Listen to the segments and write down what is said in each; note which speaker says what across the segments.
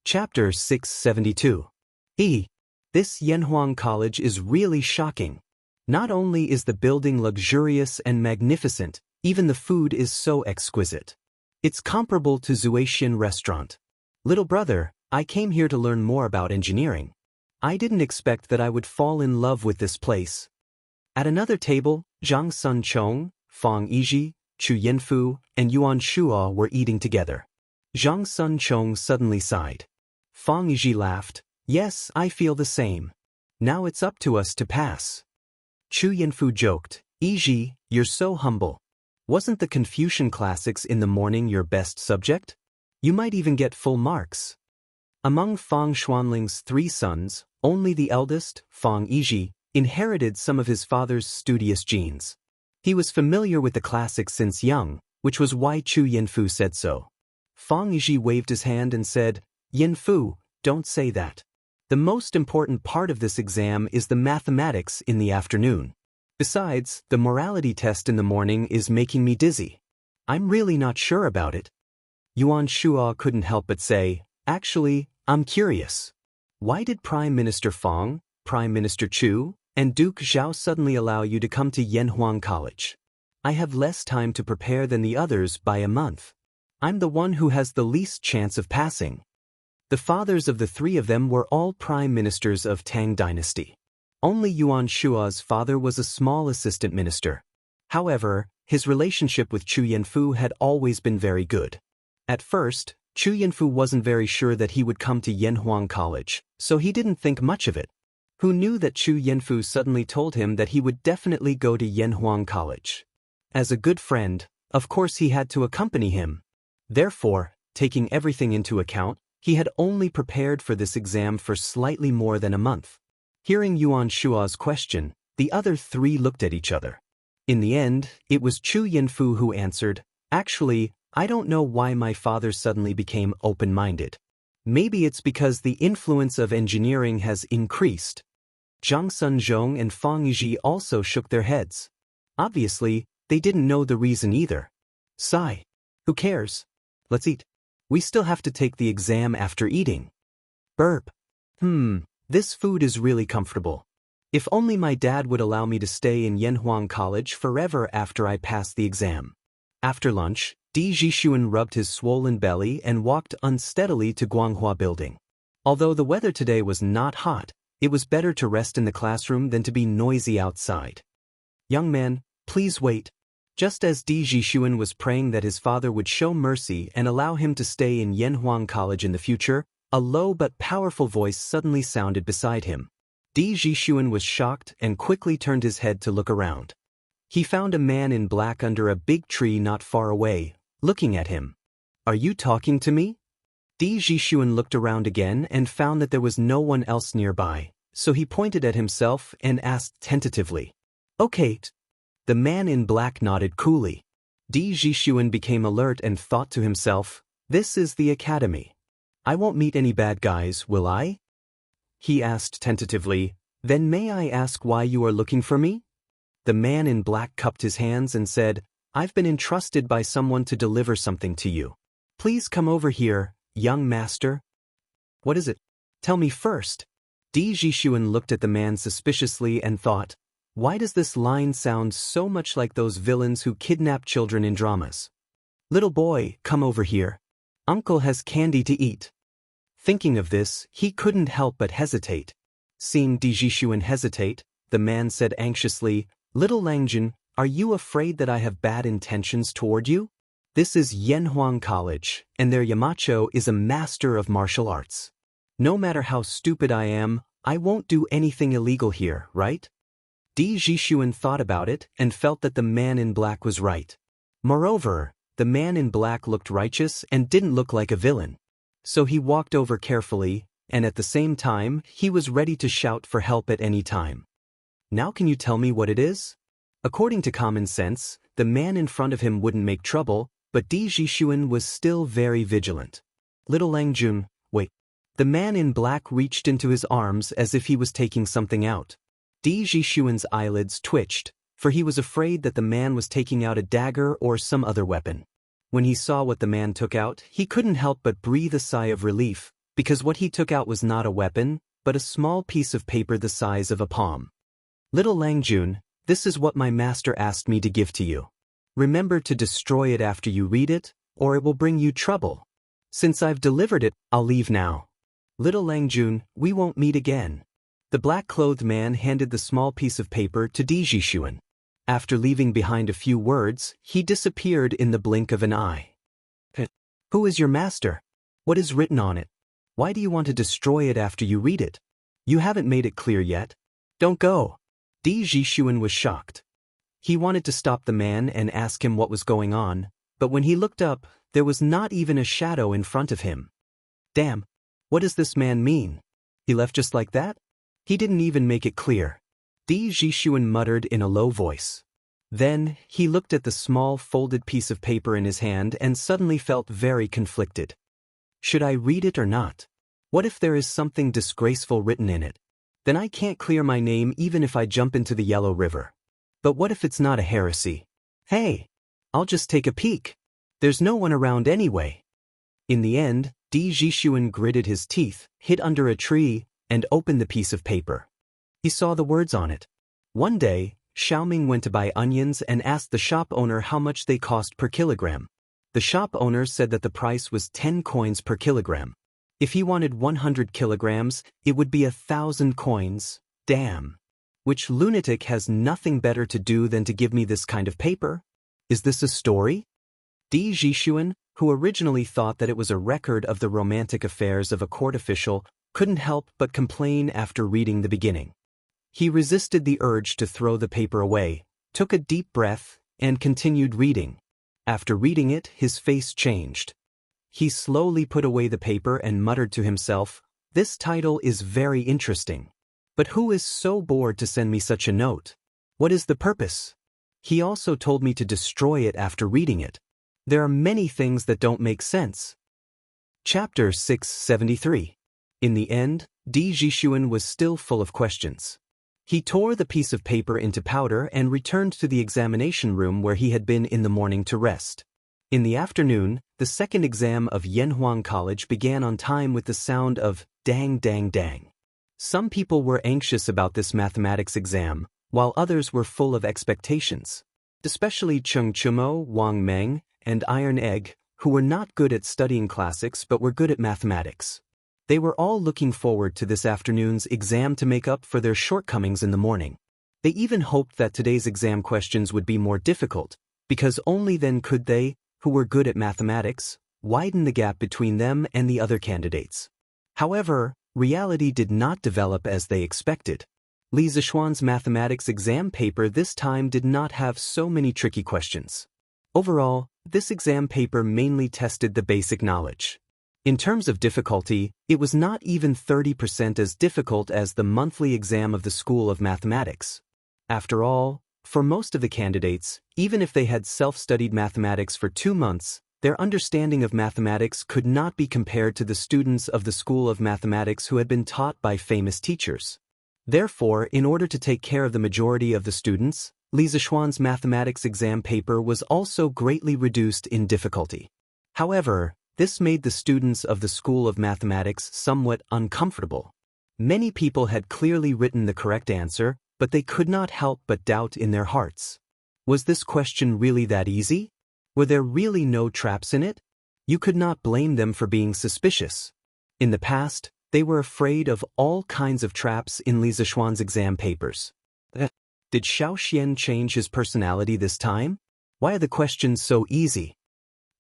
Speaker 1: Chapter 672. This Yanhuang College is really shocking. Not only is the building luxurious and magnificent, even the food is so exquisite. It's comparable to Zuaitian restaurant. Little brother, I came here to learn more about engineering. I didn't expect that I would fall in love with this place. At another table, Zhang Sun Chong, Fang Yizhi, Chu Yanfu, and Yuan Shuo were eating together. Zhang Sun Chong suddenly sighed. Fang Yizhi laughed. Yes, I feel the same. Now it's up to us to pass. Chu Yanfu joked. Yizhi, you're so humble. Wasn't the Confucian classics in the morning your best subject? You might even get full marks. Among Fang Xuanling's 3 sons, only the eldest, Fang Yizhi, inherited some of his father's studious genes. He was familiar with the classics since young, which was why Chu Yanfu said so. Fang Yizhi waved his hand and said, Yanfu, don't say that. The most important part of this exam is the mathematics in the afternoon. Besides, the morality test in the morning is making me dizzy. I'm really not sure about it. Yuan Shuo couldn't help but say, actually, I'm curious. Why did Prime Minister Fang, Prime Minister Chu, and Duke Zhao suddenly allow you to come to Yanhuang College? I have less time to prepare than the others by a month. I'm the one who has the least chance of passing. The fathers of the 3 of them were all prime ministers of Tang dynasty. Only Yuan Shuo's father was a small assistant minister. However, his relationship with Chu Yanfu had always been very good. At first, Chu Yanfu wasn't very sure that he would come to Yanhuang College, so he didn't think much of it. Who knew that Chu Yanfu suddenly told him that he would definitely go to Yanhuang College? As a good friend, of course he had to accompany him. Therefore, taking everything into account, he had only prepared for this exam for slightly more than a month. Hearing Yuan Shuo's question, the other 3 looked at each other. In the end, it was Chu Yanfu who answered, actually, I don't know why my father suddenly became open-minded. Maybe it's because the influence of engineering has increased. Zhang Sunzhong and Fang Yizhi also shook their heads. Obviously, they didn't know the reason either. Sigh. Who cares? Let's eat. We still have to take the exam after eating. Burp. This food is really comfortable. If only my dad would allow me to stay in Yanhuang College forever after I pass the exam. After lunch, Di Zhixuan rubbed his swollen belly and walked unsteadily to Guanghua Building. Although the weather today was not hot, it was better to rest in the classroom than to be noisy outside. Young man, please wait. Just as Di Zhixuan was praying that his father would show mercy and allow him to stay in Yanhuang College in the future, a low but powerful voice suddenly sounded beside him. Di Zhixuan was shocked and quickly turned his head to look around. He found a man in black under a big tree not far away, looking at him. Are you talking to me? Di Zhixuan looked around again and found that there was no one else nearby, so he pointed at himself and asked tentatively. Okay. The man in black nodded coolly. Di Zhixuan became alert and thought to himself, this is the academy. I won't meet any bad guys, will I? He asked tentatively, then may I ask why you are looking for me? The man in black cupped his hands and said, I've been entrusted by someone to deliver something to you. Please come over here, young master. What is it? Tell me first. Di Zhixuan looked at the man suspiciously and thought, why does this line sound so much like those villains who kidnap children in dramas? Little boy, come over here. Uncle has candy to eat. Thinking of this, he couldn't help but hesitate. Seeing Di Zhixuan hesitate, the man said anxiously, Little Langjun, are you afraid that I have bad intentions toward you? This is Yanhuang College, and their Yamacho is a master of martial arts. No matter how stupid I am, I won't do anything illegal here, right? Di Zhixuan thought about it and felt that the man in black was right. Moreover, the man in black looked righteous and didn't look like a villain. So he walked over carefully, and at the same time, he was ready to shout for help at any time. Now can you tell me what it is? According to common sense, the man in front of him wouldn't make trouble, but Di Zhixuan was still very vigilant. Little Langjun, wait. The man in black reached into his arms as if he was taking something out. Di Zhixuan's eyelids twitched, for he was afraid that the man was taking out a dagger or some other weapon. When he saw what the man took out, he couldn't help but breathe a sigh of relief, because what he took out was not a weapon, but a small piece of paper the size of a palm. Little Langjun, this is what my master asked me to give to you. Remember to destroy it after you read it, or it will bring you trouble. Since I've delivered it, I'll leave now. Little Langjun, we won't meet again. The black-clothed man handed the small piece of paper to Di Jishuan. After leaving behind a few words, he disappeared in the blink of an eye. Who is your master? What is written on it? Why do you want to destroy it after you read it? You haven't made it clear yet. Don't go. Di Jishuan was shocked. He wanted to stop the man and ask him what was going on, but when he looked up, there was not even a shadow in front of him. Damn, what does this man mean? He left just like that? He didn't even make it clear. Di Jishuan muttered in a low voice. Then, he looked at the small folded piece of paper in his hand and suddenly felt very conflicted. Should I read it or not? What if there is something disgraceful written in it? Then I can't clear my name even if I jump into the Yellow River. But what if it's not a heresy? Hey, I'll just take a peek. There's no one around anyway. In the end, Di Jishuan gritted his teeth, hid under a tree, and opened the piece of paper. He saw the words on it. One day, Xiaoming went to buy onions and asked the shop owner how much they cost per kilogram. The shop owner said that the price was 10 coins per kilogram. If he wanted 100 kilograms, it would be 1,000 coins. Damn. Which lunatic has nothing better to do than to give me this kind of paper? Is this a story? Di Jishuan, who originally thought that it was a record of the romantic affairs of a court official, couldn't help but complain after reading the beginning. He resisted the urge to throw the paper away, took a deep breath, and continued reading. After reading it, his face changed. He slowly put away the paper and muttered to himself, "This title is very interesting. But who is so bored to send me such a note? What is the purpose? He also told me to destroy it after reading it. There are many things that don't make sense." Chapter 673. In the end, Di Jishuan was still full of questions. He tore the piece of paper into powder and returned to the examination room where he had been in the morning to rest. In the afternoon, the second exam of Yanhuang College began on time with the sound of dang dang dang. Some people were anxious about this mathematics exam, while others were full of expectations. Especially Cheng Chumo, Wang Meng, and Iron Egg, who were not good at studying classics but were good at mathematics. They were all looking forward to this afternoon's exam to make up for their shortcomings in the morning. They even hoped that today's exam questions would be more difficult, because only then could they, who were good at mathematics, widen the gap between them and the other candidates. However, reality did not develop as they expected. Li Zishuan's mathematics exam paper this time did not have so many tricky questions. Overall, this exam paper mainly tested the basic knowledge. In terms of difficulty, it was not even 30% as difficult as the monthly exam of the School of Mathematics. After all, for most of the candidates, even if they had self-studied mathematics for 2 months, their understanding of mathematics could not be compared to the students of the School of Mathematics who had been taught by famous teachers. Therefore, in order to take care of the majority of the students, Li Zishuan's mathematics exam paper was also greatly reduced in difficulty. However, this made the students of the School of Mathematics somewhat uncomfortable. Many people had clearly written the correct answer, but they could not help but doubt in their hearts. Was this question really that easy? Were there really no traps in it? You could not blame them for being suspicious. In the past, they were afraid of all kinds of traps in Li Zishuan's exam papers. Did Xiao Xian change his personality this time? Why are the questions so easy?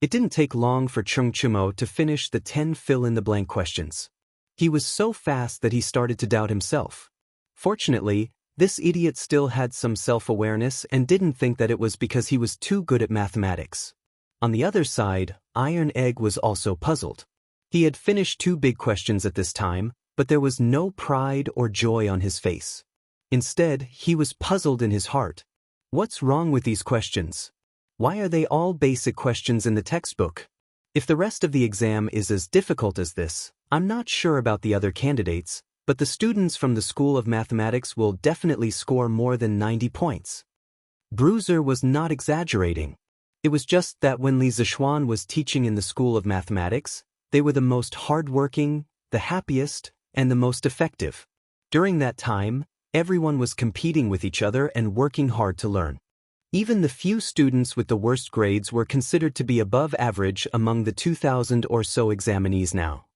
Speaker 1: It didn't take long for Cheng Chumo to finish the 10 fill-in-the-blank questions. He was so fast that he started to doubt himself. Fortunately, this idiot still had some self-awareness and didn't think that it was because he was too good at mathematics. On the other side, Iron Egg was also puzzled. He had finished 2 big questions at this time, but there was no pride or joy on his face. Instead, he was puzzled in his heart. What's wrong with these questions? Why are they all basic questions in the textbook? If the rest of the exam is as difficult as this, I'm not sure about the other candidates, but the students from the School of Mathematics will definitely score more than 90 points. Bruiser was not exaggerating. It was just that when Li Zishuan was teaching in the School of Mathematics, they were the most hardworking, the happiest, and the most effective. During that time, everyone was competing with each other and working hard to learn. Even the few students with the worst grades were considered to be above average among the 2,000 or so examinees now.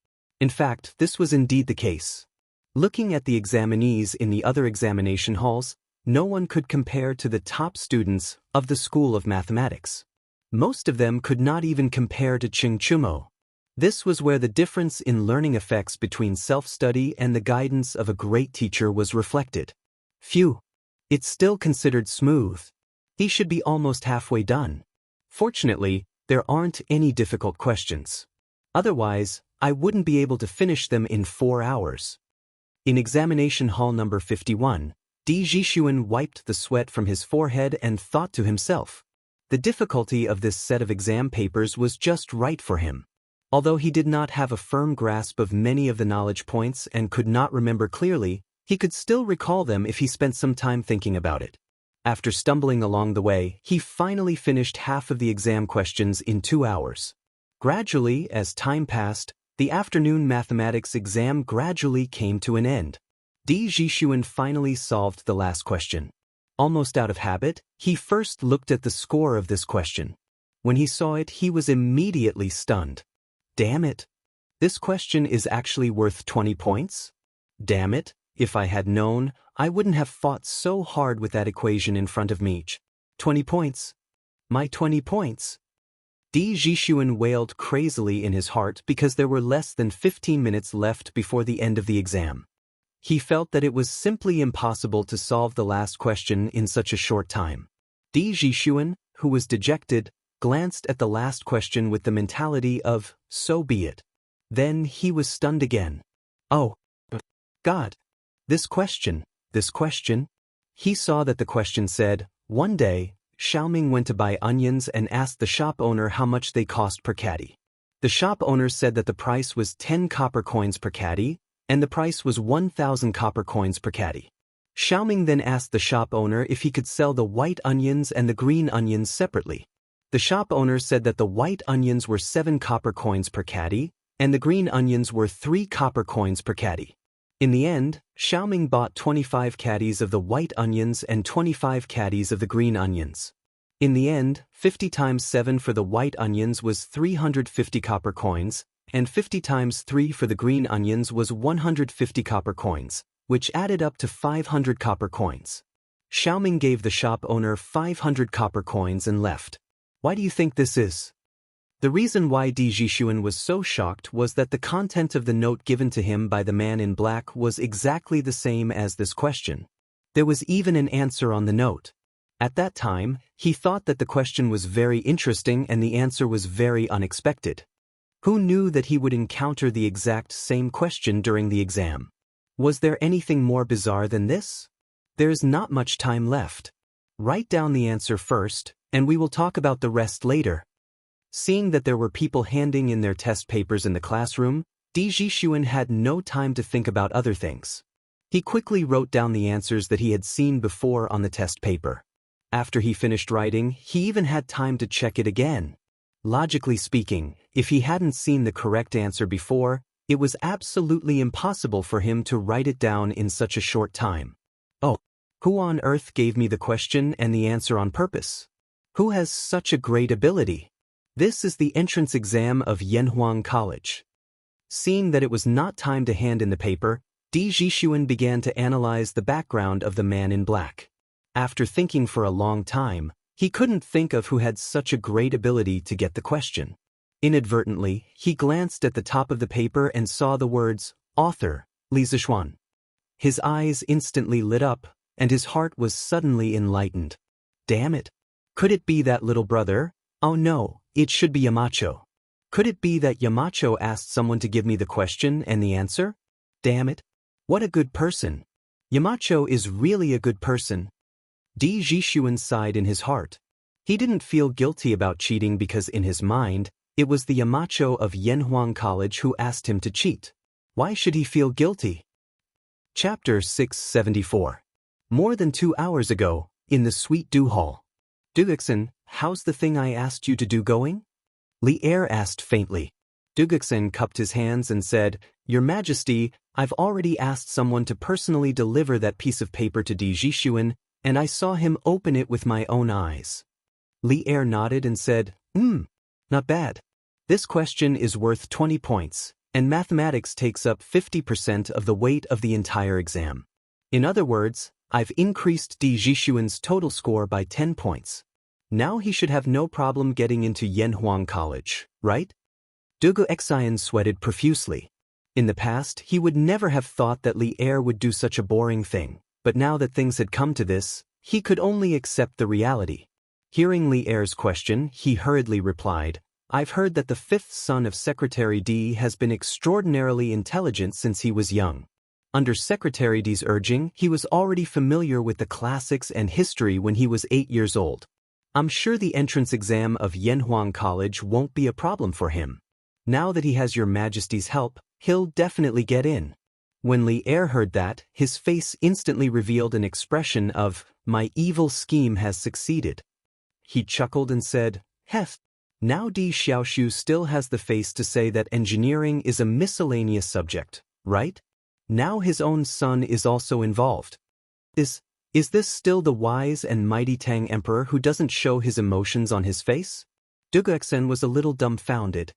Speaker 1: In fact, this was indeed the case. Looking at the examinees in the other examination halls, no one could compare to the top students of the School of Mathematics. Most of them could not even compare to Ching Chumo. This was where the difference in learning effects between self-study and the guidance of a great teacher was reflected. Phew! It's still considered smooth. He should be almost halfway done. Fortunately, there aren't any difficult questions. Otherwise, I wouldn't be able to finish them in 4 hours. In examination hall number 51, Di Jixuan wiped the sweat from his forehead and thought to himself. The difficulty of this set of exam papers was just right for him. Although he did not have a firm grasp of many of the knowledge points and could not remember clearly, he could still recall them if he spent some time thinking about it. After stumbling along the way, he finally finished half of the exam questions in 2 hours. Gradually, as time passed, the afternoon mathematics exam gradually came to an end. Di Jixuan finally solved the last question. Almost out of habit, he first looked at the score of this question. When he saw it, he was immediately stunned. Damn it! This question is actually worth 20 points? Damn it! If I had known, I wouldn't have fought so hard with that equation in front of me. 20 points. My 20 points. Di Jixuan wailed crazily in his heart because there were less than 15 minutes left before the end of the exam. He felt that it was simply impossible to solve the last question in such a short time. Di Jixuan, who was dejected, glanced at the last question with the mentality of, so be it. Then he was stunned again. Oh, God. This question. He saw that the question said, one day, Xiaoming went to buy onions and asked the shop owner how much they cost per caddy. The shop owner said that the price was 10 copper coins per caddy, and the price was 1,000 copper coins per caddy. Xiaoming then asked the shop owner if he could sell the white onions and the green onions separately. The shop owner said that the white onions were 7 copper coins per caddy, and the green onions were 3 copper coins per caddy. In the end, Xiaoming bought 25 caddies of the white onions and 25 caddies of the green onions. In the end, 50 times 7 for the white onions was 350 copper coins, and 50 times 3 for the green onions was 150 copper coins, which added up to 500 copper coins. Xiaoming gave the shop owner 500 copper coins and left. Why do you think this is? The reason why Di Jixuan was so shocked was that the content of the note given to him by the man in black was exactly the same as this question. There was even an answer on the note. At that time, he thought that the question was very interesting and the answer was very unexpected. Who knew that he would encounter the exact same question during the exam? Was there anything more bizarre than this? There's not much time left. Write down the answer first, and we will talk about the rest later. Seeing that there were people handing in their test papers in the classroom, Di Jixuan had no time to think about other things. He quickly wrote down the answers that he had seen before on the test paper. After he finished writing, he even had time to check it again. Logically speaking, if he hadn't seen the correct answer before, it was absolutely impossible for him to write it down in such a short time. Oh, who on earth gave me the question and the answer on purpose? Who has such a great ability? This is the entrance exam of Yanhuang College. Seeing that it was not time to hand in the paper, Di Jixuan began to analyze the background of the man in black. After thinking for a long time, he couldn't think of who had such a great ability to get the question. Inadvertently, he glanced at the top of the paper and saw the words, Author, Li Zixuan. His eyes instantly lit up, and his heart was suddenly enlightened. Damn it! Could it be that little brother? Oh no, it should be Yamacho. Could it be that Yamacho asked someone to give me the question and the answer? Damn it! What a good person! Yamacho is really a good person. Di Jixuan sighed in his heart. He didn't feel guilty about cheating because in his mind, it was the Yamacho of Yanhuang College who asked him to cheat. Why should he feel guilty? Chapter 674. More than 2 hours ago, in the Sweet Dew Hall. Duixin, how's the thing I asked you to do going? Li Er asked faintly. Duguksen cupped his hands and said, "Your Majesty, I've already asked someone to personally deliver that piece of paper to Di Jishuan, and I saw him open it with my own eyes." Li Er nodded and said, not bad. This question is worth 20 points, and mathematics takes up 50% of the weight of the entire exam. In other words, I've increased Di Jishuan's total score by 10 points. Now he should have no problem getting into Yanhuang College, right? Duguksen sweated profusely. In the past, he would never have thought that Li Er would do such a boring thing, but now that things had come to this, he could only accept the reality. Hearing Li Er's question, he hurriedly replied, "I've heard that the fifth son of Secretary Di has been extraordinarily intelligent since he was young. Under Secretary Di's urging, he was already familiar with the classics and history when he was 8 years old. I'm sure the entrance exam of Yanhuang College won't be a problem for him. Now that he has your Majesty's help, he'll definitely get in." When Li Er heard that, his face instantly revealed an expression of, "My evil scheme has succeeded." He chuckled and said, "Hef. Now Di Xiaoshu still has the face to say that engineering is a miscellaneous subject, right? Now his own son is also involved. Is this still the wise and mighty Tang Emperor who doesn't show his emotions on his face?" Duguksen was a little dumbfounded.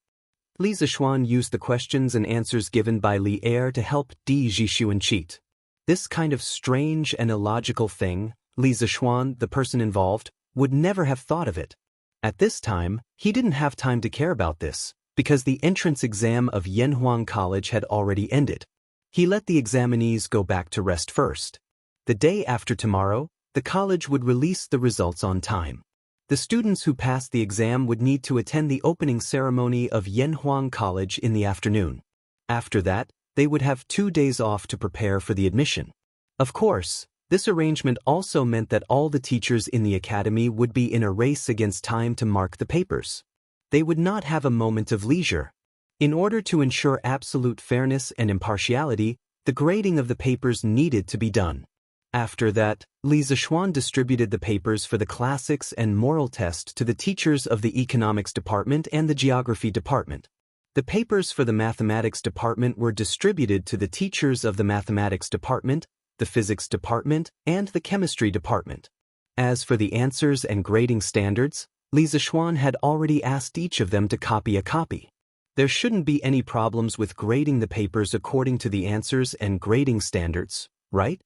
Speaker 1: Li Zishuan used the questions and answers given by Li Er to help Di Jishuan cheat. This kind of strange and illogical thing, Li Zishuan, the person involved, would never have thought of it. At this time, he didn't have time to care about this, because the entrance exam of Yanhuang College had already ended. He let the examinees go back to rest first. The day after tomorrow, the college would release the results on time. The students who passed the exam would need to attend the opening ceremony of Yanhuang College in the afternoon. After that, they would have 2 days off to prepare for the admission. Of course, this arrangement also meant that all the teachers in the academy would be in a race against time to mark the papers. They would not have a moment of leisure. In order to ensure absolute fairness and impartiality, the grading of the papers needed to be done. After that, Li Zishuan distributed the papers for the classics and moral test to the teachers of the economics department and the geography department. The papers for the mathematics department were distributed to the teachers of the mathematics department, the physics department, and the chemistry department. As for the answers and grading standards, Li Zishuan had already asked each of them to copy a copy. There shouldn't be any problems with grading the papers according to the answers and grading standards, right?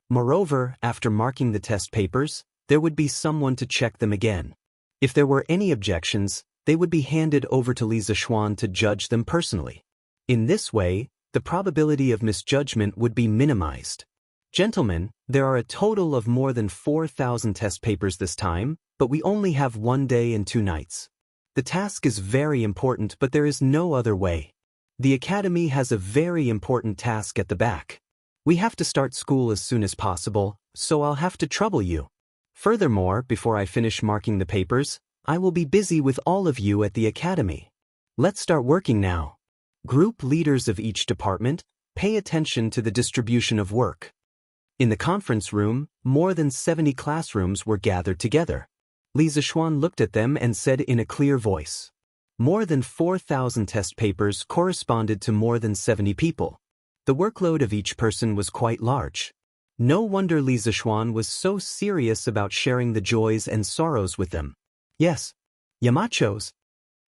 Speaker 1: Moreover, after marking the test papers, there would be someone to check them again. If there were any objections, they would be handed over to Li Zishuan to judge them personally. In this way, the probability of misjudgment would be minimized. Gentlemen, there are a total of more than 4,000 test papers this time, but we only have 1 day and 2 nights. The task is very important, but there is no other way. The academy has a very important task at the back. We have to start school as soon as possible, so I'll have to trouble you. Furthermore, before I finish marking the papers, I will be busy with all of you at the academy. Let's start working now. Group leaders of each department, pay attention to the distribution of work. In the conference room, more than 70 classrooms were gathered together. Li Zishuan looked at them and said in a clear voice, "More than 4,000 test papers corresponded to more than 70 people. The workload of each person was quite large. No wonder Li Zishuan was so serious about sharing the joys and sorrows with them." "Yes, Yamachos."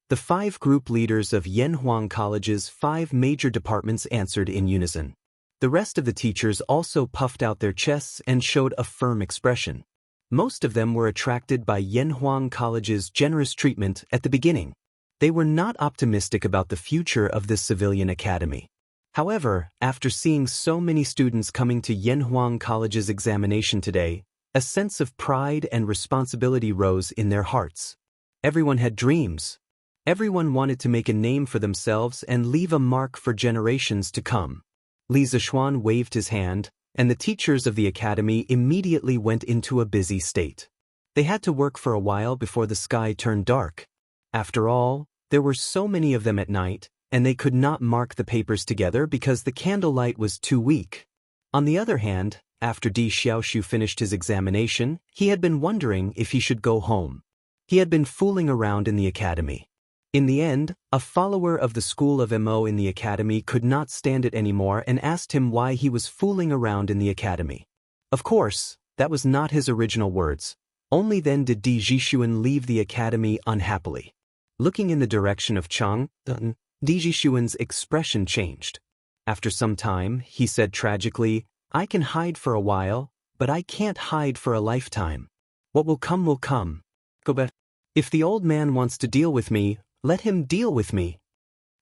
Speaker 1: The 5 group leaders of Yanhuang College's 5 major departments answered in unison. The rest of the teachers also puffed out their chests and showed a firm expression. Most of them were attracted by Yanhuang College's generous treatment at the beginning. They were not optimistic about the future of this civilian academy. However, after seeing so many students coming to Yanhuang College's examination today, a sense of pride and responsibility rose in their hearts. Everyone had dreams. Everyone wanted to make a name for themselves and leave a mark for generations to come. Li Zishuan waved his hand, and the teachers of the academy immediately went into a busy state. They had to work for a while before the sky turned dark. After all, there were so many of them at night, and they could not mark the papers together because the candlelight was too weak. On the other hand, after Di Xiaoshu finished his examination, he had been wondering if he should go home. He had been fooling around in the academy. In the end, a follower of the school of Mo in the academy could not stand it anymore and asked him why he was fooling around in the academy. Of course, that was not his original words. Only then did Di Jishuan leave the academy unhappily. Looking in the direction of Chang, Di Jishuan's expression changed. After some time, he said tragically, "I can hide for a while, but I can't hide for a lifetime. What will come will come. Go back. If the old man wants to deal with me, let him deal with me."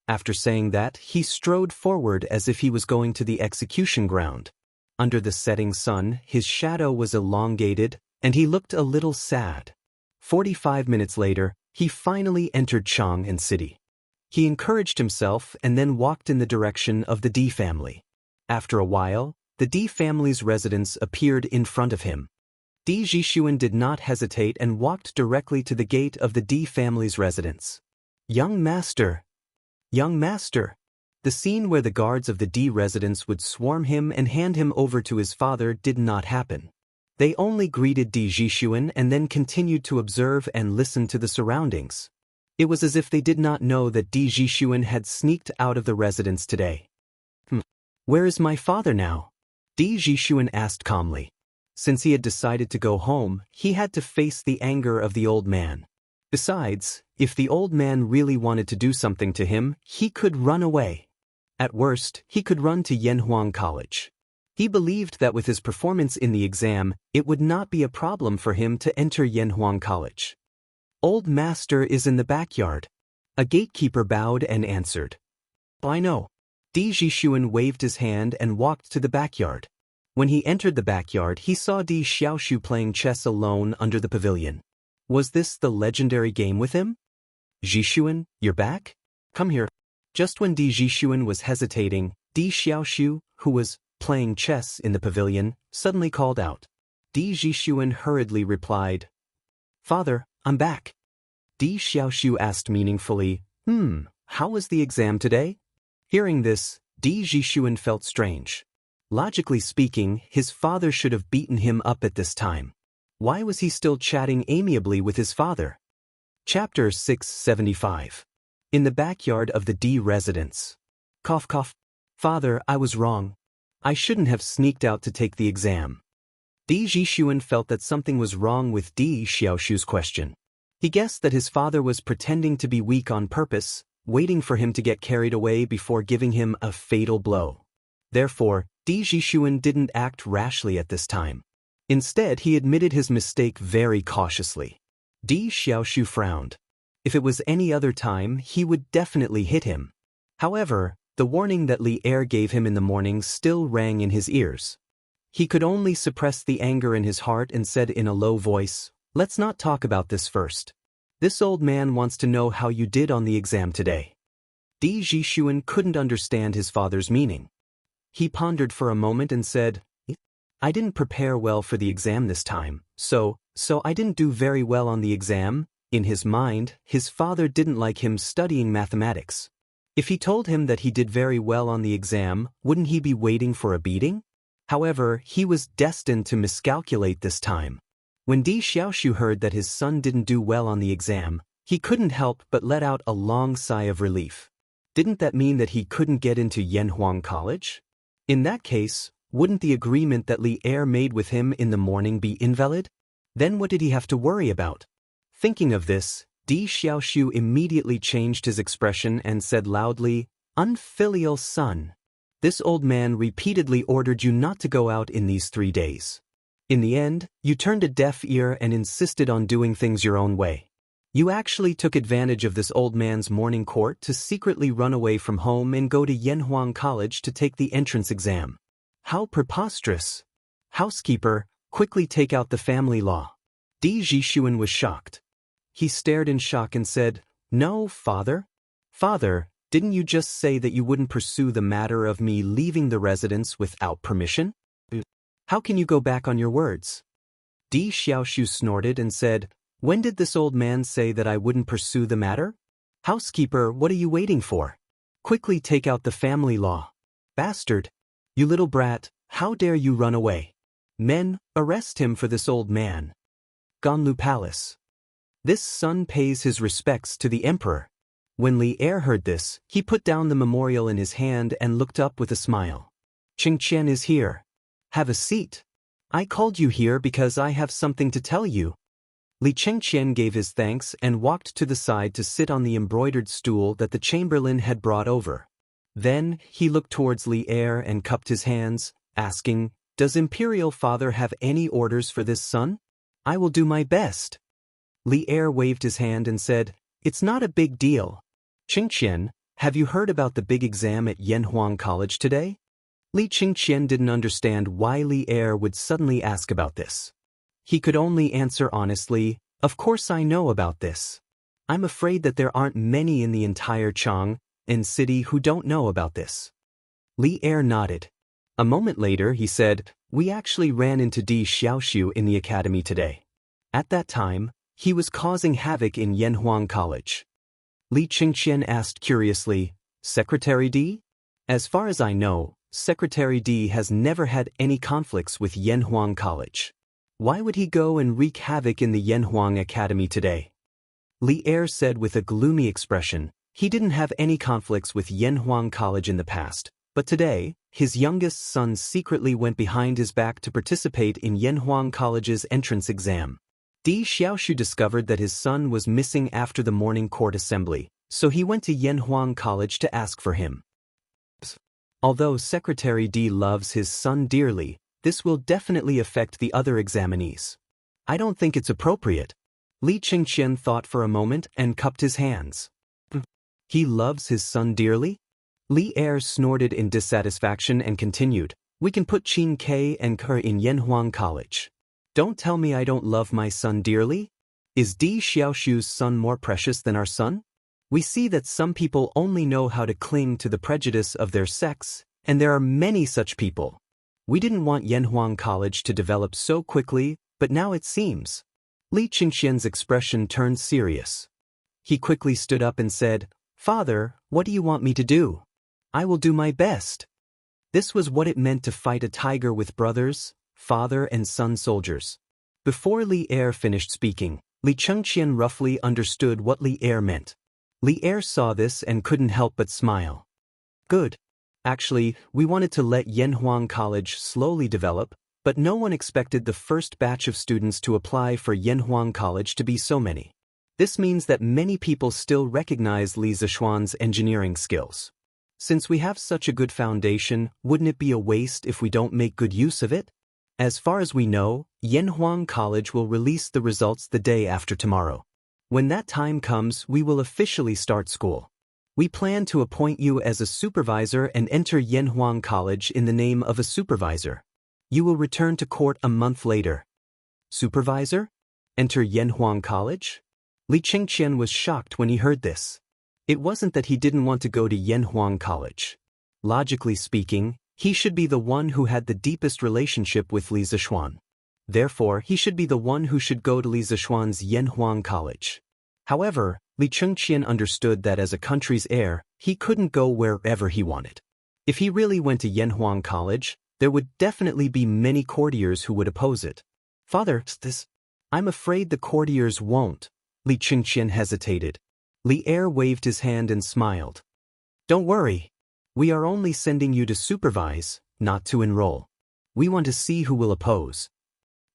Speaker 1: After saying that, he strode forward as if he was going to the execution ground. Under the setting sun, his shadow was elongated, and he looked a little sad. 45 minutes later, he finally entered Chang'an City. He encouraged himself and then walked in the direction of the D family. After a while, the D family's residence appeared in front of him. Di Jishuan did not hesitate and walked directly to the gate of the D family's residence. "Young master! Young master!" The scene where the guards of the D residence would swarm him and hand him over to his father did not happen. They only greeted Di Jishuan and then continued to observe and listen to the surroundings. It was as if they did not know that Di Jishuan had sneaked out of the residence today. "Where is my father now?" Di Jishuan asked calmly. Since he had decided to go home, he had to face the anger of the old man. Besides, if the old man really wanted to do something to him, he could run away. At worst, he could run to Yanhuang College. He believed that with his performance in the exam, it would not be a problem for him to enter Yanhuang College. "Old master is in the backyard." A gatekeeper bowed and answered. "I know." Di Jishuan waved his hand and walked to the backyard. When he entered the backyard, he saw Di Xiaoshu playing chess alone under the pavilion. Was this the legendary game with him? "Jishuan, you're back? Come here." Just when Di Jishuan was hesitating, Di Xiaoshu, who was playing chess in the pavilion, suddenly called out. Di Jishuan hurriedly replied, "Father, I'm back." Di Xiaoshu asked meaningfully, "How was the exam today?" Hearing this, Di Jishuan felt strange. Logically speaking, his father should have beaten him up at this time. Why was he still chatting amiably with his father? Chapter 675. In the backyard of the D residence. Cough cough. "Father, I was wrong. I shouldn't have sneaked out to take the exam." Di Jishuan felt that something was wrong with Di Xiaoshu's question. He guessed that his father was pretending to be weak on purpose, waiting for him to get carried away before giving him a fatal blow. Therefore, Di Jishuan didn't act rashly at this time. Instead, he admitted his mistake very cautiously. Di Xiaoshu frowned. If it was any other time, he would definitely hit him. However, the warning that Li Er gave him in the morning still rang in his ears. He could only suppress the anger in his heart and said in a low voice, "Let's not talk about this first. This old man wants to know how you did on the exam today." Di Jishuan couldn't understand his father's meaning. He pondered for a moment and said, "I didn't prepare well for the exam this time, so I didn't do very well on the exam." In his mind, his father didn't like him studying mathematics. If he told him that he did very well on the exam, wouldn't he be waiting for a beating? However, he was destined to miscalculate this time. When Di Xiaoshu heard that his son didn't do well on the exam, he couldn't help but let out a long sigh of relief. Didn't that mean that he couldn't get into Yanhuang College? In that case, wouldn't the agreement that Li Er made with him in the morning be invalid? Then what did he have to worry about? Thinking of this, Di Xiaoshu immediately changed his expression and said loudly, "Unfilial son. This old man repeatedly ordered you not to go out in these 3 days. In the end, you turned a deaf ear and insisted on doing things your own way. You actually took advantage of this old man's morning court to secretly run away from home and go to Yanhuang College to take the entrance exam. How preposterous! Housekeeper, quickly take out the family law." Di Jishuan was shocked. He stared in shock and said, "No, father. Father, didn't you just say that you wouldn't pursue the matter of me leaving the residence without permission? How can you go back on your words?" Di Xiaoshu snorted and said, "When did this old man say that I wouldn't pursue the matter? Housekeeper, what are you waiting for? Quickly take out the family law. Bastard! You little brat, how dare you run away? Men, arrest him for this old man." Ganlu Palace. This son pays his respects to the emperor. When Li Er heard this, he put down the memorial in his hand and looked up with a smile. Qingqian is here. Have a seat. I called you here because I have something to tell you. Li Qingqian gave his thanks and walked to the side to sit on the embroidered stool that the chamberlain had brought over. Then, he looked towards Li Er and cupped his hands, asking, "Does Imperial Father have any orders for this son? I will do my best." Li Er waved his hand and said, "It's not a big deal. Qingqian, have you heard about the big exam at Yanhuang College today?" Li Qingqian didn't understand why Li Er would suddenly ask about this. He could only answer honestly, "Of course I know about this. I'm afraid that there aren't many in the entire Chang'an city who don't know about this." Li Er nodded. A moment later he said, "We actually ran into Di Xiaoxiu in the academy today. At that time, he was causing havoc in Yanhuang College." Li Qingqian asked curiously, "Secretary Di?" "As far as I know, Secretary Di has never had any conflicts with Yanhuang College. Why would he go and wreak havoc in the Yanhuang Academy today?" Li Er said with a gloomy expression, "He didn't have any conflicts with Yanhuang College in the past, but today, his youngest son secretly went behind his back to participate in Yanhuang College's entrance exam. Di Xiaoxiu discovered that his son was missing after the morning court assembly, so he went to Yanhuang College to ask for him. Although Secretary Di loves his son dearly, this will definitely affect the other examinees. I don't think it's appropriate." Li Qingqian thought for a moment and cupped his hands. "He loves his son dearly?" Li Er snorted in dissatisfaction and continued, "We can put Qin Ke and Ke in Yanhuang College. Don't tell me I don't love my son dearly. Is Di Xiaoxiu's son more precious than our son? We see that some people only know how to cling to the prejudice of their sex, and there are many such people. We didn't want Yanhuang College to develop so quickly, but now it seems." Li Qingqian's expression turned serious. He quickly stood up and said, "Father, what do you want me to do? I will do my best." This was what it meant to fight a tiger with brothers, father and son soldiers. Before Li Er finished speaking, Li Qingqian roughly understood what Li Er meant. Li Er saw this and couldn't help but smile. "Good. Actually, we wanted to let Yanhuang College slowly develop, but no one expected the first batch of students to apply for Yanhuang College to be so many. This means that many people still recognize Li Zishuan's engineering skills. Since we have such a good foundation, wouldn't it be a waste if we don't make good use of it? As far as we know, Yanhuang College will release the results the day after tomorrow. When that time comes, we will officially start school. We plan to appoint you as a supervisor and enter Yanhuang College in the name of a supervisor. You will return to court a month later." "Supervisor? Enter Yanhuang College?" Li Qingqian was shocked when he heard this. It wasn't that he didn't want to go to Yanhuang College. Logically speaking, he should be the one who had the deepest relationship with Li Zishuan. Therefore, he should be the one who should go to Li Zishuan's Yanhuang College. However, Li Qingqian understood that as a country's heir, he couldn't go wherever he wanted. If he really went to Yanhuang College, there would definitely be many courtiers who would oppose it. "Father, I'm afraid the courtiers won't." Li Qingqian hesitated. Li Er waved his hand and smiled. "Don't worry. We are only sending you to supervise, not to enroll. We want to see who will oppose."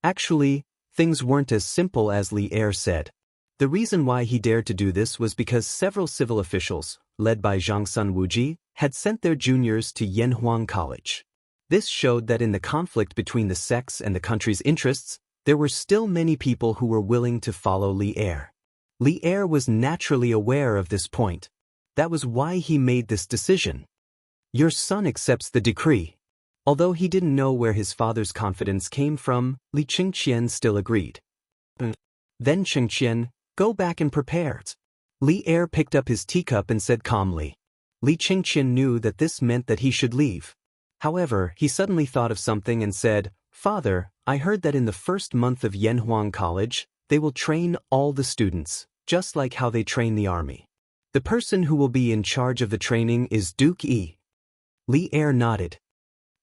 Speaker 1: Actually, things weren't as simple as Li Er said. The reason why he dared to do this was because several civil officials, led by Zhangsun Wuji, had sent their juniors to Yanhuang College. This showed that in the conflict between the sects and the country's interests, there were still many people who were willing to follow Li Er. Li Er was naturally aware of this point. That was why he made this decision. Your son accepts the decree. Although he didn't know where his father's confidence came from, Li Qingqian still agreed. Then Qingqian, go back and prepare. Li Er picked up his teacup and said calmly. Li Qingqian knew that this meant that he should leave. However, he suddenly thought of something and said, Father, I heard that in the first month of Yanhuang College, they will train all the students, just like how they train the army. The person who will be in charge of the training is Duke Yi. Li Er nodded.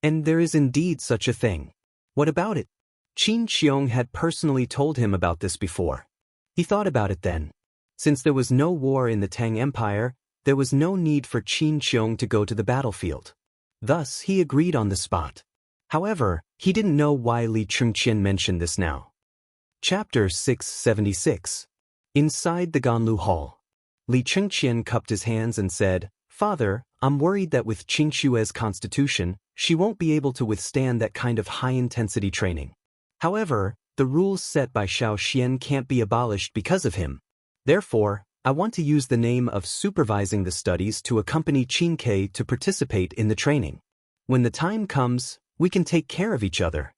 Speaker 1: And there is indeed such a thing. What about it? Qin Qiong had personally told him about this before. He thought about it then. Since there was no war in the Tang Empire, there was no need for Qin Qiong to go to the battlefield. Thus, he agreed on the spot. However, he didn't know why Li Chengqian mentioned this now. Chapter 676. Inside the Ganlu Hall. Li Chengqian cupped his hands and said, "Father, I'm worried that with Qing Xue's constitution, she won't be able to withstand that kind of high-intensity training. However, the rules set by Xiao Xian can't be abolished because of him. Therefore, I want to use the name of supervising the studies to accompany Qin Ke to participate in the training. When the time comes, we can take care of each other."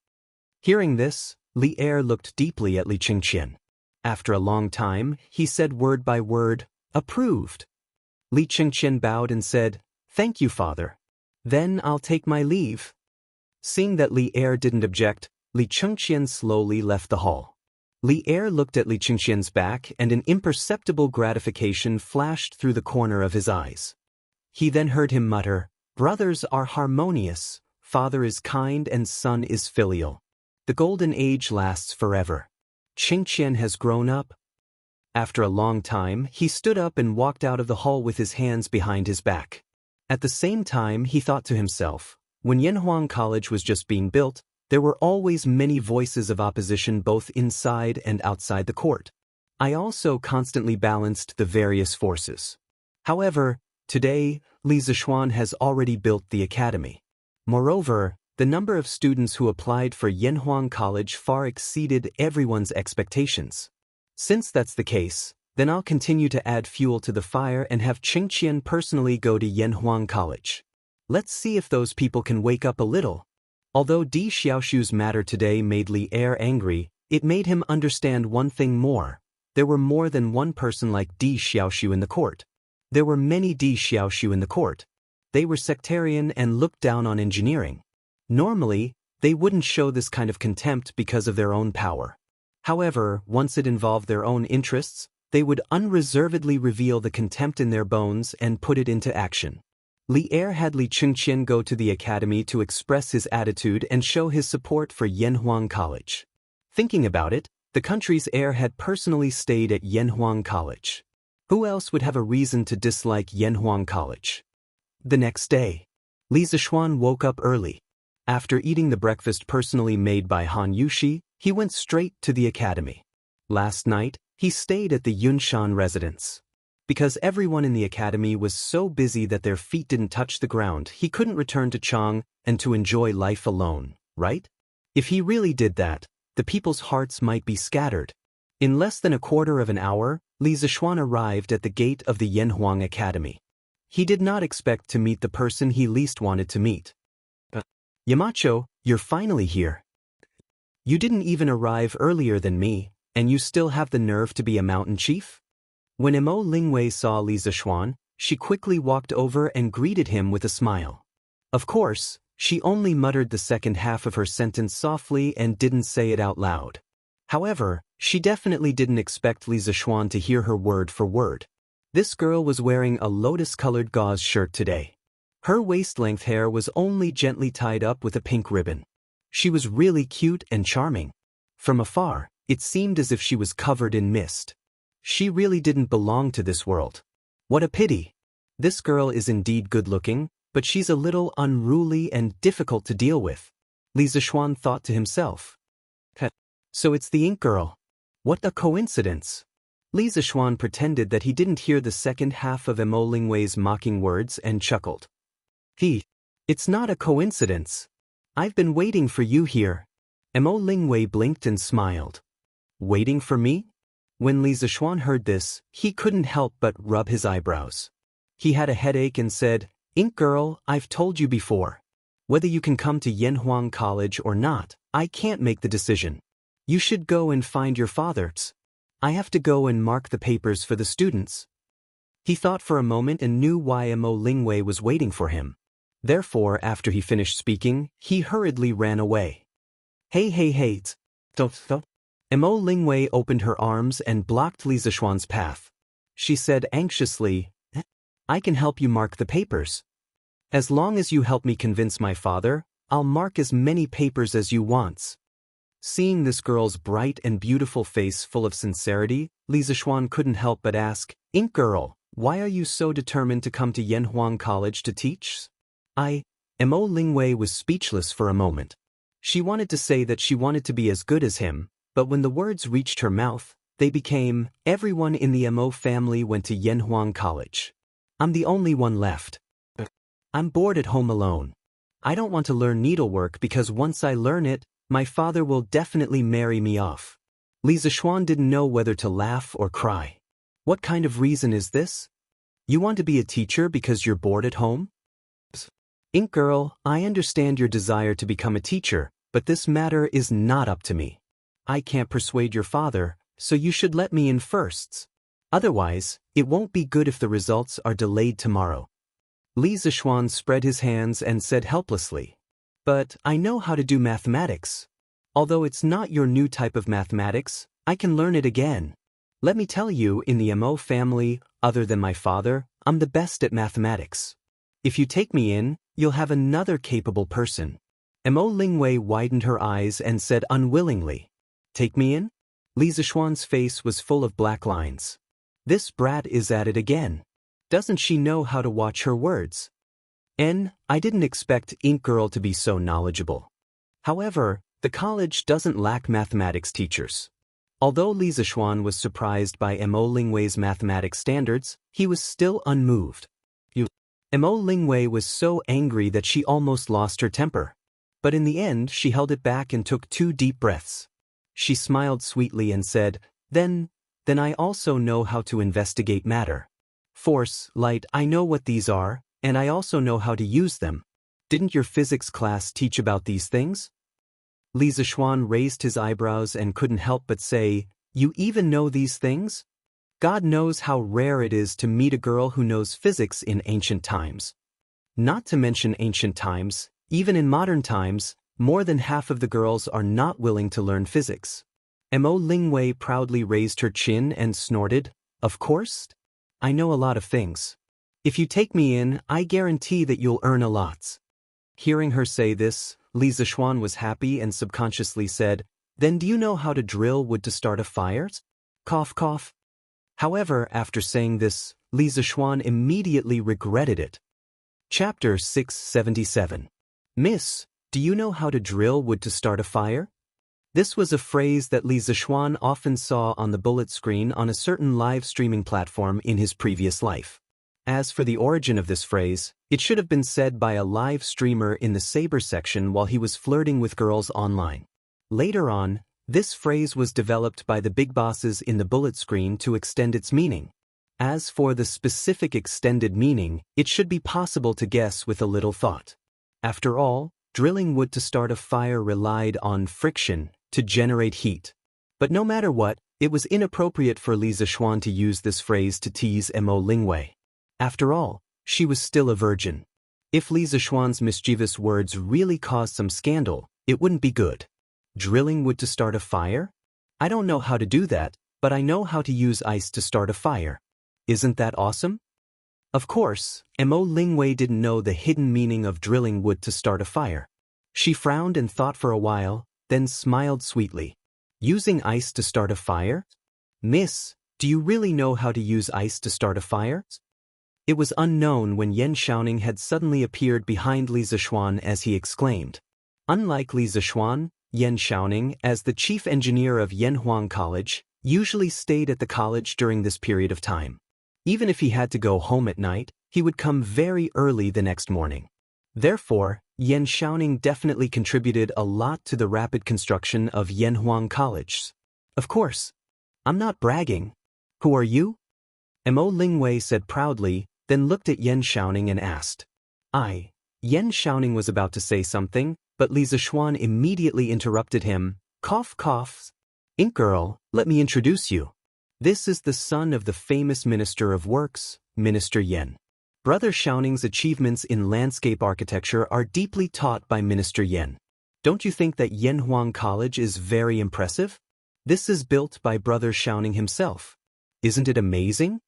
Speaker 1: Hearing this, Li Er looked deeply at Li Chengqian. After a long time, he said word by word, "Approved." Li Chengqian bowed and said, "Thank you, father. Then I'll take my leave." Seeing that Li Er didn't object, Li Chengqian slowly left the hall. Li Er looked at Li Chengqian's back and an imperceptible gratification flashed through the corner of his eyes. He then heard him mutter, "Brothers are harmonious, father is kind and son is filial. The golden age lasts forever. Chengqian has grown up." After a long time, he stood up and walked out of the hall with his hands behind his back. At the same time, he thought to himself, when Yanhuang College was just being built, there were always many voices of opposition both inside and outside the court. I also constantly balanced the various forces. However, today, Li Zishuan has already built the academy. Moreover, the number of students who applied for Yanhuang College far exceeded everyone's expectations. Since that's the case, then I'll continue to add fuel to the fire and have Chengqian personally go to Yanhuang College. Let's see if those people can wake up a little. Although Di Xiaoshu's matter today made Li Er angry, it made him understand one thing more. There were more than one person like Di Xiaoshu in the court. There were many Di Xiaoshu in the court. They were sectarian and looked down on engineering. Normally, they wouldn't show this kind of contempt because of their own power. However, once it involved their own interests, they would unreservedly reveal the contempt in their bones and put it into action. Li Er had Li Chengqian go to the academy to express his attitude and show his support for Yanhuang College. Thinking about it, the country's heir had personally stayed at Yanhuang College. Who else would have a reason to dislike Yanhuang College? The next day, Li Zishuan woke up early. After eating the breakfast personally made by Han Yushi, he went straight to the academy. Last night, he stayed at the Yunshan residence. Because everyone in the academy was so busy that their feet didn't touch the ground, he couldn't return to Chang and to enjoy life alone, right? If he really did that, the people's hearts might be scattered. In less than a quarter of an hour, Li Zishuan arrived at the gate of the Yanhuang Academy. He did not expect to meet the person he least wanted to meet. "Yamacho, you're finally here. You didn't even arrive earlier than me, and you still have the nerve to be a mountain chief?" When Mo Lingwei saw Li Zishuan, she quickly walked over and greeted him with a smile. Of course, she only muttered the second half of her sentence softly and didn't say it out loud. However, she definitely didn't expect Li Zishuan to hear her word for word. This girl was wearing a lotus-colored gauze shirt today. Her waist-length hair was only gently tied up with a pink ribbon. She was really cute and charming. From afar, it seemed as if she was covered in mist. She really didn't belong to this world. What a pity. This girl is indeed good-looking, but she's a little unruly and difficult to deal with. Li Zishuan thought to himself. So it's the ink girl. What a coincidence. Li Zishuan pretended that he didn't hear the second half of Mo Lingwei's mocking words and chuckled. It's not a coincidence. I've been waiting for you here. Mo Lingwei blinked and smiled. Waiting for me? When Li Zishuan heard this, he couldn't help but rub his eyebrows. He had a headache and said, "Ink girl, I've told you before. Whether you can come to Yanhuang College or not, I can't make the decision. You should go and find your fathers. I have to go and mark the papers for the students." He thought for a moment and knew why Mo Lingwei was waiting for him. Therefore, after he finished speaking, he hurriedly ran away. Hey. Mo Lingwei opened her arms and blocked Li Zishuan's path. She said anxiously, "I can help you mark the papers. As long as you help me convince my father, I'll mark as many papers as you want." Seeing this girl's bright and beautiful face full of sincerity, Li Zishuan couldn't help but ask, "Ink girl, why are you so determined to come to Yanhuang College to teach?" Mo Lingwei was speechless for a moment. She wanted to say that she wanted to be as good as him, but when the words reached her mouth, they became, "Everyone in the Mo family went to Yanhuang College. I'm the only one left. I'm bored at home alone. I don't want to learn needlework because once I learn it, my father will definitely marry me off." Li Zishuan didn't know whether to laugh or cry. What kind of reason is this? You want to be a teacher because you're bored at home? Ink girl, I understand your desire to become a teacher, but this matter is not up to me. I can't persuade your father, so you should let me in first. Otherwise, it won't be good if the results are delayed tomorrow. Li Zishuan spread his hands and said helplessly, "But I know how to do mathematics. Although it's not your new type of mathematics, I can learn it again. Let me tell you, in the Mo family, other than my father, I'm the best at mathematics. If you take me in, you'll have another capable person." Mo Lingwei widened her eyes and said unwillingly, "Take me in?" Li Zishuan's face was full of black lines. This brat is at it again. Doesn't she know how to watch her words? I didn't expect Ink Girl to be so knowledgeable. However, the college doesn't lack mathematics teachers. Although Li Zishuan was surprised by Mo Lingwei's mathematics standards, he was still unmoved. Mo Lingwei was so angry that she almost lost her temper. But in the end, she held it back and took 2 deep breaths. She smiled sweetly and said, Then I also know how to investigate matter. Force, light, I know what these are, and I also know how to use them. Didn't your physics class teach about these things?" Li Zishuan raised his eyebrows and couldn't help but say, "You even know these things? God knows how rare it is to meet a girl who knows physics in ancient times. Not to mention ancient times, even in modern times, more than half of the girls are not willing to learn physics." Mo Lingwei proudly raised her chin and snorted, "Of course? I know a lot of things. If you take me in, I guarantee that you'll earn a lot." Hearing her say this, Li Zishuan was happy and subconsciously said, "Then do you know how to drill wood to start a fire?" Cough cough. However, after saying this, Li Zishuan immediately regretted it. Chapter 677. "Miss, do you know how to drill wood to start a fire?" This was a phrase that Li Zishuan often saw on the bullet screen on a certain live streaming platform in his previous life. As for the origin of this phrase, it should have been said by a live streamer in the Saber section while he was flirting with girls online. Later on, this phrase was developed by the big bosses in the bullet screen to extend its meaning. As for the specific extended meaning, it should be possible to guess with a little thought. After all, drilling wood to start a fire relied on friction to generate heat. But no matter what, it was inappropriate for Li Zishuan to use this phrase to tease Mo Lingwei. After all, she was still a virgin. If Li Zishuan's mischievous words really caused some scandal, it wouldn't be good. Drilling wood to start a fire? I don't know how to do that, but I know how to use ice to start a fire. Isn't that awesome? Of course, Mo Lingwei didn't know the hidden meaning of drilling wood to start a fire. She frowned and thought for a while, then smiled sweetly. Using ice to start a fire? Miss, do you really know how to use ice to start a fire? It was unknown when Yan Xiaoning had suddenly appeared behind Li Zishuan as he exclaimed. Unlike Li Zishuan, Yan Xiaoning, as the chief engineer of Yanhuang College, usually stayed at the college during this period of time. Even if he had to go home at night, he would come very early the next morning. Therefore, Yan Xiaoning definitely contributed a lot to the rapid construction of Yanhuang College. Of course. I'm not bragging. Who are you? Mo Lingwei said proudly, then looked at Yan Xiaoning and asked. Yan Xiaoning was about to say something, but Li Zishuan immediately interrupted him. Cough cough. Ink girl, let me introduce you. This is the son of the famous Minister of Works, Minister Yan. Brother Xiaoning's achievements in landscape architecture are deeply taught by Minister Yan. Don't you think that Yanhuang College is very impressive? This is built by Brother Xiaoning himself. Isn't it amazing?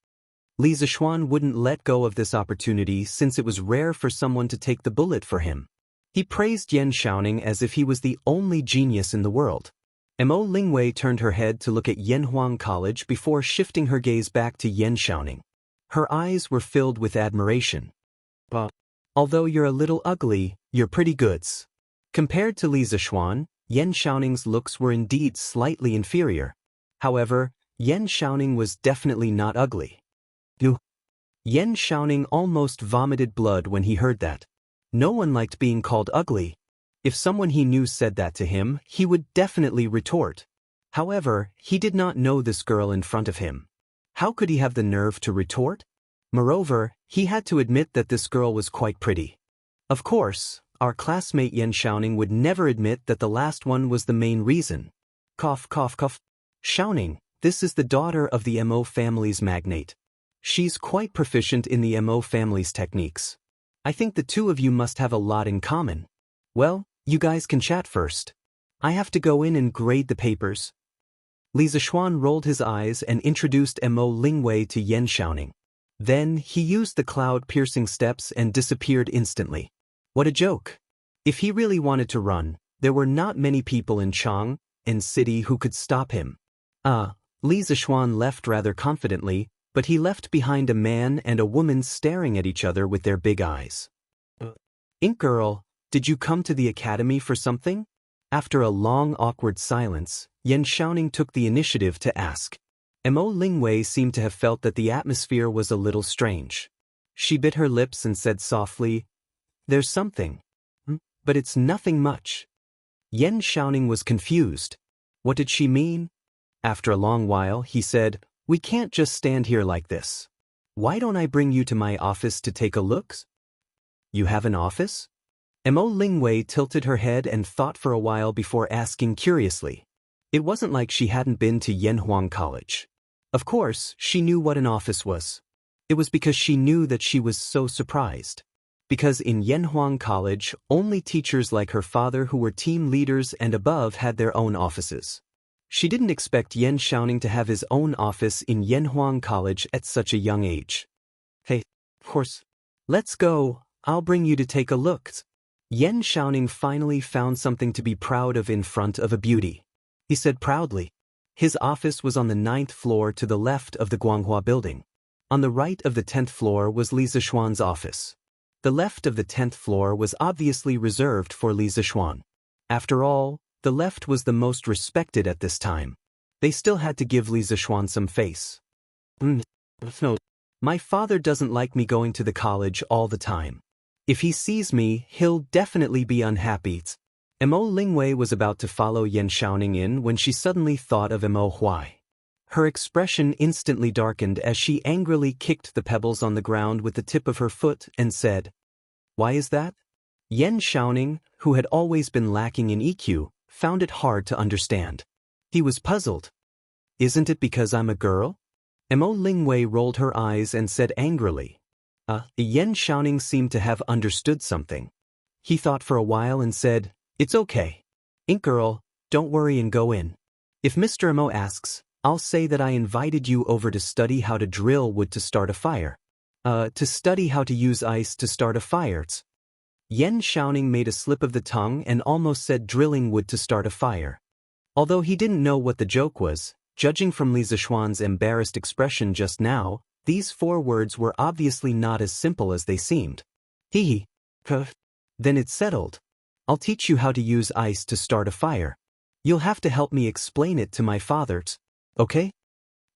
Speaker 1: Li Zishuan wouldn't let go of this opportunity since it was rare for someone to take the bullet for him. He praised Yan Xiaoning as if he was the only genius in the world. Mo Lingwei turned her head to look at Yanhuang College before shifting her gaze back to Yan Xiaoning. Her eyes were filled with admiration. But although you're a little ugly, you're pretty goods. Compared to Li Zishuan, Yan Xiaoning's looks were indeed slightly inferior. However, Yan Xiaoning was definitely not ugly. Yan Xiaoning almost vomited blood when he heard that. No one liked being called ugly. If someone he knew said that to him, he would definitely retort. However, he did not know this girl in front of him. How could he have the nerve to retort? Moreover, he had to admit that this girl was quite pretty. Of course, our classmate Yan Xiaoning would never admit that the last one was the main reason. Cough, cough, cough. Xiaoning, this is the daughter of the Mo family's magnate. She's quite proficient in the Mo family's techniques. I think the two of you must have a lot in common. Well, you guys can chat first. I have to go in and grade the papers. Li Zishuan rolled his eyes and introduced Mo Lingwei to Yan Xiaoning. Then, he used the cloud-piercing steps and disappeared instantly. What a joke. If he really wanted to run, there were not many people in Chang and City who could stop him. Li Zishuan left rather confidently, but he left behind a man and a woman staring at each other with their big eyes. Ink Girl, did you come to the academy for something? After a long awkward silence, Yan Xiaoning took the initiative to ask. Mo Lingwei seemed to have felt that the atmosphere was a little strange. She bit her lips and said softly, "There's something. But it's nothing much." Yan Xiaoning was confused. What did she mean? After a long while, he said, "We can't just stand here like this. Why don't I bring you to my office to take a look?" You have an office? Mo Lingwei tilted her head and thought for a while before asking curiously. It wasn't like she hadn't been to Yanhuang College. Of course, she knew what an office was. It was because she knew that she was so surprised. Because in Yanhuang College, only teachers like her father who were team leaders and above had their own offices. She didn't expect Yan Xiaoning to have his own office in Yanhuang College at such a young age. Hey, of course. Let's go, I'll bring you to take a look. Yan Xiaoning finally found something to be proud of in front of a beauty. He said proudly. His office was on the 9th floor to the left of the Guanghua building. On the right of the 10th floor was Li Zishuan's office. The left of the 10th floor was obviously reserved for Li Zishuan. After all, the left was the most respected at this time. They still had to give Li Zishuan some face. No. My father doesn't like me going to the college all the time. If he sees me, he'll definitely be unhappy. Mo Lingwei was about to follow Yan Xiaoning in when she suddenly thought of Mo Huai. Her expression instantly darkened as she angrily kicked the pebbles on the ground with the tip of her foot and said, "Why is that?" Yan Xiaoning, who had always been lacking in EQ, found it hard to understand. He was puzzled. "Isn't it because I'm a girl?" Mo Lingwei rolled her eyes and said angrily. Yan Xiaoning seemed to have understood something. He thought for a while and said, "It's okay. Ink Girl, don't worry and go in. If Mr. Mo asks, I'll say that I invited you over to study how to drill wood to start a fire. To study how to use ice to start a fire." Yan Xiaoning made a slip of the tongue and almost said drilling wood to start a fire. Although he didn't know what the joke was, judging from Li Zishuan's embarrassed expression just now, these 4 words were obviously not as simple as they seemed. Then it's settled. I'll teach you how to use ice to start a fire. You'll have to help me explain it to my father. Okay?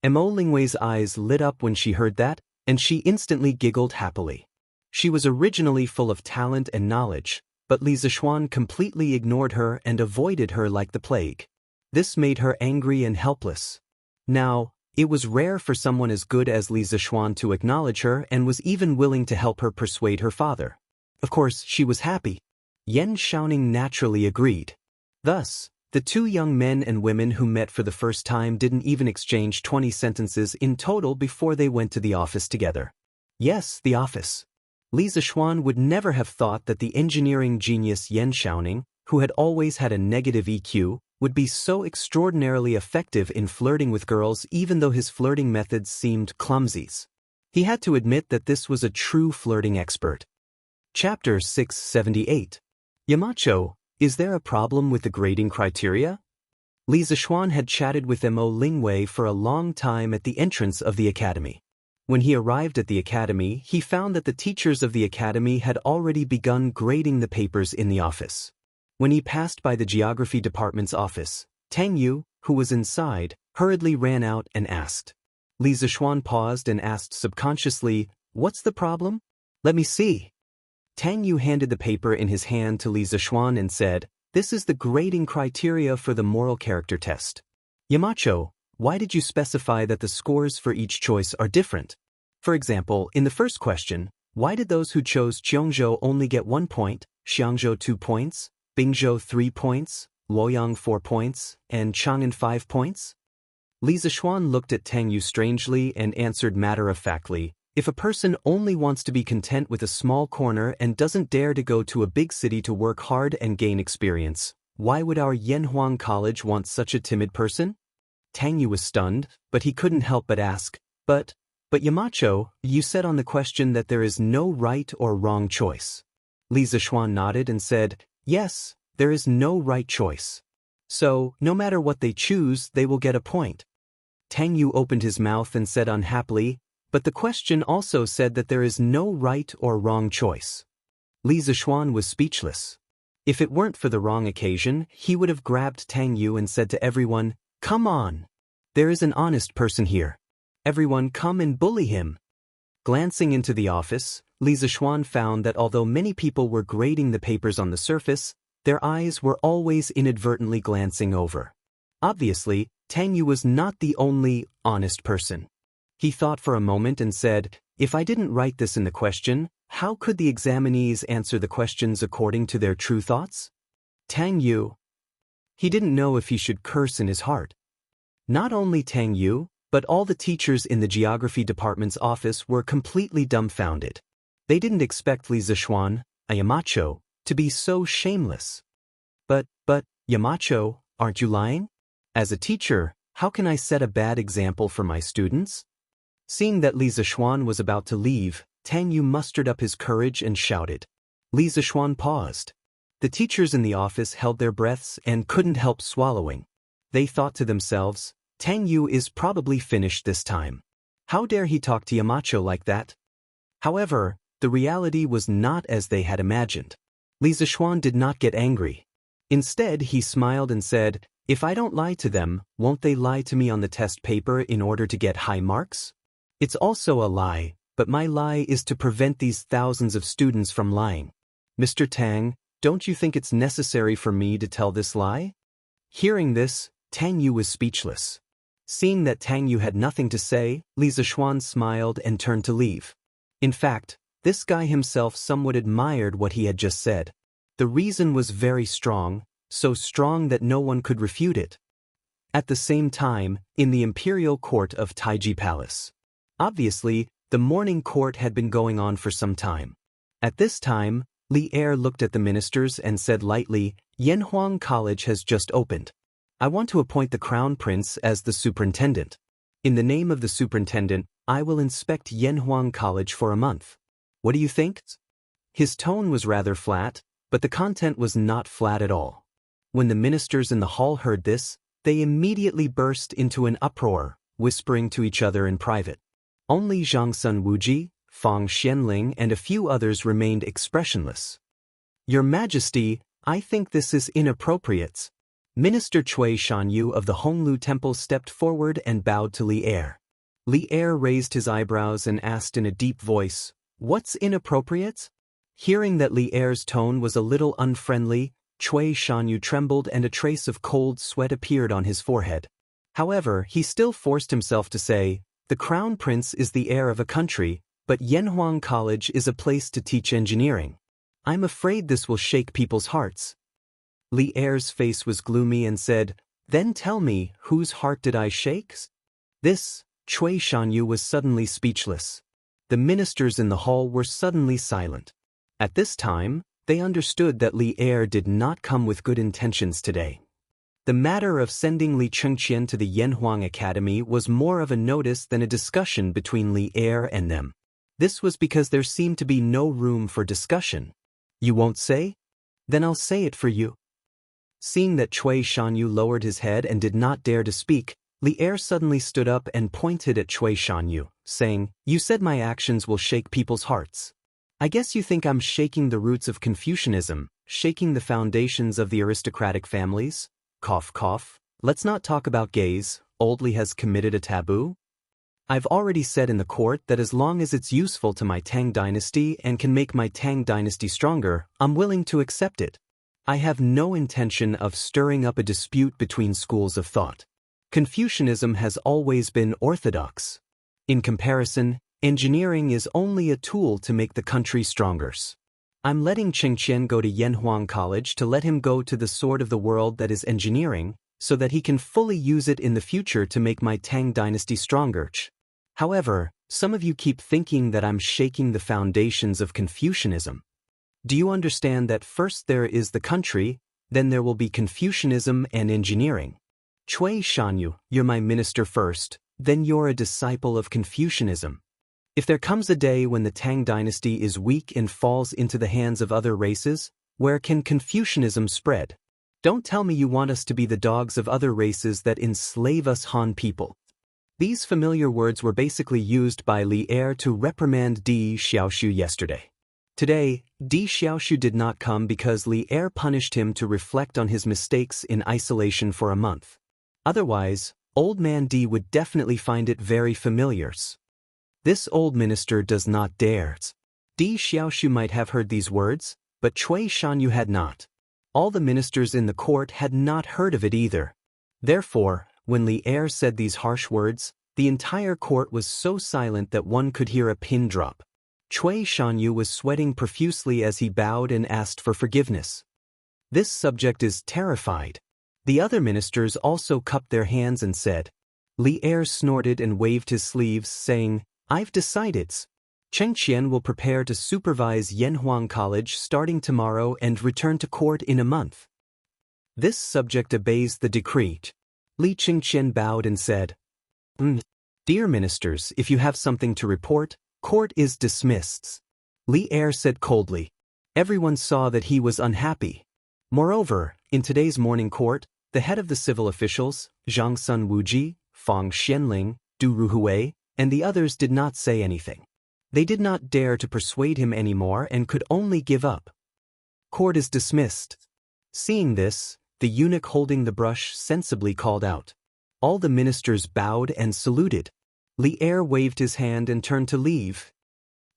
Speaker 1: Mo Lingwei's eyes lit up when she heard that, and she instantly giggled happily. She was originally full of talent and knowledge, but Li Zishuan completely ignored her and avoided her like the plague. This made her angry and helpless. Now, it was rare for someone as good as Li Zishuan to acknowledge her and was even willing to help her persuade her father. Of course, she was happy. Yan Xiaoning naturally agreed. Thus, the 2 young men and women who met for the first time didn't even exchange 20 sentences in total before they went to the office together. Yes, the office. Li Zishuan would never have thought that the engineering genius Yan Xiaoning, who had always had a negative EQ, would be so extraordinarily effective in flirting with girls even though his flirting methods seemed clumsy. He had to admit that this was a true flirting expert. Chapter 678. Yamacho, is there a problem with the grading criteria? Li Zixuan had chatted with Mo Lingwei for a long time at the entrance of the academy. When he arrived at the academy, he found that the teachers of the academy had already begun grading the papers in the office. When he passed by the geography department's office, Tang Yu, who was inside, hurriedly ran out and asked. Li Zixuan paused and asked subconsciously, "What's the problem? Let me see." Tang Yu handed the paper in his hand to Li Zixuan and said, "This is the grading criteria for the moral character test. Yamacho, why did you specify that the scores for each choice are different? For example, in the first question, why did those who chose Qiongzhou only get 1 point, Xiangzhou 2 points, Bingzhou 3 points, Luoyang 4 points, and Chang'an 5 points?" Li Zixuan looked at Tang Yu strangely and answered matter-of-factly, "If a person only wants to be content with a small corner and doesn't dare to go to a big city to work hard and gain experience, why would our Yanhuang College want such a timid person?" Tang Yu was stunned, but he couldn't help but ask, But Yamacho, you said on the question that there is no right or wrong choice." Li Zixuan nodded and said, "Yes, there is no right choice. So, no matter what they choose, they will get a point." Tang Yu opened his mouth and said unhappily, "But the question also said that there is no right or wrong choice." Li Zixuan was speechless. If it weren't for the wrong occasion, he would have grabbed Tang Yu and said to everyone, "Come on! There is an honest person here. Everyone come and bully him." Glancing into the office, Li Zixuan found that although many people were grading the papers on the surface, their eyes were always inadvertently glancing over. Obviously, Tang Yu was not the only honest person. He thought for a moment and said, "If I didn't write this in the question, how could the examinees answer the questions according to their true thoughts?" Tang Yu. He didn't know if he should curse in his heart. Not only Tang Yu, but all the teachers in the geography department's office were completely dumbfounded. They didn't expect Li Zixuan, a Yamacho, to be so shameless. But, Yamacho, aren't you lying? As a teacher, how can I set a bad example for my students?" Seeing that Li Zixuan was about to leave, Tang Yu mustered up his courage and shouted. Li Zixuan paused. The teachers in the office held their breaths and couldn't help swallowing. They thought to themselves, "Tang Yu is probably finished this time. How dare he talk to Yamacho like that?" However, the reality was not as they had imagined. Li Zixuan did not get angry. Instead, he smiled and said, "If I don't lie to them, won't they lie to me on the test paper in order to get high marks? It's also a lie, but my lie is to prevent these thousands of students from lying. Mr. Tang, don't you think it's necessary for me to tell this lie?" Hearing this, Tang Yu was speechless. Seeing that Tang Yu had nothing to say, Li Zixuan smiled and turned to leave. In fact, this guy himself somewhat admired what he had just said. The reason was very strong, so strong that no one could refute it. At the same time, in the imperial court of Taiji Palace. Obviously, the morning court had been going on for some time. At this time, Li Er looked at the ministers and said lightly, "Yanhuang College has just opened. I want to appoint the Crown Prince as the superintendent. In the name of the superintendent, I will inspect Yanhuang College for a month. What do you think?" His tone was rather flat, but the content was not flat at all. When the ministers in the hall heard this, they immediately burst into an uproar, whispering to each other in private. Only Zhang Sun Wuji, Fang Xianling and a few others remained expressionless. "Your Majesty, I think this is inappropriate." Minister Cui Shanyu of the Honglu Temple stepped forward and bowed to Li Er. Li Er raised his eyebrows and asked in a deep voice, "What's inappropriate?" Hearing that Li Er's tone was a little unfriendly, Cui Shanyu trembled and a trace of cold sweat appeared on his forehead. However, he still forced himself to say, "The Crown Prince is the heir of a country, but Yanhuang College is a place to teach engineering. I'm afraid this will shake people's hearts." Li Er's face was gloomy and said, "Then tell me, whose heart did I shake?" This, Cui Shanyu was suddenly speechless. The ministers in the hall were suddenly silent. At this time, they understood that Li Er did not come with good intentions today. The matter of sending Li Chengqian to the Yanhuang Academy was more of a notice than a discussion between Li Er and them. This was because there seemed to be no room for discussion. "You won't say? Then I'll say it for you." Seeing that Cui Shanyu lowered his head and did not dare to speak, Li Er suddenly stood up and pointed at Cui Shanyu, saying, "You said my actions will shake people's hearts. I guess you think I'm shaking the roots of Confucianism, shaking the foundations of the aristocratic families? Cough cough. Let's not talk about gays. Old Li has committed a taboo? I've already said in the court that as long as it's useful to my Tang dynasty and can make my Tang dynasty stronger, I'm willing to accept it. I have no intention of stirring up a dispute between schools of thought. Confucianism has always been orthodox. In comparison, engineering is only a tool to make the country stronger. I'm letting Chengqian go to Yanhuang College to let him go to the sword of the world that is engineering, so that he can fully use it in the future to make my Tang dynasty stronger. However, some of you keep thinking that I'm shaking the foundations of Confucianism. Do you understand that first there is the country, then there will be Confucianism and engineering? Cui Shanyu, you're my minister first, then you're a disciple of Confucianism. If there comes a day when the Tang dynasty is weak and falls into the hands of other races, where can Confucianism spread? Don't tell me you want us to be the dogs of other races that enslave us Han people. These familiar words were basically used by Li Er to reprimand Di Xiaoshu yesterday. Today, Di Xiaoshu did not come because Li Er punished him to reflect on his mistakes in isolation for a month. Otherwise, old man Di would definitely find it very familiar. This old minister does not dare. Di Xiaoshu might have heard these words, but Cui Shanyu had not. All the ministers in the court had not heard of it either. Therefore, when Li Er said these harsh words, the entire court was so silent that one could hear a pin drop. Cui Shanyu was sweating profusely as he bowed and asked for forgiveness. This subject is terrified. The other ministers also cupped their hands and said. Li Er snorted and waved his sleeves, saying, "I've decided. Chengqian will prepare to supervise Yanhuang College starting tomorrow and return to court in a month." This subject obeys the decree. Li Chengqian bowed and said, "Dear ministers, if you have something to report, court is dismissed." Li Er said coldly. Everyone saw that he was unhappy. Moreover, in today's morning court, the head of the civil officials, Zhang Sun Wuji, Fang Xianling, Du Ruhui, and the others did not say anything. They did not dare to persuade him anymore and could only give up. Court is dismissed. Seeing this, the eunuch holding the brush sensibly called out. All the ministers bowed and saluted. Li Er waved his hand and turned to leave.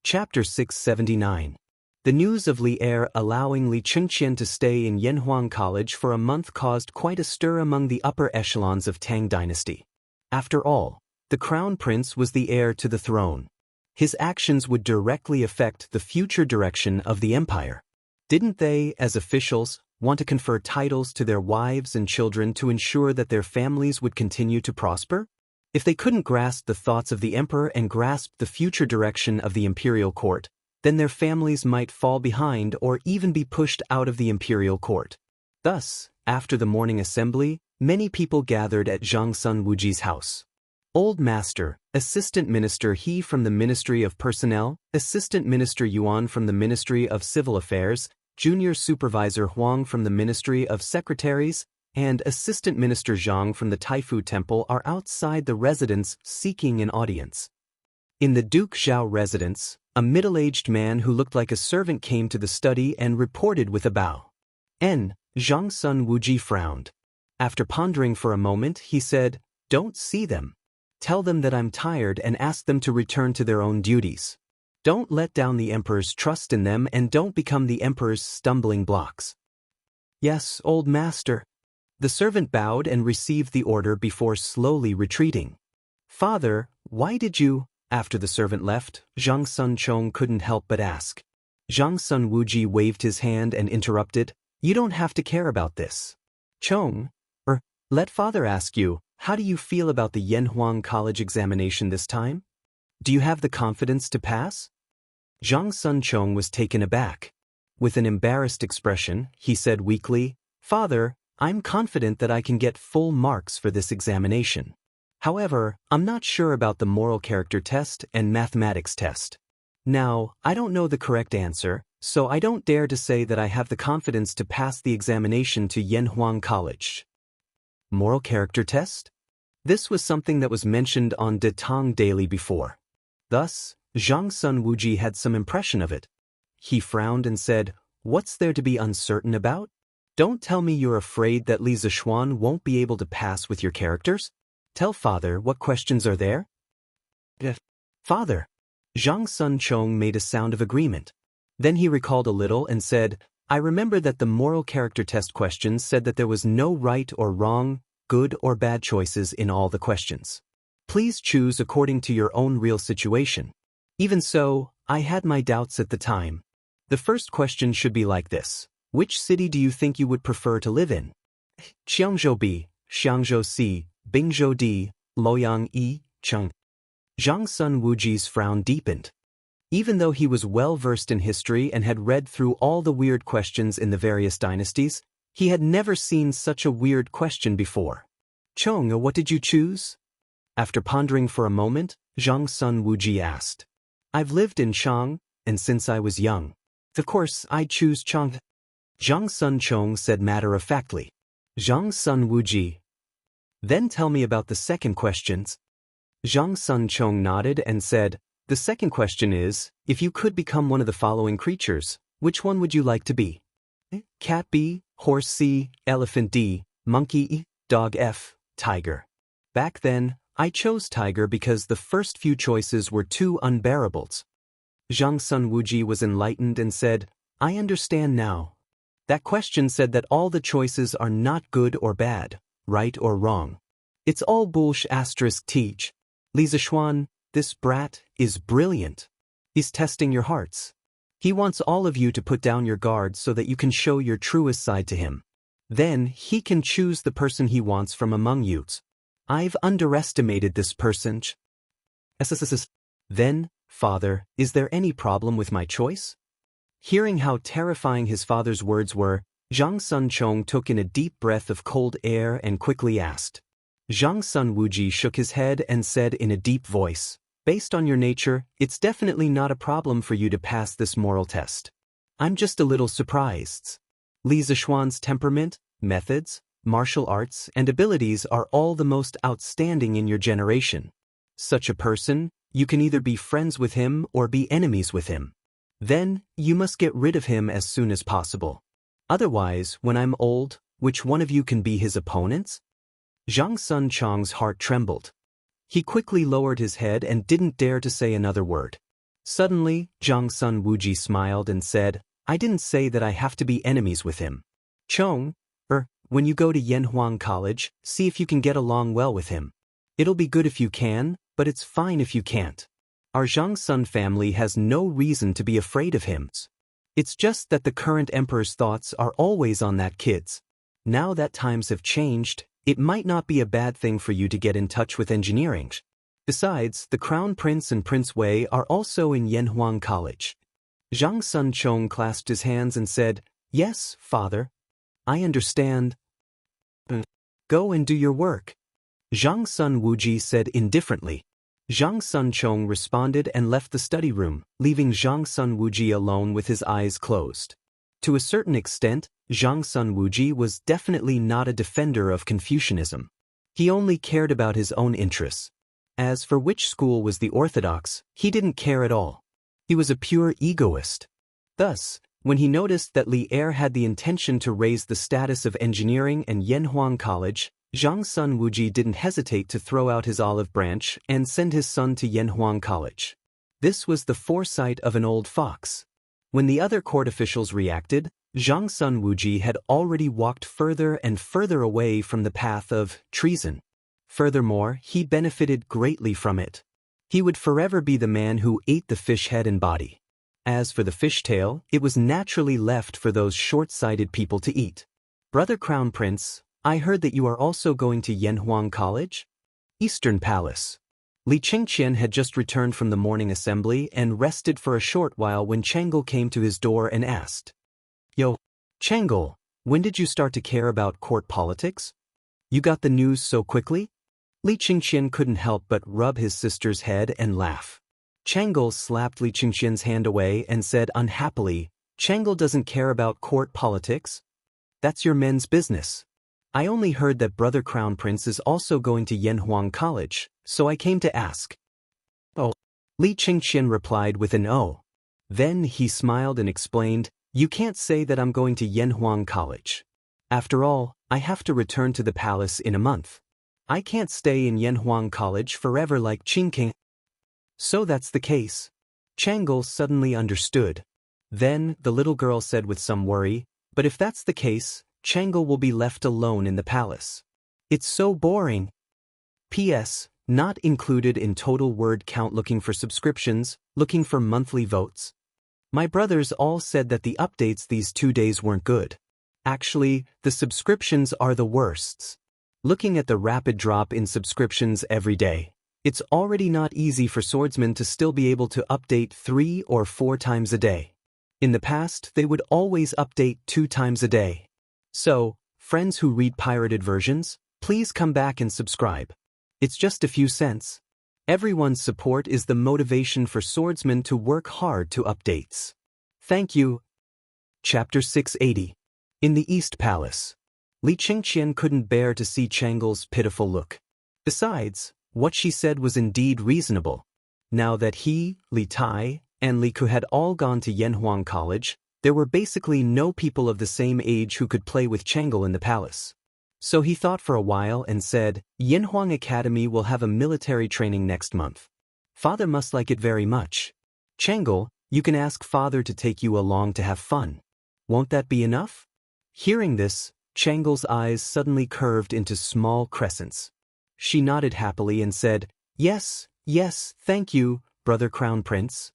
Speaker 1: Chapter 679. The news of Li Er allowing Li Chengqian to stay in Yanhuang College for a month caused quite a stir among the upper echelons of Tang dynasty. After all, the crown prince was the heir to the throne. His actions would directly affect the future direction of the empire. Didn't they, as officials, want to confer titles to their wives and children to ensure that their families would continue to prosper? If they couldn't grasp the thoughts of the emperor and grasp the future direction of the imperial court, then their families might fall behind or even be pushed out of the imperial court. Thus, after the morning assembly, many people gathered at Zhang Sun Wuji's house. Old Master, Assistant Minister He from the Ministry of Personnel, Assistant Minister Yuan from the Ministry of Civil Affairs, Junior Supervisor Huang from the Ministry of Secretaries, and Assistant Minister Zhang from the Taifu Temple are outside the residence seeking an audience. In the Duke Zhao residence, a middle-aged man who looked like a servant came to the study and reported with a bow. Zhang Sun Wuji frowned. After pondering for a moment, he said, "Don't see them. Tell them that I'm tired and ask them to return to their own duties. Don't let down the emperor's trust in them and don't become the emperor's stumbling blocks." "Yes, old master." The servant bowed and received the order before slowly retreating. "Father, why did you?" After the servant left, Zhang Sun Chong couldn't help but ask. Zhang Sun Wuji waved his hand and interrupted, "You don't have to care about this. Chong, let father ask you, how do you feel about the Yanhuang College examination this time? Do you have the confidence to pass?" Zhang Sun Chong was taken aback. With an embarrassed expression, he said weakly, "Father, I'm confident that I can get full marks for this examination. However, I'm not sure about the moral character test and mathematics test. Now, I don't know the correct answer, so I don't dare to say that I have the confidence to pass the examination to Yanhuang College. Moral character test? This was something that was mentioned on De Tong Daily before. Thus, Zhang Sun Wuji had some impression of it. He frowned and said, "What's there to be uncertain about? Don't tell me you're afraid that Li Zixuan won't be able to pass with your characters? Tell father what questions are there?" "Father." Zhang Sun Chong made a sound of agreement. Then he recalled a little and said, "I remember that the moral character test questions said that there was no right or wrong, good or bad choices in all the questions. Please choose according to your own real situation. Even so, I had my doubts at the time. The first question should be like this. Which city do you think you would prefer to live in? Qiangzhou B, Xiangzhou C, Bingzhou D, Luoyang E, Cheng." Zhang Sun Wuji's frown deepened. Even though he was well versed in history and had read through all the weird questions in the various dynasties, he had never seen such a weird question before. "Chong, what did you choose?" After pondering for a moment, Zhang Sun Wuji asked. "I've lived in Chang, and since I was young. Of course, I choose Chang." Zhang Sun Chong said matter-of-factly. Zhang Sun Wuji. "Then tell me about the second questions." Zhang Sun Chong nodded and said, "The second question is, if you could become one of the following creatures, which one would you like to be? Cat B, horse C, elephant D, monkey E, dog F, tiger." Back then, I chose tiger because the first few choices were too unbearable. Zhang Sun Wuji was enlightened and said, "I understand now. That question said that all the choices are not good or bad, right or wrong. It's all bullsh** teach. Li Zixuan, this brat, is brilliant. He's testing your hearts. He wants all of you to put down your guard so that you can show your truest side to him. Then he can choose the person he wants from among you. I've underestimated this person. Then, father, is there any problem with my choice?" Hearing how terrifying his father's words were, Zhang Sun Chong took in a deep breath of cold air and quickly asked. Zhang Sun Wuji shook his head and said in a deep voice, "Based on your nature, it's definitely not a problem for you to pass this moral test. I'm just a little surprised. Li Zixuan's temperament, methods, martial arts, and abilities are all the most outstanding in your generation. Such a person, you can either be friends with him or be enemies with him. Then, you must get rid of him as soon as possible. Otherwise, when I'm old, which one of you can be his opponents?" Zhang Sun Chong's heart trembled. He quickly lowered his head and didn't dare to say another word. Suddenly, Zhang Sun Wuji smiled and said, "I didn't say that I have to be enemies with him. Chong, when you go to Yanhuang College, see if you can get along well with him. It'll be good if you can, but it's fine if you can't. Our Zhang Sun family has no reason to be afraid of him. It's just that the current emperor's thoughts are always on that kid's. Now that times have changed, it might not be a bad thing for you to get in touch with engineering. Besides, the Crown Prince and Prince Wei are also in Yanhuang College." Zhang Sun Chong clasped his hands and said, "Yes, father. I understand. Go and do your work." Zhang Sun Wuji said indifferently. Zhang Sun Chong responded and left the study room, leaving Zhang Sun Wuji alone with his eyes closed. To a certain extent, Zhang Sun Wuji was definitely not a defender of Confucianism. He only cared about his own interests. As for which school was the orthodox, he didn't care at all. He was a pure egoist. Thus, when he noticed that Li Er had the intention to raise the status of engineering and Yanhuang College, Zhang Sun Wuji didn't hesitate to throw out his olive branch and send his son to Yanhuang College. This was the foresight of an old fox. When the other court officials reacted, Zhang Sun Wuji had already walked further and further away from the path of treason. Furthermore, he benefited greatly from it. He would forever be the man who ate the fish head and body. As for the fish tail, it was naturally left for those short-sighted people to eat. "Brother Crown Prince, I heard that you are also going to Yanhuang College?" Eastern Palace. Li Qingqian had just returned from the morning assembly and rested for a short while when Chang'e came to his door and asked, "Yo, Chang'e, when did you start to care about court politics? You got the news so quickly?" Li Qingqian couldn't help but rub his sister's head and laugh. Chang'e slapped Li Qingqian's hand away and said unhappily, Changel doesn't care about court politics? That's your men's business. I only heard that Brother Crown Prince is also going to Yanhuang College, so I came to ask. Oh. Li Qingqian replied with an oh. Then he smiled and explained, you can't say that I'm going to Yanhuang College. After all, I have to return to the palace in a month. I can't stay in Yanhuang College forever like Qingqian. So that's the case. Changel suddenly understood. Then, the little girl said with some worry, but if that's the case, Changel will be left alone in the palace. It's so boring. P.S. Not included in total word count. Looking for subscriptions, looking for monthly votes. My brothers all said that the updates these 2 days weren't good. Actually, the subscriptions are the worsts. Looking at the rapid drop in subscriptions every day, it's already not easy for swordsmen to still be able to update 3 or 4 times a day. In the past, they would always update 2 times a day. So, friends who read pirated versions, please come back and subscribe. It's just a few cents. Everyone's support is the motivation for swordsmen to work hard to updates. Thank you. Chapter 680. In the East Palace. Li Qingqian couldn't bear to see Changel's pitiful look. Besides, what she said was indeed reasonable. Now that he, Li Tai, and Li Ku had all gone to Yanhuang College, there were basically no people of the same age who could play with Changel in the palace. So he thought for a while and said, Yanhuang Academy will have a military training next month. Father must like it very much. Changel, you can ask Father to take you along to have fun. Won't that be enough? Hearing this, Changel's eyes suddenly curved into small crescents. She nodded happily and said, Yes, thank you, Brother Crown Prince.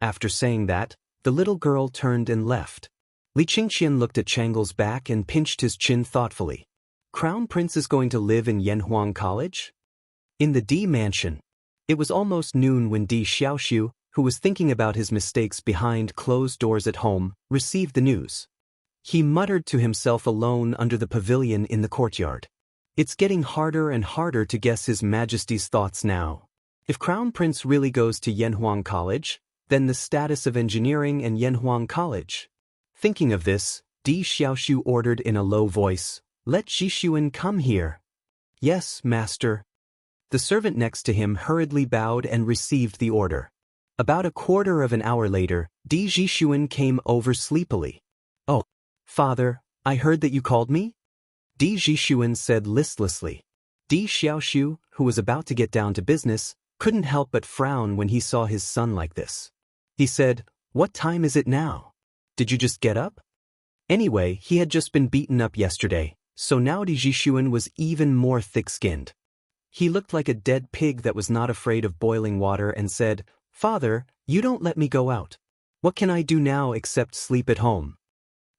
Speaker 1: After saying that, the little girl turned and left. Li Qingqian looked at Changel's back and pinched his chin thoughtfully. Crown Prince is going to live in Yanhuang College? In the D mansion. It was almost noon when Di Xiaoxiu, who was thinking about his mistakes behind closed doors at home, received the news. He muttered to himself alone under the pavilion in the courtyard. It's getting harder and harder to guess His Majesty's thoughts now. If Crown Prince really goes to Yanhuang College, then the status of engineering and Yanhuang College. Thinking of this, Di Xiaoxiu ordered in a low voice, Let Jixuan come here. Yes, master. The servant next to him hurriedly bowed and received the order. About a quarter of an hour later, Di Jixuan came over sleepily. Oh, Father, I heard that you called me? Di Jixuan said listlessly. Di Xiaoxiu, who was about to get down to business, couldn't help but frown when he saw his son like this. He said, What time is it now? Did you just get up? Anyway, he had just been beaten up yesterday, so now Di Jixuan was even more thick-skinned. He looked like a dead pig that was not afraid of boiling water and said, Father, you don't let me go out. What can I do now except sleep at home?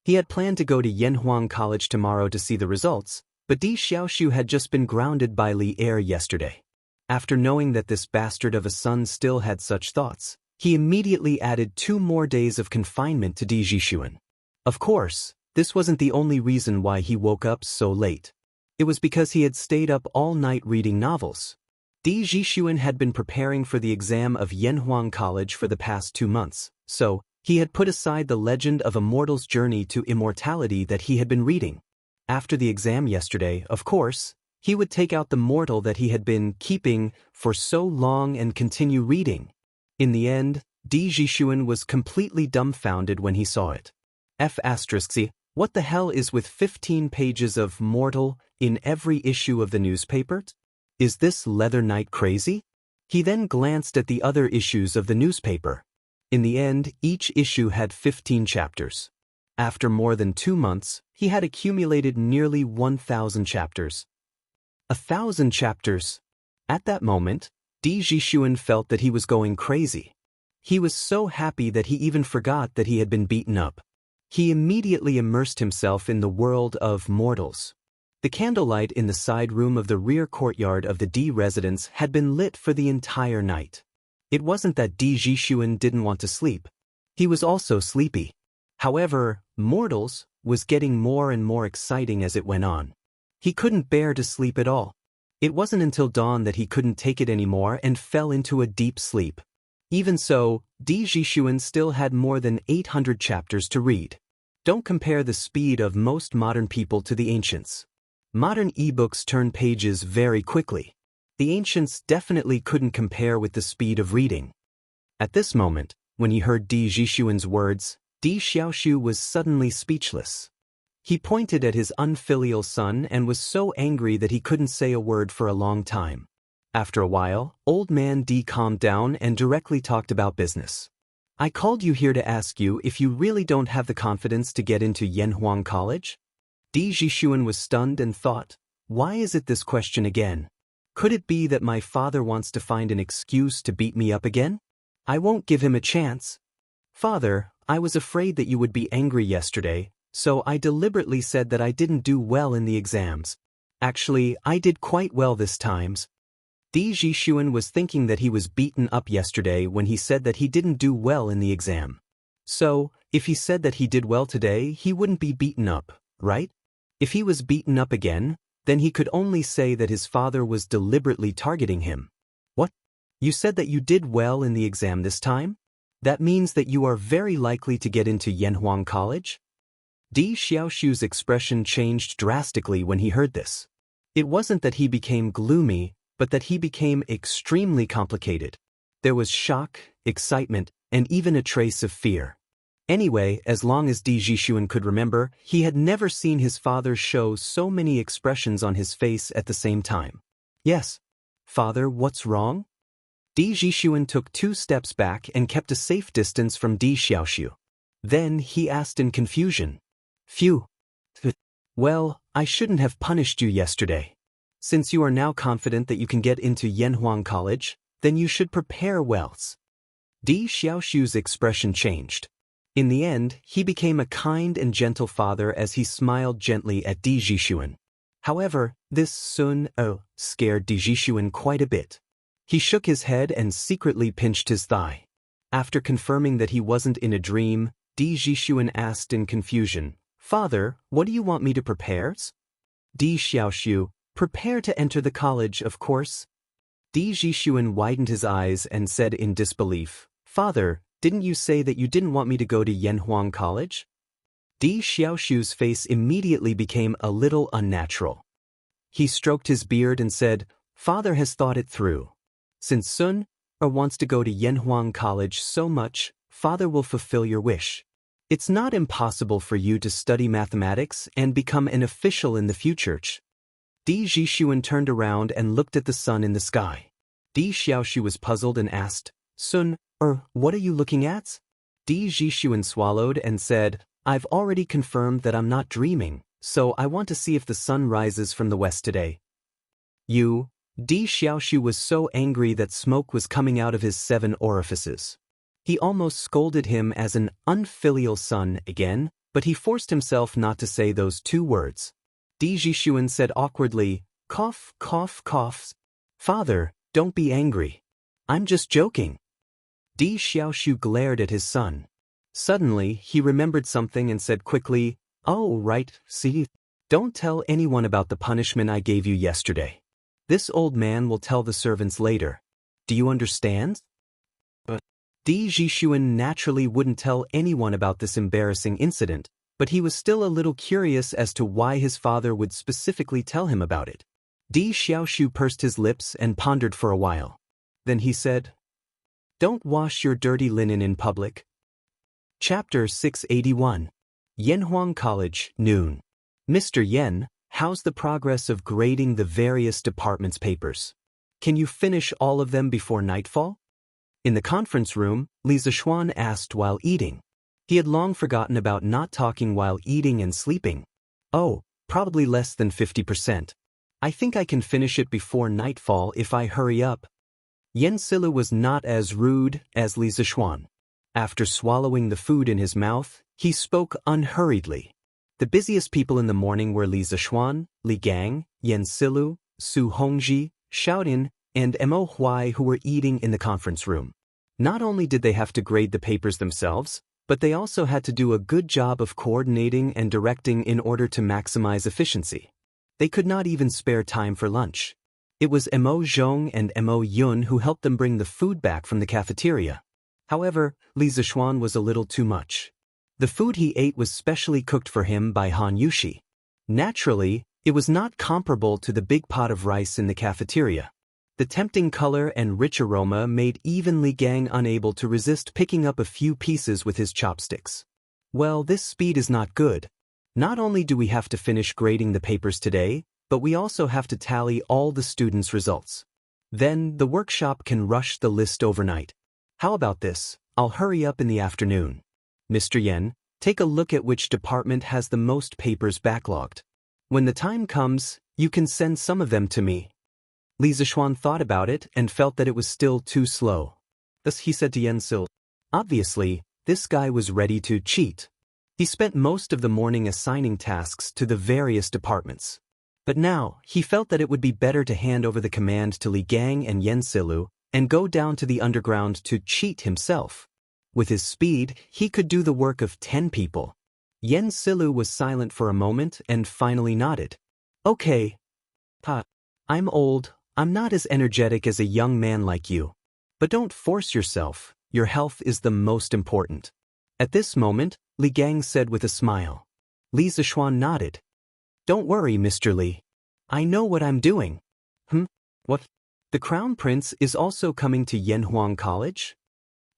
Speaker 1: He had planned to go to Yanhuang College tomorrow to see the results, but Di Xiaoxiu had just been grounded by Li Er yesterday. After knowing that this bastard of a son still had such thoughts, he immediately added 2 more days of confinement to Di Jixuan. Of course, this wasn't the only reason why he woke up so late. It was because he had stayed up all night reading novels. Di Jixuan had been preparing for the exam of Yanhuang College for the past 2 months, so he had put aside the Legend of a Mortal's Journey to Immortality that he had been reading. After the exam yesterday, of course, he would take out the mortal that he had been keeping for so long and continue reading. In the end, Di Jixuan was completely dumbfounded when he saw it. F***, what the hell is with 15 pages of mortal in every issue of the newspaper? Is this Leather Knight crazy? He then glanced at the other issues of the newspaper. In the end, each issue had 15 chapters. After more than 2 months, he had accumulated nearly 1,000 chapters. 1,000 chapters. At that moment, Di Jixuan felt that he was going crazy. He was so happy that he even forgot that he had been beaten up. He immediately immersed himself in the world of mortals. The candlelight in the side room of the rear courtyard of the D residence had been lit for the entire night. It wasn't that Di Jixuan didn't want to sleep. He was also sleepy. However, mortals was getting more and more exciting as it went on. He couldn't bear to sleep at all. It wasn't until dawn that he couldn't take it anymore and fell into a deep sleep. Even so, Di Jixuan still had more than 800 chapters to read. Don't compare the speed of most modern people to the ancients. Modern ebooks turn pages very quickly. The ancients definitely couldn't compare with the speed of reading. At this moment, when he heard Di Jixuan's words, Di Xiaoxiu was suddenly speechless. He pointed at his unfilial son and was so angry that he couldn't say a word for a long time. After a while, old man Di calmed down and directly talked about business. I called you here to ask you if you really don't have the confidence to get into Yanhuang College? Di Jixuan was stunned and thought, why is it this question again? Could it be that my father wants to find an excuse to beat me up again? I won't give him a chance. Father, I was afraid that you would be angry yesterday, so I deliberately said that I didn't do well in the exams. Actually, I did quite well this time. Di Jixuan was thinking that he was beaten up yesterday when he said that he didn't do well in the exam. So, if he said that he did well today, he wouldn't be beaten up, right? If he was beaten up again, then he could only say that his father was deliberately targeting him. What? You said that you did well in the exam this time? That means that you are very likely to get into Yanhuang College? Di Xiaoxiu's expression changed drastically when he heard this. It wasn't that he became gloomy, but that he became extremely complicated. There was shock, excitement, and even a trace of fear. Anyway, as long as Di Jixuan could remember, he had never seen his father show so many expressions on his face at the same time. Yes. Father, what's wrong? Di Jixuan took 2 steps back and kept a safe distance from Di Xiaoxiu. Then he asked in confusion. Phew. Well, I shouldn't have punished you yesterday. Since you are now confident that you can get into Yanhuang College, then you should prepare well. Di Xiaoxiu's expression changed. In the end, he became a kind and gentle father as he smiled gently at Di Jixuan. However, this scared Di Jixuan quite a bit. He shook his head and secretly pinched his thigh. After confirming that he wasn't in a dream, Di Jixuan asked in confusion, Father, what do you want me to prepare? Di Xiaoxiu, prepare to enter the college, of course. Di Jixuan widened his eyes and said in disbelief, Father, didn't you say that you didn't want me to go to Yanhuang College? Di Xiaoxiu's face immediately became a little unnatural. He stroked his beard and said, Father has thought it through. Since Sun wants to go to Yanhuang College so much, Father will fulfill your wish. It's not impossible for you to study mathematics and become an official in the future. Di Jixuan turned around and looked at the sun in the sky. Di Xiaoxiu was puzzled and asked, Sun, what are you looking at? Di Jixuan swallowed and said, I've already confirmed that I'm not dreaming, so I want to see if the sun rises from the west today. Di Xiaoxiu was so angry that smoke was coming out of his 7 orifices. He almost scolded him as an unfilial son again, but he forced himself not to say those 2 words. Di Jixuan said awkwardly, cough, cough, cough. Father, don't be angry. I'm just joking. Di Xiaoxiu glared at his son. Suddenly, he remembered something and said quickly, Oh, right, see? Don't tell anyone about the punishment I gave you yesterday. This old man will tell the servants later. Do you understand? Di Jixuan naturally wouldn't tell anyone about this embarrassing incident, but he was still a little curious as to why his father would specifically tell him about it. Di Xiaoxiu pursed his lips and pondered for a while. Then he said, Don't wash your dirty linen in public. Chapter 681. Yanhuang College, noon. Mr. Yen, how's the progress of grading the various departments' papers? Can you finish all of them before nightfall? In the conference room, Li Zixuan asked while eating. He had long forgotten about not talking while eating and sleeping. Oh, probably less than 50%. I think I can finish it before nightfall if I hurry up. Yen Silu was not as rude as Li Zixuan. After swallowing the food in his mouth, he spoke unhurriedly. The busiest people in the morning were Li Zixuan, Li Gang, Yen Silu, Su Hongji, Xiaodin, and Mo Huai, who were eating in the conference room. Not only did they have to grade the papers themselves, but they also had to do a good job of coordinating and directing in order to maximize efficiency. They could not even spare time for lunch. It was Mo Zhong and Mo Yun who helped them bring the food back from the cafeteria. However, Li Zixuan was a little too much. The food he ate was specially cooked for him by Han Yushi. Naturally, it was not comparable to the big pot of rice in the cafeteria. The tempting color and rich aroma made even Li Gang unable to resist picking up a few pieces with his chopsticks. Well, this speed is not good. Not only do we have to finish grading the papers today, but we also have to tally all the students' results. Then, the workshop can rush the list overnight. How about this? I'll hurry up in the afternoon. Mr. Yen, take a look at which department has the most papers backlogged. When the time comes, you can send some of them to me. Li Zixuan thought about it and felt that it was still too slow. Thus he said to Yen Sil, obviously, this guy was ready to cheat. He spent most of the morning assigning tasks to the various departments. But now, he felt that it would be better to hand over the command to Li Gang and Yen Silu and go down to the underground to cheat himself. With his speed, he could do the work of 10 people. Yen Silu was silent for a moment and finally nodded. Okay. Pa, I'm old, I'm not as energetic as a young man like you. But don't force yourself, your health is the most important. At this moment, Li Gang said with a smile. Li Zixuan nodded. Don't worry, Mr. Li. I know what I'm doing. What? The Crown Prince is also coming to Yanhuang College?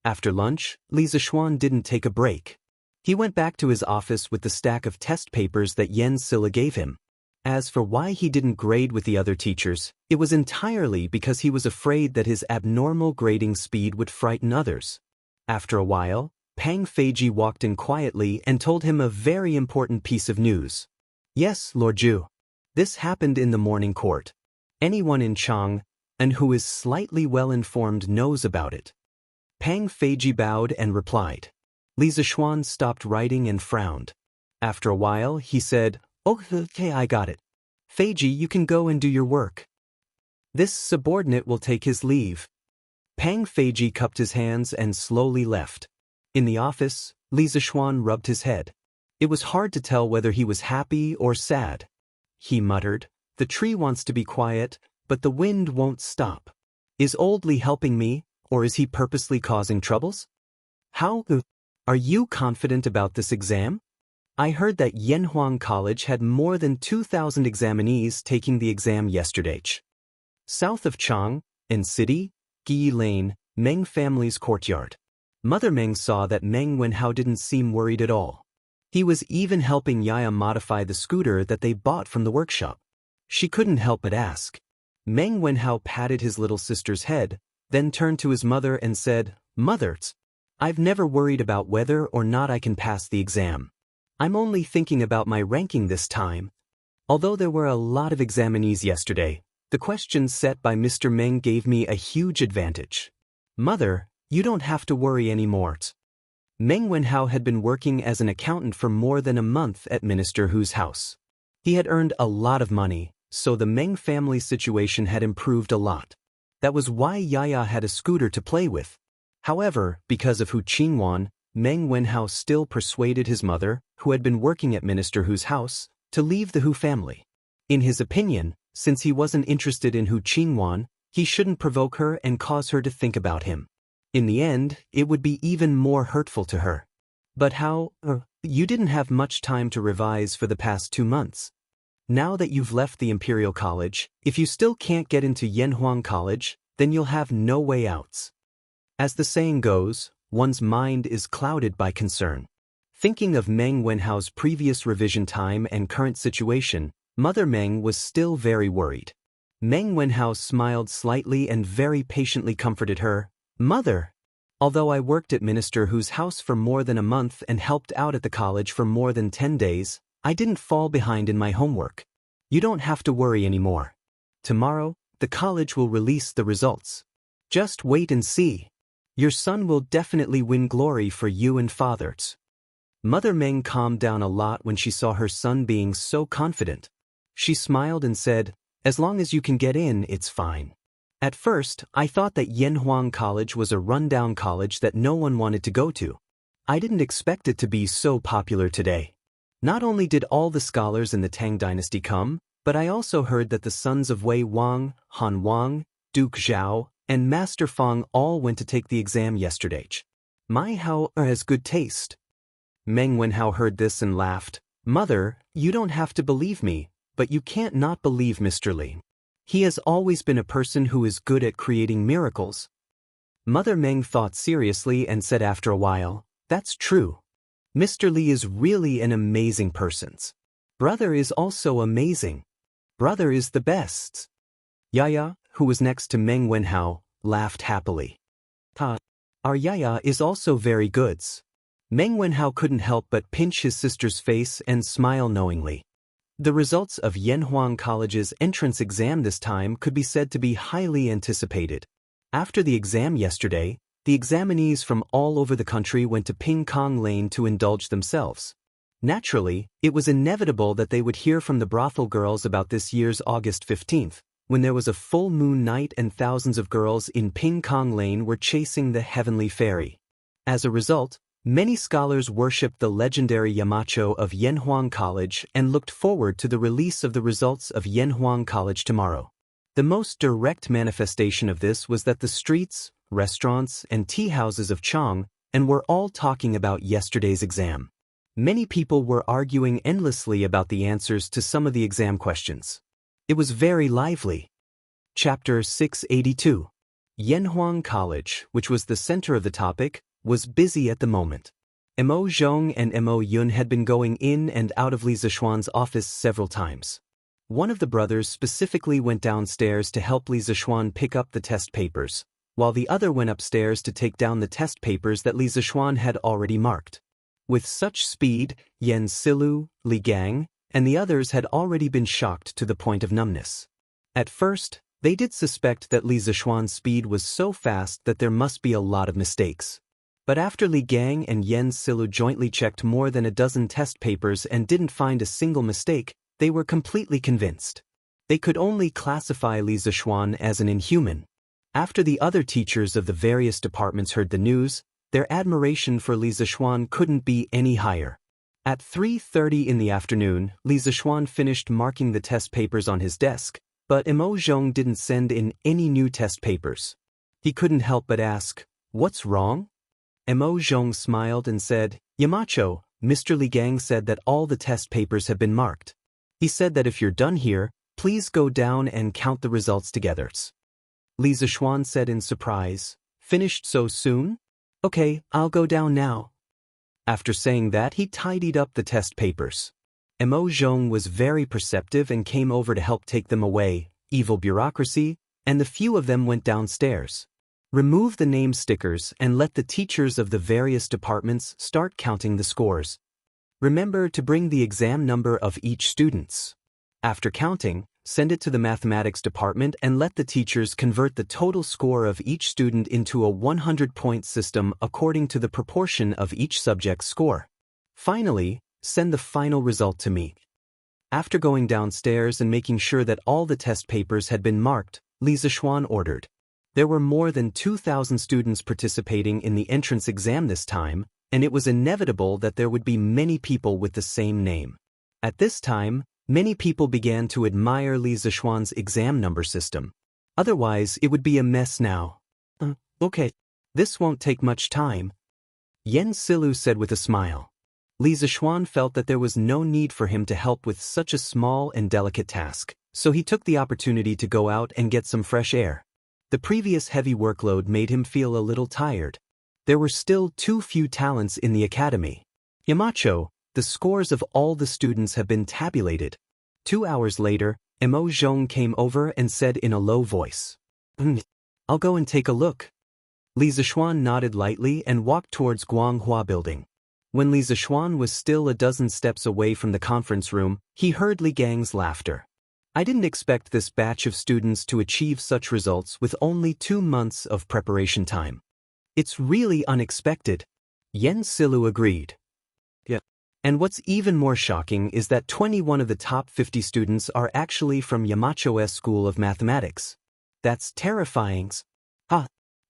Speaker 1: After lunch, Li Zixuan didn't take a break. He went back to his office with the stack of test papers that Yen Silla gave him. As for why he didn't grade with the other teachers, it was entirely because he was afraid that his abnormal grading speed would frighten others. After a while, Pang Feiji walked in quietly and told him a very important piece of news. Yes, Lord Zhu. This happened in the morning court. Anyone in Chang, and who is slightly well-informed knows about it. Pang Feiji bowed and replied. Li Zixuan stopped writing and frowned. After a while, he said, Okay, I got it. Feiji, you can go and do your work. This subordinate will take his leave. Pang Feiji cupped his hands and slowly left. In the office, Li Zixuan rubbed his head. It was hard to tell whether he was happy or sad. He muttered, the tree wants to be quiet, but the wind won't stop. Is old Li helping me, or is he purposely causing troubles? How? Are you confident about this exam? I heard that Yanhuang College had more than 2,000 examinees taking the exam yesterday. South of Chang, in city, Gi Lane, Meng family's courtyard. Mother Meng saw that Meng Wenhao didn't seem worried at all. He was even helping Yaya modify the scooter that they bought from the workshop. She couldn't help but ask. Meng Wenhao patted his little sister's head, then turned to his mother and said, Mother, I've never worried about whether or not I can pass the exam. I'm only thinking about my ranking this time. Although there were a lot of examinees yesterday, the questions set by Mr. Meng gave me a huge advantage. Mother, you don't have to worry anymore. Meng Wenhao had been working as an accountant for more than a month at Minister Hu's house. He had earned a lot of money, so the Meng family situation had improved a lot. That was why Yaya had a scooter to play with. However, because of Hu Qingwan, Meng Wenhao still persuaded his mother, who had been working at Minister Hu's house, to leave the Hu family. In his opinion, since he wasn't interested in Hu Qingwan, he shouldn't provoke her and cause her to think about him. In the end, it would be even more hurtful to her. But how? You didn't have much time to revise for the past 2 months. Now that you've left the Imperial College, if you still can't get into Yanhuang College, then you'll have no way outs. As the saying goes, one's mind is clouded by concern. Thinking of Meng Wenhao's previous revision time and current situation, Mother Meng was still very worried. Meng Wenhao smiled slightly and very patiently comforted her. Mother, although I worked at Minister Hu's house for more than a month and helped out at the college for more than 10 days, I didn't fall behind in my homework. You don't have to worry anymore. Tomorrow, the college will release the results. Just wait and see. Your son will definitely win glory for you and fathers. Mother Meng calmed down a lot when she saw her son being so confident. She smiled and said, as long as you can get in, it's fine. At first, I thought that Yanhuang College was a rundown college that no one wanted to go to. I didn't expect it to be so popular today. Not only did all the scholars in the Tang dynasty come, But I also heard that the sons of Wei Wang, Han Wang, Duke Zhao, and Master Feng all went to take the exam yesterday. My how has good taste. Meng Wenhao heard this and laughed. Mother, you don't have to believe me, but you can't not believe Mr. Li. He has always been a person who is good at creating miracles. Mother Meng thought seriously and said after a while, that's true. Mr. Li is really an amazing person. Brother is also amazing. Brother is the best. Yaya, who was next to Meng Wenhao, laughed happily. Our Yaya is also very good. Meng Wenhao couldn't help but pinch his sister's face and smile knowingly. The results of Yanhuang College's entrance exam this time could be said to be highly anticipated. After the exam yesterday, the examinees from all over the country went to Ping Kong Lane to indulge themselves. Naturally, it was inevitable that they would hear from the brothel girls about this year's August 15th, when there was a full moon night and thousands of girls in Ping Kong Lane were chasing the heavenly fairy. As a result, many scholars worshipped the legendary Yamacho of Yanhuang College and looked forward to the release of the results of Yanhuang College tomorrow. The most direct manifestation of this was that the streets, restaurants, and tea houses of Chang and were all talking about yesterday's exam. Many people were arguing endlessly about the answers to some of the exam questions. It was very lively. Chapter 682. Yanhuang College, which was the center of the topic, was busy at the moment. Mo Zhong and Mo Yun had been going in and out of Li Zishuan's office several times. One of the brothers specifically went downstairs to help Li Zishuan pick up the test papers, while the other went upstairs to take down the test papers that Li Zishuan had already marked. With such speed, Yan Silu, Li Gang, and the others had already been shocked to the point of numbness. At first, they did suspect that Li Zishuan's speed was so fast that there must be a lot of mistakes. But after Li Gang and Yan Silu jointly checked more than a dozen test papers and didn't find a single mistake, they were completely convinced. They could only classify Li Zishuan as an inhuman. After the other teachers of the various departments heard the news, their admiration for Li Zishuan couldn't be any higher. At 3:30 in the afternoon, Li Zishuan finished marking the test papers on his desk, but Mo Zhong didn't send in any new test papers. He couldn't help but ask, "What's wrong?" Mo Zhong smiled and said, "Yamacho, Mr. Li Gang said that all the test papers have been marked. He said that if you're done here, please go down and count the results together." Li Zishuan said in surprise, "Finished so soon? Okay, I'll go down now." After saying that, he tidied up the test papers. Mo Zhong was very perceptive and came over to help take them away, evil bureaucracy, and the few of them went downstairs. Remove the name stickers and let the teachers of the various departments start counting the scores. Remember to bring the exam number of each student. After counting, send it to the mathematics department and let the teachers convert the total score of each student into a 100-point system according to the proportion of each subject's score. Finally, send the final result to me. After going downstairs and making sure that all the test papers had been marked, Li Zishuan ordered. There were more than 2,000 students participating in the entrance exam this time, and it was inevitable that there would be many people with the same name. At this time, many people began to admire Li Zishuan's exam number system. Otherwise, it would be a mess now. Okay. This won't take much time. Yan Silu said with a smile. Li Zishuan felt that there was no need for him to help with such a small and delicate task, so he took the opportunity to go out and get some fresh air. The previous heavy workload made him feel a little tired. There were still too few talents in the academy. Yamacho, the scores of all the students have been tabulated. 2 hours later, Mo Zhong came over and said in a low voice, "I'll go and take a look." Li Zishuan nodded lightly and walked towards Guanghua Building. When Li Zishuan was still a dozen steps away from the conference room, he heard Li Gang's laughter. "I didn't expect this batch of students to achieve such results with only 2 months of preparation time. It's really unexpected." Yan Silu agreed. "Yeah. And what's even more shocking is that 21 of the top 50 students are actually from Yamacho's School of Mathematics. That's terrifying."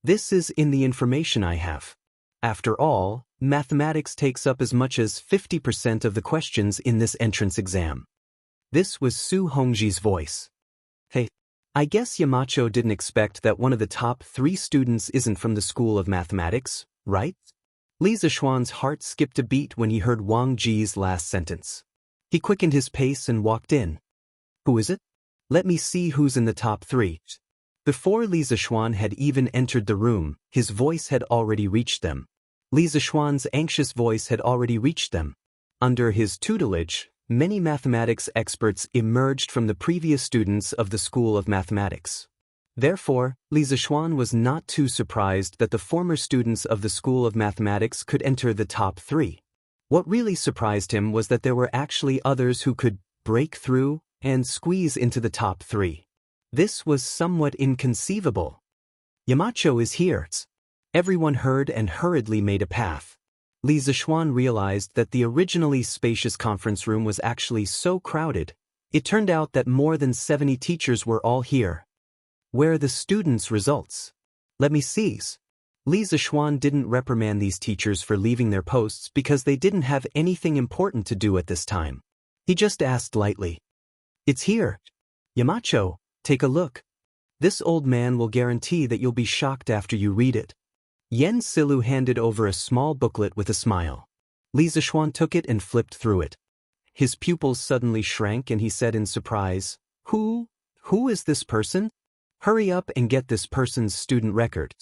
Speaker 1: This is in the information I have. After all, mathematics takes up as much as 50% of the questions in this entrance exam. This was Su Hongji's voice. Hey, I guess Yamacho didn't expect that one of the top 3 students isn't from the School of Mathematics, right? Li Zishuan's heart skipped a beat when he heard Wang Ji's last sentence. He quickened his pace and walked in. Who is it? Let me see who's in the top 3. Before Li Zishuan had even entered the room, his voice had already reached them. Li Zishuan's anxious voice had already reached them. Under his tutelage, many mathematics experts emerged from the previous students of the School of Mathematics. Therefore, Li Zishuan was not too surprised that the former students of the School of Mathematics could enter the top 3. What really surprised him was that there were actually others who could break through and squeeze into the top 3. This was somewhat inconceivable. Yamacho is here. Everyone heard and hurriedly made a path. Li Zishuan realized that the originally spacious conference room was actually so crowded. It turned out that more than 70 teachers were all here. Where are the students' results? Let me see. Li Zishuan didn't reprimand these teachers for leaving their posts because they didn't have anything important to do at this time. He just asked lightly. It's here. Yamacho, take a look. This old man will guarantee that you'll be shocked after you read it. Yen Silu handed over a small booklet with a smile. Li Zishuan took it and flipped through it. His pupils suddenly shrank and he said in surprise, Who is this person? Hurry up and get this person's student record.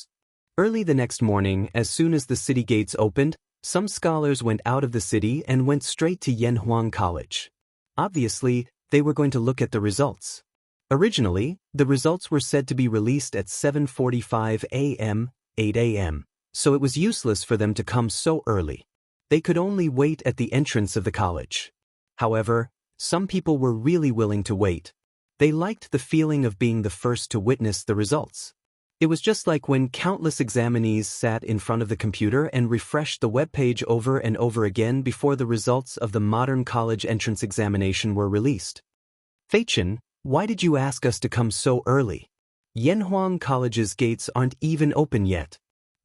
Speaker 1: Early the next morning, as soon as the city gates opened, some scholars went out of the city and went straight to Yanhuang College. Obviously, they were going to look at the results. Originally, the results were said to be released at 7:45 a.m., 8 a.m., so it was useless for them to come so early. They could only wait at the entrance of the college. However, some people were really willing to wait. They liked the feeling of being the first to witness the results. It was just like when countless examinees sat in front of the computer and refreshed the web page over and over again before the results of the modern college entrance examination were released. Feichen, why did you ask us to come so early? Yanhuang College's gates aren't even open yet.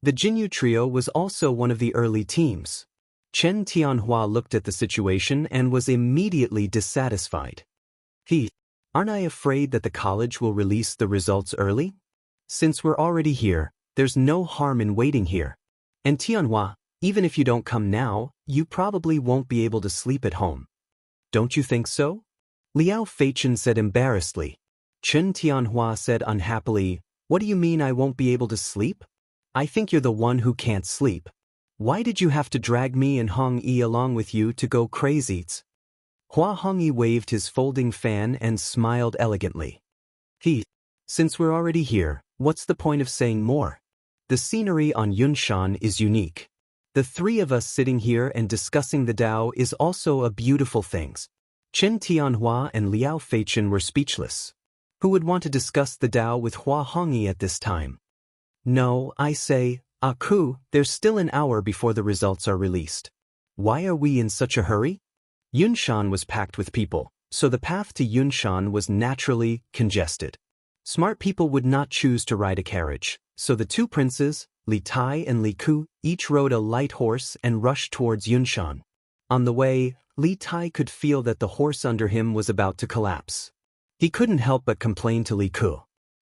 Speaker 1: The Jinyu trio was also one of the early teams. Chen Tianhua looked at the situation and was immediately dissatisfied. Aren't I afraid that the college will release the results early? Since we're already here, there's no harm in waiting here. And Tianhua, even if you don't come now, you probably won't be able to sleep at home. Don't you think so? Liao Feichen said embarrassedly. Chen Tianhua said unhappily, What do you mean I won't be able to sleep? I think you're the one who can't sleep. Why did you have to drag me and Hong Yi along with you to go crazy? Hua Hongyi waved his folding fan and smiled elegantly. Since we're already here, what's the point of saying more? The scenery on Yunshan is unique. The 3 of us sitting here and discussing the Tao is also a beautiful thing. Chen Tianhua and Liao Feichen were speechless. Who would want to discuss the Tao with Hua Hongyi at this time? No, I say, Aku, there's still an hour before the results are released. Why are we in such a hurry? Yunshan was packed with people, so the path to Yunshan was naturally congested. Smart people would not choose to ride a carriage, so the 2 princes, Li Tai and Li Ku, each rode a light horse and rushed towards Yunshan. On the way, Li Tai could feel that the horse under him was about to collapse. He couldn't help but complain to Li Ku.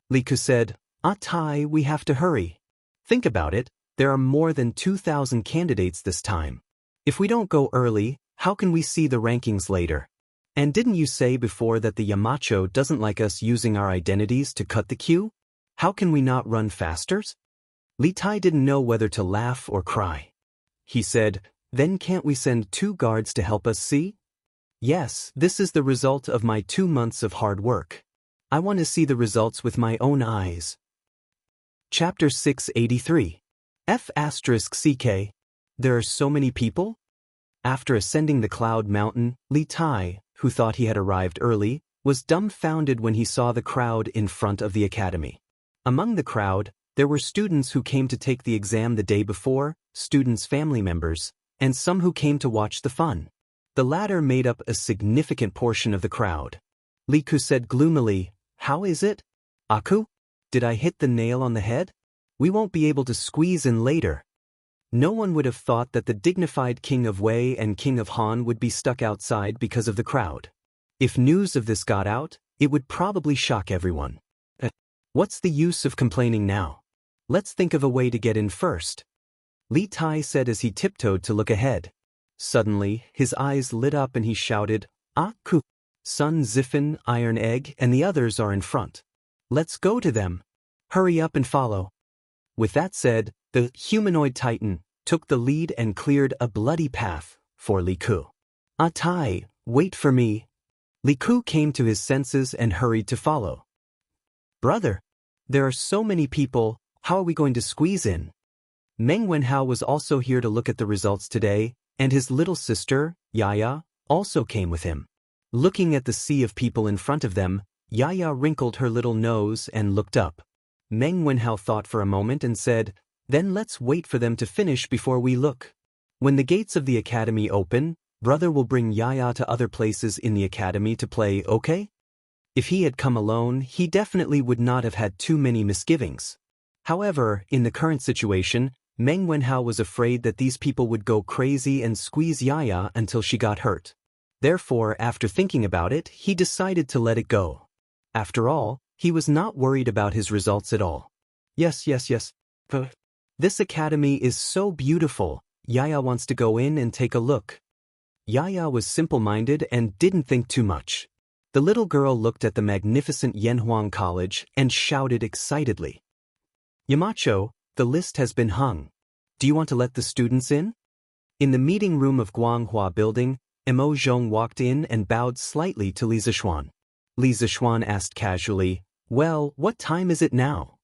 Speaker 1: Li Ku said, Tai, we have to hurry. Think about it, there are more than 2,000 candidates this time. If we don't go early, how can we see the rankings later? And didn't you say before that the Yamacho doesn't like us using our identities to cut the queue? How can we not run faster? Li Tai didn't know whether to laugh or cry. He said, Then can't we send 2 guards to help us see? Yes, this is the result of my 2 months of hard work. I want to see the results with my own eyes. Chapter 683. F***CK. There are so many people? After ascending the cloud mountain, Li Tai, who thought he had arrived early, was dumbfounded when he saw the crowd in front of the academy. Among the crowd, there were students who came to take the exam the day before, students' family members, and some who came to watch the fun. The latter made up a significant portion of the crowd. Li Ku said gloomily, How is it? Aku? Did I hit the nail on the head? We won't be able to squeeze in later. No one would have thought that the dignified King of Wei and King of Han would be stuck outside because of the crowd. If news of this got out, it would probably shock everyone. What's the use of complaining now? Let's think of a way to get in first. Li Tai said as he tiptoed to look ahead. Suddenly, his eyes lit up and he shouted, "Ah, ku! Sun Ziffin, Iron Egg, and the others are in front. Let's go to them. Hurry up and follow." With that said, the humanoid titan took the lead and cleared a bloody path for Li Ku. "Ah Tai, wait for me." Li Ku came to his senses and hurried to follow. "Brother, there are so many people, how are we going to squeeze in?" Meng Wenhao was also here to look at the results today, and his little sister, Yaya, also came with him. Looking at the sea of people in front of them, Yaya wrinkled her little nose and looked up. Meng Wenhao thought for a moment and said, "Then let's wait for them to finish before we look. When the gates of the academy open, brother will bring Yaya to other places in the academy to play, okay?" If he had come alone, he definitely would not have had too many misgivings. However, in the current situation, Meng Wenhao was afraid that these people would go crazy and squeeze Yaya until she got hurt. Therefore, after thinking about it, he decided to let it go. After all, he was not worried about his results at all. Yes. This academy is so beautiful. Yaya wants to go in and take a look. Yaya was simple-minded and didn't think too much. The little girl looked at the magnificent Yanhuang College and shouted excitedly, "Yamacho, the list has been hung. Do you want to let the students in?" In the meeting room of Guanghua Building, Mo Zhong walked in and bowed slightly to Li Zishuan. Li Zishuan asked casually, "Well, what time is it now?"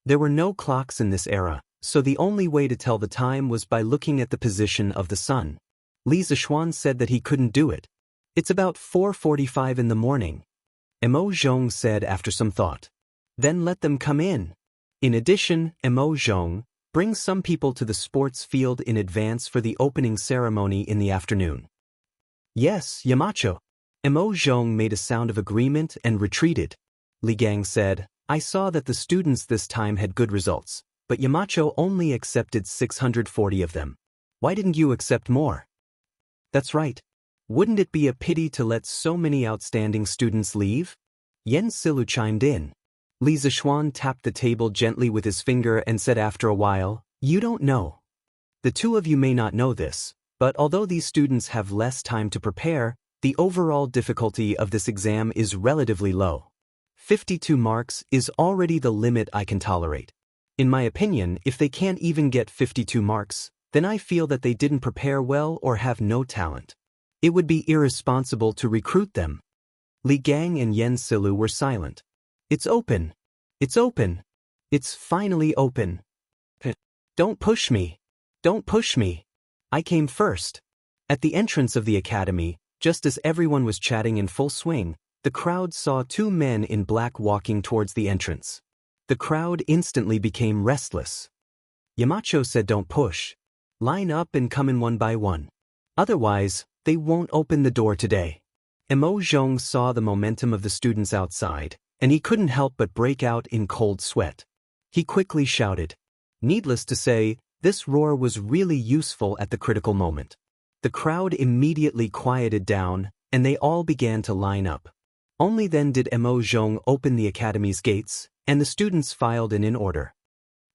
Speaker 1: There were no clocks in this era, so the only way to tell the time was by looking at the position of the sun. Li Zishuan said that he couldn't do it. "It's about 4:45 in the morning." Mo Zhong said after some thought. "Then let them come in. In addition, Mo Zhong, bring some people to the sports field in advance for the opening ceremony in the afternoon." "Yes, Yamacho." Mo Zhong made a sound of agreement and retreated. Li Gang said, "I saw that the students this time had good results, but Yamacho only accepted 640 of them. Why didn't you accept more?" "That's right. Wouldn't it be a pity to let so many outstanding students leave?" Yen Silu chimed in. Li Zishuan tapped the table gently with his finger and said after a while, "You don't know. The two of you may not know this, but although these students have less time to prepare, the overall difficulty of this exam is relatively low. 52 marks is already the limit I can tolerate. In my opinion, if they can't even get 52 marks, then I feel that they didn't prepare well or have no talent. It would be irresponsible to recruit them." Li Gang and Yen Silu were silent. "It's open. It's open. It's finally open. Don't push me. Don't push me. I came first." At the entrance of the academy, just as everyone was chatting in full swing, the crowd saw two men in black walking towards the entrance. The crowd instantly became restless. Yamacho said, "Don't push. Line up and come in one by one. Otherwise, they won't open the door today." Mo Zhong saw the momentum of the students outside, and he couldn't help but break out in cold sweat. He quickly shouted. Needless to say, this roar was really useful at the critical moment. The crowd immediately quieted down, and they all began to line up. Only then did Mo Zhong open the academy's gates, and the students filed in order.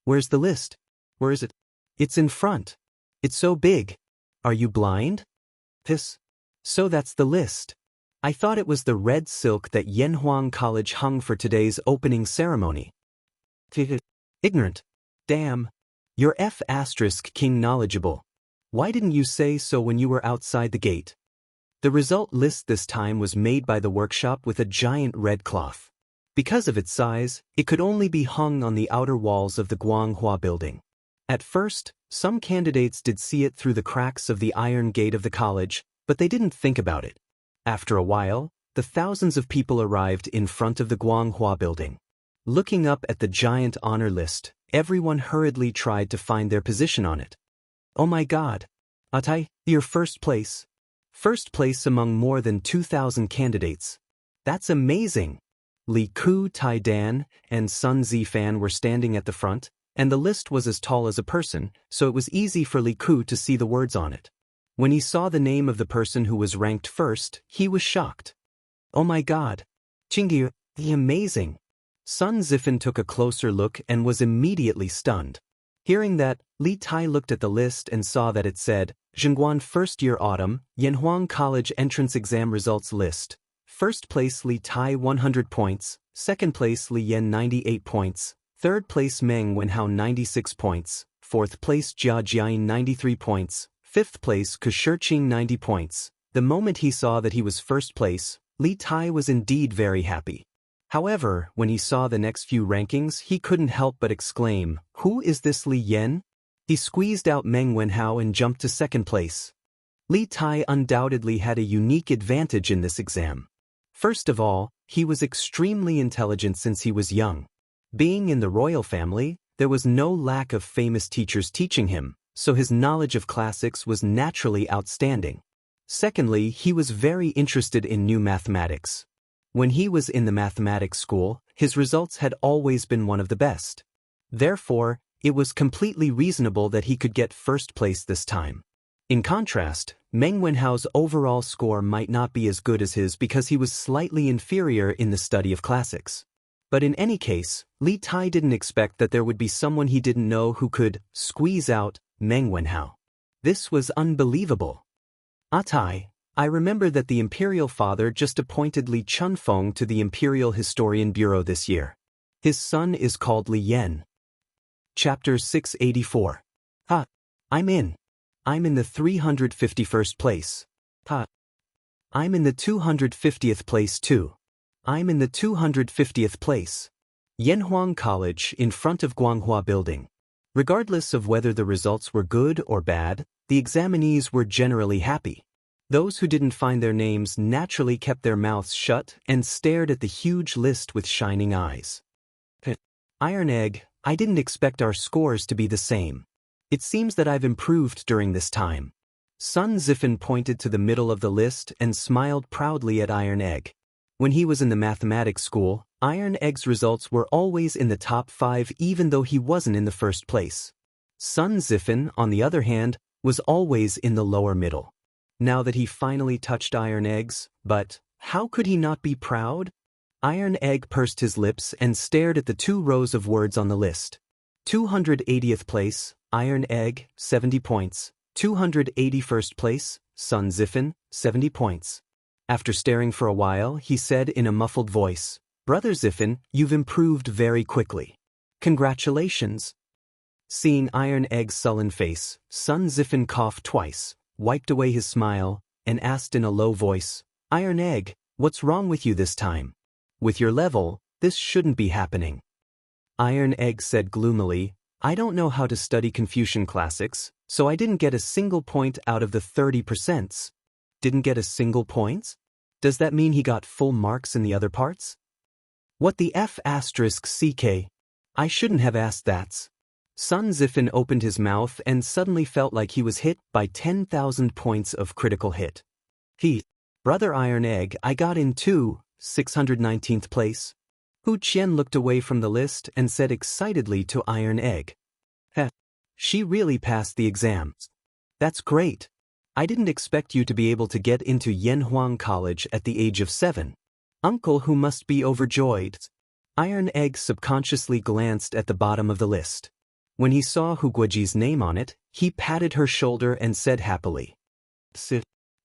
Speaker 1: "Where's the list? Where is it?" "It's in front. It's so big. Are you blind?" "Piss. So that's the list. I thought it was the red silk that Yanhuang College hung for today's opening ceremony." "Ignorant. Damn. You're King knowledgeable. Why didn't you say so when you were outside the gate?" The result list this time was made by the workshop with a giant red cloth. Because of its size, it could only be hung on the outer walls of the Guanghua building. At first, some candidates did see it through the cracks of the iron gate of the college, but they didn't think about it. After a while, the thousands of people arrived in front of the Guanghua building. Looking up at the giant honor list, everyone hurriedly tried to find their position on it. "Oh my God! Atai, you're first place. First place among more than 2,000 candidates. That's amazing!" Li Ku, Tai Dan, and Sun Zifan were standing at the front, and the list was as tall as a person, so it was easy for Li Ku to see the words on it. When he saw the name of the person who was ranked first, he was shocked. Oh my god. Qingyu, amazing. Sun Zifan took a closer look and was immediately stunned. Hearing that, Li Tai looked at the list and saw that it said, Zhengguan First Year Autumn, Yanhuang College Entrance Exam Results List. First place Li Tai 100 points, second place Li Yan 98 points, third place Meng Wenhao 96 points, fourth place Jia Jiayin 93 points, fifth place Ku Shiqing 90 points. The moment he saw that he was first place, Li Tai was indeed very happy. However, when he saw the next few rankings, he couldn't help but exclaim, "Who is this Li Yan?" He squeezed out Meng Wenhao and jumped to second place. Li Tai undoubtedly had a unique advantage in this exam. First of all, he was extremely intelligent since he was young. Being in the royal family, there was no lack of famous teachers teaching him, so his knowledge of classics was naturally outstanding. Secondly, he was very interested in new mathematics. When he was in the mathematics school, his results had always been one of the best. Therefore, it was completely reasonable that he could get first place this time. In contrast, Meng Wenhao's overall score might not be as good as his because he was slightly inferior in the study of classics. But in any case, Li Tai didn't expect that there would be someone he didn't know who could squeeze out Meng Wenhao. This was unbelievable. "Atai, I remember that the imperial father just appointed Li Chunfeng to the Imperial Historian Bureau this year. His son is called Li Yan." Chapter 684. I'm in. I'm in the 351st place. I'm in the 250th place too. I'm in the 250th place. Yanhuang College in front of Guanghua Building. Regardless of whether the results were good or bad, the examinees were generally happy. Those who didn't find their names naturally kept their mouths shut and stared at the huge list with shining eyes. Iron Egg, I didn't expect our scores to be the same. It seems that I've improved during this time. Sun Zifan pointed to the middle of the list and smiled proudly at Iron Egg. When he was in the mathematics school, Iron Egg's results were always in the top 5 even though he wasn't in the first place. Sun Zifan, on the other hand, was always in the lower middle. Now that he finally touched Iron Egg's, but how could he not be proud? Iron Egg pursed his lips and stared at the 2 rows of words on the list. 280th place, Iron Egg, 70 points. 281st place, Sun Zifan, 70 points. After staring for a while, he said in a muffled voice, "Brother Zifan, you've improved very quickly. Congratulations." Seeing Iron Egg's sullen face, Sun Zifan coughed twice, wiped away his smile, and asked in a low voice, "Iron Egg, what's wrong with you this time? With your level, this shouldn't be happening." Iron Egg said gloomily, "I don't know how to study Confucian classics, so I didn't get a single point out of the 30%. Didn't get a single point? Does that mean he got full marks in the other parts? What the F***ck? I shouldn't have asked that." Sun Zifan opened his mouth and suddenly felt like he was hit by 10,000 points of critical hit. Brother Iron Egg, I got in too, 619th place. Hu Qian looked away from the list and said excitedly to Iron Egg, She really passed the exams. That's great. I didn't expect you to be able to get into Yanhuang College at the age of 7. Uncle who must be overjoyed." Iron Egg subconsciously glanced at the bottom of the list. When he saw Hu Guoji's name on it, he patted her shoulder and said happily,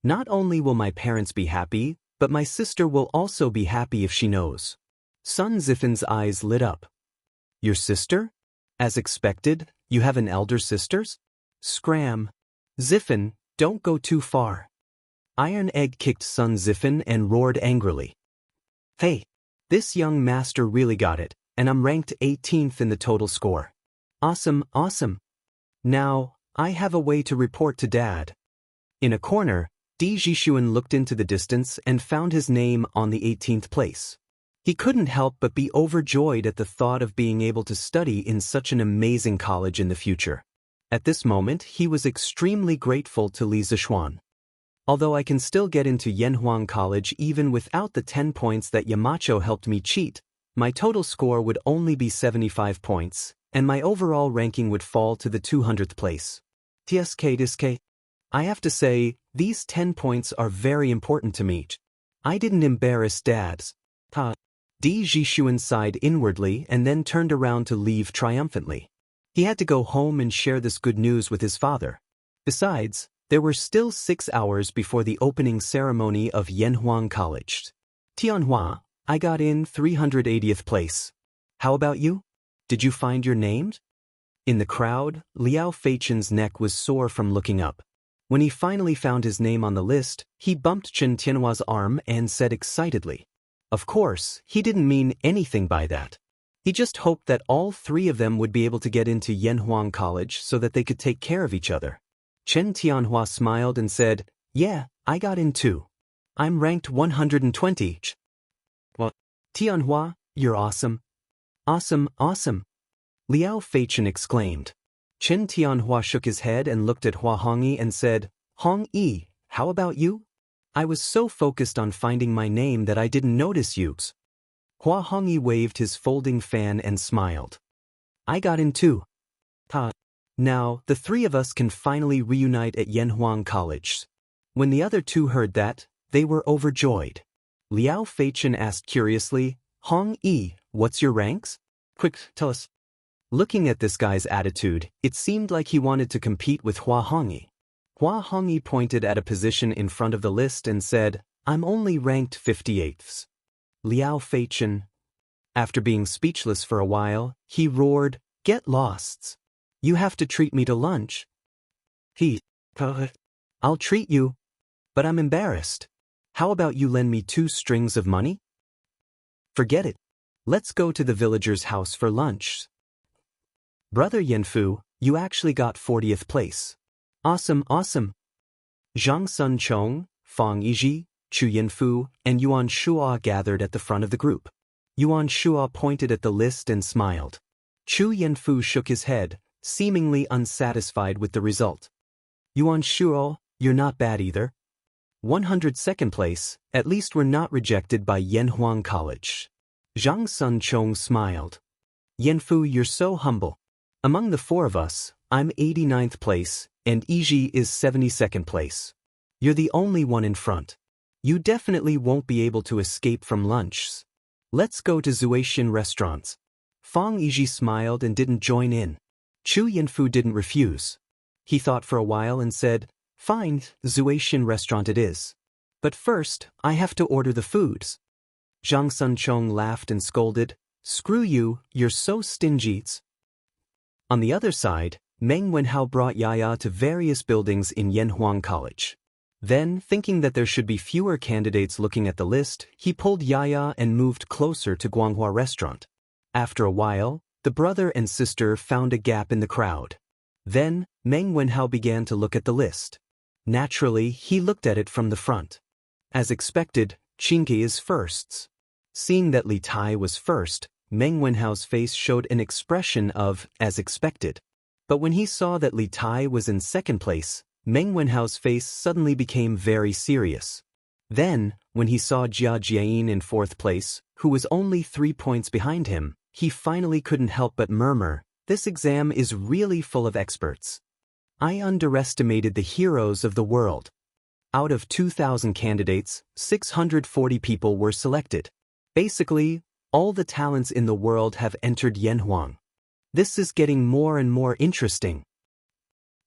Speaker 1: "Not only will my parents be happy, but my sister will also be happy if she knows." Sun Zifan's eyes lit up. "Your sister? As expected, you have an elder sister?" Scram. "Zifan, don't go too far." Iron Egg kicked Sun Zifan and roared angrily, "Hey, this young master really got it, and I'm ranked 18th in the total score. Awesome, awesome. Now, I have a way to report to Dad." In a corner, Di Jishuan looked into the distance and found his name on the 18th place. He couldn't help but be overjoyed at the thought of being able to study in such an amazing college in the future. At this moment, he was extremely grateful to Li Zishuan. "Although I can still get into Yanhuang College even without the 10 points that Yamacho helped me cheat, my total score would only be 75 points, and my overall ranking would fall to the 200th place. TSK. I have to say, these 10 points are very important to me. I didn't embarrass Dad's. Ta. Di Jishuan sighed inwardly and then turned around to leave triumphantly. He had to go home and share this good news with his father. Besides, there were still 6 hours before the opening ceremony of Yanhuang College. Tianhua, I got in 380th place. How about you? Did you find your name? In the crowd, Liao Feichen's neck was sore from looking up. When he finally found his name on the list, he bumped Chen Tianhua's arm and said excitedly. Of course, he didn't mean anything by that. He just hoped that all 3 of them would be able to get into Yanhuang College so that they could take care of each other. Chen Tianhua smiled and said, Yeah, I got in too. I'm ranked 120. Well, Tianhua, you're awesome. Awesome, awesome. Liao Feichen exclaimed. Chen Tianhua shook his head and looked at Hua Hongyi and said, Hongyi, how about you? I was so focused on finding my name that I didn't notice you. Hua Hongyi waved his folding fan and smiled. I got in too. Ta. Now, the 3 of us can finally reunite at Yanhuang College. When the other 2 heard that, they were overjoyed. Liao Feichen asked curiously, Hongyi, what's your ranks? Quick, tell us. Looking at this guy's attitude, it seemed like he wanted to compete with Hua Hongyi. Hua Hongyi pointed at a position in front of the list and said, I'm only ranked 58th. Liao Feichen. After being speechless for a while, he roared, Get lost. You have to treat me to lunch. I'll treat you. But I'm embarrassed. How about you lend me 2 strings of money? Forget it. Let's go to the villager's house for lunch. Brother Yanfu, you actually got 40th place. Awesome, awesome. Zhang Sun Chong, Fang Yizhi, Chu Yanfu, and Yuan Shua gathered at the front of the group. Yuan Shua pointed at the list and smiled. Chu Yanfu shook his head, seemingly unsatisfied with the result. Yuan Shua, you're not bad either. 102nd place, at least we're not rejected by Yanhuang College. Zhang Sun Chong smiled. Yanfu, you're so humble. Among the 4 of us, I'm 89th place, and Yizhi is 72nd place. You're the only one in front. You definitely won't be able to escape from lunch. Let's go to Zuaishin restaurants. Fang Yizhi smiled and didn't join in. Chu Yanfu didn't refuse. He thought for a while and said, Fine, Zuaishin restaurant it is. But first, I have to order the foods. Zhang Sun Chong laughed and scolded, Screw you, you're so stingy. On the other side, Meng Wenhao brought Yaya to various buildings in Yanhuang College. Then, thinking that there should be fewer candidates looking at the list, he pulled Yaya and moved closer to Guanghua restaurant. After a while, the brother and sister found a gap in the crowd. Then, Meng Wenhao began to look at the list. Naturally, he looked at it from the front. As expected, Qingke is first. Seeing that Li Tai was first, Meng Wenhao's face showed an expression of, as expected. But when he saw that Li Tai was in second place, Meng Wenhao's face suddenly became very serious. Then, when he saw Jia Jiayin in 4th place, who was only 3 points behind him, he finally couldn't help but murmur, This exam is really full of experts. I underestimated the heroes of the world. Out of 2,000 candidates, 640 people were selected. Basically, all the talents in the world have entered Yanhuang. This is getting more and more interesting.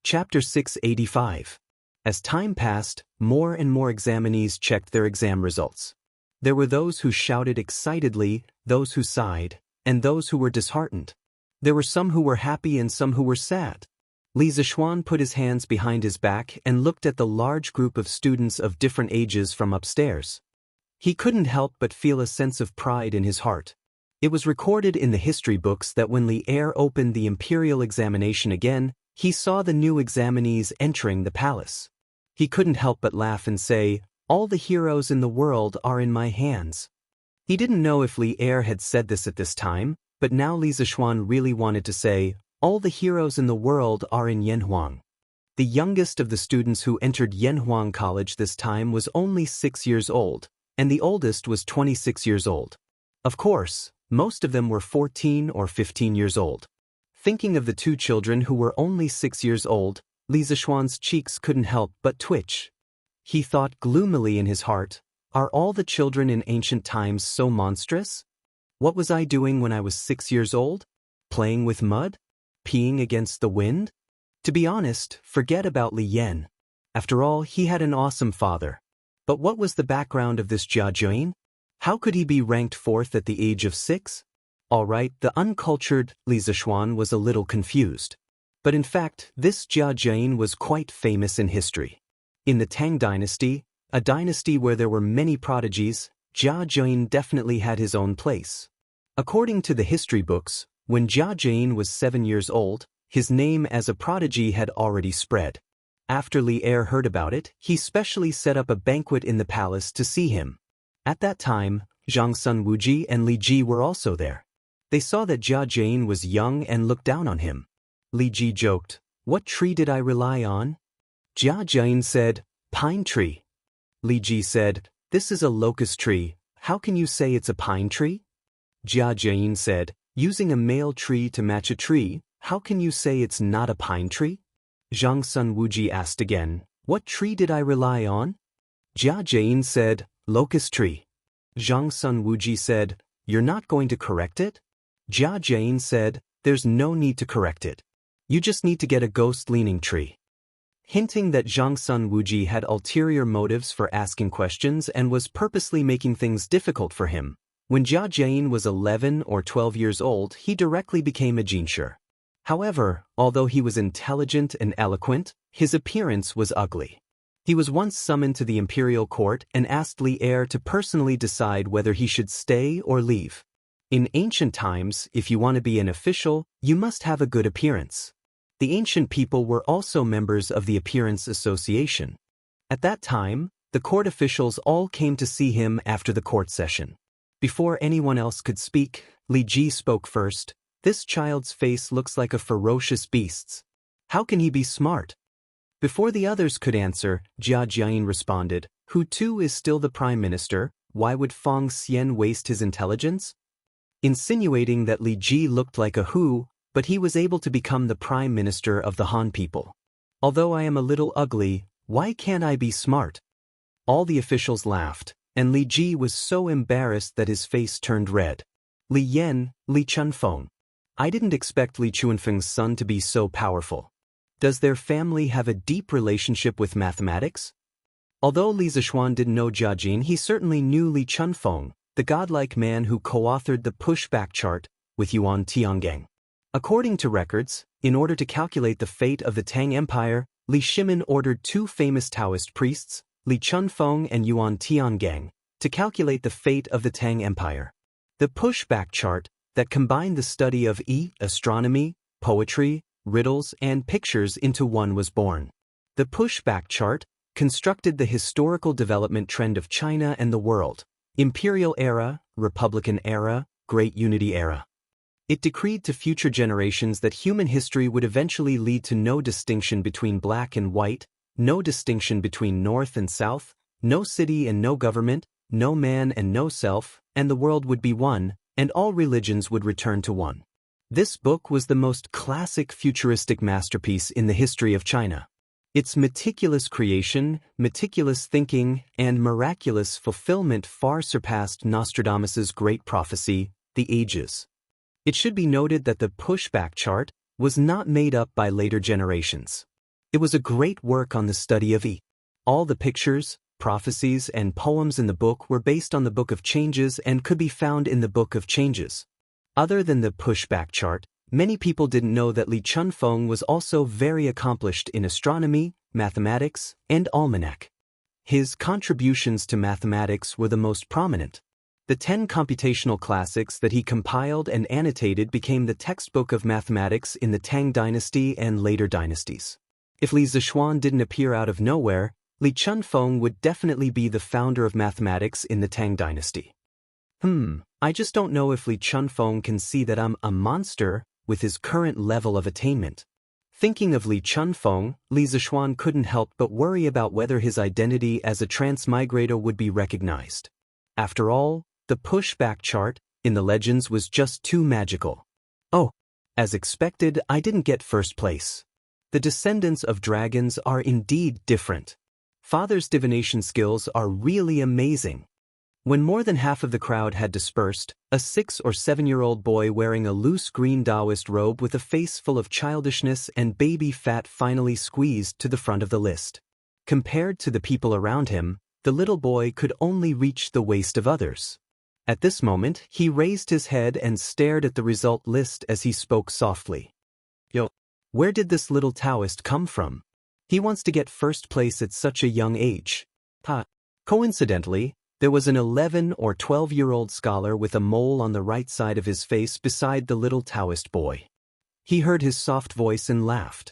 Speaker 1: Chapter 685. As time passed, more and more examinees checked their exam results. There were those who shouted excitedly, those who sighed, and those who were disheartened. There were some who were happy and some who were sad. Li Zishuan put his hands behind his back and looked at the large group of students of different ages from upstairs. He couldn't help but feel a sense of pride in his heart. It was recorded in the history books that when Li Er opened the imperial examination again, he saw the new examinees entering the palace. He couldn't help but laugh and say, All the heroes in the world are in my hands. He didn't know if Li Er had said this at this time, but now Li Zishuan really wanted to say, All the heroes in the world are in Yanhuang. The youngest of the students who entered Yanhuang College this time was only 6 years old, and the oldest was 26 years old. Of course, most of them were 14 or 15 years old. Thinking of the 2 children who were only 6 years old, Li Zishuan's cheeks couldn't help but twitch. He thought gloomily in his heart, Are all the children in ancient times so monstrous? What was I doing when I was 6 years old? Playing with mud? Peeing against the wind? To be honest, forget about Li Yan. After all, he had an awesome father. But what was the background of this Jia Jane? How could he be ranked 4th at the age of 6? Alright, the uncultured Li Zishuan was a little confused. But in fact, this Jia Jane was quite famous in history. In the Tang dynasty, a dynasty where there were many prodigies, Jia Jane definitely had his own place. According to the history books, when Jia Jane was 7 years old, his name as a prodigy had already spread. After Li Er heard about it, he specially set up a banquet in the palace to see him. At that time, Zhang Sun Wuji and Li Ji were also there. They saw that Jia Jane was young and looked down on him. Li Ji joked, "What tree did I rely on?" Jia Jane said, "Pine tree." Li Ji said, "This is a locust tree, how can you say it's a pine tree?" Jia Jane said, "Using a male tree to match a tree, how can you say it's not a pine tree?" Zhang Sun Wuji asked again, "What tree did I rely on?" Jia Jane said, "Locust tree." Zhang Sun Wuji said, "You're not going to correct it?" Jia Jane said, "There's no need to correct it. You just need to get a ghost-leaning tree." Hinting that Zhang Sun Wuji had ulterior motives for asking questions and was purposely making things difficult for him. When Jia Jane was 11 or 12 years old, he directly became a jinshi. However, although he was intelligent and eloquent, his appearance was ugly. He was once summoned to the imperial court and asked Li Er to personally decide whether he should stay or leave. In ancient times, if you want to be an official, you must have a good appearance. The ancient people were also members of the Appearance Association. At that time, the court officials all came to see him after the court session. Before anyone else could speak, Li Ji spoke first. "This child's face looks like a ferocious beast's. How can he be smart?" Before the others could answer, Jia Jian responded, "Who too is still the prime minister, why would Fang Xian waste his intelligence?" Insinuating that Li Ji looked like a Hu, but he was able to become the prime minister of the Han people. "Although I am a little ugly, why can't I be smart?" All the officials laughed, and Li Ji was so embarrassed that his face turned red. "Li Yan, Li Chunfeng. I didn't expect Li Chunfeng's son to be so powerful. Does their family have a deep relationship with mathematics?" Although Li Zishuan didn't know Jia Jin, he certainly knew Li Chunfeng, the godlike man who co-authored the pushback chart with Yuan Tiangang. According to records, in order to calculate the fate of the Tang Empire, Li Shimin ordered 2 famous Taoist priests, Li Chunfeng and Yuan Tiangang, to calculate the fate of the Tang Empire. The pushback chart, that combined the study of astronomy, poetry, riddles, and pictures into one was born. The pushback chart constructed the historical development trend of China and the world: Imperial era, Republican era, Great Unity era. It decreed to future generations that human history would eventually lead to no distinction between black and white, no distinction between north and south, no city and no government, no man and no self, and the world would be one, and all religions would return to one. This book was the most classic futuristic masterpiece in the history of China. Its meticulous creation, meticulous thinking, and miraculous fulfillment far surpassed Nostradamus's great prophecy, The Ages. It should be noted that the pushback chart was not made up by later generations. It was a great work on the study of All the pictures, prophecies, and poems in the book were based on the Book of Changes and could be found in the Book of Changes. Other than the pushback chart, many people didn't know that Li Chunfeng was also very accomplished in astronomy, mathematics, and almanac. His contributions to mathematics were the most prominent. The 10 computational classics that he compiled and annotated became the textbook of mathematics in the Tang dynasty and later dynasties. If Li Zishuan didn't appear out of nowhere, Li Chunfeng would definitely be the founder of mathematics in the Tang dynasty. I just don't know if Li Chunfeng can see that I'm a monster with his current level of attainment. Thinking of Li Chunfeng, Li Zishuan couldn't help but worry about whether his identity as a transmigrator would be recognized. After all, the pushback chart in the legends was just too magical. Oh, as expected, I didn't get first place. The descendants of dragons are indeed different. Father's divination skills are really amazing. When more than half of the crowd had dispersed, a 6 or 7-year-old boy wearing a loose green Taoist robe with a face full of childishness and baby fat finally squeezed to the front of the list. Compared to the people around him, the little boy could only reach the waist of others. At this moment, he raised his head and stared at the result list as he spoke softly. Yo, where did this little Taoist come from? He wants to get first place at such a young age. Coincidentally, there was an 11 or 12-year-old scholar with a mole on the right side of his face beside the little Taoist boy. He heard his soft voice and laughed.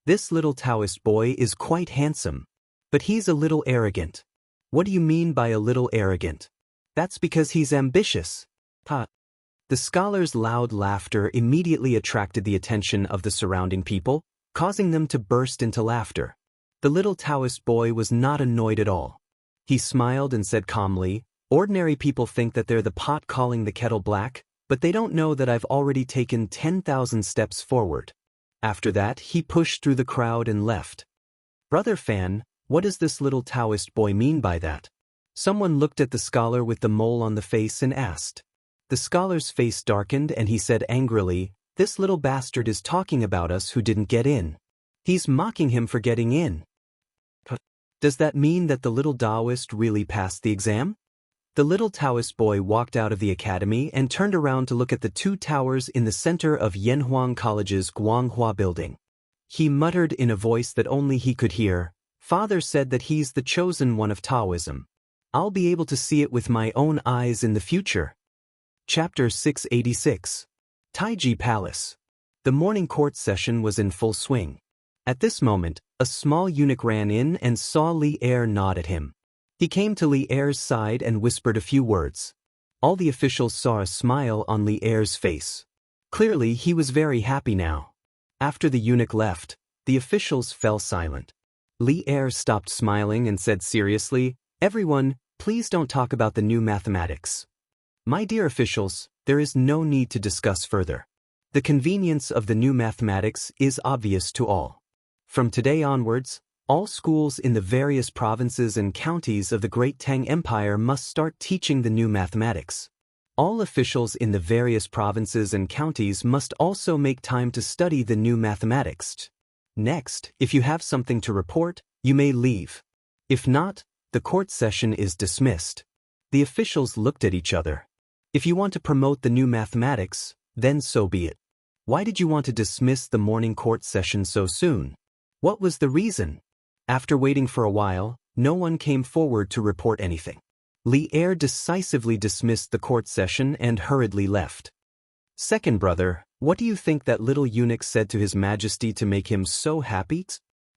Speaker 1: This little Taoist boy is quite handsome, but he's a little arrogant. What do you mean by a little arrogant? That's because he's ambitious. The scholar's loud laughter immediately attracted the attention of the surrounding people, causing them to burst into laughter. The little Taoist boy was not annoyed at all. He smiled and said calmly, "Ordinary people think that they're the pot calling the kettle black, but they don't know that I've already taken 10,000 steps forward." After that, he pushed through the crowd and left. Brother Fan, what does this little Taoist boy mean by that? Someone looked at the scholar with the mole on the face and asked. The scholar's face darkened and he said angrily, "This little bastard is talking about us who didn't get in. He's mocking him for getting in." Does that mean that the little Taoist really passed the exam? The little Taoist boy walked out of the academy and turned around to look at the 2 towers in the center of Yanhuang College's Guanghua building. He muttered in a voice that only he could hear, "Father said that he's the chosen one of Taoism. I'll be able to see it with my own eyes in the future." Chapter 686. Taiji Palace. The morning court session was in full swing. At this moment, a small eunuch ran in and saw Li Er nod at him. He came to Li Er's side and whispered a few words. All the officials saw a smile on Li Er's face. Clearly, he was very happy now. After the eunuch left, the officials fell silent. Li Er stopped smiling and said seriously, "Everyone, please don't talk about the new mathematics. My dear officials, there is no need to discuss further. The convenience of the new mathematics is obvious to all. From today onwards, all schools in the various provinces and counties of the Great Tang Empire must start teaching the new mathematics. All officials in the various provinces and counties must also make time to study the new mathematics. Next, if you have something to report, you may leave. If not, the court session is dismissed." The officials looked at each other. If you want to promote the new mathematics, then so be it. Why did you want to dismiss the morning court session so soon? What was the reason? After waiting for a while, no one came forward to report anything. Li Er decisively dismissed the court session and hurriedly left. "Second brother, what do you think that little eunuch said to His Majesty to make him so happy?"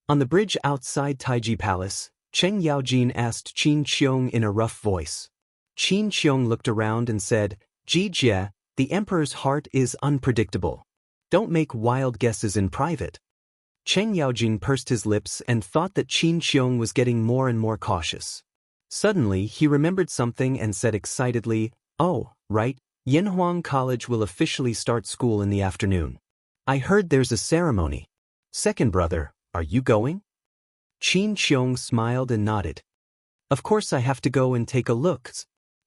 Speaker 1: On the bridge outside Taiji Palace, Cheng Yaojin asked Qin Qiong in a rough voice. Qin Qiong looked around and said, "Ji Jie, the emperor's heart is unpredictable. Don't make wild guesses in private." Cheng Yaojin pursed his lips and thought that Qin Qiong was getting more and more cautious. Suddenly, he remembered something and said excitedly, "Oh, right, Yanhuang College will officially start school in the afternoon. I heard there's a ceremony. Second brother, are you going?" Qin Qiong smiled and nodded. "Of course I have to go and take a look."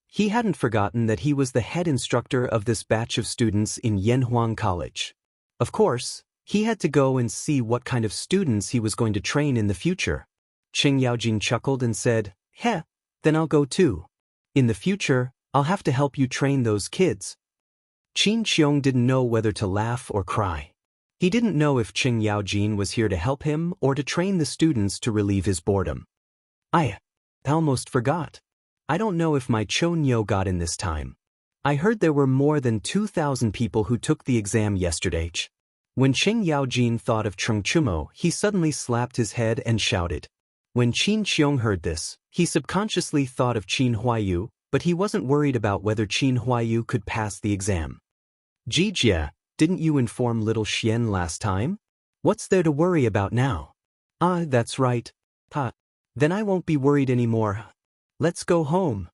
Speaker 1: He hadn't forgotten that he was the head instructor of this batch of students in Yanhuang College. Of course, he had to go and see what kind of students he was going to train in the future. Cheng Yaojin chuckled and said, "Heh, then I'll go too. In the future, I'll have to help you train those kids." Qin Qiong didn't know whether to laugh or cry. He didn't know if Cheng Yaojin was here to help him or to train the students to relieve his boredom. I almost forgot. I don't know if my Chonyo got in this time. I heard there were more than 2,000 people who took the exam yesterday. When Cheng Yaojin thought of Chung Chumo, he suddenly slapped his head and shouted. When Qin Qiong heard this, he subconsciously thought of Qin Huayu, but he wasn't worried about whether Qin Huayu could pass the exam. "Ji Jie, didn't you inform little Xian last time? What's there to worry about now?" "Ah, that's right. Then I won't be worried anymore. Let's go home."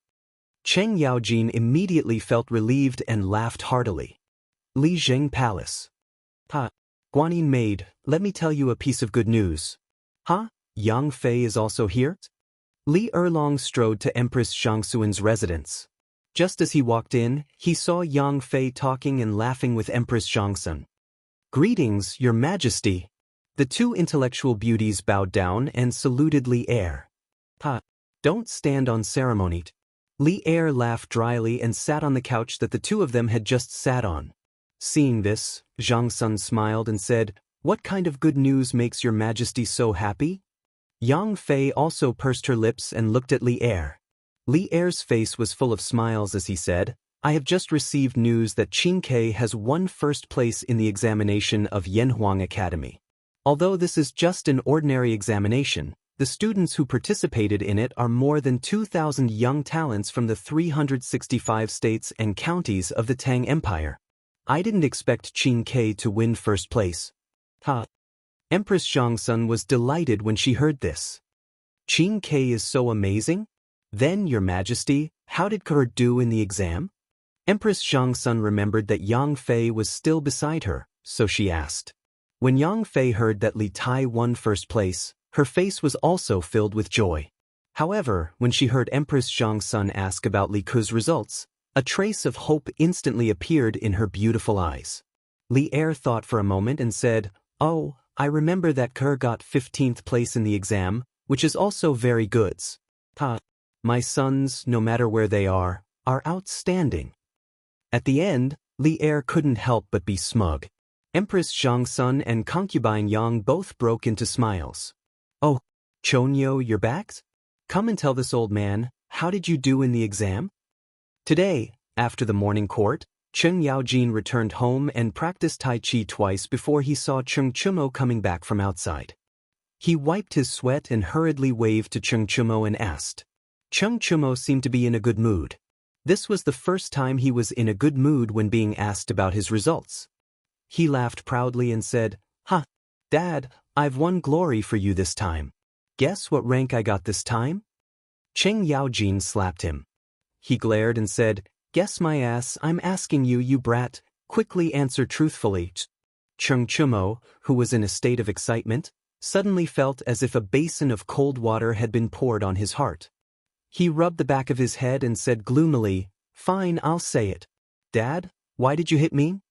Speaker 1: Cheng Yaojin immediately felt relieved and laughed heartily. Li Zheng Palace. Guanyin maid, let me tell you a piece of good news." "Huh? Yang Fei is also here? Li Erlong strode to Empress Zhangsuan's residence. Just as he walked in, he saw Yang Fei talking and laughing with Empress Zhangsun. "Greetings, Your Majesty." The two intellectual beauties bowed down and saluted Li Er. Don't stand on ceremony. Li Er laughed dryly and sat on the couch that the two of them had just sat on. Seeing this, Zhangsun smiled and said, "What kind of good news makes Your Majesty so happy?" Yang Fei also pursed her lips and looked at Li Er. Li Er's face was full of smiles as he said, "I have just received news that Qin Ke has won first place in the examination of Yanhuang Academy. Although this is just an ordinary examination, the students who participated in it are more than 2,000 young talents from the 365 states and counties of the Tang Empire. I didn't expect Qin Ke to win first place." Empress Zhangsun was delighted when she heard this. "Qin Ke is so amazing? Then, Your Majesty, how did Ke do in the exam?" Empress Zhangsun remembered that Yang Fei was still beside her, so she asked. When Yang Fei heard that Li Tai won first place, her face was also filled with joy. However, when she heard Empress Zhangsun ask about Li Ke's results, a trace of hope instantly appeared in her beautiful eyes. Li Er thought for a moment and said, "Oh, I remember that Ke got 15th place in the exam, which is also very good. My sons, no matter where they are outstanding." At the end, Li Er couldn't help but be smug. Empress Zhangsun and concubine Yang both broke into smiles. "Oh, Chonyo, you're back? Come and tell this old man, how did you do in the exam?" Today, after the morning court, Chen Yaojin returned home and practiced Tai Chi twice before he saw Cheng Chumo coming back from outside. He wiped his sweat and hurriedly waved to Cheng Chumo and asked. Cheng Chumo seemed to be in a good mood. This was the first time he was in a good mood when being asked about his results. He laughed proudly and said, Dad, I've won glory for you this time. Guess what rank I got this time?" Cheng Yaojin slapped him. He glared and said, "Guess my ass, I'm asking you, you brat, quickly answer truthfully." Cheng Chumo, who was in a state of excitement, suddenly felt as if a basin of cold water had been poured on his heart. He rubbed the back of his head and said gloomily, "Fine, I'll say it. Dad, why did you hit me?"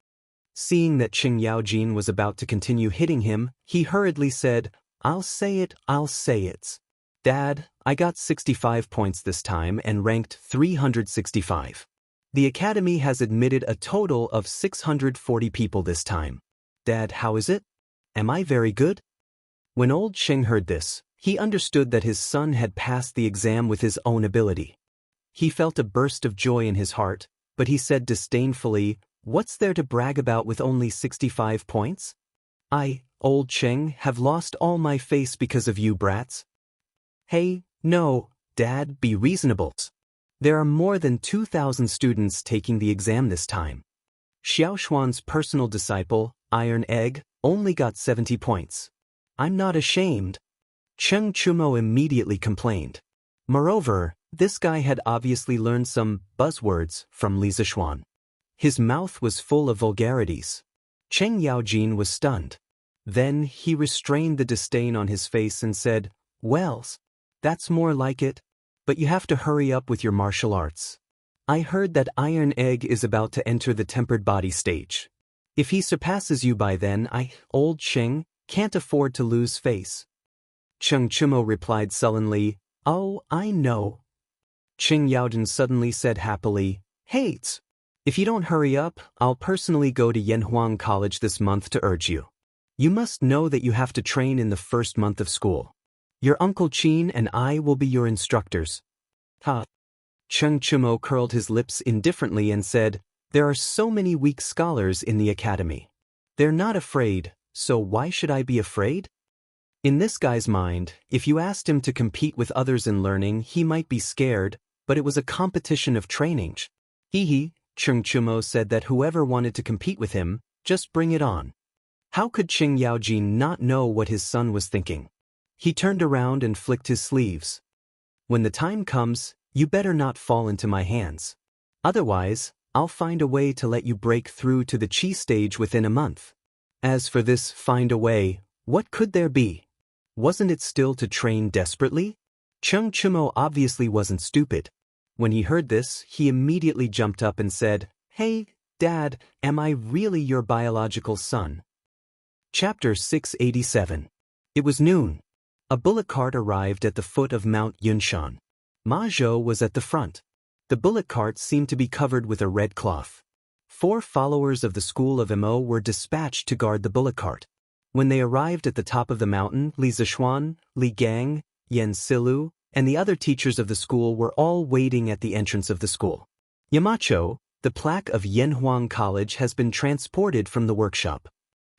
Speaker 1: Seeing that Cheng Yaojin was about to continue hitting him, he hurriedly said, I'll say it. Dad, I got 65 points this time and ranked 365. The Academy has admitted a total of 640 people this time. Dad, how is it? Am I very good?" When old Cheng heard this, he understood that his son had passed the exam with his own ability. He felt a burst of joy in his heart, but he said disdainfully, "What's there to brag about with only 65 points? I, old Cheng, have lost all my face because of you brats." "Hey, no, Dad, be reasonable. There are more than 2,000 students taking the exam this time. Xiaoshuan's personal disciple, Iron Egg, only got 70 points. I'm not ashamed." Cheng Chumo immediately complained. Moreover, this guy had obviously learned some buzzwords from Li Zishuan. His mouth was full of vulgarities. Cheng Yaojin was stunned. Then he restrained the disdain on his face and said, "Well, that's more like it. But you have to hurry up with your martial arts. I heard that Iron Egg is about to enter the tempered body stage. If he surpasses you by then, old Cheng, can't afford to lose face." Cheng Chumo replied sullenly, "Oh, I know." Cheng Yaojin suddenly said happily, "Hey, if you don't hurry up, I'll personally go to Yanhuang College this month to urge you. You must know that you have to train in the first month of school. Your Uncle Qin and I will be your instructors." Cheng Chumo curled his lips indifferently and said, "There are so many weak scholars in the academy. They're not afraid, so why should I be afraid?" In this guy's mind, if you asked him to compete with others in learning, he might be scared, but it was a competition of training. Cheng Chumo said that whoever wanted to compete with him, just bring it on. How could Cheng Yaojin not know what his son was thinking? He turned around and flicked his sleeves. "When the time comes, you better not fall into my hands. Otherwise, I'll find a way to let you break through to the Qi stage within a month." As for this find a way, what could there be? Wasn't it still to train desperately? Chung Chumo obviously wasn't stupid. When he heard this, he immediately jumped up and said, "Hey, Dad, am I really your biological son?" Chapter 687. It was noon. A bullock cart arrived at the foot of Mount Yunshan. Ma Zhou was at the front. The bullock cart seemed to be covered with a red cloth. 4 followers of the school of Mo were dispatched to guard the bullock cart. When they arrived at the top of the mountain, Li Zishuan, Li Gang, Yen Silu, and the other teachers of the school were all waiting at the entrance of the school. "Yamacho, the plaque of Yanhuang College has been transported from the workshop."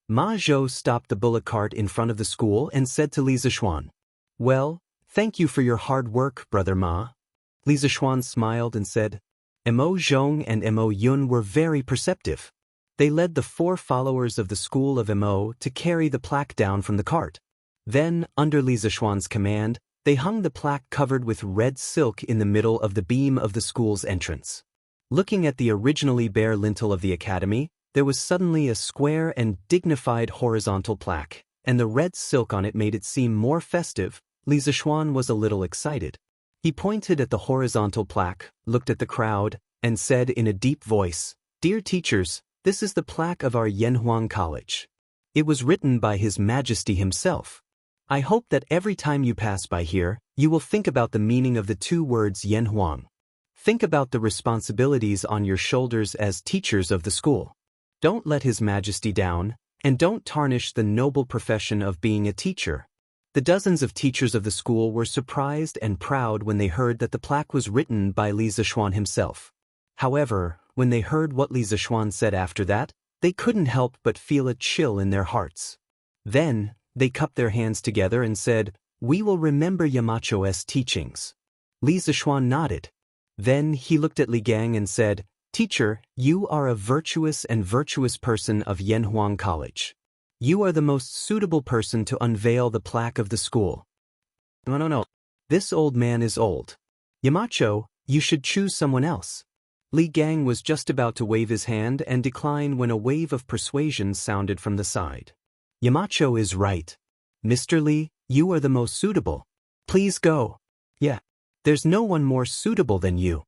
Speaker 1: Ma Zhou stopped the bullock cart in front of the school and said to Li Zishuan, "Well, thank you for your hard work, Brother Ma." Li Zishuan smiled and said, "Mo Zhong and Mo Yun were very perceptive. They led the 4 followers of the school of Mo to carry the plaque down from the cart. Then, under Li Zishuan's command, they hung the plaque covered with red silk in the middle of the beam of the school's entrance." Looking at the originally bare lintel of the academy, there was suddenly a square and dignified horizontal plaque, and the red silk on it made it seem more festive. Li Zishuan was a little excited. He pointed at the horizontal plaque, looked at the crowd, and said in a deep voice, "Dear teachers, this is the plaque of our Yanhuang College. It was written by His Majesty himself. I hope that every time you pass by here, you will think about the meaning of the 2 words Yanhuang. Think about the responsibilities on your shoulders as teachers of the school. Don't let His Majesty down, and don't tarnish the noble profession of being a teacher." The dozens of teachers of the school were surprised and proud when they heard that the plaque was written by Li Zishuan himself. However, when they heard what Li Zishuan said after that, they couldn't help but feel a chill in their hearts. Then, they cupped their hands together and said, "We will remember Yamacho's teachings." Li Zishuan nodded. Then he looked at Li Gang and said, "Teacher, you are a virtuous person of Yanhuang College. You are the most suitable person to unveil the plaque of the school." No. This old man is old. Yamacho, you should choose someone else." Li Gang was just about to wave his hand and decline when a wave of persuasion sounded from the side. "Yamacho is right. Mr. Li, you are the most suitable. Please go." "Yeah. There's no one more suitable than you."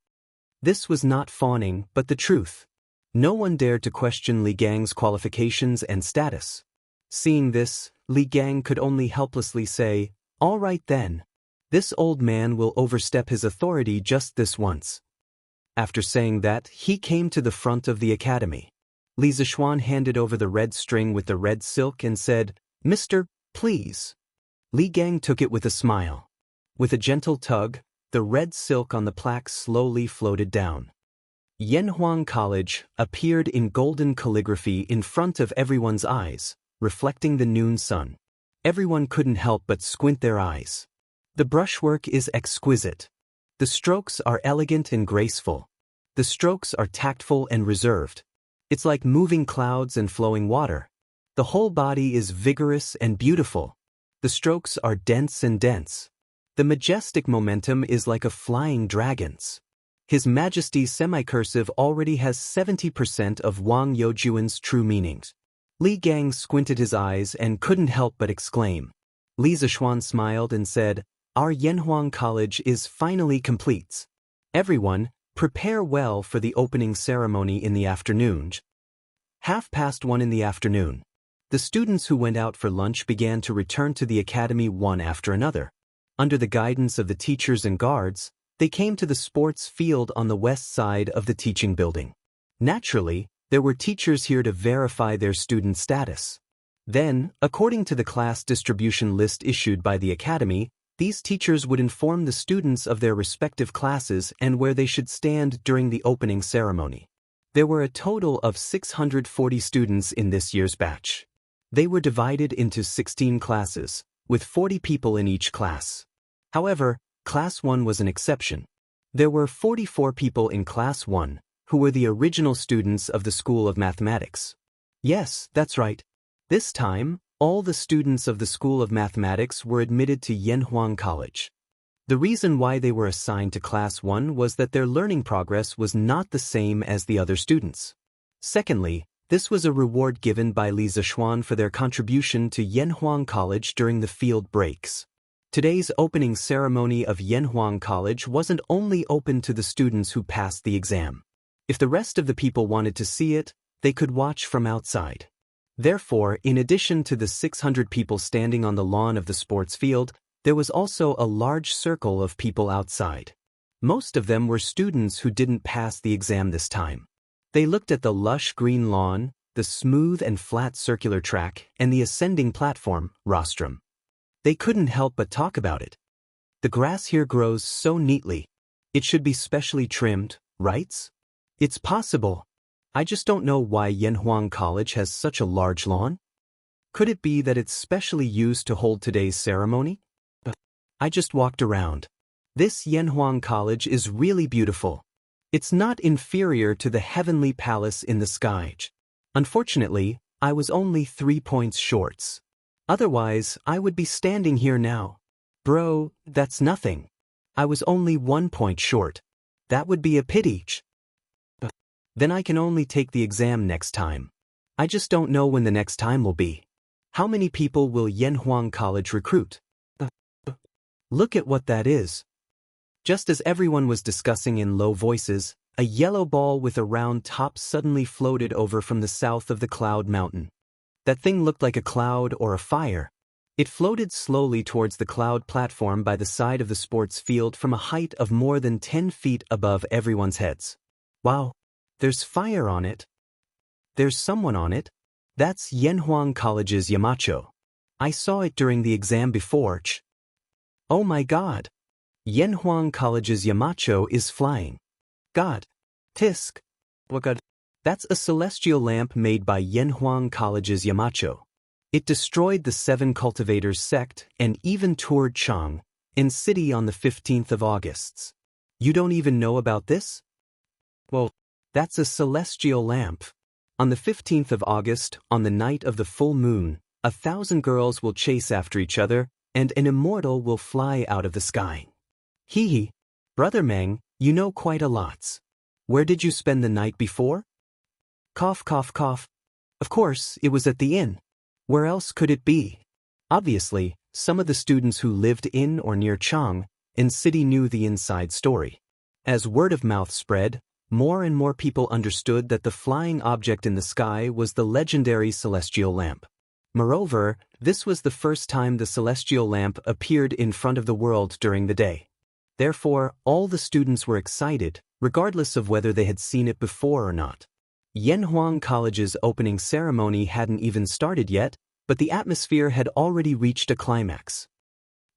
Speaker 1: This was not fawning, but the truth. No one dared to question Li Gang's qualifications and status. Seeing this, Li Gang could only helplessly say, "All right then. This old man will overstep his authority just this once." After saying that, he came to the front of the academy. Li Zishuan handed over the red string with the red silk and said, "Mr. Please." Li Gang took it with a smile. With a gentle tug, the red silk on the plaque slowly floated down. Yanhuang College appeared in golden calligraphy in front of everyone's eyes, reflecting the noon sun. Everyone couldn't help but squint their eyes. The brushwork is exquisite. The strokes are elegant and graceful. The strokes are tactful and reserved. It's like moving clouds and flowing water. The whole body is vigorous and beautiful. The strokes are dense and dense. The majestic momentum is like a flying dragon's. His Majesty's semicursive already has 70% of Wang Youjuan's true meanings. Li Gang squinted his eyes and couldn't help but exclaim. Li Zishuan smiled and said, "Our Yanhuang College is finally complete. Everyone, prepare well for the opening ceremony in the afternoon." 1:30 in the afternoon. The students who went out for lunch began to return to the academy one after another. Under the guidance of the teachers and guards, they came to the sports field on the west side of the teaching building. Naturally, there were teachers here to verify their student status. Then, according to the class distribution list issued by the academy, these teachers would inform the students of their respective classes and where they should stand during the opening ceremony. There were a total of 640 students in this year's batch. They were divided into 16 classes, with 40 people in each class. However, Class 1 was an exception. There were 44 people in Class 1, who were the original students of the School of Mathematics. Yes, that's right. This time, all the students of the School of Mathematics were admitted to Yanhuang College. The reason why they were assigned to Class 1 was that their learning progress was not the same as the other students. Secondly, This was a reward given by Li Zixuan for their contribution to Yanhuang College during the field breaks. Today's opening ceremony of Yanhuang College wasn't only open to the students who passed the exam. If the rest of the people wanted to see it, they could watch from outside. Therefore, in addition to the 600 people standing on the lawn of the sports field, there was also a large circle of people outside. Most of them were students who didn't pass the exam this time. They looked at the lush green lawn, the smooth and flat circular track, and the ascending platform, rostrum. They couldn't help but talk about it. The grass here grows so neatly. It should be specially trimmed, right? It's possible. I just don't know why Yanhuang College has such a large lawn. Could it be that it's specially used to hold today's ceremony? I just walked around. This Yanhuang College is really beautiful. It's not inferior to the heavenly palace in the sky. Unfortunately, I was only 3 points short. Otherwise, I would be standing here now. Bro, that's nothing. I was only 1 point short. That would be a pity. Then I can only take the exam next time. I just don't know when the next time will be. How many people will Yanhuang College recruit? Look at what that is. Just as everyone was discussing in low voices, a yellow ball with a round top suddenly floated over from the south of the cloud mountain. That thing looked like a cloud or a fire. It floated slowly towards the cloud platform by the side of the sports field from a height of more than 10 feet above everyone's heads. Wow, there's fire on it. There's someone on it. That's Yanhuang College's Yamacho. I saw it during the exam before. Oh my god. Yanhuang College's Yamacho is flying. God. Tisk. What god? That's a celestial lamp made by Yanhuang College's Yamacho. It destroyed the 7 cultivators sect and even toured Chang, in city on the 15th of August. You don't even know about this? Well, that's a celestial lamp. On the 15th of August, on the night of the full moon, 1,000 girls will chase after each other, and an immortal will fly out of the sky. Hee hee. Brother Meng, you know quite a lot. Where did you spend the night before? Cough, cough, cough. Of course, it was at the inn. Where else could it be? Obviously, some of the students who lived in or near Chang, in city knew the inside story. As word of mouth spread, more and more people understood that the flying object in the sky was the legendary celestial lamp. Moreover, this was the first time the celestial lamp appeared in front of the world during the day. Therefore, all the students were excited, regardless of whether they had seen it before or not. Yanhuang College's opening ceremony hadn't even started yet, but the atmosphere had already reached a climax.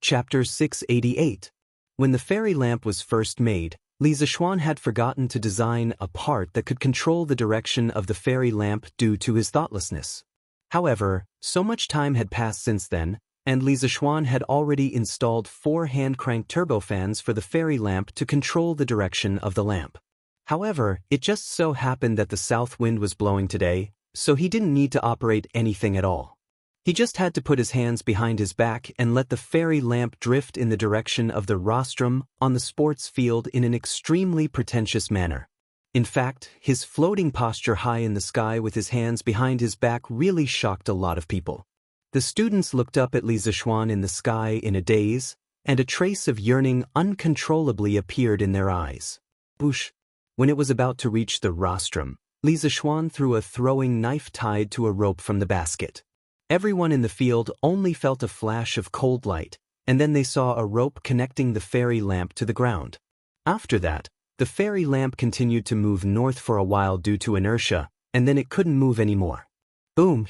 Speaker 1: Chapter 688. When the fairy lamp was first made, Li Zixuan had forgotten to design a part that could control the direction of the fairy lamp due to his thoughtlessness. However, so much time had passed since then, and Li Zixuan had already installed 4 hand-cranked turbofans for the fairy lamp to control the direction of the lamp. However, it just so happened that the south wind was blowing today, so he didn't need to operate anything at all. He just had to put his hands behind his back and let the fairy lamp drift in the direction of the rostrum on the sports field in an extremely pretentious manner. In fact, his floating posture high in the sky with his hands behind his back really shocked a lot of people. The students looked up at Li Zixuan in the sky in a daze, and a trace of yearning uncontrollably appeared in their eyes. Boosh! When it was about to reach the rostrum, Li Zixuan threw a throwing knife tied to a rope from the basket. Everyone in the field only felt a flash of cold light, and then they saw a rope connecting the fairy lamp to the ground. After that, the fairy lamp continued to move north for a while due to inertia, and then it couldn't move anymore. Boom!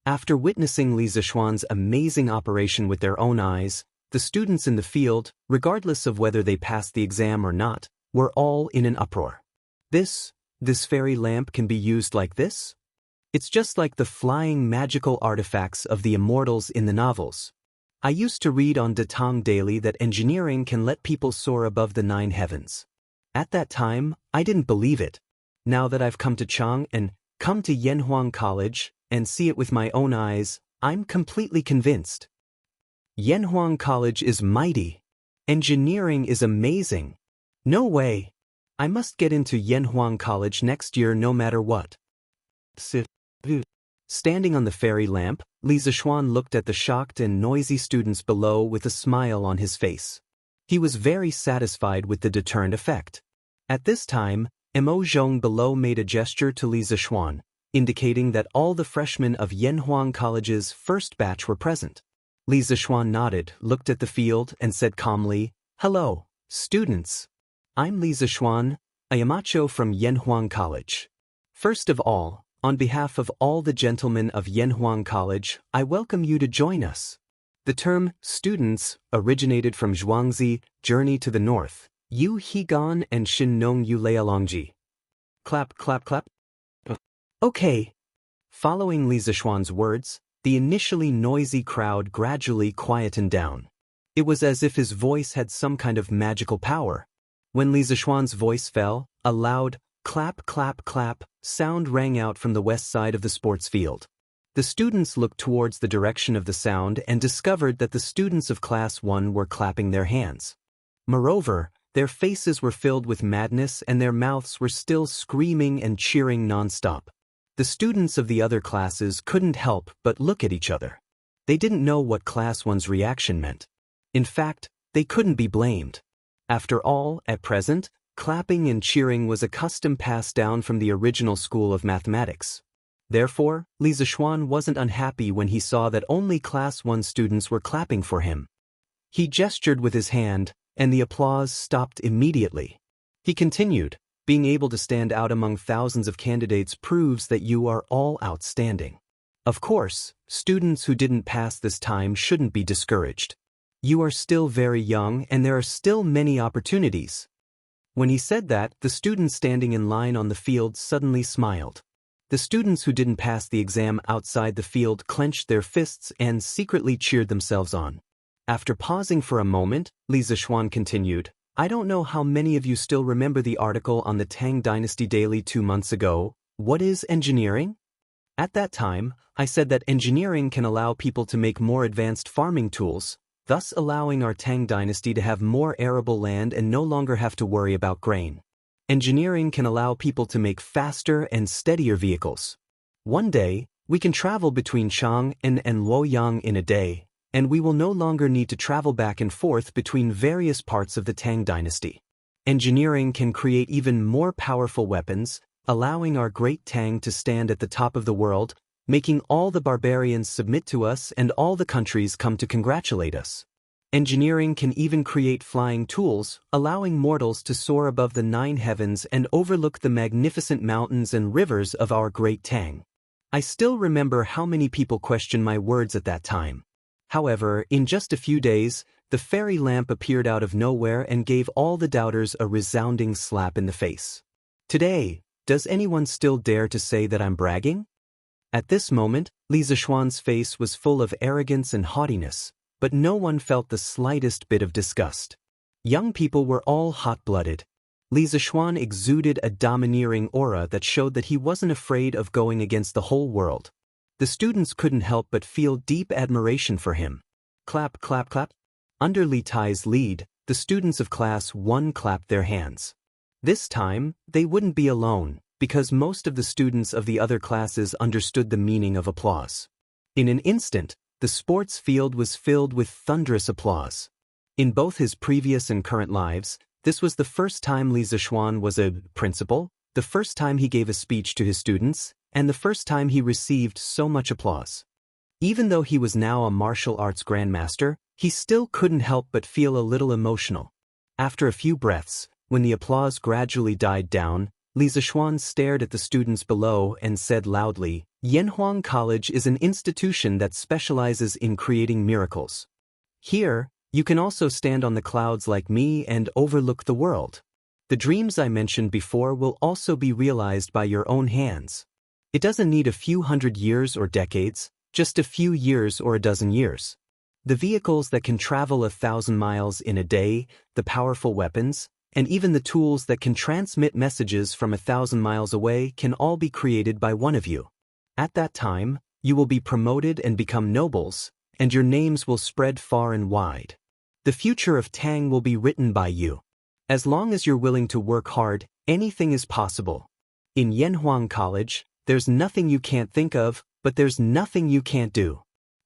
Speaker 1: After witnessing Li Zixuan's amazing operation with their own eyes, the students in the field, regardless of whether they passed the exam or not, were all in an uproar. This fairy lamp can be used like this? It's just like the flying magical artifacts of the immortals in the novels. I used to read on Datang Daily that engineering can let people soar above the 9 heavens. At that time, I didn't believe it. Now that I've come to Chang and come to Yanhuang College and see it with my own eyes, I'm completely convinced. Yanhuang College is mighty. Engineering is amazing. No way. I must get into Yanhuang College next year no matter what. Standing on the fairy lamp, Li Zixuan looked at the shocked and noisy students below with a smile on his face. He was very satisfied with the deterrent effect. At this time, Mo Zhong below made a gesture to Li Zixuan, indicating that all the freshmen of Yanhuang College's first batch were present. Li Zixuan nodded, looked at the field, and said calmly, "Hello, students. I'm Li Zixuan, a Yamacho from Yanhuang College. First of all, on behalf of all the gentlemen of Yanhuang College, I welcome you to join us." The term students originated from Zhuangzi, Journey to the North, Yu Higan and Xin Nong Yu Lealongji. Clap, clap, clap. Okay. Following Li Zixuan's words, the initially noisy crowd gradually quietened down. It was as if his voice had some kind of magical power. When Li Zixuan's voice fell, a loud clap, clap, clap sound rang out from the west side of the sports field. The students looked towards the direction of the sound and discovered that the students of Class 1 were clapping their hands. Moreover, their faces were filled with madness and their mouths were still screaming and cheering non-stop. The students of the other classes couldn't help but look at each other. They didn't know what Class 1's reaction meant. In fact, they couldn't be blamed. After all, at present, clapping and cheering was a custom passed down from the original school of mathematics. Therefore, Li Zixuan wasn't unhappy when he saw that only Class 1 students were clapping for him. He gestured with his hand, and the applause stopped immediately. He continued, "Being able to stand out among thousands of candidates proves that you are all outstanding. Of course, students who didn't pass this time shouldn't be discouraged. You are still very young and there are still many opportunities." When he said that, the students standing in line on the field suddenly smiled. The students who didn't pass the exam outside the field clenched their fists and secretly cheered themselves on. After pausing for a moment, Li Zixuan continued, "I don't know how many of you still remember the article on the Tang Dynasty Daily 2 months ago, What is engineering? At that time, I said that engineering can allow people to make more advanced farming tools, thus allowing our Tang Dynasty to have more arable land and no longer have to worry about grain. Engineering can allow people to make faster and steadier vehicles. One day, we can travel between Chang'an and Luoyang in a day, and we will no longer need to travel back and forth between various parts of the Tang Dynasty. Engineering can create even more powerful weapons, allowing our great Tang to stand at the top of the world, making all the barbarians submit to us and all the countries come to congratulate us. Engineering can even create flying tools, allowing mortals to soar above the 9 heavens and overlook the magnificent mountains and rivers of our great Tang. I still remember how many people questioned my words at that time. However, in just a few days, the fairy lamp appeared out of nowhere and gave all the doubters a resounding slap in the face. Today, does anyone still dare to say that I'm bragging?" At this moment, Li Zixuan's face was full of arrogance and haughtiness, but no one felt the slightest bit of disgust. Young people were all hot-blooded. Li Zixuan exuded a domineering aura that showed that he wasn't afraid of going against the whole world. The students couldn't help but feel deep admiration for him. Clap, clap, clap. Under Li Tai's lead, the students of Class 1 clapped their hands. This time, they wouldn't be alone, because most of the students of the other classes understood the meaning of applause. In an instant, the sports field was filled with thunderous applause. In both his previous and current lives, this was the first time Li Zixuan was a principal, the first time he gave a speech to his students, and the first time he received so much applause. Even though he was now a martial arts grandmaster, he still couldn't help but feel a little emotional. After a few breaths, when the applause gradually died down, Li Zixuan stared at the students below and said loudly, "Yanhuang College is an institution that specializes in creating miracles. Here, you can also stand on the clouds like me and overlook the world. The dreams I mentioned before will also be realized by your own hands. It doesn't need a few hundred years or decades, just a few years or a dozen years. The vehicles that can travel 1,000 miles in a day, the powerful weapons, and even the tools that can transmit messages from 1,000 miles away can all be created by one of you. At that time, you will be promoted and become nobles, and your names will spread far and wide. The future of Tang will be written by you. As long as you're willing to work hard, anything is possible. In Yanhuang College, There's nothing you can't think of, but there's nothing you can't do.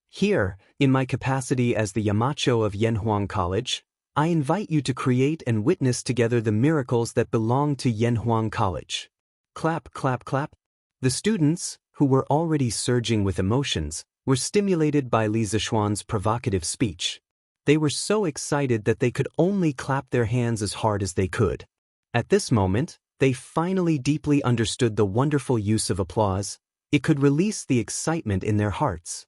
Speaker 1: Here, in my capacity as the Yamacho of Yanhuang College, I invite you to create and witness together the miracles that belong to Yanhuang College. Clap, clap, clap. The students, who were already surging with emotions, were stimulated by Li Zishuan's provocative speech. They were so excited that they could only clap their hands as hard as they could. At this moment, they finally deeply understood the wonderful use of applause. It could release the excitement in their hearts.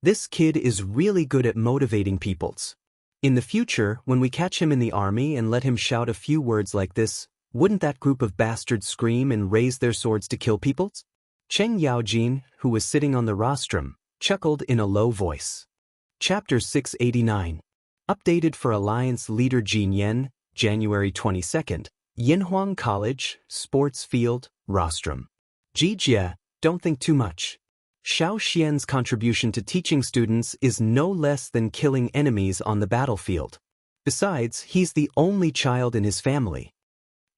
Speaker 1: This kid is really good at motivating peoples. In the future, when we catch him in the army and let him shout a few words like this, wouldn't that group of bastards scream and raise their swords to kill peoples? Cheng Yaojin, who was sitting on the rostrum, chuckled in a low voice. Chapter 689. Updated for Alliance Leader Jin Yen, January 22nd, Yanhuang College, Sports Field, Rostrum. Jijie, don't think too much. Xiao Xian's contribution to teaching students is no less than killing enemies on the battlefield. Besides, he's the only child in his family.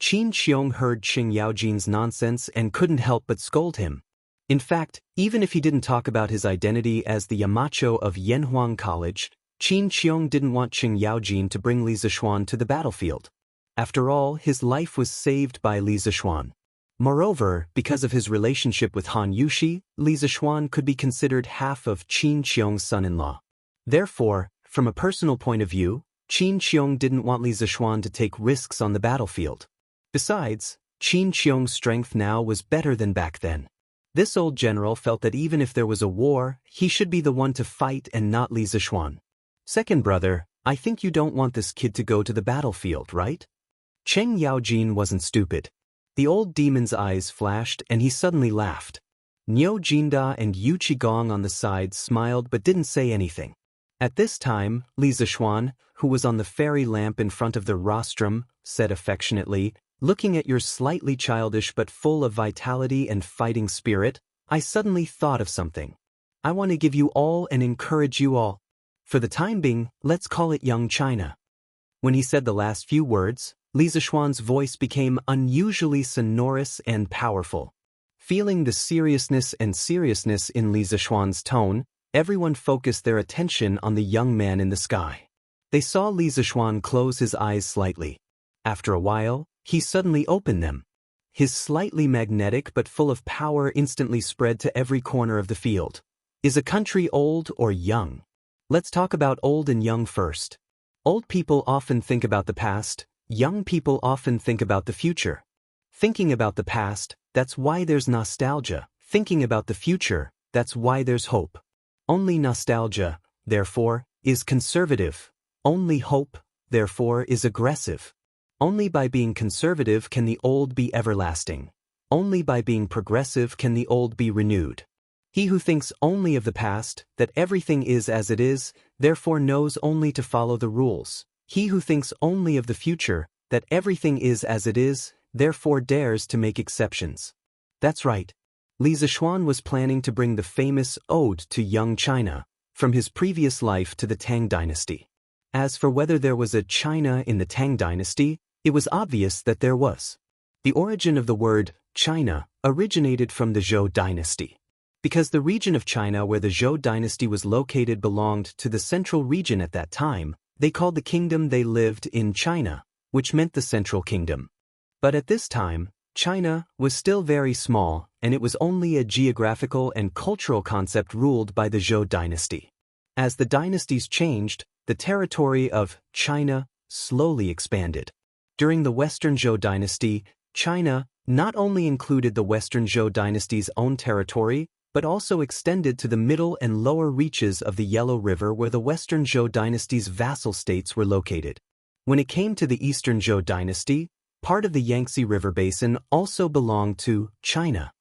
Speaker 1: Qin Qiong heard Cheng Yaojin's nonsense and couldn't help but scold him. In fact, even if he didn't talk about his identity as the Yamacho of Yanhuang College, Qin Qiong didn't want Cheng Yaojin to bring Li Zishuan to the battlefield. After all, his life was saved by Li Zishuan. Moreover, because of his relationship with Han Yushi, Li Zishuan could be considered half of Qin Qiong's son-in-law. Therefore, from a personal point of view, Qin Qiong didn't want Li Zishuan to take risks on the battlefield. Besides, Qin Qiong's strength now was better than back then. This old general felt that even if there was a war, he should be the one to fight and not Li Zishuan. Second brother, I think you don't want this kid to go to the battlefield, right? Cheng Yaojin wasn't stupid. The old demon's eyes flashed and he suddenly laughed. Niu Jinda and Yu Qigong on the side smiled but didn't say anything. At this time, Li Zishuan, who was on the fairy lamp in front of the rostrum, said affectionately, "Looking at your slightly childish but full of vitality and fighting spirit, I suddenly thought of something. I want to give you all and encourage you all. For the time being, let's call it Young China." When he said the last few words, Li Zishuan's voice became unusually sonorous and powerful. Feeling the seriousness in Li Zishuan's tone, everyone focused their attention on the young man in the sky. They saw Li Zishuan close his eyes slightly. After a while, he suddenly opened them. His slightly magnetic but full of power instantly spread to every corner of the field. Is a country old or young? Let's talk about old and young first. Old people often think about the past. Young people often think about the future. Thinking about the past, that's why there's nostalgia. Thinking about the future, that's why there's hope. Only nostalgia, therefore, is conservative. Only hope, therefore, is aggressive. Only by being conservative can the old be everlasting. Only by being progressive can the old be renewed. He who thinks only of the past, that everything is as it is, therefore knows only to follow the rules. He who thinks only of the future, that everything is as it is, therefore dares to make exceptions. That's right. Li Zishuan was planning to bring the famous Ode to Young China from his previous life to the Tang dynasty. As for whether there was a China in the Tang dynasty, it was obvious that there was. The origin of the word China originated from the Zhou dynasty. Because the region of China where the Zhou dynasty was located belonged to the central region at that time, they called the kingdom they lived in China, which meant the Central Kingdom. But at this time, China was still very small, and it was only a geographical and cultural concept ruled by the Zhou dynasty. As the dynasties changed, the territory of China slowly expanded. During the Western Zhou dynasty, China not only included the Western Zhou dynasty's own territory, but also extended to the middle and lower reaches of the Yellow River where the Western Zhou dynasty's vassal states were located. When it came to the Eastern Zhou dynasty, part of the Yangtze River basin also belonged to China.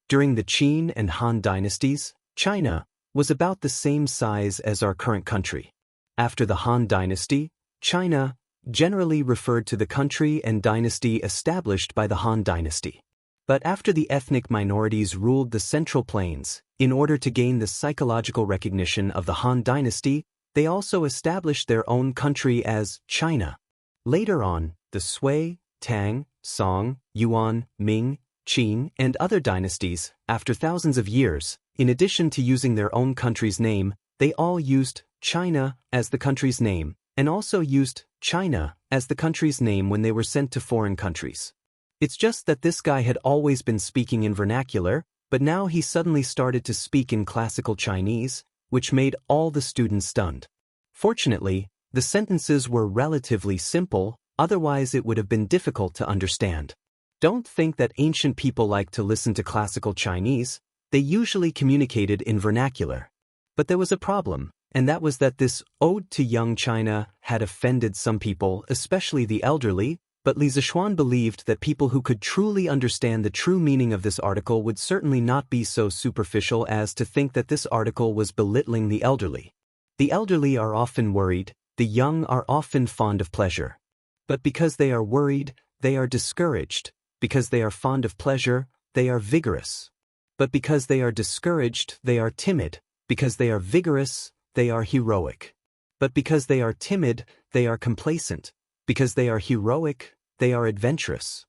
Speaker 1: During the Qin and Han dynasties, China was about the same size as our current country. After the Han dynasty, China generally referred to the country and dynasty established by the Han dynasty. But after the ethnic minorities ruled the Central Plains, in order to gain the psychological recognition of the Han dynasty, they also established their own country as China. Later on, the Sui, Tang, Song, Yuan, Ming, Qin, and other dynasties, after thousands of years, in addition to using their own country's name, they all used China as the country's name, and also used China as the country's name when they were sent to foreign countries. It's just that this guy had always been speaking in vernacular, but now he suddenly started to speak in classical Chinese, which made all the students stunned. Fortunately, the sentences were relatively simple, otherwise it would have been difficult to understand. Don't think that ancient people liked to listen to classical Chinese. They usually communicated in vernacular. But there was a problem, and that was that this Ode to Young China had offended some people, especially the elderly, but Li Zixuan believed that people who could truly understand the true meaning of this article would certainly not be so superficial as to think that this article was belittling the elderly. The elderly are often worried, the young are often fond of pleasure. But because they are worried, they are discouraged. Because they are fond of pleasure, they are vigorous. But because they are discouraged, they are timid. Because they are vigorous, they are heroic. But because they are timid, they are complacent. Because they are heroic, they are adventurous.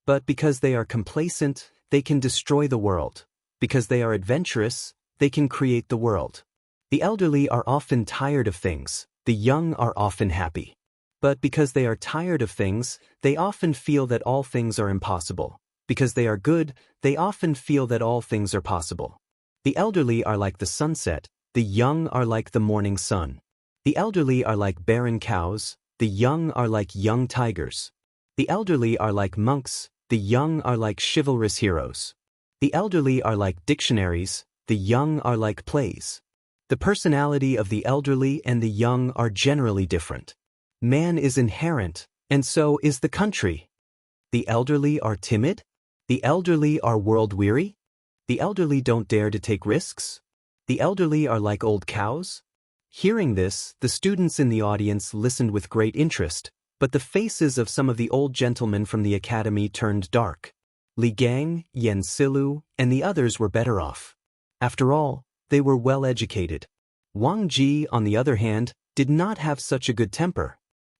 Speaker 1: But because they are complacent, they can destroy the world. Because they are adventurous, they can create the world. The elderly are often tired of things, the young are often happy. But because they are tired of things, they often feel that all things are impossible. Because they are good, they often feel that all things are possible. The elderly are like the sunset, the young are like the morning sun. The elderly are like barren cows, the young are like young tigers. The elderly are like monks, the young are like chivalrous heroes. The elderly are like dictionaries, the young are like plays. The personality of the elderly and the young are generally different. Man is inherent, and so is the country. The elderly are timid? The elderly are world-weary? The elderly don't dare to take risks? The elderly are like old cows? Hearing this, the students in the audience listened with great interest, but the faces of some of the old gentlemen from the academy turned dark. Li Gang, Yen Silu, and the others were better off. After all, they were well-educated. Wang Ji, on the other hand, did not have such a good temper.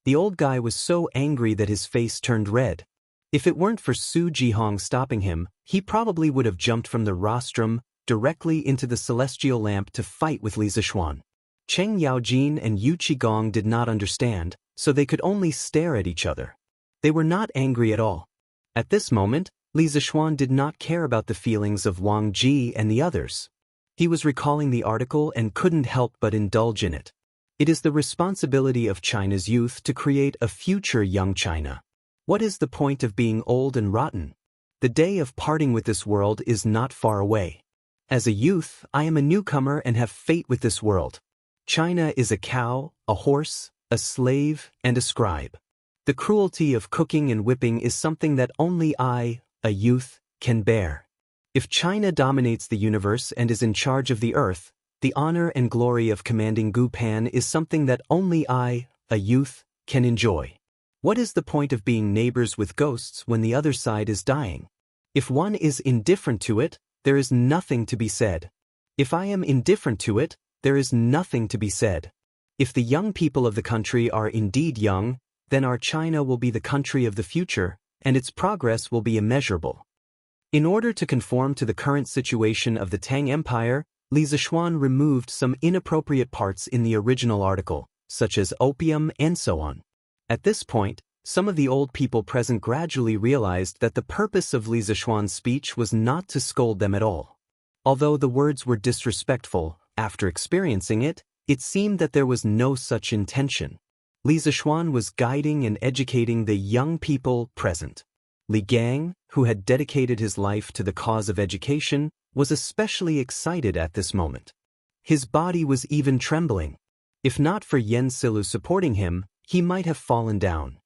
Speaker 1: The old guy was so angry that his face turned red. If it weren't for Su Jihong stopping him, he probably would have jumped from the rostrum directly into the celestial lamp to fight with Li Zixuan. Cheng Yaojin and Yu Qigong did not understand, so they could only stare at each other. They were not angry at all. At this moment, Li Zixuan did not care about the feelings of Wang Ji and the others. He was recalling the article and couldn't help but indulge in it. It is the responsibility of China's youth to create a future young China. What is the point of being old and rotten? The day of parting with this world is not far away. As a youth, I am a newcomer and have fate with this world. China is a cow, a horse, a slave, and a scribe. The cruelty of cooking and whipping is something that only I, a youth, can bear. If China dominates the universe and is in charge of the earth, the honor and glory of commanding Gu Pan is something that only I, a youth, can enjoy. What is the point of being neighbors with ghosts when the other side is dying? If one is indifferent to it, there is nothing to be said. If I am indifferent to it, there is nothing to be said. If the young people of the country are indeed young, then our China will be the country of the future, and its progress will be immeasurable. In order to conform to the current situation of the Tang Empire, Li Zixuan removed some inappropriate parts in the original article, such as opium and so on. At this point, some of the old people present gradually realized that the purpose of Li Zixuan's speech was not to scold them at all. Although the words were disrespectful, after experiencing it, it seemed that there was no such intention. Li Zixuan was guiding and educating the young people present. Li Gang, who had dedicated his life to the cause of education, was especially excited at this moment. His body was even trembling. If not for Yen Silu supporting him, he might have fallen down.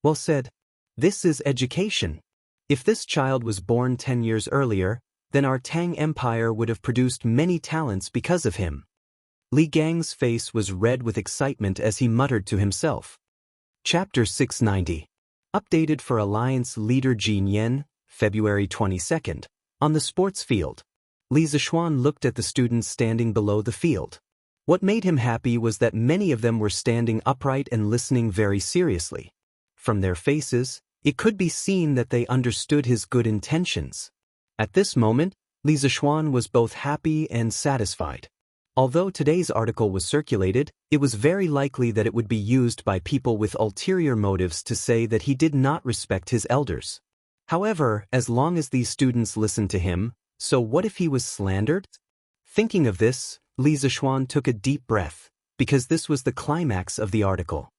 Speaker 1: Well said. This is education. If this child was born 10 years earlier, then our Tang Empire would have produced many talents because of him. Li Gang's face was red with excitement as he muttered to himself. Chapter 690. Updated for Alliance Leader Jin Yen, February 22nd, on the sports field. Li Zixuan looked at the students standing below the field. What made him happy was that many of them were standing upright and listening very seriously. From their faces, it could be seen that they understood his good intentions. At this moment, Li Zixuan was both happy and satisfied. Although today's article was circulated, it was very likely that it would be used by people with ulterior motives to say that he did not respect his elders. However, as long as these students listened to him, so what if he was slandered? Thinking of this, Li Zixuan took a deep breath, because this was the climax of the article.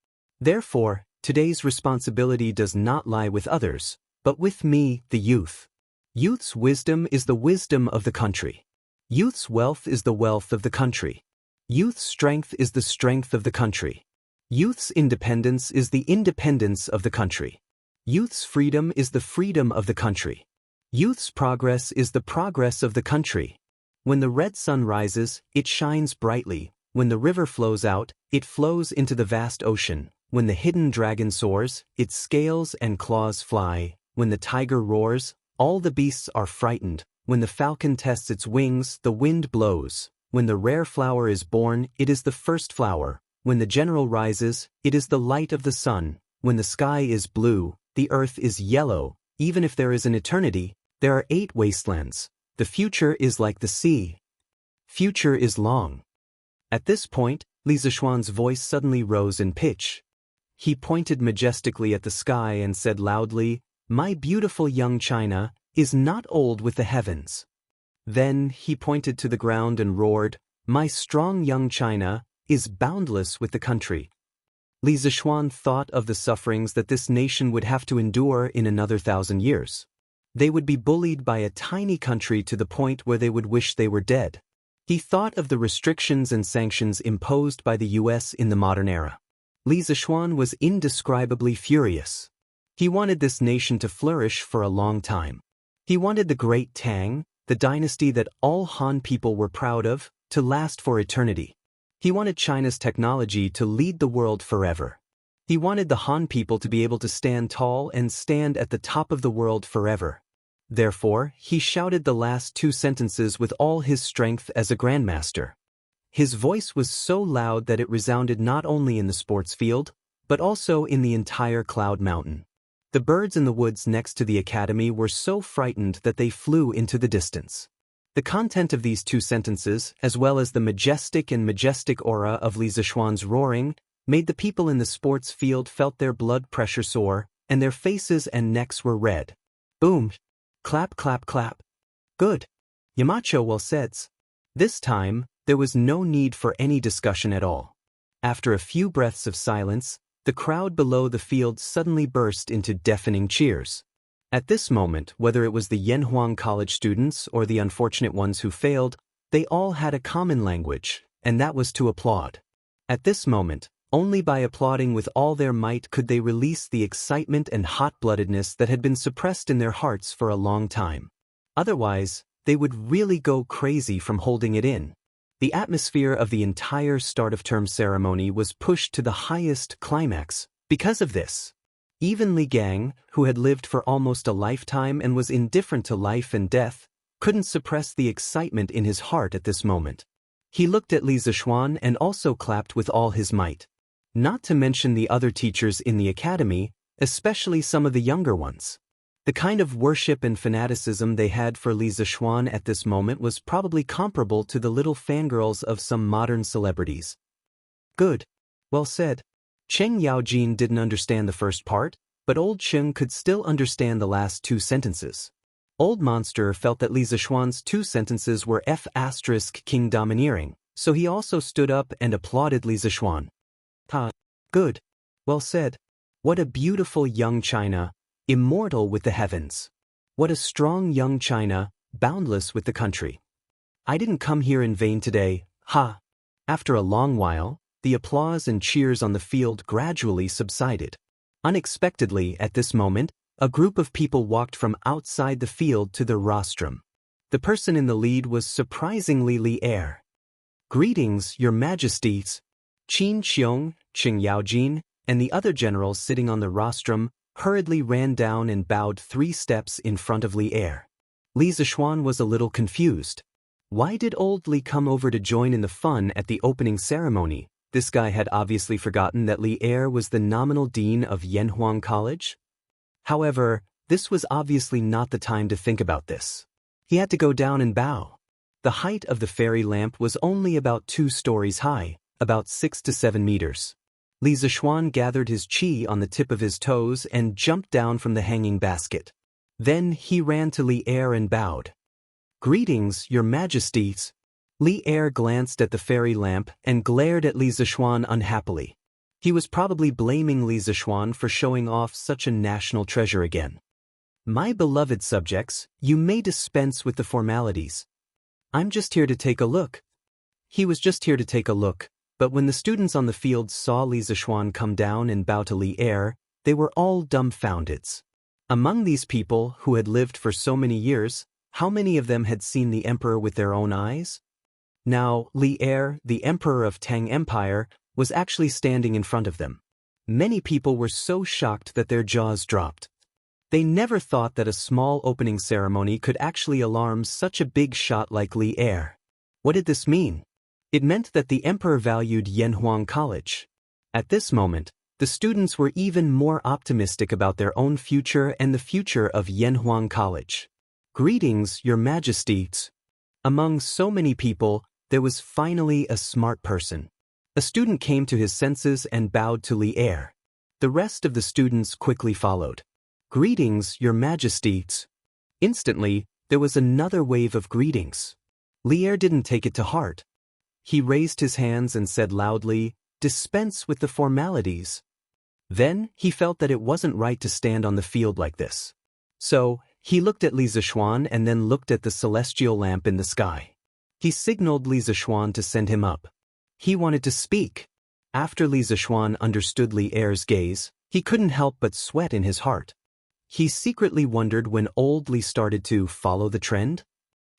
Speaker 1: Therefore, today's responsibility does not lie with others, but with me, the youth. Youth's wisdom is the wisdom of the country. Youth's wealth is the wealth of the country. Youth's strength is the strength of the country. Youth's independence is the independence of the country. Youth's freedom is the freedom of the country. Youth's progress is the progress of the country. When the red sun rises, it shines brightly. When the river flows out, it flows into the vast ocean. When the hidden dragon soars, its scales and claws fly. When the tiger roars, all the beasts are frightened. When the falcon tests its wings, the wind blows. When the rare flower is born, it is the first flower. When the general rises, it is the light of the sun. When the sky is blue, the earth is yellow. Even if there is an eternity, there are 8 wastelands. The future is like the sea. Future is long. At this point, Li Zixuan's voice suddenly rose in pitch. He pointed majestically at the sky and said loudly, "My beautiful young China is not old with the heavens." Then he pointed to the ground and roared, "My strong young China is boundless with the country." Li Zixuan thought of the sufferings that this nation would have to endure in another 1,000 years. They would be bullied by a tiny country to the point where they would wish they were dead. He thought of the restrictions and sanctions imposed by the US in the modern era. Li Zixuan was indescribably furious. He wanted this nation to flourish for a long time. He wanted the Great Tang, the dynasty that all Han people were proud of, to last for eternity. He wanted China's technology to lead the world forever. He wanted the Han people to be able to stand tall and stand at the top of the world forever. Therefore, he shouted the last 2 sentences with all his strength as a grandmaster. His voice was so loud that it resounded not only in the sports field, but also in the entire Cloud Mountain. The birds in the woods next to the academy were so frightened that they flew into the distance. The content of these 2 sentences, as well as the majestic aura of Li Zixuan's roaring, made the people in the sports field felt their blood pressure soar, and their faces and necks were red. Boom! Clap, clap, clap. Good. Yamacho well said. This time, there was no need for any discussion at all. After a few breaths of silence, the crowd below the field suddenly burst into deafening cheers. At this moment, whether it was the Yanhuang College students or the unfortunate ones who failed, they all had a common language, and that was to applaud. At this moment, only by applauding with all their might could they release the excitement and hot-bloodedness that had been suppressed in their hearts for a long time. Otherwise, they would really go crazy from holding it in. The atmosphere of the entire start-of-term ceremony was pushed to the highest climax. Because of this, even Li Gang, who had lived for almost a lifetime and was indifferent to life and death, couldn't suppress the excitement in his heart at this moment. He looked at Li Zixuan and also clapped with all his might. Not to mention the other teachers in the academy, especially some of the younger ones. The kind of worship and fanaticism they had for Li Zixuan at this moment was probably comparable to the little fangirls of some modern celebrities. Good. Well said. Cheng Yaojin didn't understand the first part, but Old Cheng could still understand the last 2 sentences. Old Monster felt that Li Zixuan's 2 sentences were King domineering, so he also stood up and applauded Li Zixuan. Ha! Good. Well said. What a beautiful young China, immortal with the heavens. What a strong young China, boundless with the country. I didn't come here in vain today, ha! After a long while, the applause and cheers on the field gradually subsided. Unexpectedly, at this moment, a group of people walked from outside the field to the rostrum. The person in the lead was surprisingly Li Er. "Greetings, your majesties." Qin Xiong, Cheng Yaojin, and the other generals sitting on the rostrum hurriedly ran down and bowed 3 steps in front of Li Er. Li Zixuan was a little confused. Why did old Li come over to join in the fun at the opening ceremony? This guy had obviously forgotten that Li Er was the nominal dean of Yanhuang College. However, this was obviously not the time to think about this. He had to go down and bow. The height of the fairy lamp was only about 2 stories high, about 6 to 7 meters. Li Zishuan gathered his qi on the tip of his toes and jumped down from the hanging basket. Then he ran to Li Er and bowed. "Greetings, your majesties." Li Er glanced at the fairy lamp and glared at Li Zishuan unhappily. He was probably blaming Li Zishuan for showing off such a national treasure again. "My beloved subjects, you may dispense with the formalities. I'm just here to take a look." He was just here to take a look, but when the students on the field saw Li Zishuan come down and bow to Li Er, they were all dumbfounded. Among these people who had lived for so many years, how many of them had seen the emperor with their own eyes? Now, Li Er, the emperor of Tang Empire, was actually standing in front of them. Many people were so shocked that their jaws dropped. They never thought that a small opening ceremony could actually alarm such a big shot like Li Er. What did this mean? It meant that the emperor valued Yanhuang College. At this moment, the students were even more optimistic about their own future and the future of Yanhuang College. "Greetings, your majesties." Among so many people, there was finally a smart person. A student came to his senses and bowed to Li Er. The rest of the students quickly followed. "Greetings, your majesties." Instantly, there was another wave of greetings. Li Er didn't take it to heart. He raised his hands and said loudly, "Dispense with the formalities." Then, he felt that it wasn't right to stand on the field like this. So, he looked at Li Zishuan and then looked at the celestial lamp in the sky. He signaled Li Zishuan to send him up. He wanted to speak. After Li Zishuan understood Li Er's gaze, he couldn't help but sweat in his heart. He secretly wondered when old Li started to follow the trend.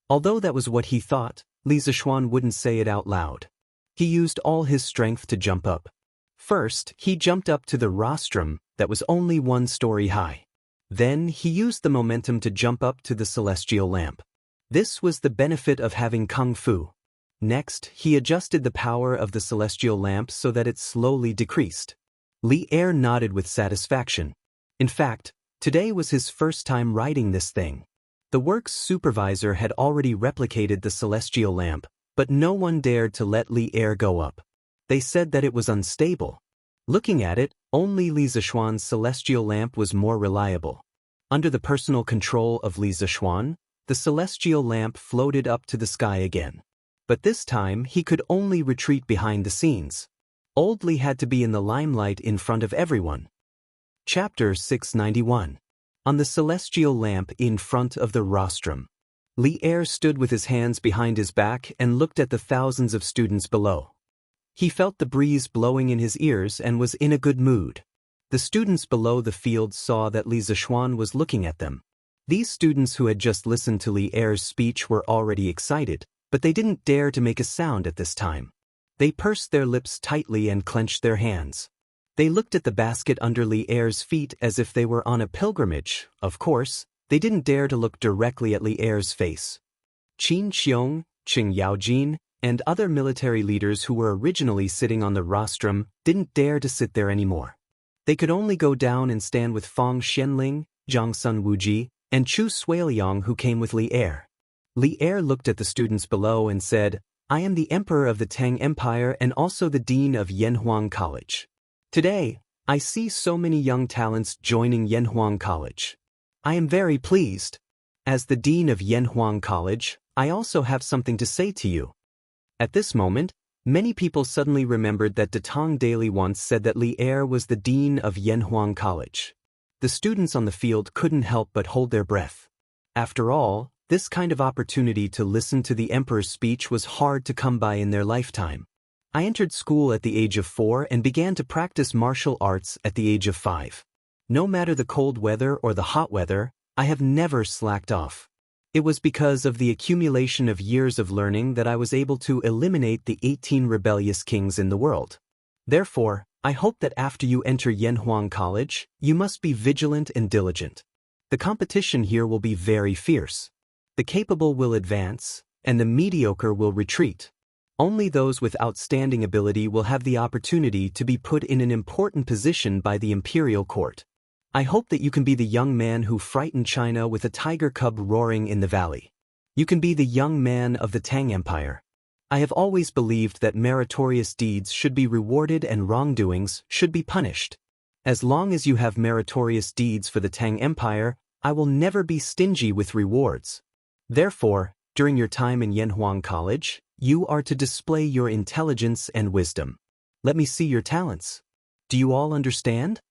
Speaker 1: Although that was what he thought, Li Zishuan wouldn't say it out loud. He used all his strength to jump up. First, he jumped up to the rostrum that was only 1 story high. Then, he used the momentum to jump up to the celestial lamp. This was the benefit of having kung fu. Next, he adjusted the power of the celestial lamp so that it slowly decreased. Li Er nodded with satisfaction. In fact, today was his first time riding this thing. The works supervisor had already replicated the celestial lamp, but no one dared to let Li Er go up. They said that it was unstable. Looking at it, only Li Zishuan's celestial lamp was more reliable. Under the personal control of Li Zishuan, the celestial lamp floated up to the sky again. But this time, he could only retreat behind the scenes. Old Li had to be in the limelight in front of everyone. Chapter 691. On the celestial lamp in front of the rostrum. Li Er stood with his hands behind his back and looked at the thousands of students below. He felt the breeze blowing in his ears and was in a good mood. The students below the field saw that Li Zishuan was looking at them. These students who had just listened to Li Er's speech were already excited, but they didn't dare to make a sound at this time. They pursed their lips tightly and clenched their hands. They looked at the basket under Li Er's feet as if they were on a pilgrimage. Of course, they didn't dare to look directly at Li Er's face. Qin Xiong, Qing Yaojin, and other military leaders who were originally sitting on the rostrum didn't dare to sit there anymore. They could only go down and stand with Fang Xianling, Zhang Sun Wuji, and Chu Suiliang who came with Li Er. Li Er looked at the students below and said, "I am the emperor of the Tang Empire and also the dean of Yanhuang College. Today, I see so many young talents joining Yanhuang College. I am very pleased. As the dean of Yanhuang College, I also have something to say to you." At this moment, many people suddenly remembered that Datong Daily once said that Li Er was the dean of Yanhuang College. The students on the field couldn't help but hold their breath. After all, this kind of opportunity to listen to the emperor's speech was hard to come by in their lifetime. I entered school at the age of 4 and began to practice martial arts at the age of 5. No matter the cold weather or the hot weather, I have never slacked off. It was because of the accumulation of years of learning that I was able to eliminate the 18 rebellious kings in the world. Therefore, I hope that after you enter Yanhuang College, you must be vigilant and diligent. The competition here will be very fierce. The capable will advance, and the mediocre will retreat. Only those with outstanding ability will have the opportunity to be put in an important position by the imperial court. I hope that you can be the young man who frightened China with a tiger cub roaring in the valley. You can be the young man of the Tang Empire. I have always believed that meritorious deeds should be rewarded and wrongdoings should be punished. As long as you have meritorious deeds for the Tang Empire, I will never be stingy with rewards. Therefore, during your time in Yanhuang College, you are to display your intelligence and wisdom. Let me see your talents. Do you all understand?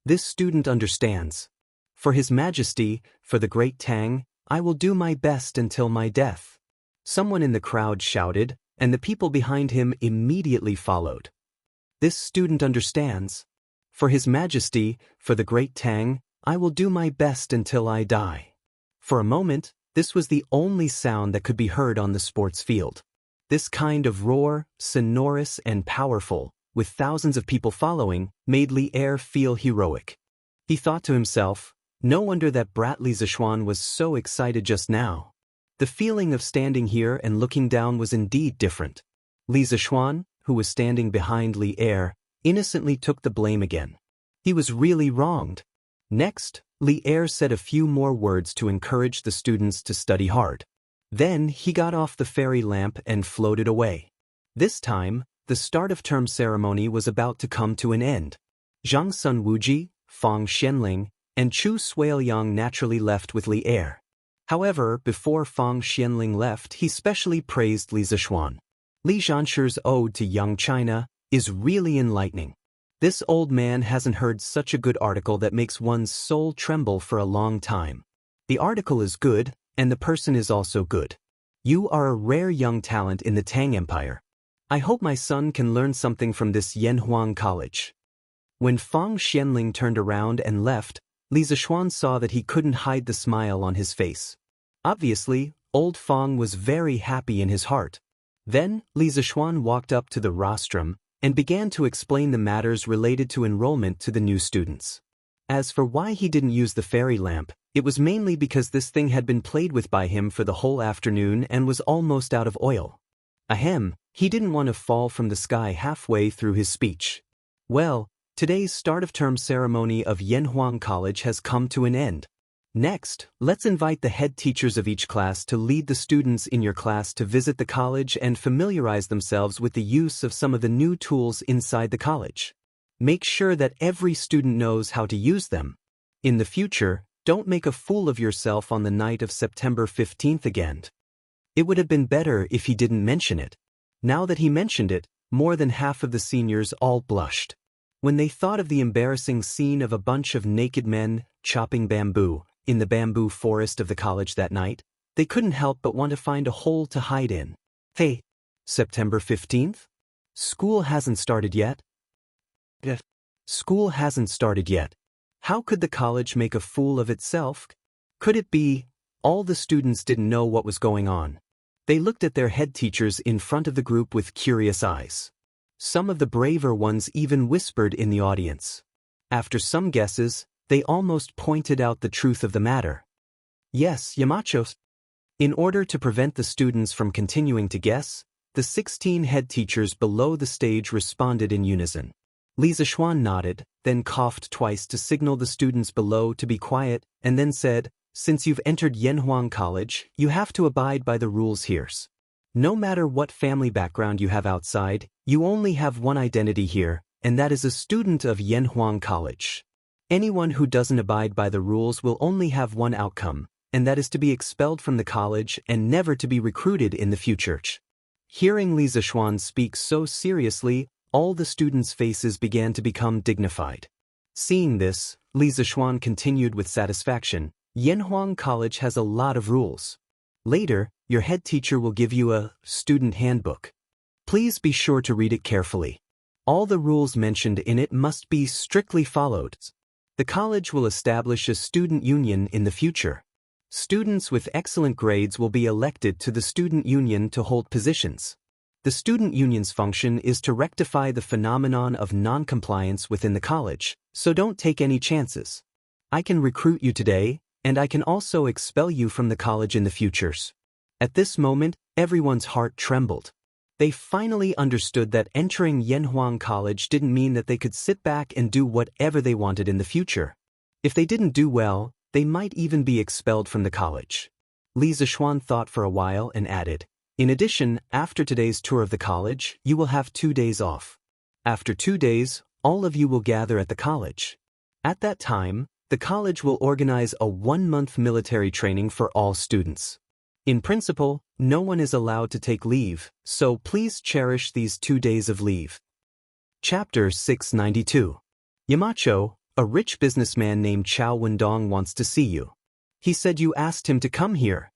Speaker 1: This student understands. For His Majesty, for the great Tang, I will do my best until my death. Someone in the crowd shouted, and the people behind him immediately followed. This student understands. For His Majesty, for the great Tang, I will do my best until I die. For a moment, this was the only sound that could be heard on the sports field. This kind of roar, sonorous and powerful, with thousands of people following, made Li Er feel heroic. He thought to himself, no wonder that brat Li Zishuan was so excited just now. The feeling of standing here and looking down was indeed different. Li Zishuan, who was standing behind Li Er, innocently took the blame again. He was really wronged. Next, Li Er said a few more words to encourage the students to study hard. Then he got off the fairy lamp and floated away. This time, the start of term ceremony was about to come to an end. Zhang Sun Wuji, Fang Xianling, and Chu Suiliang naturally left with Li Er. However, before Fang Xianling left, he specially praised Li Zishuan. Li Zhanshi's ode to young China is really enlightening. This old man hasn't heard such a good article that makes one's soul tremble for a long time. The article is good, and the person is also good. You are a rare young talent in the Tang Empire. I hope my son can learn something from this Yanhuang College. When Fang Xianling turned around and left, Li Zishuan saw that he couldn't hide the smile on his face. Obviously, old Fang was very happy in his heart. Then, Li Zishuan walked up to the rostrum and began to explain the matters related to enrollment to the new students. As for why he didn't use the fairy lamp, it was mainly because this thing had been played with by him for the whole afternoon and was almost out of oil. Ahem, he didn't want to fall from the sky halfway through his speech. Well, today's start-of-term ceremony of Yanhuang College has come to an end. Next, let's invite the head teachers of each class to lead the students in your class to visit the college and familiarize themselves with the use of some of the new tools inside the college. Make sure that every student knows how to use them. In the future, don't make a fool of yourself on the night of September 15th again. It would have been better if he didn't mention it. Now that he mentioned it, more than half of the seniors all blushed. When they thought of the embarrassing scene of a bunch of naked men chopping bamboo in the bamboo forest of the college that night, they couldn't help but want to find a hole to hide in. Hey, September 15th? School hasn't started yet? School hasn't started yet. How could the college make a fool of itself? Could it be all the students didn't know what was going on? They looked at their head teachers in front of the group with curious eyes. Some of the braver ones even whispered in the audience. After some guesses, they almost pointed out the truth of the matter. Yes, Yamachos. In order to prevent the students from continuing to guess, the 16 head teachers below the stage responded in unison. Li Zishuan nodded, then coughed twice to signal the students below to be quiet, and then said, since you've entered Yanhuang College, you have to abide by the rules here. No matter what family background you have outside, you only have one identity here, and that is a student of Yanhuang College. Anyone who doesn't abide by the rules will only have one outcome, and that is to be expelled from the college and never to be recruited in the future. Hearing Li Zishuan speak so seriously, all the students' faces began to become dignified. Seeing this, Li Zishuan continued with satisfaction, Yanhuang College has a lot of rules. Later, your head teacher will give you a student handbook. Please be sure to read it carefully. All the rules mentioned in it must be strictly followed. The college will establish a student union in the future. Students with excellent grades will be elected to the student union to hold positions. The student union's function is to rectify the phenomenon of non-compliance within the college, so don't take any chances. I can recruit you today, and I can also expel you from the college in the futures. At this moment, everyone's heart trembled. They finally understood that entering Yanhuang College didn't mean that they could sit back and do whatever they wanted in the future. If they didn't do well, they might even be expelled from the college. Li Zishuan thought for a while and added, "In addition, after today's tour of the college, you will have 2 days off. After 2 days, all of you will gather at the college. At that time, the college will organize a 1-month military training for all students. In principle, no one is allowed to take leave, so please cherish these 2 days of leave." Chapter 692. Yamacho, a rich businessman named Chao Wendong wants to see you. He said you asked him to come here.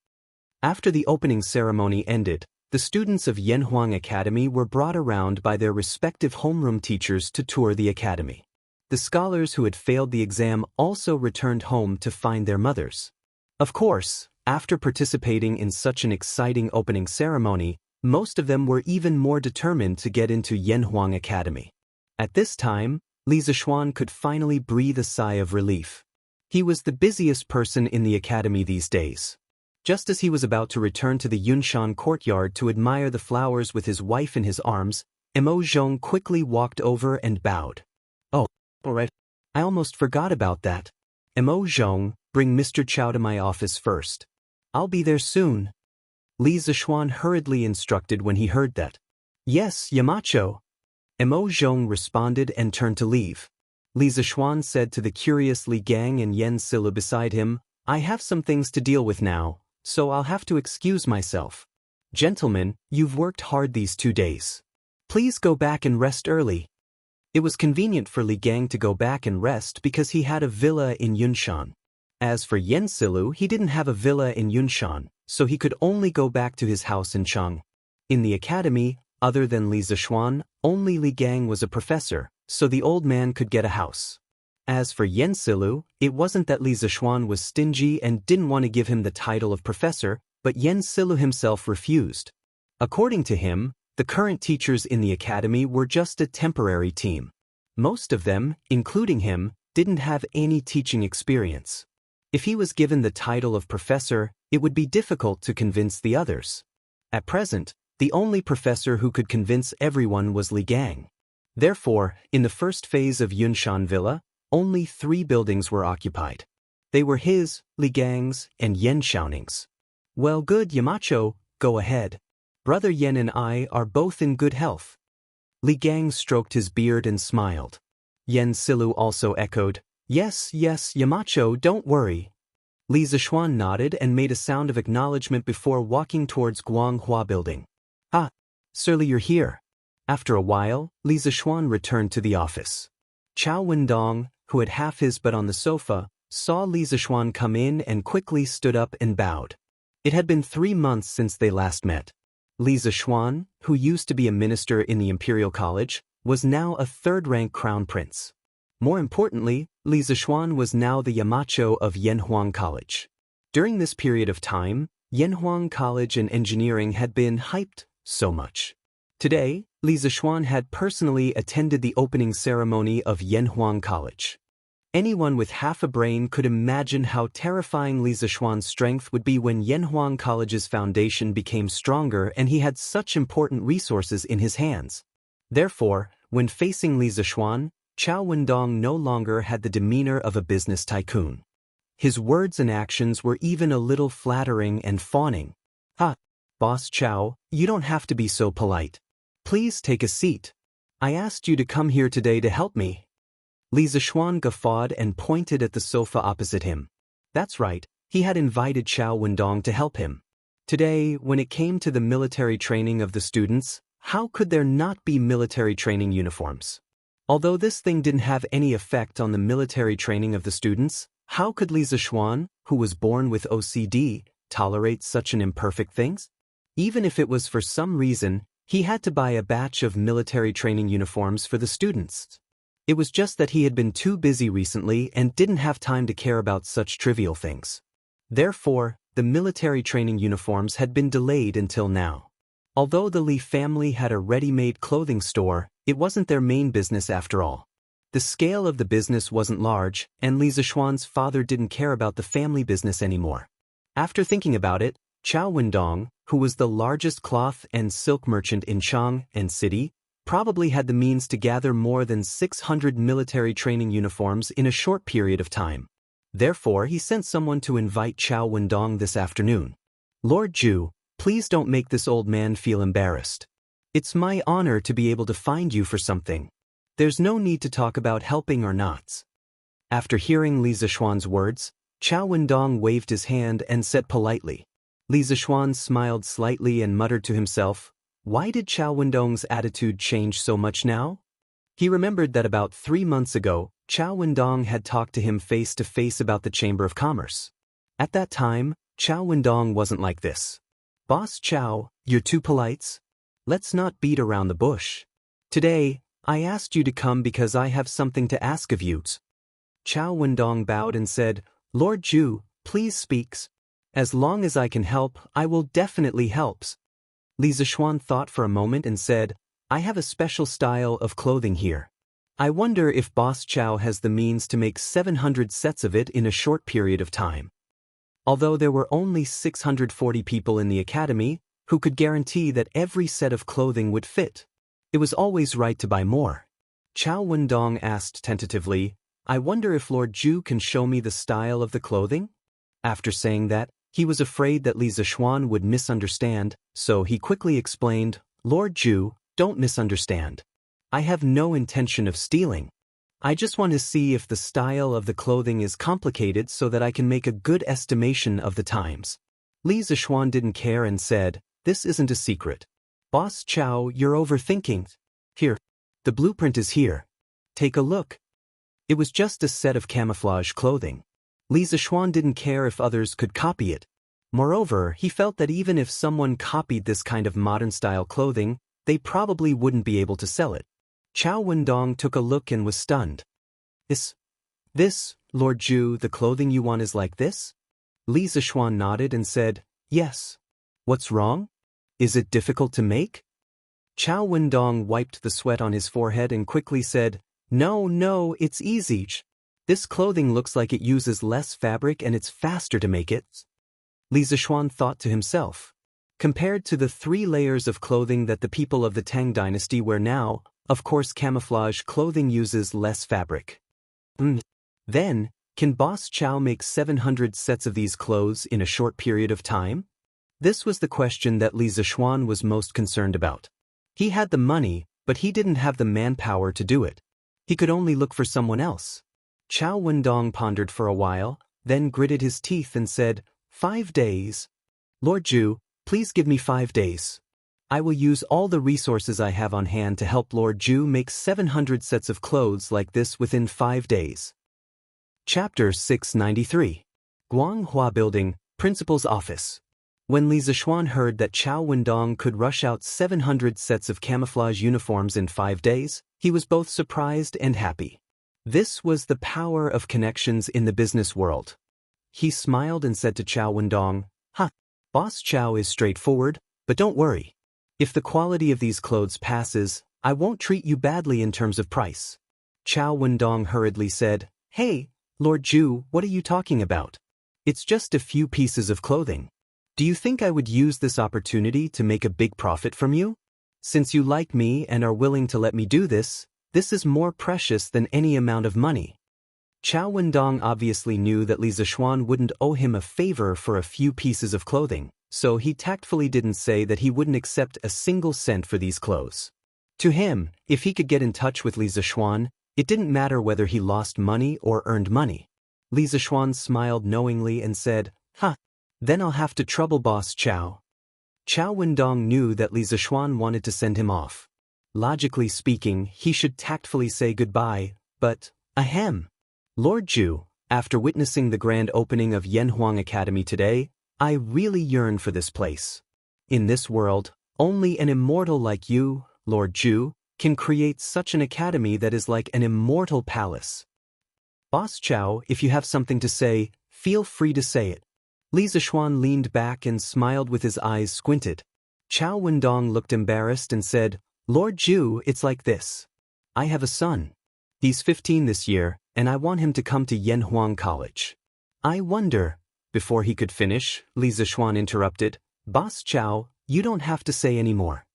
Speaker 1: After the opening ceremony ended, the students of Yanhuang Academy were brought around by their respective homeroom teachers to tour the academy. The scholars who had failed the exam also returned home to find their mothers. Of course, after participating in such an exciting opening ceremony, most of them were even more determined to get into Yanhuang Academy. At this time, Li Zishuan could finally breathe a sigh of relief. He was the busiest person in the academy these days. Just as he was about to return to the Yunshan courtyard to admire the flowers with his wife in his arms, Mo Zhong quickly walked over and bowed. "Oh, all right. I almost forgot about that. Mo Zhong, bring Mr. Chao to my office first. I'll be there soon." Li Zishuan hurriedly instructed when he heard that. "Yes, Yamacho." Mo Zhong responded and turned to leave. Li Zishuan said to the curious Li Gang and Yen Silu beside him, "I have some things to deal with now, so I'll have to excuse myself. Gentlemen, you've worked hard these 2 days. Please go back and rest early." It was convenient for Li Gang to go back and rest because he had a villa in Yunshan. As for Yen Silu, he didn't have a villa in Yunshan, so he could only go back to his house in Cheng. In the academy, other than Li Zishuan, only Li Gang was a professor, so the old man could get a house. As for Yen Silu, it wasn't that Li Zishuan was stingy and didn't want to give him the title of professor, but Yen Silu himself refused. According to him, the current teachers in the academy were just a temporary team. Most of them, including him, didn't have any teaching experience. If he was given the title of professor, it would be difficult to convince the others. At present, the only professor who could convince everyone was Li Gang. Therefore, in the first phase of Yunshan Villa, only 3 buildings were occupied. They were his, Li Gang's, and Yen Xiaoning's. "Well, good, Yamacho, go ahead. Brother Yen and I are both in good health." Li Gang stroked his beard and smiled. Yen Silu also echoed, "Yes, yes, Yamacho, don't worry." Li Zishuan nodded and made a sound of acknowledgement before walking towards Guanghua Building. "Ah, Sir Li, you're here." After a while, Li Zishuan returned to the office. Chao Wendong, who had half his butt on the sofa, saw Li Zishuan come in and quickly stood up and bowed. It had been 3 months since they last met. Li Zishuan, who used to be a minister in the Imperial College, was now a 3rd-rank crown prince. More importantly, Li Zishuan was now the Yamacho of Yanhuang College. During this period of time, Yanhuang College and engineering had been hyped so much. Today, Li Zishuan had personally attended the opening ceremony of Yanhuang College. Anyone with half a brain could imagine how terrifying Li Zishuan's strength would be when Yanhuang College's foundation became stronger and he had such important resources in his hands. Therefore, when facing Li Zishuan, Chao Wendong no longer had the demeanor of a business tycoon. His words and actions were even a little flattering and fawning. "Ah, Boss Chao, you don't have to be so polite. Please take a seat. I asked you to come here today to help me." Li Zishuan guffawed and pointed at the sofa opposite him. That's right, he had invited Chao Wendong to help him. Today, when it came to the military training of the students, how could there not be military training uniforms? Although this thing didn't have any effect on the military training of the students, how could Li Zishuan, who was born with OCD, tolerate such an imperfect thing? Even if it was for some reason, he had to buy a batch of military training uniforms for the students. It was just that he had been too busy recently and didn't have time to care about such trivial things. Therefore, the military training uniforms had been delayed until now. Although the Li family had a ready-made clothing store, it wasn't their main business after all. The scale of the business wasn't large, and Li Zishuan's father didn't care about the family business anymore. After thinking about it, Chao Wendong, who was the largest cloth and silk merchant in Chang and city, probably had the means to gather more than 600 military training uniforms in a short period of time. Therefore, he sent someone to invite Chao Wendong this afternoon. Lord Ju, please don't make this old man feel embarrassed. It's my honor to be able to find you for something. There's no need to talk about helping or nots. After hearing Li Zishuan's words, Chao Wendong waved his hand and said politely. Li Zishuan smiled slightly and muttered to himself, why did Chao Wendong's attitude change so much now? He remembered that about 3 months ago, Chao Wendong had talked to him face to face about the Chamber of Commerce. At that time, Chao Wendong wasn't like this. Boss Chao, you're too polite. Let's not beat around the bush. Today, I asked you to come because I have something to ask of you. Chao Wendong bowed and said, Lord Ju, please speak. As long as I can help, I will definitely help. Li Zishuan thought for a moment and said, I have a special style of clothing here. I wonder if Boss Chao has the means to make 700 sets of it in a short period of time. Although there were only 640 people in the academy who could guarantee that every set of clothing would fit, it was always right to buy more. Chao Wendong asked tentatively, I wonder if Lord Ju can show me the style of the clothing? After saying that, he was afraid that Li Zishuan would misunderstand, so he quickly explained, Lord Ju, don't misunderstand. I have no intention of stealing. I just want to see if the style of the clothing is complicated so that I can make a good estimation of the times. Li Zishuan didn't care and said, this isn't a secret. Boss Chao, you're overthinking. Here. The blueprint is here. Take a look. It was just a set of camouflage clothing. Li Zishuan didn't care if others could copy it. Moreover, he felt that even if someone copied this kind of modern-style clothing, they probably wouldn't be able to sell it. Chao Wendong took a look and was stunned. This, Lord Ju, the clothing you want is like this? Li Zishuan nodded and said, yes. What's wrong? Is it difficult to make? Chao Wendong wiped the sweat on his forehead and quickly said, no, it's easy. This clothing looks like it uses less fabric and it's faster to make it. Li Zishuan thought to himself. Compared to the 3 layers of clothing that the people of the Tang dynasty wear now, of course camouflage clothing uses less fabric. Then, can Boss Chao make 700 sets of these clothes in a short period of time? This was the question that Li Zishuan was most concerned about. He had the money, but he didn't have the manpower to do it. He could only look for someone else. Chao Wendong pondered for a while, then gritted his teeth and said, 5 days. Lord Ju, please give me 5 days. I will use all the resources I have on hand to help Lord Ju make 700 sets of clothes like this within 5 days. Chapter 693. Guanghua Building, Principal's Office. When Li Zishuan heard that Chao Wendong could rush out 700 sets of camouflage uniforms in 5 days, he was both surprised and happy. This was the power of connections in the business world. He smiled and said to Chao Wendong, Boss Chao is straightforward, but don't worry. If the quality of these clothes passes, I won't treat you badly in terms of price. Chao Wendong hurriedly said, Hey, Lord Ju, what are you talking about? It's just a few pieces of clothing. Do you think I would use this opportunity to make a big profit from you? Since you like me and are willing to let me do this, this is more precious than any amount of money. Chao Wendong obviously knew that Li Zishuan wouldn't owe him a favor for a few pieces of clothing, so he tactfully didn't say that he wouldn't accept a single cent for these clothes. To him, if he could get in touch with Li Zishuan, it didn't matter whether he lost money or earned money. Li Zishuan smiled knowingly and said, Then I'll have to trouble Boss Chao. Chao Wendong knew that Li Zishuan wanted to send him off. Logically speaking, he should tactfully say goodbye, but, Lord Ju, after witnessing the grand opening of Yanhuang Academy today, I really yearn for this place. In this world, only an immortal like you, Lord Ju, can create such an academy that is like an immortal palace. Boss Chao, if you have something to say, feel free to say it. Li Zishuan leaned back and smiled with his eyes squinted. Chao Wendong looked embarrassed and said, Lord Ju, it's like this. I have a son. He's 15 this year, and I want him to come to Yanhuang College. I wonder. Before he could finish, Li Zishuan interrupted, Boss Chao, you don't have to say any more.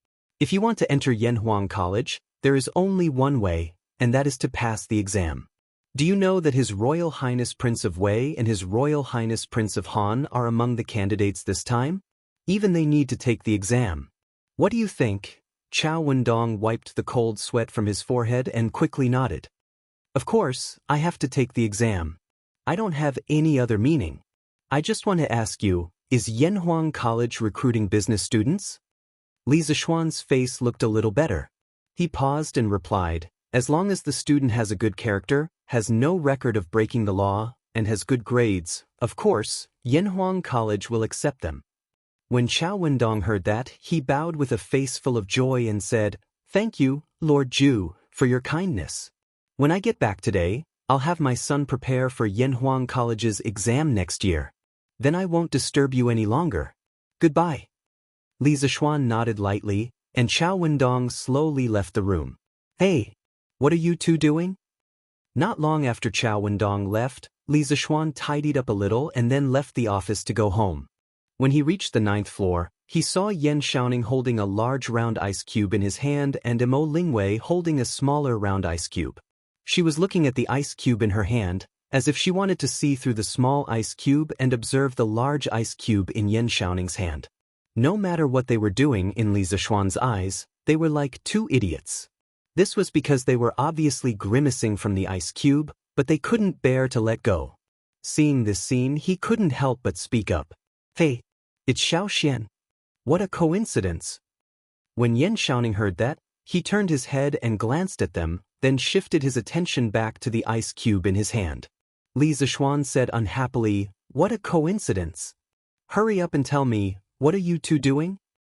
Speaker 1: If you want to enter Yanhuang College, there is only one way, and that is to pass the exam. Do you know that His Royal Highness Prince of Wei and His Royal Highness Prince of Han are among the candidates this time? Even they need to take the exam. What do you think? Chao Wendong wiped the cold sweat from his forehead and quickly nodded. Of course, I have to take the exam. I don't have any other meaning. I just want to ask you, is Yanhuang College recruiting business students? Li Zishuan's face looked a little better. He paused and replied, as long as the student has a good character, has no record of breaking the law, and has good grades, of course, Yanhuang College will accept them. When Chao Wendong heard that, he bowed with a face full of joy and said, Thank you, Lord Zhu, for your kindness. When I get back today, I'll have my son prepare for Yanhuang College's exam next year. Then I won't disturb you any longer. Goodbye. Li Zishuan nodded lightly, and Chao Wendong slowly left the room. Hey, what are you two doing? Not long after Chao Wendong left, Li Zishuan tidied up a little and then left the office to go home. When he reached the 9th floor, he saw Yan Xiaoning holding a large round ice cube in his hand and Mo Lingwei holding a smaller round ice cube. She was looking at the ice cube in her hand, as if she wanted to see through the small ice cube and observe the large ice cube in Yan Xiaoning's hand. No matter what they were doing in Li Zishuan's eyes, they were like two idiots. This was because they were obviously grimacing from the ice cube, but they couldn't bear to let go. Seeing this scene, he couldn't help but speak up. Hey, it's Xiao Xian. What a coincidence. When Yan Xiaoning heard that, he turned his head and glanced at them, then shifted his attention back to the ice cube in his hand. Li Zishuan said unhappily, What a coincidence. Hurry up and tell me, what are you two doing?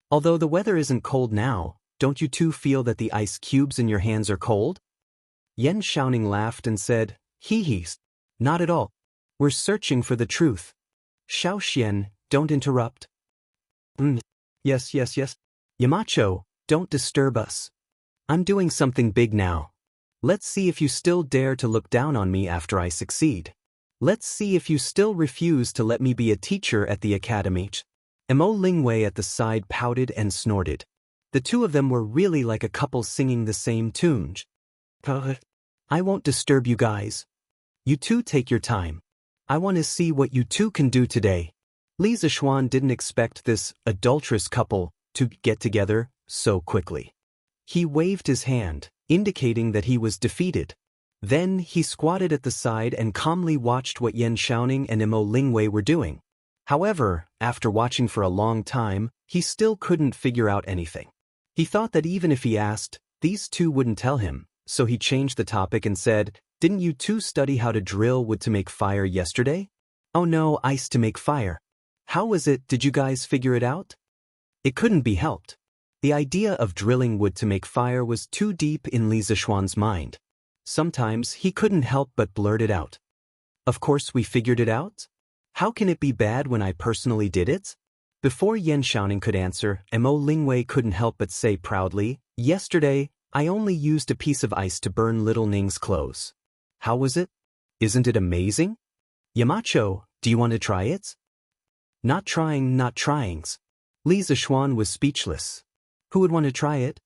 Speaker 1: Although the weather isn't cold now, don't you two feel that the ice cubes in your hands are cold? Yan Xiaoning laughed and said, Hee, not at all. We're searching for the truth. Xiao Xian, don't interrupt. Yes. Yamacho, don't disturb us. I'm doing something big now. Let's see if you still dare to look down on me after I succeed. Let's see if you still refuse to let me be a teacher at the academy. Mo Lingwei at the side pouted and snorted. The two of them were really like a couple singing the same tune. I won't disturb you guys. You two take your time. I want to see what you two can do today. Li Zishuan didn't expect this adulterous couple to get together so quickly. He waved his hand, indicating that he was defeated. Then he squatted at the side and calmly watched what Yan Xiaoning and Mo Lingwei were doing. However, after watching for a long time, he still couldn't figure out anything. He thought that even if he asked, these two wouldn't tell him, so he changed the topic and said, Didn't you two study how to drill wood to make fire yesterday? Oh no, ice to make fire. How was it, did you guys figure it out? It couldn't be helped. The idea of drilling wood to make fire was too deep in Li Zishuan's mind. Sometimes he couldn't help but blurt it out. Of course we figured it out? How can it be bad when I personally did it? Before Yan Xiaoning could answer, Mo Lingwei couldn't help but say proudly, Yesterday, I only used a piece of ice to burn little Ning's clothes. How was it? Isn't it amazing? Yamacho, do you want to try it? Not trying. Li Zishuan was speechless. Who would want to try it?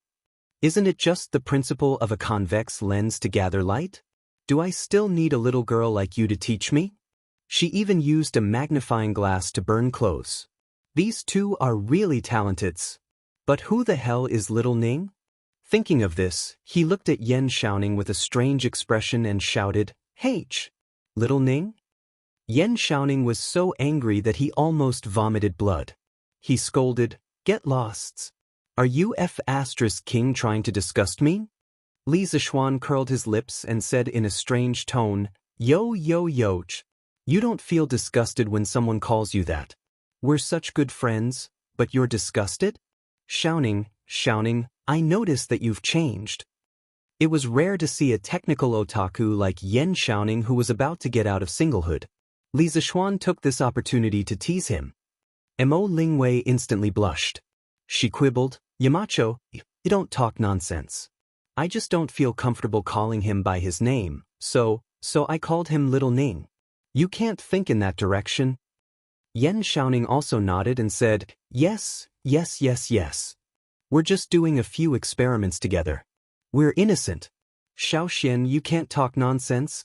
Speaker 1: Isn't it just the principle of a convex lens to gather light? Do I still need a little girl like you to teach me? She even used a magnifying glass to burn clothes. These two are really talented. But who the hell is little Ning? Thinking of this, he looked at Yan Xiaoning with a strange expression and shouted, H! Little Ning? Yan Xiaoning was so angry that he almost vomited blood. He scolded, Get lost. Are you King trying to disgust me? Li Zishuan curled his lips and said in a strange tone, Yo. You don't feel disgusted when someone calls you that. We're such good friends, but you're disgusted? Xiaoning, I noticed that you've changed. It was rare to see a technical otaku like Yan Xiaoning who was about to get out of singlehood. Li Zishuan took this opportunity to tease him. Mo Lingwei instantly blushed. She quibbled, Yamacho, you don't talk nonsense. I just don't feel comfortable calling him by his name, so I called him Little Ning. You can't think in that direction. Yan Xiaoning also nodded and said, Yes. We're just doing a few experiments together. We're innocent. Xiao Xian, you can't talk nonsense.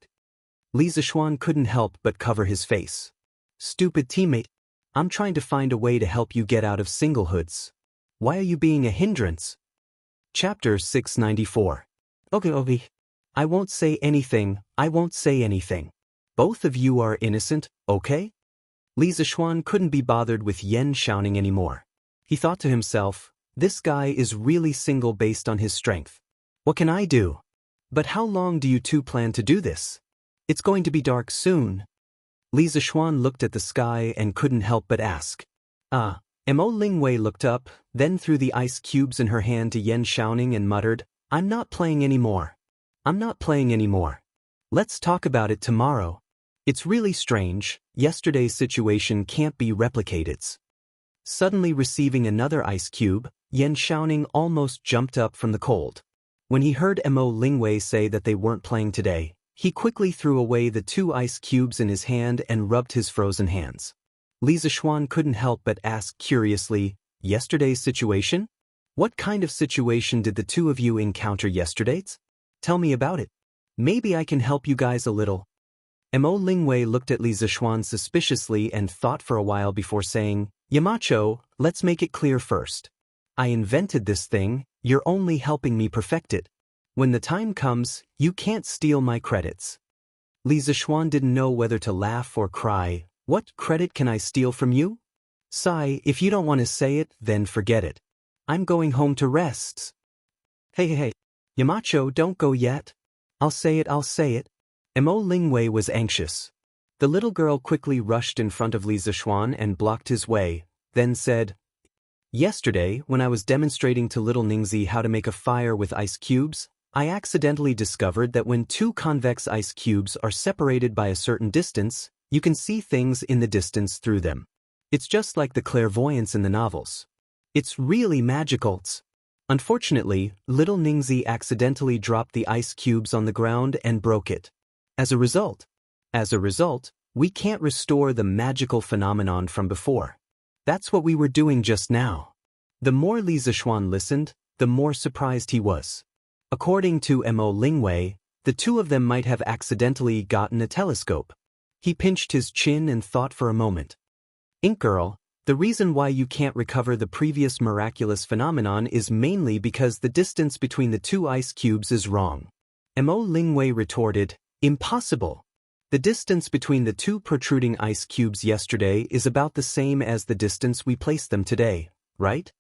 Speaker 1: Li Zishuan couldn't help but cover his face. Stupid teammate. I'm trying to find a way to help you get out of singlehoods. Why are you being a hindrance? Chapter 694. Okay. I won't say anything, I won't say anything. Both of you are innocent, okay? Li Zishuan couldn't be bothered with Yen shouting anymore. He thought to himself, this guy is really single based on his strength. What can I do? But how long do you two plan to do this? It's going to be dark soon. Li Zishuan looked at the sky and couldn't help but ask. Mo Lingwei looked up, then threw the ice cubes in her hand to Yen shouting and muttered, I'm not playing anymore. I'm not playing anymore. Let's talk about it tomorrow. It's really strange, yesterday's situation can't be replicated. Suddenly receiving another ice cube, Yen shouting almost jumped up from the cold. When he heard Mo Lingwei say that they weren't playing today, he quickly threw away the 2 ice cubes in his hand and rubbed his frozen hands. Li Zishuan couldn't help but ask curiously, yesterday's situation? What kind of situation did the 2 of you encounter yesterday? Tell me about it. Maybe I can help you guys a little. Mo Lingwei looked at Li Zishuan suspiciously and thought for a while before saying, Yamacho, let's make it clear first. I invented this thing, you're only helping me perfect it. When the time comes, you can't steal my credits. Li Zishuan didn't know whether to laugh or cry. What credit can I steal from you? Sigh, if you don't want to say it, then forget it. I'm going home to rest. Hey. Yamacho, don't go yet. I'll say it. Mo Lingwei was anxious. The little girl quickly rushed in front of Li Zishuan and blocked his way, then said, Yesterday, when I was demonstrating to little Ningzi how to make a fire with ice cubes, I accidentally discovered that when 2 convex ice cubes are separated by a certain distance, you can see things in the distance through them. It's just like the clairvoyance in the novels. It's really magical. Unfortunately, little Ningzi accidentally dropped the ice cubes on the ground and broke it. As a result, we can't restore the magical phenomenon from before. That's what we were doing just now. The more Li Zishuan listened, the more surprised he was. According to Mo Lingwei, the 2 of them might have accidentally gotten a telescope. He pinched his chin and thought for a moment. Ink Girl, the reason why you can't recover the previous miraculous phenomenon is mainly because the distance between the 2 ice cubes is wrong. Mo Lingwei retorted, Impossible. The distance between the 2 protruding ice cubes yesterday is about the same as the distance we placed them today, right?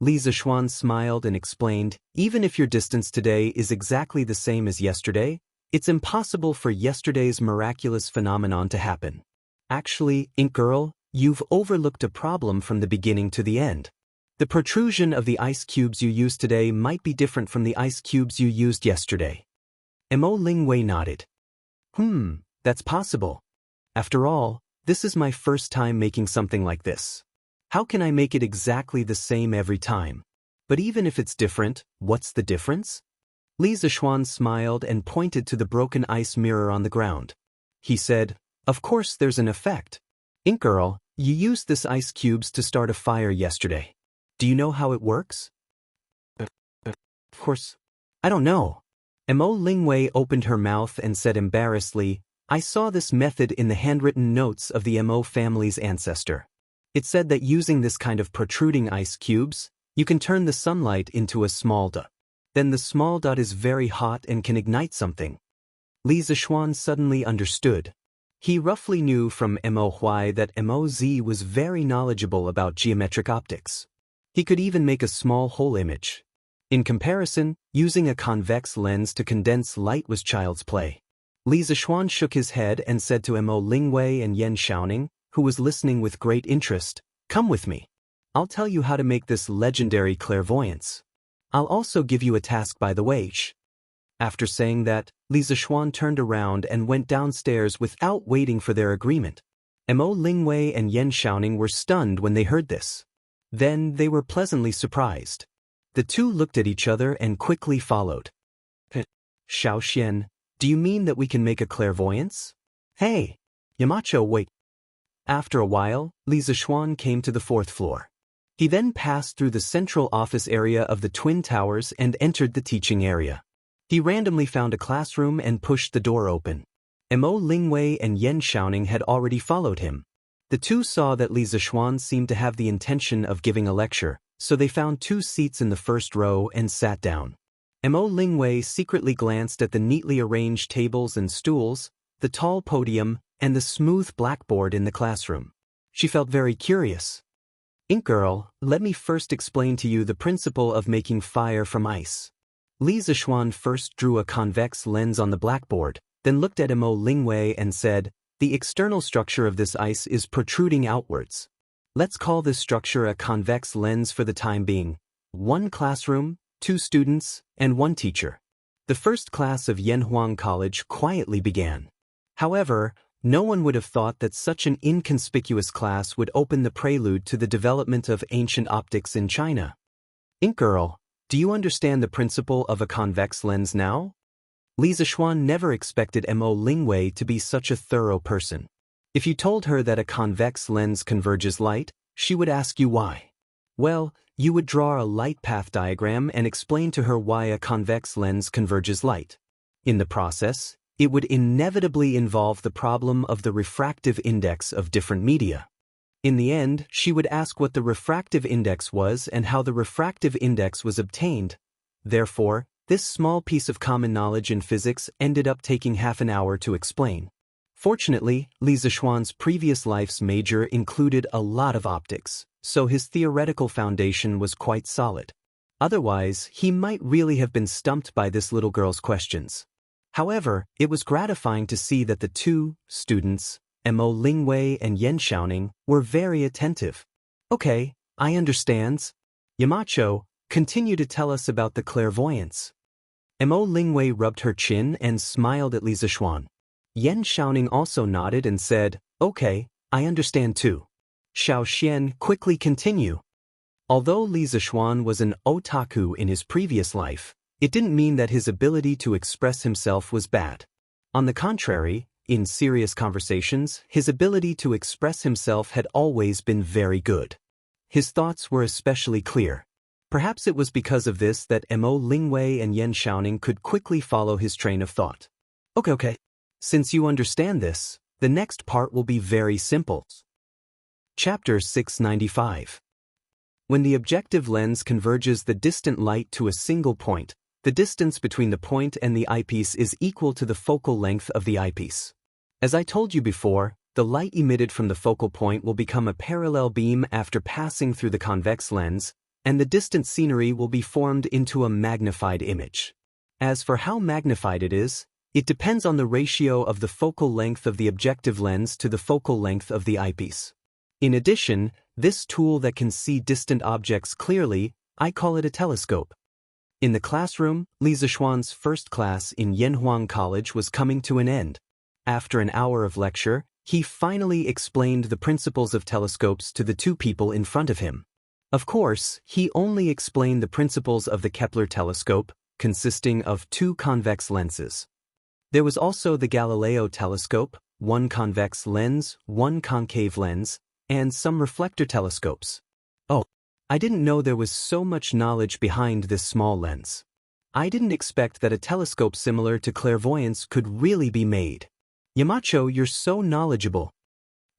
Speaker 1: Li Zishuan smiled and explained, even if your distance today is exactly the same as yesterday, it's impossible for yesterday's miraculous phenomenon to happen. Actually, Ink Girl, you've overlooked a problem from the beginning to the end. The protrusion of the ice cubes you used today might be different from the ice cubes you used yesterday. Mo Lingwei nodded. That's possible. After all, this is my first time making something like this. How can I make it exactly the same every time? But even if it's different, what's the difference? Li Zishuan smiled and pointed to the broken ice mirror on the ground. He said, Of course there's an effect. Ink Girl, you used this ice cubes to start a fire yesterday. Do you know how it works? Of course. I don't know. Mo Lingwei opened her mouth and said embarrassedly, I saw this method in the handwritten notes of the Mo family's ancestor. It said that using this kind of protruding ice cubes, you can turn the sunlight into a small dot. Then the small dot is very hot and can ignite something. Li Zishuan suddenly understood. He roughly knew from Mo Huai that Mo Zi was very knowledgeable about geometric optics. He could even make a small whole image. In comparison, using a convex lens to condense light was child's play. Li Zishuan shook his head and said to Mo Lingwei and Yen Xiaoning, who was listening with great interest, Come with me. I'll tell you how to make this legendary clairvoyance. I'll also give you a task by the way. After saying that, Li Zishuan turned around and went downstairs without waiting for their agreement. Mo Lingwei and Yen Xiaoning were stunned when they heard this. Then they were pleasantly surprised. The 2 looked at each other and quickly followed. Xiao Xian, do you mean that we can make a clairvoyance? Hey! Yamacho, wait. After a while, Li Zishuan came to the 4th floor. He then passed through the central office area of the Twin Towers and entered the teaching area. He randomly found a classroom and pushed the door open. Mo Lingwei and Yen Xiaoning had already followed him. The two saw that Li Zixuan seemed to have the intention of giving a lecture, so they found 2 seats in the first row and sat down. Mo Lingwei secretly glanced at the neatly arranged tables and stools, the tall podium, and the smooth blackboard in the classroom. She felt very curious. "Ink girl, let me first explain to you the principle of making fire from ice." Li Zixuan first drew a convex lens on the blackboard, then looked at Mo Lingwei and said, "The external structure of this ice is protruding outwards. Let's call this structure a convex lens for the time being. 1 classroom, 2 students, and 1 teacher." The first class of Yanhuang College quietly began. However, no one would have thought that such an inconspicuous class would open the prelude to the development of ancient optics in China. "Ink girl, do you understand the principle of a convex lens now?" Li Zixuan never expected Mo Lingwei to be such a thorough person. If you told her that a convex lens converges light, she would ask you why. Well, you would draw a light path diagram and explain to her why a convex lens converges light. In the process, it would inevitably involve the problem of the refractive index of different media. In the end, she would ask what the refractive index was and how the refractive index was obtained. Therefore, this small piece of common knowledge in physics ended up taking half an hour to explain. Fortunately, Li Zixuan's previous life's major included a lot of optics, so his theoretical foundation was quite solid. Otherwise, he might really have been stumped by this little girl's questions. However, it was gratifying to see that the 2 students, Mo Lingwei and Yan Xiaoning, were very attentive. "Okay, I understands. Yamacho, continue to tell us about the clairvoyance." Mo Lingwei rubbed her chin and smiled at Li Zixuan. Yan Xiaoning also nodded and said, "Okay, I understand too." Xiao Xian, quickly continue. Although Li Zixuan was an otaku in his previous life, it didn't mean that his ability to express himself was bad. On the contrary, in serious conversations, his ability to express himself had always been very good. His thoughts were especially clear. Perhaps it was because of this that Mo Lingwei and Yan Xiaoning could quickly follow his train of thought. Okay. Since you understand this, the next part will be very simple. Chapter 695. When the objective lens converges the distant light to a single point, the distance between the point and the eyepiece is equal to the focal length of the eyepiece. As I told you before, the light emitted from the focal point will become a parallel beam after passing through the convex lens, and the distant scenery will be formed into a magnified image. As for how magnified it is, it depends on the ratio of the focal length of the objective lens to the focal length of the eyepiece. In addition, this tool that can see distant objects clearly, I call it a telescope. In the classroom, Li Zixuan's first class in Yanhuang College was coming to an end. After an hour of lecture, he finally explained the principles of telescopes to the 2 people in front of him. Of course, he only explained the principles of the Kepler telescope, consisting of 2 convex lenses. There was also the Galileo telescope, 1 convex lens, 1 concave lens, and some reflector telescopes. Oh, I didn't know there was so much knowledge behind this small lens. I didn't expect that a telescope similar to clairvoyance could really be made. Yamacho, you're so knowledgeable.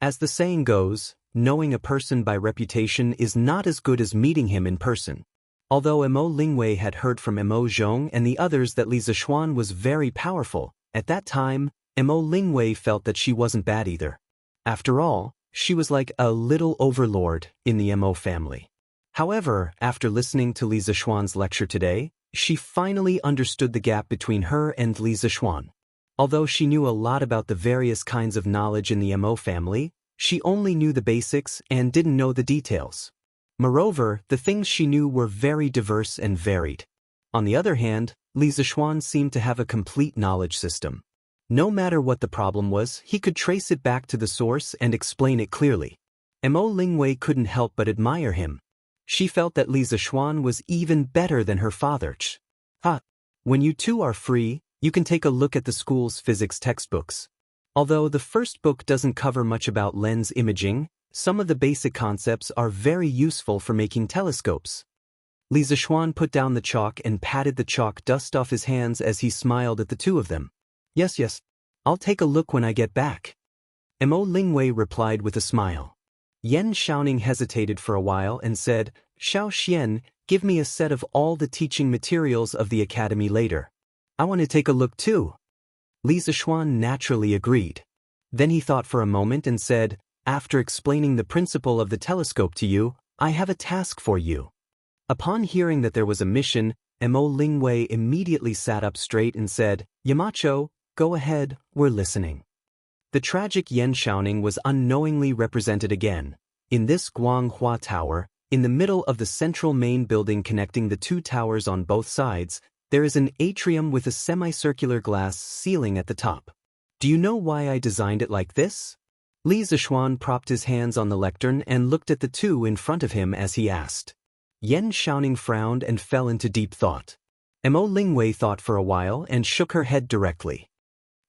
Speaker 1: As the saying goes, knowing a person by reputation is not as good as meeting him in person. Although Mo Lingwei had heard from Mo Zhong and the others that Li Zixuan was very powerful, at that time, Mo Lingwei felt that she wasn't bad either. After all, she was like a little overlord in the Mo family. However, after listening to Li Zixuan's lecture today, she finally understood the gap between her and Li Zixuan. Although she knew a lot about the various kinds of knowledge in the Mo family, she only knew the basics and didn't know the details. Moreover, the things she knew were very diverse and varied. On the other hand, Li Zixuan seemed to have a complete knowledge system. No matter what the problem was, he could trace it back to the source and explain it clearly. Mo Lingwei couldn't help but admire him. She felt that Li Zixuan was even better than her father. When you 2 are free, you can take a look at the school's physics textbooks. Although the first book doesn't cover much about lens imaging, some of the basic concepts are very useful for making telescopes. Li Zixuan put down the chalk and patted the chalk dust off his hands as he smiled at the 2 of them. Yes, I'll take a look when I get back. Mo Lingwei replied with a smile. Yan Xiaoning hesitated for a while and said, Xiao Xian, give me a set of all the teaching materials of the academy later. I want to take a look too. Li Zishuan naturally agreed. Then he thought for a moment and said, after explaining the principle of the telescope to you, I have a task for you. Upon hearing that there was a mission, Mo Lingwei immediately sat up straight and said, Yamacho, go ahead, we're listening. The tragic Yan Xiaoning was unknowingly represented again. In this Guanghua Tower, in the middle of the central main building connecting the two towers on both sides, there is an atrium with a semicircular glass ceiling at the top. Do you know why I designed it like this? Li Zishuan propped his hands on the lectern and looked at the two in front of him as he asked. Yan Xiaoning frowned and fell into deep thought. Mo Lingwei thought for a while and shook her head directly.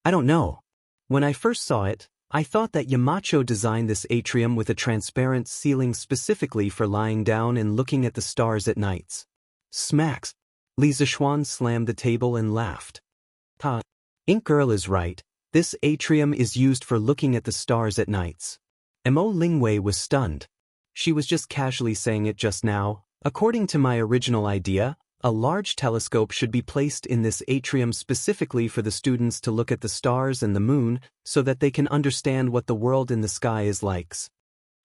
Speaker 1: I don't know. When I first saw it, I thought that Yamacho designed this atrium with a transparent ceiling specifically for lying down and looking at the stars at nights. Smacks. Li Zishuan slammed the table and laughed. Ha! Ink Girl is right. This atrium is used for looking at the stars at nights. Mo Lingwei was stunned. She was just casually saying it just now. According to my original idea, a large telescope should be placed in this atrium specifically for the students to look at the stars and the moon so that they can understand what the world in the sky is like.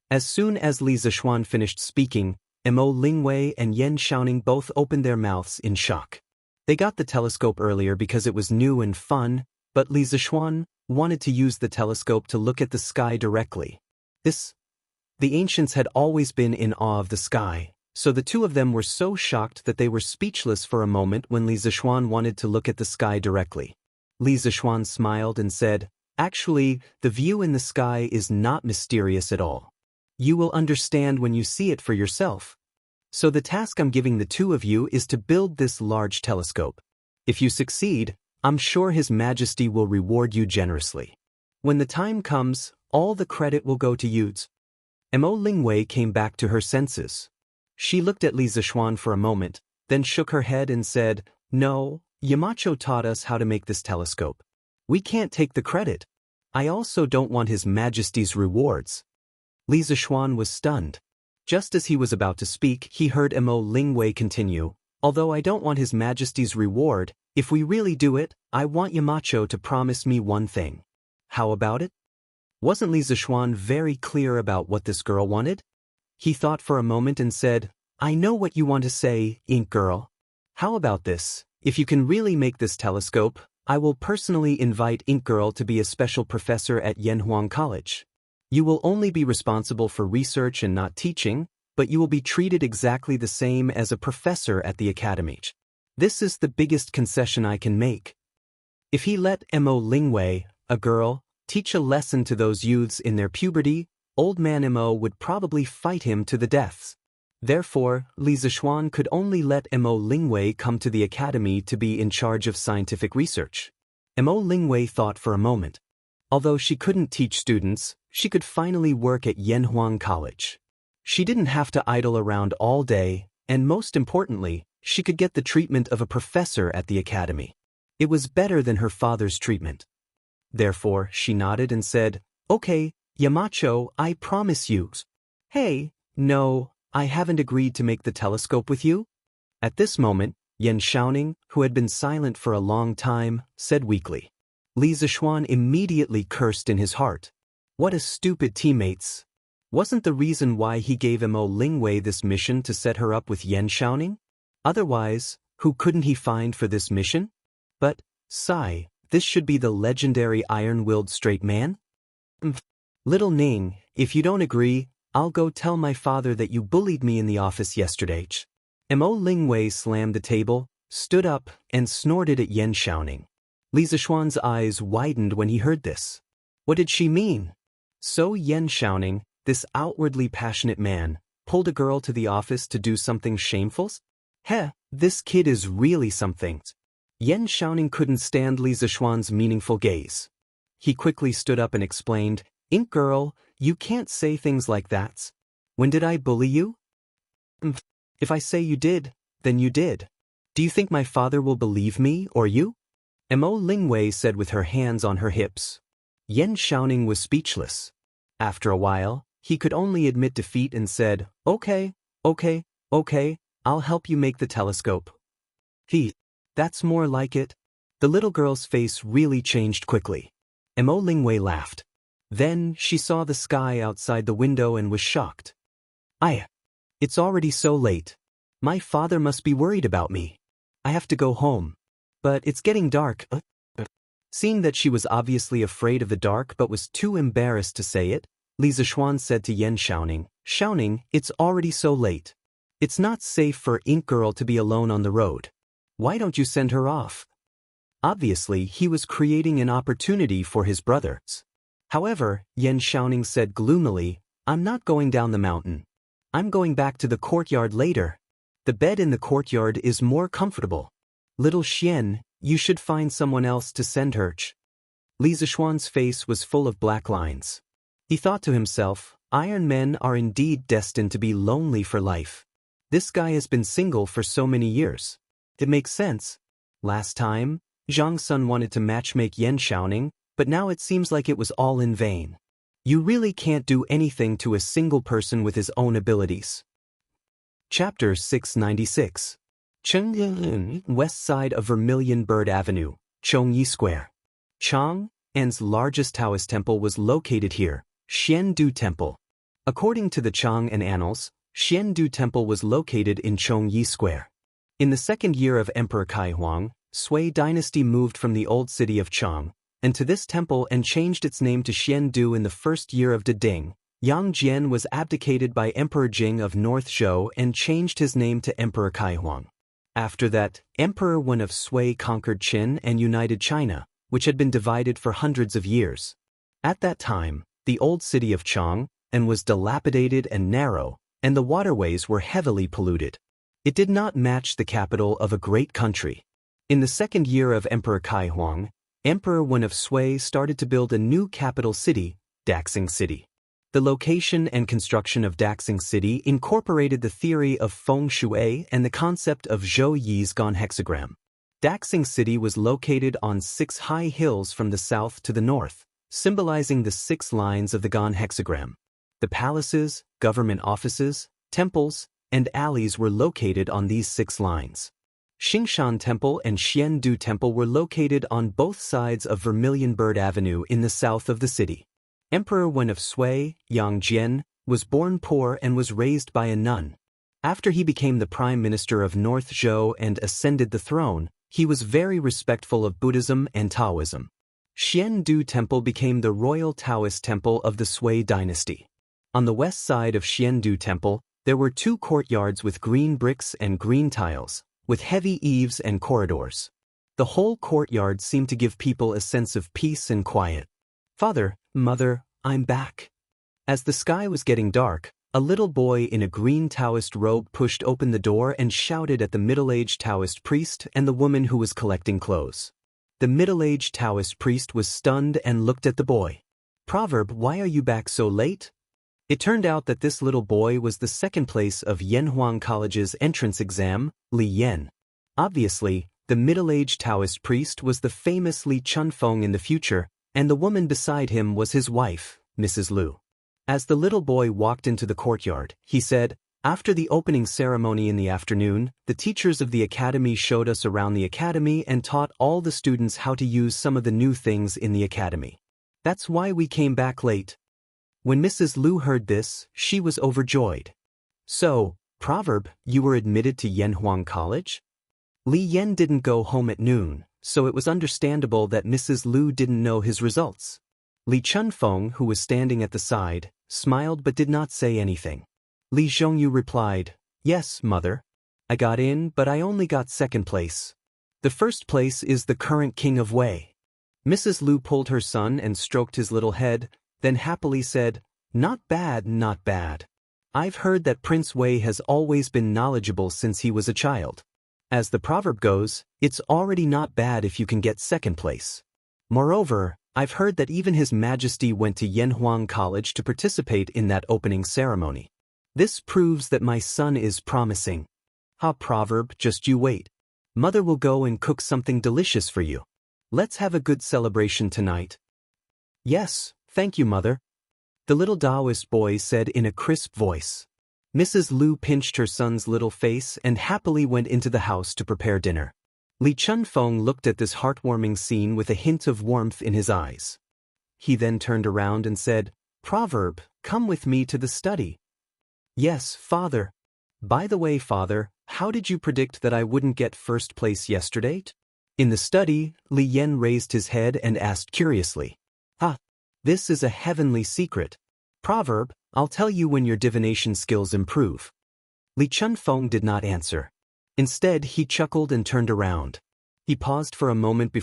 Speaker 1: As soon as Li Zishuan finished speaking, Mo Lingwei and Yan Xiaoning both opened their mouths in shock. They got the telescope earlier because it was new and fun, but Li Zishuan wanted to use the telescope to look at the sky directly. The ancients had always been in awe of the sky, so the two of them were so shocked that they were speechless for a moment when Li Zishuan wanted to look at the sky directly. Li Zishuan smiled and said, actually, the view in the sky is not mysterious at all. You will understand when you see it for yourself. So the task I'm giving the two of you is to build this large telescope. If you succeed, I'm sure His Majesty will reward you generously. When the time comes, all the credit will go to you. Mo Lingwei came back to her senses. She looked at Li Zishuan for a moment, then shook her head and said, no, Yamacho taught us how to make this telescope. We can't take the credit. I also don't want His Majesty's rewards. Li Zishuan was stunned. Just as he was about to speak, he heard Mo Lingwei continue, although I don't want His Majesty's reward, if we really do it, I want Yamacho to promise me one thing. How about it? Wasn't Li Zishuan very clear about what this girl wanted? He thought for a moment and said, I know what you want to say, Ink Girl. How about this? If you can really make this telescope, I will personally invite Ink Girl to be a special professor at Yanhuang College. You will only be responsible for research and not teaching, but you will be treated exactly the same as a professor at the academy. This is the biggest concession I can make. If he let Mo Lingwei, a girl, teach a lesson to those youths in their puberty, Old Man Mo would probably fight him to the deaths. Therefore, Li Zishuan could only let Mo Lingwei come to the academy to be in charge of scientific research. Mo Lingwei thought for a moment. Although she couldn't teach students, she could finally work at Yanhuang College. She didn't have to idle around all day, and most importantly, she could get the treatment of a professor at the academy. It was better than her father's treatment. Therefore, she nodded and said, okay, Yamacho, I promise you. Hey, no, I haven't agreed to make the telescope with you. At this moment, Yan Xiaoning, who had been silent for a long time, said weakly. Li Zishuan immediately cursed in his heart. What a stupid teammates. Wasn't the reason why he gave Mo Lingwei this mission to set her up with Yan Xiaoning? Otherwise, who couldn't he find for this mission? But, sigh, this should be the legendary iron-willed straight man? Little Ning, if you don't agree, I'll go tell my father that you bullied me in the office yesterday. Mo Lingwei slammed the table, stood up, and snorted at Yan Xiaoning. Li Zishuan's eyes widened when he heard this. What did she mean? So Yan Xiaoning, this outwardly passionate man, pulled a girl to the office to do something shameful? Heh, this kid is really something. Yan Xiaoning couldn't stand Li Zishuan's meaningful gaze. He quickly stood up and explained, Ink Girl, you can't say things like that. When did I bully you? If I say you did, then you did. Do you think my father will believe me or you? Mo Lingwei said with her hands on her hips. Yan Shaoning was speechless. After a while, he could only admit defeat and said, okay, I'll help you make the telescope. That's more like it. The little girl's face really changed quickly. Mo Lingwei laughed. Then she saw the sky outside the window and was shocked. It's already so late. My father must be worried about me. I have to go home. But it's getting dark. Seeing that she was obviously afraid of the dark but was too embarrassed to say it, Li Zishuan said to Yan Shaoning, Shaoning, it's already so late. It's not safe for Ink Girl to be alone on the road. Why don't you send her off? Obviously, he was creating an opportunity for his brothers. However, Yan Shaoning said gloomily, I'm not going down the mountain. I'm going back to the courtyard later. The bed in the courtyard is more comfortable. Little Xian, you should find someone else to send her. Li Zishuan's face was full of black lines. He thought to himself, Iron men are indeed destined to be lonely for life. This guy has been single for so many years. It makes sense. Last time, Zhang Sun wanted to matchmake Yan Shaoning, but now it seems like it was all in vain. You really can't do anything to a single person with his own abilities. Chapter 696. Cheng'an, west side of Vermilion Bird Avenue, Chongyi Square. Chang'an's largest Taoist temple was located here, Xiandu Temple. According to the Chang'an annals, Xiandu Temple was located in Chongyi Square. In the second year of Emperor Kaihuang, Sui dynasty moved from the old city of Chang and to this temple and changed its name to Xiandu in the first year of Deding. Yang Jian was abdicated by Emperor Jing of North Zhou and changed his name to Emperor Kaihuang. After that, Emperor Wen of Sui conquered Qin and united China, which had been divided for hundreds of years. At that time, the old city of Chang'an was dilapidated and narrow, and the waterways were heavily polluted. It did not match the capital of a great country. In the second year of Emperor Kaihuang, Emperor Wen of Sui started to build a new capital city, Daxing City. The location and construction of Daxing City incorporated the theory of feng shui and the concept of Zhou Yi's Gan hexagram. Daxing City was located on 6 high hills from the south to the north, symbolizing the 6 lines of the Gan hexagram. The palaces, government offices, temples, and alleys were located on these 6 lines. Xingshan Temple and Xiandu Temple were located on both sides of Vermilion Bird Avenue in the south of the city. Emperor Wen of Sui, Yang Jian, was born poor and was raised by a nun. After he became the prime minister of North Zhou and ascended the throne, he was very respectful of Buddhism and Taoism. Xiandu Temple became the royal Taoist temple of the Sui dynasty. On the west side of Xiandu Temple, there were 2 courtyards with green bricks and green tiles, with heavy eaves and corridors. The whole courtyard seemed to give people a sense of peace and quiet. Father, Mother, I'm back. As the sky was getting dark, a little boy in a green Taoist robe pushed open the door and shouted at the middle-aged Taoist priest and the woman who was collecting clothes. The middle-aged Taoist priest was stunned and looked at the boy. Proverb, why are you back so late? It turned out that this little boy was the second place of Yanhuang College's entrance exam, Li Yan. Obviously, the middle-aged Taoist priest was the famous Li Chunfeng in the future, and the woman beside him was his wife, Mrs. Lu. As the little boy walked into the courtyard, he said, after the opening ceremony in the afternoon, the teachers of the academy showed us around the academy and taught all the students how to use some of the new things in the academy. That's why we came back late. When Mrs. Lu heard this, she was overjoyed. So, Proverb, you were admitted to Yanhuang College? Li Yan didn't go home at noon, so it was understandable that Mrs. Lu didn't know his results. Li Chunfeng, who was standing at the side, smiled but did not say anything. Li Zhongyu replied, Yes, mother. I got in, but I only got second place. The first place is the current king of Wei. Mrs. Lu pulled her son and stroked his little head, then happily said, Not bad, not bad. I've heard that Prince Wei has always been knowledgeable since he was a child. As the proverb goes, it's already not bad if you can get second place. Moreover, I've heard that even His Majesty went to Yanhuang College to participate in that opening ceremony. This proves that my son is promising. Proverb, just you wait. Mother will go and cook something delicious for you. Let's have a good celebration tonight. Yes, thank you, mother, the little Taoist boy said in a crisp voice. Mrs. Lu pinched her son's little face and happily went into the house to prepare dinner. Li Chunfeng looked at this heartwarming scene with a hint of warmth in his eyes. He then turned around and said, "Proverb, come with me to the study." "Yes, father. By the way, father, how did you predict that I wouldn't get first place yesterday?" In the study, Li Yan raised his head and asked curiously. "Ah, this is a heavenly secret. Proverb, I'll tell you when your divination skills improve." Li Chunfeng did not answer. Instead, he chuckled and turned around. He paused for a moment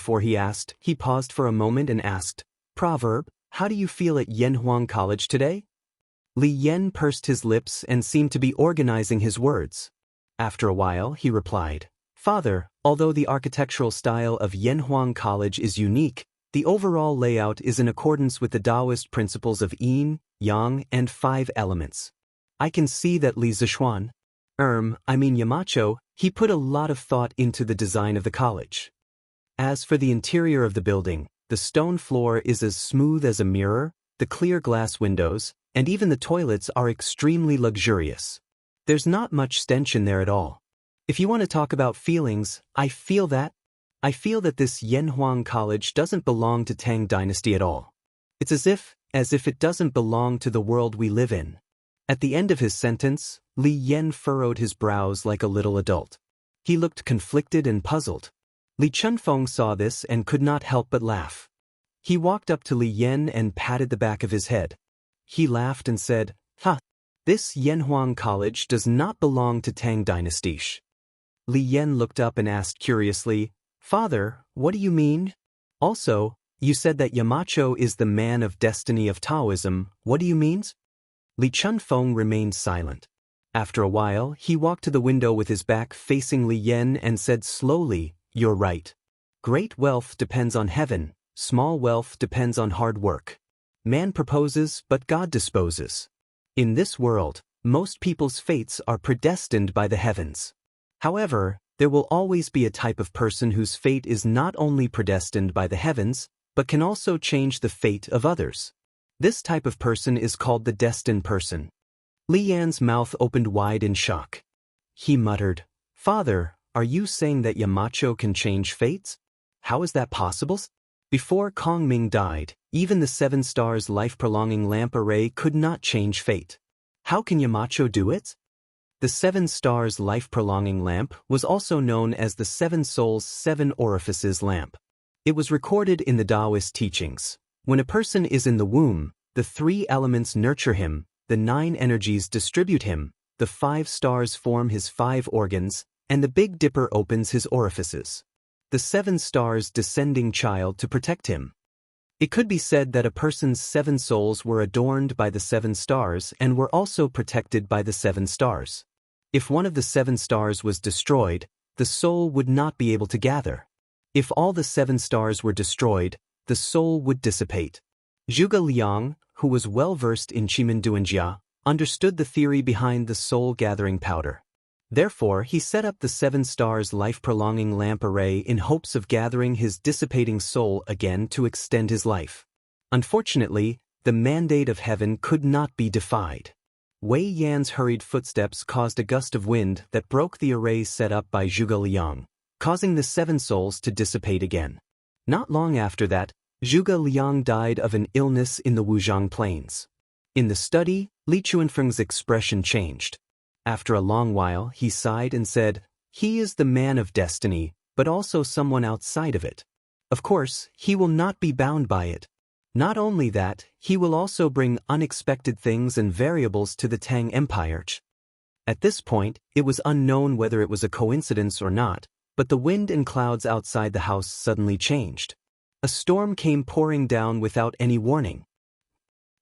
Speaker 1: and asked, "Proverb, how do you feel at Yanhuang College today?" Li Yan pursed his lips and seemed to be organizing his words. After a while, he replied, "Father, although the architectural style of Yanhuang College is unique, the overall layout is in accordance with the Taoist principles of yin, yang, and 5 elements. I can see that Li Zishuan, Yamacho, he put a lot of thought into the design of the college. As for the interior of the building, the stone floor is as smooth as a mirror, the clear glass windows, and even the toilets are extremely luxurious. There's not much stench in there at all. If you want to talk about feelings, I feel that this Yanhuang College doesn't belong to Tang Dynasty at all. It's as if it doesn't belong to the world we live in." At the end of his sentence, Li Yan furrowed his brows like a little adult. He looked conflicted and puzzled. Li Chunfeng saw this and could not help but laugh. He walked up to Li Yan and patted the back of his head. He laughed and said, "Ha! This Yanhuang College does not belong to Tang Dynasty." Li Yan looked up and asked curiously, "Father, what do you mean? Also, you said that Yamacho is the man of destiny of Taoism. What do you mean?" Li Chunfeng remained silent. After a while, he walked to the window with his back facing Li Yan and said slowly, "You're right. Great wealth depends on heaven, small wealth depends on hard work. Man proposes, but God disposes. In this world, most people's fates are predestined by the heavens. However, there will always be a type of person whose fate is not only predestined by the heavens, but can also change the fate of others. This type of person is called the destined person." Li Yan's mouth opened wide in shock. He muttered, "Father, are you saying that Yamacho can change fates? How is that possible?" Before Kong Ming died, even the 7 stars life-prolonging lamp array could not change fate. How can Yamacho do it? The 7 stars life-prolonging lamp was also known as the 7 souls 7 orifices lamp. It was recorded in the Taoist teachings. When a person is in the womb, the 3 elements nurture him, the 9 energies distribute him, the 5 stars form his 5 organs, and the Big Dipper opens his orifices. The 7 stars descending child to protect him. It could be said that a person's 7 souls were adorned by the 7 stars and were also protected by the 7 stars. If one of the 7 stars was destroyed, the soul would not be able to gather. If all the 7 stars were destroyed, the soul would dissipate. Zhuge Liang, who was well versed in Qimenduanjia, understood the theory behind the soul-gathering powder. Therefore, he set up the 7 stars life-prolonging lamp array in hopes of gathering his dissipating soul again to extend his life. Unfortunately, the mandate of heaven could not be defied. Wei Yan's hurried footsteps caused a gust of wind that broke the array set up by Zhuge Liang, causing the 7 souls to dissipate again. Not long after that, Zhuge Liang died of an illness in the Wuzhang Plains. In the study, Li Chuanfeng's expression changed. After a long while, he sighed and said, "He is the man of destiny, but also someone outside of it. Of course, he will not be bound by it. Not only that, he will also bring unexpected things and variables to the Tang Empire." At this point, it was unknown whether it was a coincidence or not, but the wind and clouds outside the house suddenly changed. A storm came pouring down without any warning.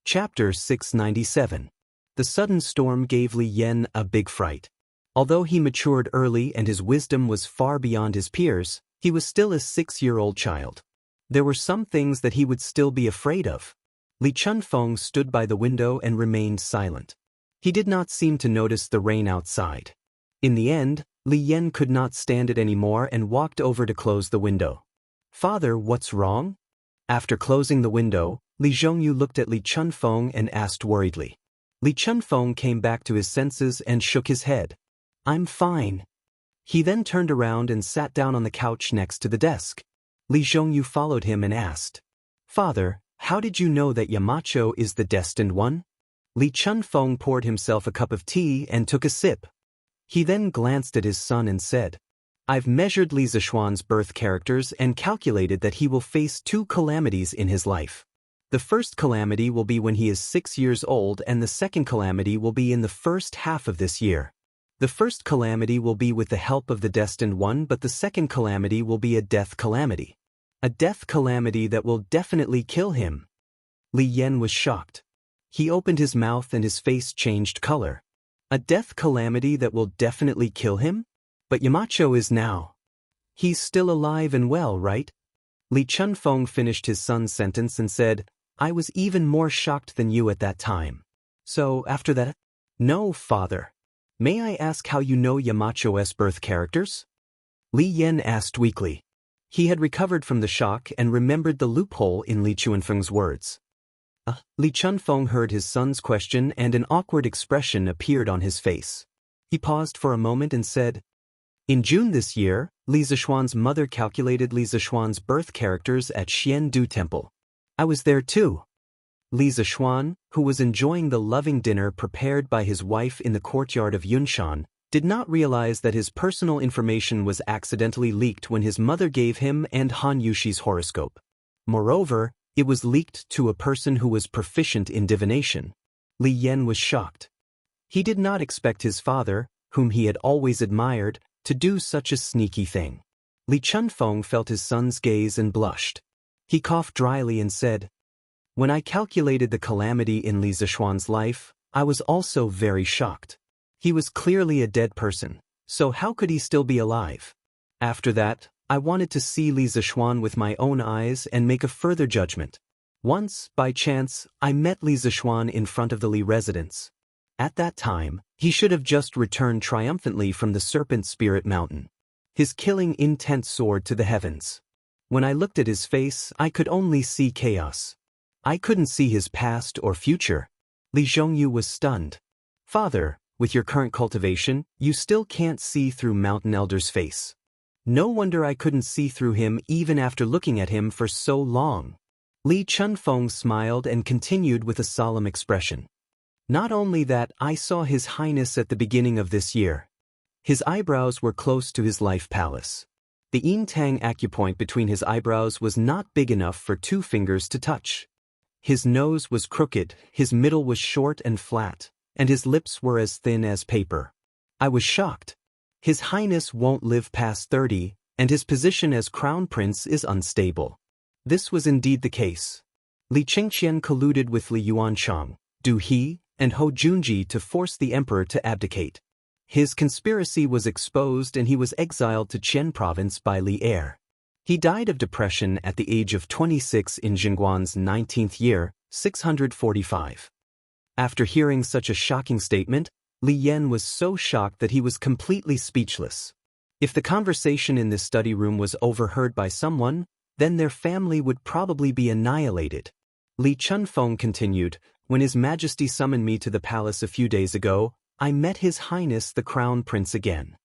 Speaker 1: Chapter 697. The sudden storm gave Li Yan a big fright. Although he matured early and his wisdom was far beyond his peers, he was still a 6-year-old child. There were some things that he would still be afraid of. Li Chunfeng stood by the window and remained silent. He did not seem to notice the rain outside. In the end, Li Yan could not stand it anymore and walked over to close the window. "Father, what's wrong?" After closing the window, Li Zhongyu looked at Li Chunfeng and asked worriedly. Li Chunfeng came back to his senses and shook his head. I'm fine. He then turned around and sat down on the couch next to the desk. Li Zhongyu followed him and asked, Father, how did you know that Yamacho is the destined one? Li Chunfeng poured himself a cup of tea and took a sip. He then glanced at his son and said, I've measured Li Zishuan's birth characters and calculated that he will face 2 calamities in his life. The first calamity will be when he is 6 years old, and the second calamity will be in the first half of this year. The first calamity will be with the help of the destined one, but the second calamity will be a death calamity. A death calamity that will definitely kill him. Li Yan was shocked. He opened his mouth and his face changed color. A death calamity that will definitely kill him? But Yamacho is now. He's still alive and well, right? Li Chunfeng finished his son's sentence and said, I was even more shocked than you at that time. So, after that? No, father. May I ask how you know Yamacho's birth characters? Li Yan asked weakly. He had recovered from the shock and remembered the loophole in Li Chunfeng's words. Li Chunfeng heard his son's question and an awkward expression appeared on his face. He paused for a moment and said, In June this year, Li Zishuan's mother calculated Li Zishuan's birth characters at Xiandu Temple. I was there too. Li Zishuan, who was enjoying the loving dinner prepared by his wife in the courtyard of Yunshan, did not realize that his personal information was accidentally leaked when his mother gave him and Han Yushi's horoscope. Moreover, it was leaked to a person who was proficient in divination. Li Yan was shocked. He did not expect his father, whom he had always admired, to do such a sneaky thing. Li Chunfeng felt his son's gaze and blushed. He coughed dryly and said, When I calculated the calamity in Li Zishuan's life, I was also very shocked. He was clearly a dead person, so how could he still be alive? After that, I wanted to see Li Zishuan with my own eyes and make a further judgment. Once, by chance, I met Li Zishuan in front of the Li residence. At that time, he should have just returned triumphantly from the Serpent Spirit Mountain. His killing intent soared to the heavens. When I looked at his face, I could only see chaos. I couldn't see his past or future. Li Zhongyu was stunned. Father, with your current cultivation, you still can't see through Mountain Elder's face. No wonder I couldn't see through him even after looking at him for so long. Li Chunfeng smiled and continued with a solemn expression. Not only that, I saw His Highness at the beginning of this year. His eyebrows were close to his life palace. The yin tang acupoint between his eyebrows was not big enough for 2 fingers to touch. His nose was crooked, his middle was short and flat, and his lips were as thin as paper. I was shocked. His Highness won't live past 30, and his position as crown prince is unstable. This was indeed the case. Li Qingqian colluded with Li Yuanchang, Du He, and Ho Junji to force the emperor to abdicate. His conspiracy was exposed and he was exiled to Qian province by Li Er. He died of depression at the age of 26 in Jingguan's 19th year, 645. After hearing such a shocking statement, Li Yan was so shocked that he was completely speechless. If the conversation in this study room was overheard by someone, then their family would probably be annihilated. Li Chunfeng continued, When His Majesty summoned me to the palace a few days ago, I met His Highness the Crown Prince again.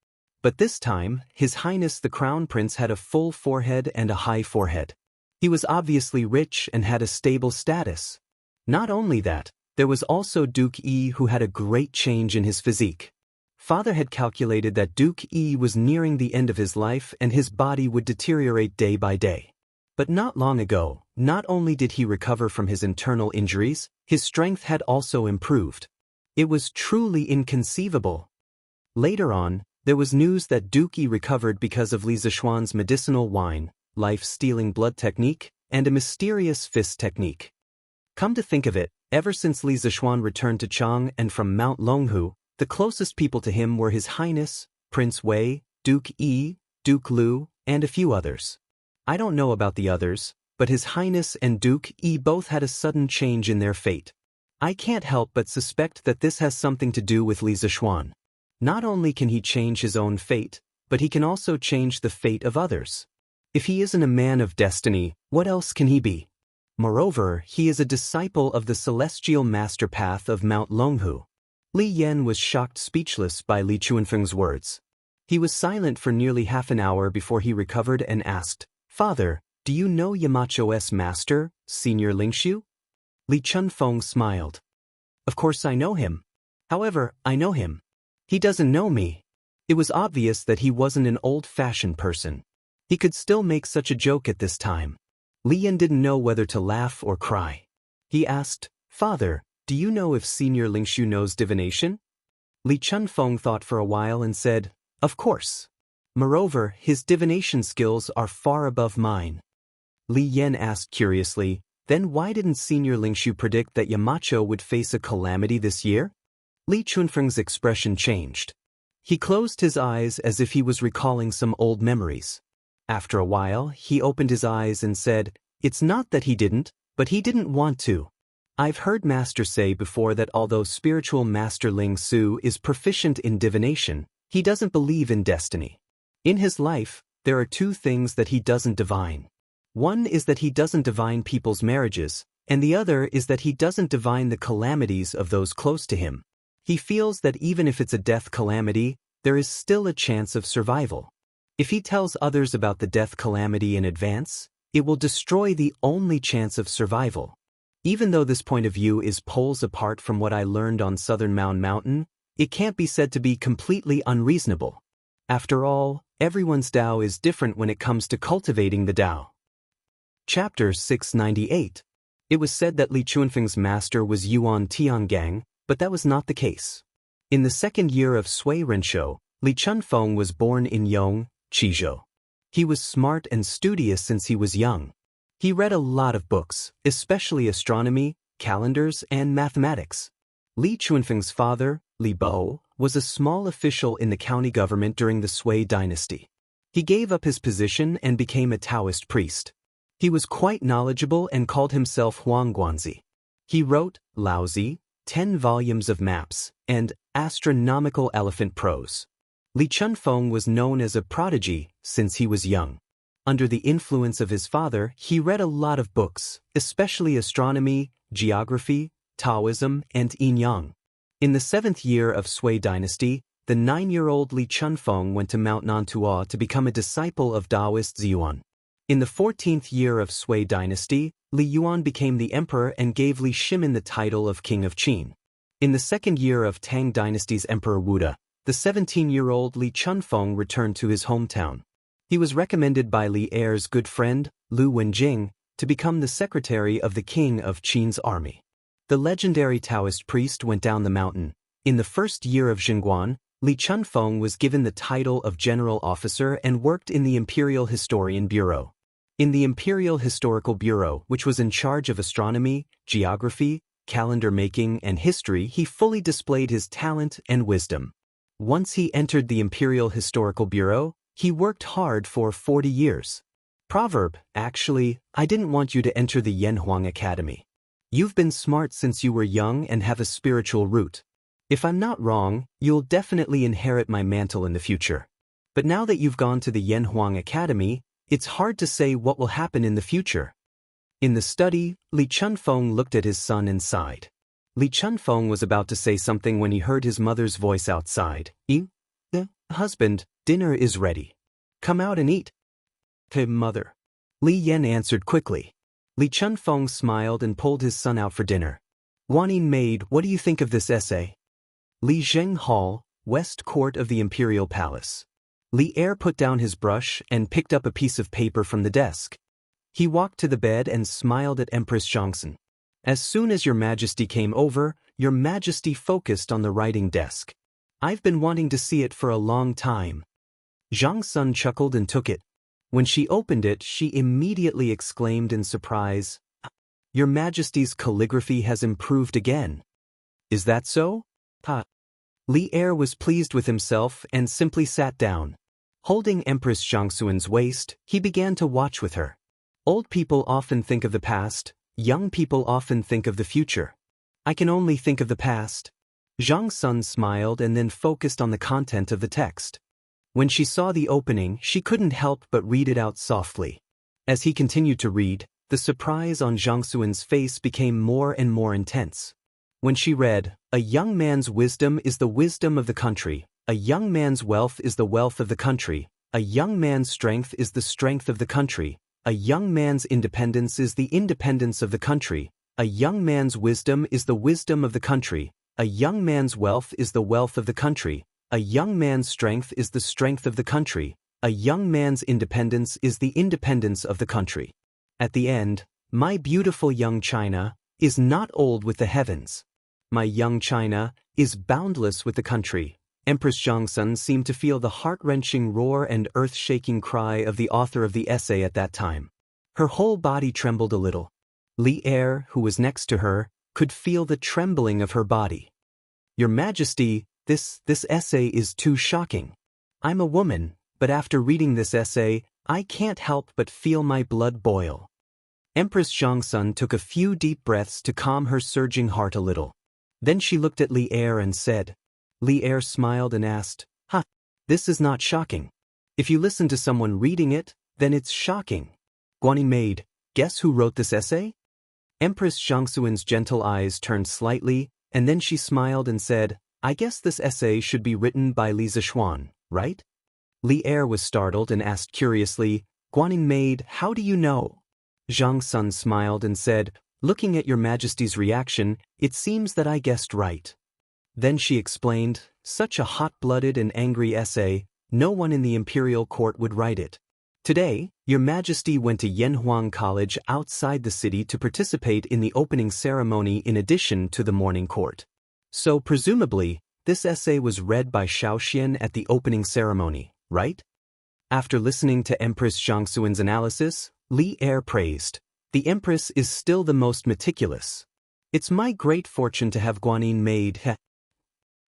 Speaker 1: But this time, His Highness the Crown Prince had a full forehead and a high forehead. He was obviously rich and had a stable status. Not only that, there was also Duke Yi, who had a great change in his physique. Father had calculated that Duke Yi was nearing the end of his life and his body would deteriorate day by day. But not long ago, not only did he recover from his internal injuries, his strength had also improved. It was truly inconceivable. Later on, there was news that Duke Yi recovered because of Li Zishuan's medicinal wine, life-stealing blood technique, and a mysterious fist technique. Come to think of it, ever since Li Zishuan returned to Chang and from Mount Longhu, the closest people to him were His Highness, Prince Wei, Duke Yi, Duke Lu, and a few others. I don't know about the others, but His Highness and Duke Yi both had a sudden change in their fate. I can't help but suspect that this has something to do with Li Zishuan. Not only can he change his own fate, but he can also change the fate of others. If he isn't a man of destiny, what else can he be? Moreover, he is a disciple of the celestial master path of Mount Longhu. Li Yan was shocked speechless by Li Chuanfeng's words. He was silent for nearly half an hour before he recovered and asked, "Father, do you know Yamacho's master, Senior Lingshu?" Li Chunfeng smiled. "Of course I know him. However, I know him. He doesn't know me." It was obvious that he wasn't an old-fashioned person. He could still make such a joke at this time. Li Yan didn't know whether to laugh or cry. He asked, "Father, do you know if Senior Lingshu knows divination?" Li Chunfeng thought for a while and said, "Of course. Moreover, his divination skills are far above mine." Li Yan asked curiously, "Then why didn't Senior Lingshu predict that Yamacho would face a calamity this year?" Li Chunfeng's expression changed. He closed his eyes as if he was recalling some old memories. After a while, he opened his eyes and said, "It's not that he didn't, but he didn't want to. I've heard Master say before that although spiritual Master Ling Su is proficient in divination, he doesn't believe in destiny. In his life, there are two things that he doesn't divine. One is that he doesn't divine people's marriages, and the other is that he doesn't divine the calamities of those close to him. He feels that even if it's a death calamity, there is still a chance of survival. If he tells others about the death calamity in advance, it will destroy the only chance of survival. Even though this point of view is poles apart from what I learned on Southern Mountain, it can't be said to be completely unreasonable. After all, everyone's Tao is different when it comes to cultivating the Tao." Chapter 698. It was said that Li Chuanfeng's master was Yuan Tiangang, but that was not the case. In the second year of Sui Renshou, Li Chunfeng was born in Yong, Qizhou. He was smart and studious since he was young. He read a lot of books, especially astronomy, calendars, and mathematics. Li Chuanfeng's father, Li Bo, was a small official in the county government during the Sui dynasty. He gave up his position and became a Taoist priest. He was quite knowledgeable and called himself Huang Guanzi. He wrote Laozi, 10 volumes of maps, and astronomical elephant prose. Li Chunfeng was known as a prodigy since he was young. Under the influence of his father, he read a lot of books, especially astronomy, geography, Taoism, and yin-yang. In the 7th year of Sui dynasty, the 9-year-old Li Chunfeng went to Mount Nantua to become a disciple of Taoist Ziyuan. In the 14th year of Sui dynasty, Li Yuan became the emperor and gave Li Shimin the title of King of Qin. In the 2nd year of Tang dynasty's Emperor Wuda, the 17-year-old Li Chunfeng returned to his hometown. He was recommended by Li Er's good friend, Lu Wenjing, to become the secretary of the king of Qin's army. The legendary Taoist priest went down the mountain. In the 1st year of Xinguan, Li Chunfeng was given the title of general officer and worked in the Imperial Historian Bureau. In the Imperial Historical Bureau, which was in charge of astronomy, geography, calendar making, and history, he fully displayed his talent and wisdom. Once he entered the Imperial Historical Bureau, he worked hard for 40 years. Proverb, actually, I didn't want you to enter the Yanhuang Academy. You've been smart since you were young and have a spiritual root. If I'm not wrong, you'll definitely inherit my mantle in the future. But now that you've gone to the Yanhuang Academy, it's hard to say what will happen in the future. In the study, Li Chunfeng looked at his son and sighed. Li Chunfeng was about to say something when he heard his mother's voice outside. Husband, dinner is ready. Come out and eat. Mother. Li Yan answered quickly. Li Chunfeng smiled and pulled his son out for dinner. Wanning maid, what do you think of this essay? Li Zheng Hall, West Court of the Imperial Palace. Li Er put down his brush and picked up a piece of paper from the desk. He walked to the bed and smiled at Empress Zhangsun. As soon as Your Majesty came over, Your Majesty focused on the writing desk. I've been wanting to see it for a long time. Zhangsun chuckled and took it. When she opened it, she immediately exclaimed in surprise, Your Majesty's calligraphy has improved again. Is that so? Li Er was pleased with himself and simply sat down. Holding Empress Zhangsun's waist, he began to watch with her. Old people often think of the past, young people often think of the future. I can only think of the past. Zhangsun smiled and then focused on the content of the text. When she saw the opening, she couldn't help but read it out softly. As he continued to read, the surprise on Zhang Xuan's face became more and more intense. When she read, "A young man's wisdom is the wisdom of the country, a young man's wealth is the wealth of the country, a young man's strength is the strength of the country, a young man's independence is the independence of the country, a young man's wisdom is the wisdom of the country, a young man's wealth is the wealth of the country, a young man's strength is the strength of the country, a young man's independence is the independence of the country." At the end, "My beautiful young China is not old with the heavens. My young China is boundless with the country." Empress Zhangsun seemed to feel the heart-wrenching roar and earth-shaking cry of the author of the essay at that time. Her whole body trembled a little. Li Er, who was next to her, could feel the trembling of her body. "Your Majesty, this essay is too shocking. I'm a woman, but after reading this essay, I can't help but feel my blood boil." Empress Zhangsun took a few deep breaths to calm her surging heart a little. Then she looked at Li Er and said. Li Er smiled and asked, "This is not shocking. If you listen to someone reading it, then it's shocking." Guanyin maid, guess who wrote this essay? Empress Zhangxuan's gentle eyes turned slightly, and then she smiled and said, "I guess this essay should be written by Li Zishuan, right?" Li Er was startled and asked curiously, "Guanyin maid, how do you know?" Zhang Sun smiled and said, "Looking at your Majesty's reaction, it seems that I guessed right." Then she explained, "Such a hot-blooded and angry essay, no one in the imperial court would write it. Today, your Majesty went to Yanhuang College outside the city to participate in the opening ceremony in addition to the morning court. So presumably, this essay was read by Shaoxian at the opening ceremony, right?" After listening to Empress Zhangxuan's analysis, Li Er praised, "The Empress is still the most meticulous. It's my great fortune to have Guanyin maid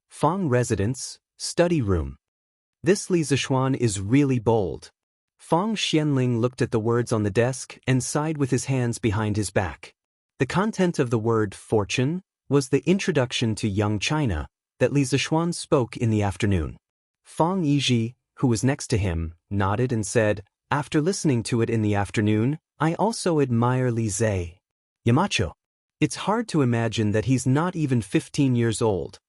Speaker 1: Fang residence, study room. This Li Zishuan is really bold." Fang Xianling looked at the words on the desk and sighed with his hands behind his back. The content of the word fortune was the introduction to young China that Li Zishuan spoke in the afternoon. Fang Yizhi, who was next to him, nodded and said, "After listening to it in the afternoon, I also admire Li Zhe. Yamacho. It's hard to imagine that he's not even 15 years old."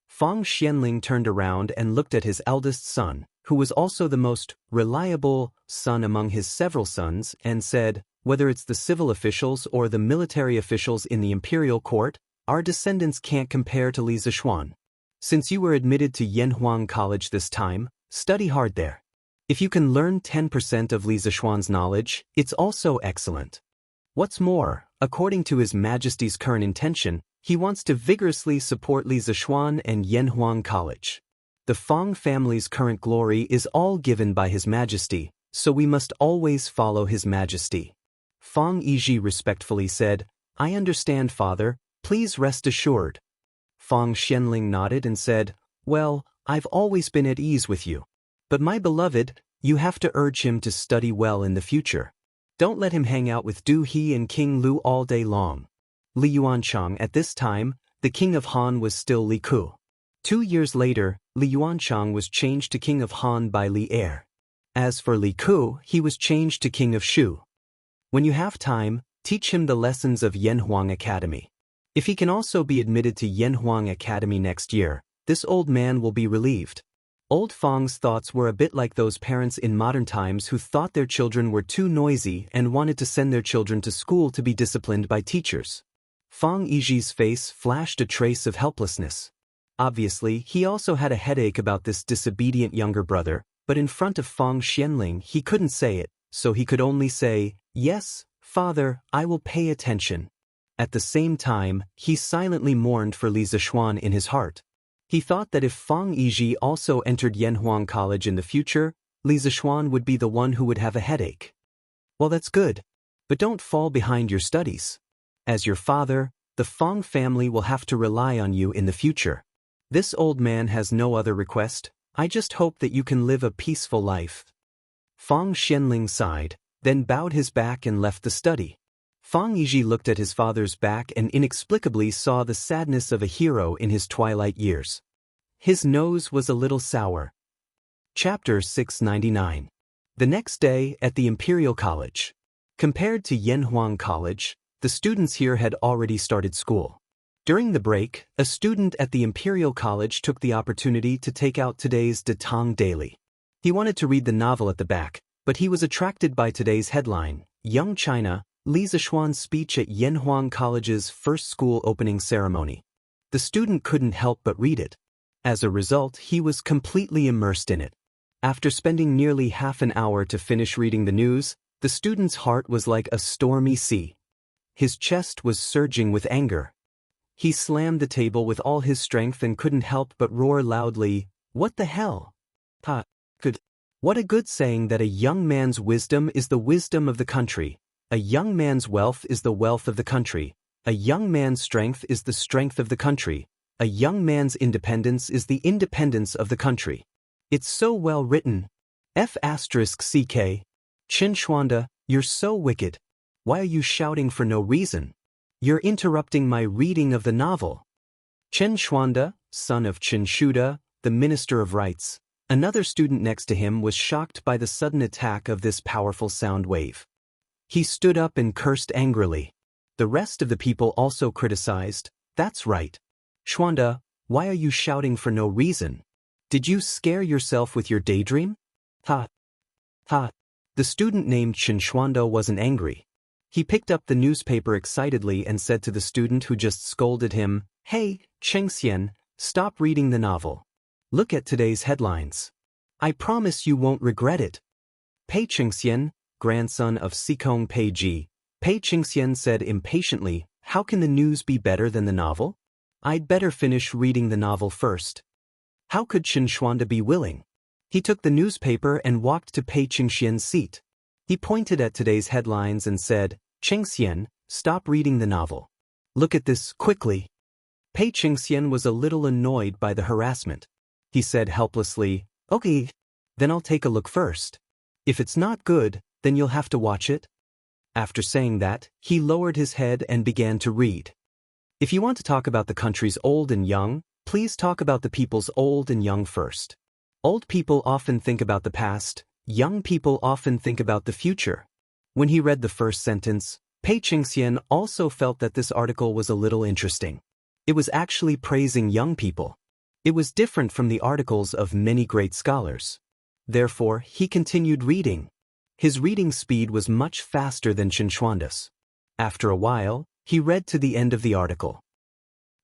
Speaker 1: Fang Xianling turned around and looked at his eldest son, who was also the most reliable son among his several sons, and said, "Whether it's the civil officials or the military officials in the imperial court, our descendants can't compare to Li Zishuan. Since you were admitted to Yanhuang College this time, study hard there. If you can learn 10% of Li Zishuan's knowledge, it's also excellent. What's more, according to His Majesty's current intention, he wants to vigorously support Li Zishuan and Yanhuang College. The Fang family's current glory is all given by His Majesty, so we must always follow His Majesty." Fang Yizhi respectfully said, "I understand, Father, please rest assured." Fang Xianling nodded and said, "Well, I've always been at ease with you. But my beloved, you have to urge him to study well in the future. Don't let him hang out with Du He and King Lu all day long." Li Yuanchang at this time, the king of Han was still Li Ku. 2 years later, Li Yuanchang was changed to king of Han by Li Er. As for Li Ku, he was changed to king of Shu. When you have time, teach him the lessons of Yanhuang Academy. If he can also be admitted to Yanhuang Academy next year, this old man will be relieved. Old Fang's thoughts were a bit like those parents in modern times who thought their children were too noisy and wanted to send their children to school to be disciplined by teachers. Fang Yizhi's face flashed a trace of helplessness. Obviously, he also had a headache about this disobedient younger brother, but in front of Fang Xianling he couldn't say it, so he could only say, "Yes, Father, I will pay attention." At the same time, he silently mourned for Li Zishuan in his heart. He thought that if Fang Yizhi also entered Yanhuang College in the future, Li Zishuan would be the one who would have a headache. Well, that's good. But don't fall behind your studies. As your father, the Fang family will have to rely on you in the future. This old man has no other request. I just hope that you can live a peaceful life." Fang Xianling sighed, then bowed his back and left the study. Fang Yizhi looked at his father's back and inexplicably saw the sadness of a hero in his twilight years. His nose was a little sour. Chapter 699. The next day, at the Imperial College. Compared to Yanhuang College, the students here had already started school. During the break, a student at the Imperial College took the opportunity to take out today's De Tong Daily. He wanted to read the novel at the back, but he was attracted by today's headline, Young China, Li Zishuan's speech at Yanhuang College's first school opening ceremony. The student couldn't help but read it. As a result, he was completely immersed in it. After spending nearly half an hour to finish reading the news, the student's heart was like a stormy sea. His chest was surging with anger. He slammed the table with all his strength and couldn't help but roar loudly, "What the hell? What a good saying that a young man's wisdom is the wisdom of the country, a young man's wealth is the wealth of the country, a young man's strength is the strength of the country, a young man's independence is the independence of the country." It's so well written. F***CK. Qin Shuanda, you're so wicked. Why are you shouting for no reason? You're interrupting my reading of the novel. Qin Shuanda, son of Qin Shuda, the Minister of Rights, another student next to him was shocked by the sudden attack of this powerful sound wave. He stood up and cursed angrily. The rest of the people also criticized, "That's right. Shuanda, why are you shouting for no reason? Did you scare yourself with your daydream?" Ha. The student named Qin Shuanda wasn't angry. He picked up the newspaper excitedly and said to the student who just scolded him, "Hey, Chengxian, stop reading the novel. Look at today's headlines. I promise you won't regret it." Pei Chengxian, grandson of Sikong Pei Ji, Pei Chengxian said impatiently, "How can the news be better than the novel? I'd better finish reading the novel first." How could Qin Shuanda be willing? He took the newspaper and walked to Pei Chengxian's seat. He pointed at today's headlines and said, "Chengxian, stop reading the novel. Look at this, quickly." Pei Chengxian was a little annoyed by the harassment. He said helplessly, "Okay, then I'll take a look first. If it's not good, then you'll have to watch it." After saying that, he lowered his head and began to read. If you want to talk about the country's old and young, please talk about the people's old and young first. Old people often think about the past, young people often think about the future. When he read the first sentence, Pei Chengxian also felt that this article was a little interesting. It was actually praising young people. It was different from the articles of many great scholars. Therefore, he continued reading. His reading speed was much faster than Qin Shuanda's. After a while, he read to the end of the article.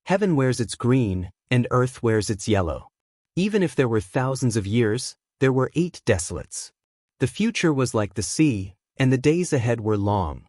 Speaker 1: "Heaven wears its green, and earth wears its yellow. Even if there were thousands of years, there were 8 desolates. The future was like the sea, and the days ahead were long.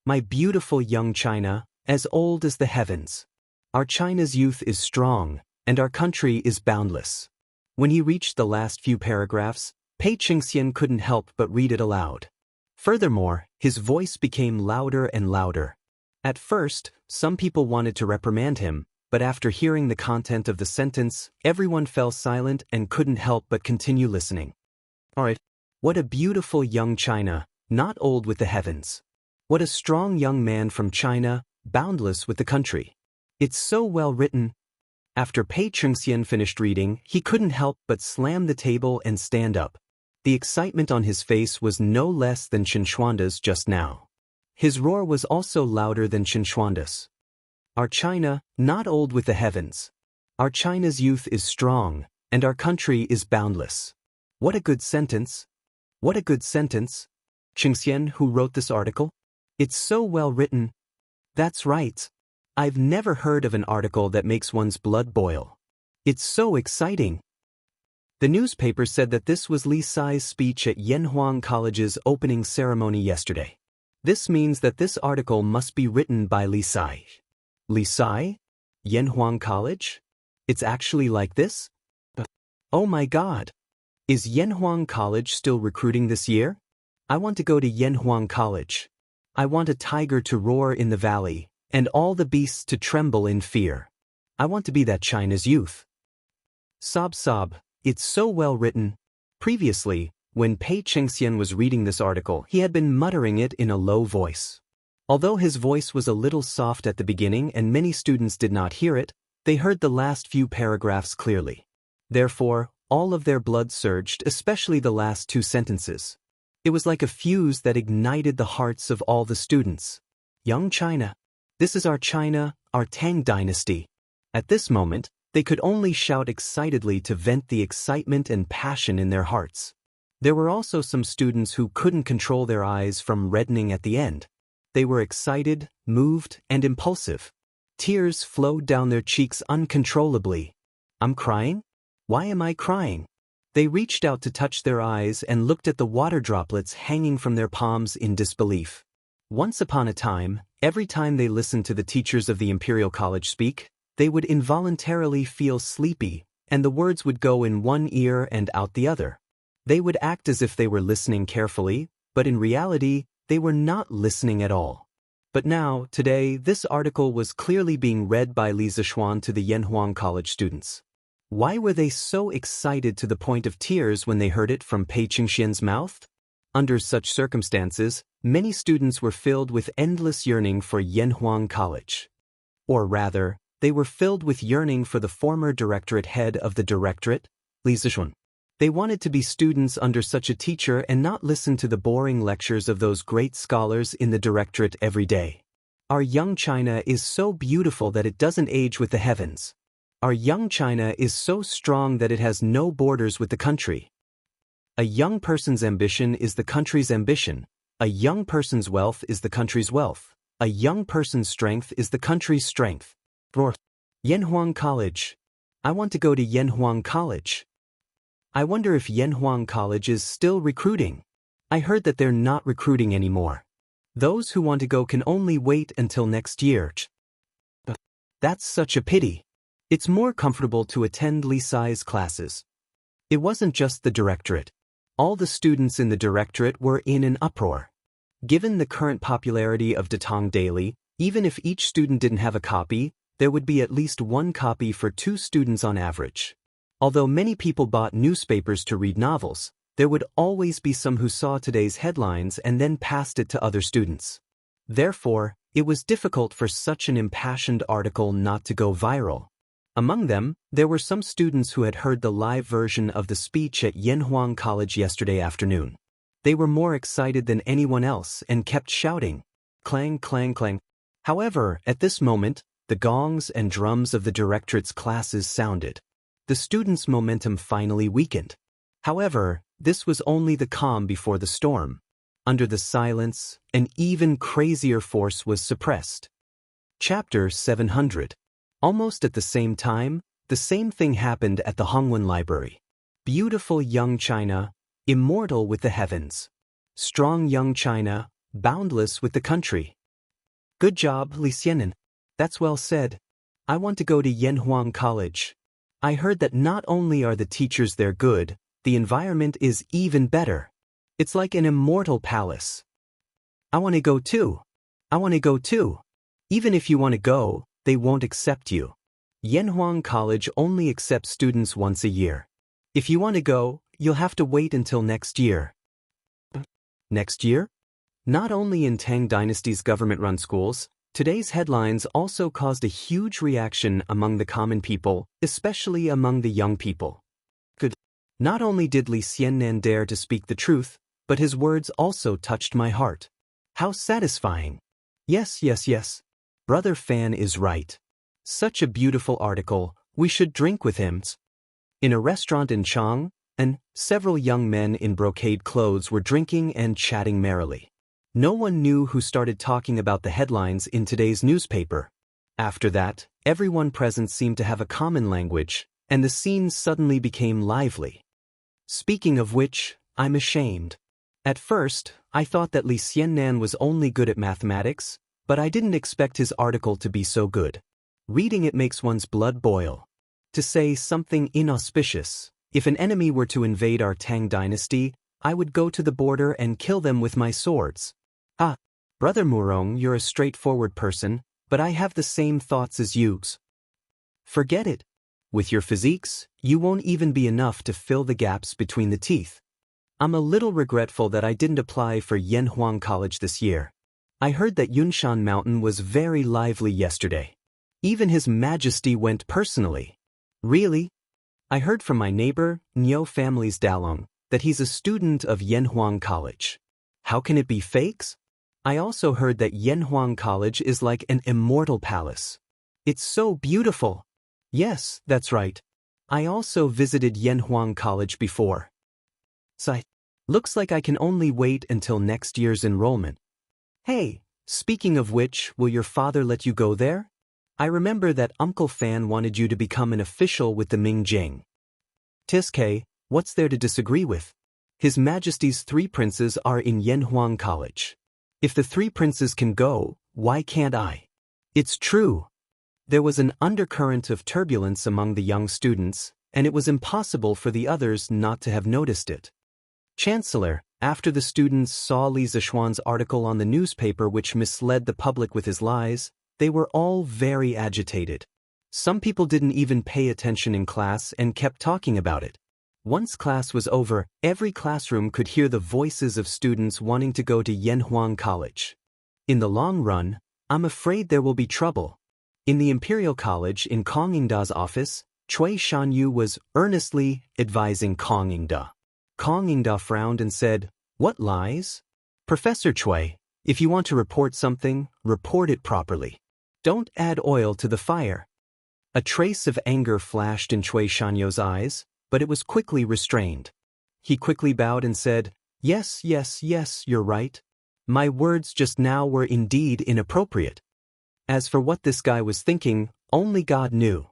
Speaker 1: My beautiful young China, as old as the heavens. Our China's youth is strong, and our country is boundless." When he reached the last few paragraphs, Pei Chengxian couldn't help but read it aloud. Furthermore, his voice became louder and louder. At first, some people wanted to reprimand him, but after hearing the content of the sentence, everyone fell silent and couldn't help but continue listening. Alright, what a beautiful young China, not old with the heavens. What a strong young man from China, boundless with the country. It's so well written. After Pei Chengxian finished reading, he couldn't help but slam the table and stand up. The excitement on his face was no less than Qin Shuanda's just now. His roar was also louder than Qin Shuanda's. Our China, not old with the heavens. Our China's youth is strong, and our country is boundless. What a good sentence. What a good sentence. Chengxian, who wrote this article? It's so well written. That's right. I've never heard of an article that makes one's blood boil. It's so exciting. The newspaper said that this was Li Sai's speech at Yanhuang College's opening ceremony yesterday. This means that this article must be written by Li Sai. Li Sai? Yanhuang College? It's actually like this? Oh my God! Is Yanhuang College still recruiting this year? I want to go to Yanhuang College. I want a tiger to roar in the valley, and all the beasts to tremble in fear. I want to be that China's youth. Sob sob, it's so well written. Previously, when Pei Chengxian was reading this article, he had been muttering it in a low voice. Although his voice was a little soft at the beginning and many students did not hear it, they heard the last few paragraphs clearly. Therefore, all of their blood surged, especially the last 2 sentences. It was like a fuse that ignited the hearts of all the students. Young China. This is our China, our Tang dynasty. At this moment, they could only shout excitedly to vent the excitement and passion in their hearts. There were also some students who couldn't control their eyes from reddening at the end. They were excited, moved, and impulsive. Tears flowed down their cheeks uncontrollably. I'm crying? Why am I crying? They reached out to touch their eyes and looked at the water droplets hanging from their palms in disbelief. Once upon a time, every time they listened to the teachers of the Imperial College speak, they would involuntarily feel sleepy, and the words would go in one ear and out the other. They would act as if they were listening carefully, but in reality, they were not listening at all. But now, today, this article was clearly being read by Li Zishuan to the Yanhuang College students. Why were they so excited to the point of tears when they heard it from Pei Qingxian's mouth? Under such circumstances, many students were filled with endless yearning for Yanhuang College. Or rather, they were filled with yearning for the former directorate head of the directorate, Li Zishuan. They wanted to be students under such a teacher and not listen to the boring lectures of those great scholars in the directorate every day. Our young China is so beautiful that it doesn't age with the heavens. Our young China is so strong that it has no borders with the country. A young person's ambition is the country's ambition. A young person's wealth is the country's wealth. A young person's strength is the country's strength. Roar. Yanhuang College. I want to go to Yanhuang College. I wonder if Yanhuang College is still recruiting. I heard that they're not recruiting anymore. Those who want to go can only wait until next year. That's such a pity. It's more comfortable to attend Li Sai's classes. It wasn't just the directorate. All the students in the directorate were in an uproar. Given the current popularity of Datong Daily, even if each student didn't have a copy, there would be at least one copy for 2 students on average. Although many people bought newspapers to read novels, there would always be some who saw today's headlines and then passed it to other students. Therefore, it was difficult for such an impassioned article not to go viral. Among them, there were some students who had heard the live version of the speech at Yanhuang College yesterday afternoon. They were more excited than anyone else and kept shouting, clang, clang, clang. However, at this moment, the gongs and drums of the directorate's classes sounded. The students' momentum finally weakened. However, this was only the calm before the storm. Under the silence, an even crazier force was suppressed. Chapter 700. Almost at the same time, the same thing happened at the Hongwen Library. Beautiful young China, immortal with the heavens. Strong young China, boundless with the country. Good job, Li Xianen. That's well said. I want to go to Yanhuang College. I heard that not only are the teachers there good, the environment is even better. It's like an immortal palace. I want to go too. I want to go too. Even if you want to go, they won't accept you. Yanhuang College only accepts students once a year. If you want to go, you'll have to wait until next year. Next year? Not only in Tang Dynasty's government-run schools, today's headlines also caused a huge reaction among the common people, especially among the young people. Good. Not only did Li Xianen dare to speak the truth, but his words also touched my heart. How satisfying. Yes, yes, yes. Brother Fan is right. Such a beautiful article, we should drink with him. In a restaurant in Chang, several young men in brocade clothes were drinking and chatting merrily. No one knew who started talking about the headlines in today's newspaper. After that, everyone present seemed to have a common language, and the scene suddenly became lively. Speaking of which, I'm ashamed. At first, I thought that Li Xianen was only good at mathematics, but I didn't expect his article to be so good. Reading it makes one's blood boil. To say something inauspicious, if an enemy were to invade our Tang dynasty, I would go to the border and kill them with my swords. Ah, Brother Murong, you're a straightforward person, but I have the same thoughts as you. Forget it. With your physiques, you won't even be enough to fill the gaps between the teeth. I'm a little regretful that I didn't apply for Yanhuang College this year. I heard that Yunshan Mountain was very lively yesterday. Even His Majesty went personally. Really? I heard from my neighbor, Nyo family's Dalong, that he's a student of Yanhuang College. How can it be fakes? I also heard that Yanhuang College is like an immortal palace. It's so beautiful. Yes, that's right. I also visited Yanhuang College before. Sigh. Looks like I can only wait until next year's enrollment. Hey, speaking of which, will your father let you go there? I remember that Uncle Fan wanted you to become an official with the Mingjing. Tiske, what's there to disagree with? His Majesty's 3 princes are in Yanhuang College. If the 3 princes can go, why can't I? It's true. There was an undercurrent of turbulence among the young students, and it was impossible for the others not to have noticed it. Chancellor, after the students saw Li Zishuan's article on the newspaper which misled the public with his lies, they were all very agitated. Some people didn't even pay attention in class and kept talking about it. Once class was over, every classroom could hear the voices of students wanting to go to Yanhuang College. In the long run, I'm afraid there will be trouble. In the Imperial College in Kong Yingda's office, Cui Shanyu was earnestly advising Kong Yingda. Kong Yingda frowned and said, "What lies? Professor Cui, if you want to report something, report it properly. Don't add oil to the fire." A trace of anger flashed in Cui Shanyu's eyes, but it was quickly restrained. He quickly bowed and said, "Yes, yes, yes, you're right. My words just now were indeed inappropriate." As for what this guy was thinking, only God knew.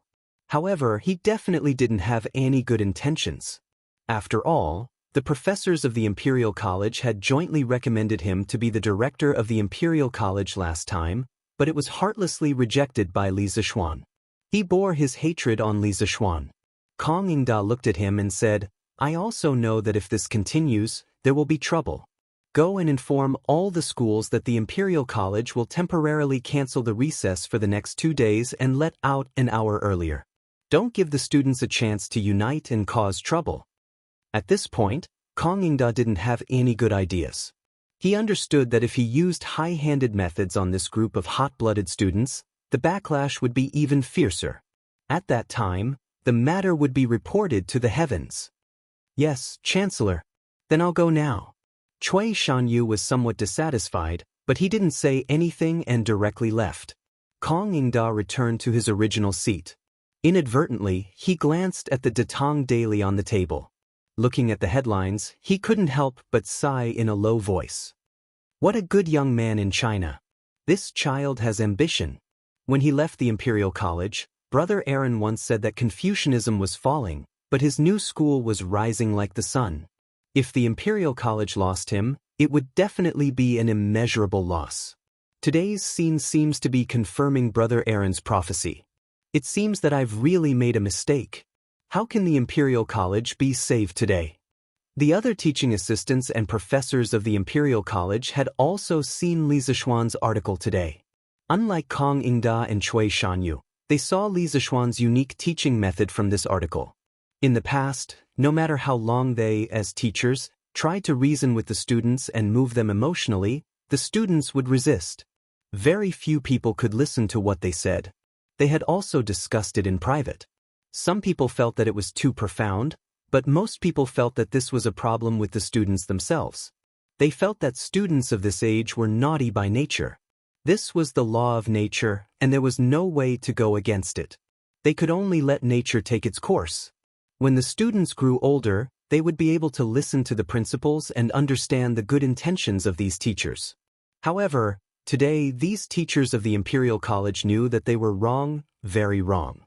Speaker 1: However, he definitely didn't have any good intentions. After all, the professors of the Imperial College had jointly recommended him to be the director of the Imperial College last time, but it was heartlessly rejected by Li Zishuan. He bore his hatred on Li Zishuan. Kong Yingda looked at him and said, "I also know that if this continues, there will be trouble. Go and inform all the schools that the Imperial College will temporarily cancel the recess for the next 2 days and let out an hour earlier. Don't give the students a chance to unite and cause trouble." At this point, Kong Yingda didn't have any good ideas. He understood that if he used high-handed methods on this group of hot-blooded students, the backlash would be even fiercer. At that time, the matter would be reported to the heavens. "Yes, Chancellor. Then I'll go now." Cui Shanyu was somewhat dissatisfied, but he didn't say anything and directly left. Kong Yingda returned to his original seat. Inadvertently, he glanced at the Datang Daily on the table. Looking at the headlines, he couldn't help but sigh in a low voice. What a good young man in China. This child has ambition. When he left the Imperial College, Brother Aaron once said that Confucianism was falling, but his new school was rising like the sun. If the Imperial College lost him, it would definitely be an immeasurable loss. Today's scene seems to be confirming Brother Aaron's prophecy. It seems that I've really made a mistake. How can the Imperial College be saved today? The other teaching assistants and professors of the Imperial College had also seen Li Zishuan's article today. Unlike Kong Yingda and Cui Shanyu, they saw Li Zishuan's unique teaching method from this article. In the past, no matter how long they, as teachers, tried to reason with the students and move them emotionally, the students would resist. Very few people could listen to what they said. They had also discussed it in private. Some people felt that it was too profound, but most people felt that this was a problem with the students themselves. They felt that students of this age were naughty by nature. This was the law of nature, and there was no way to go against it. They could only let nature take its course. When the students grew older, they would be able to listen to the principles and understand the good intentions of these teachers. However, today these teachers of the Imperial College knew that they were wrong, very wrong.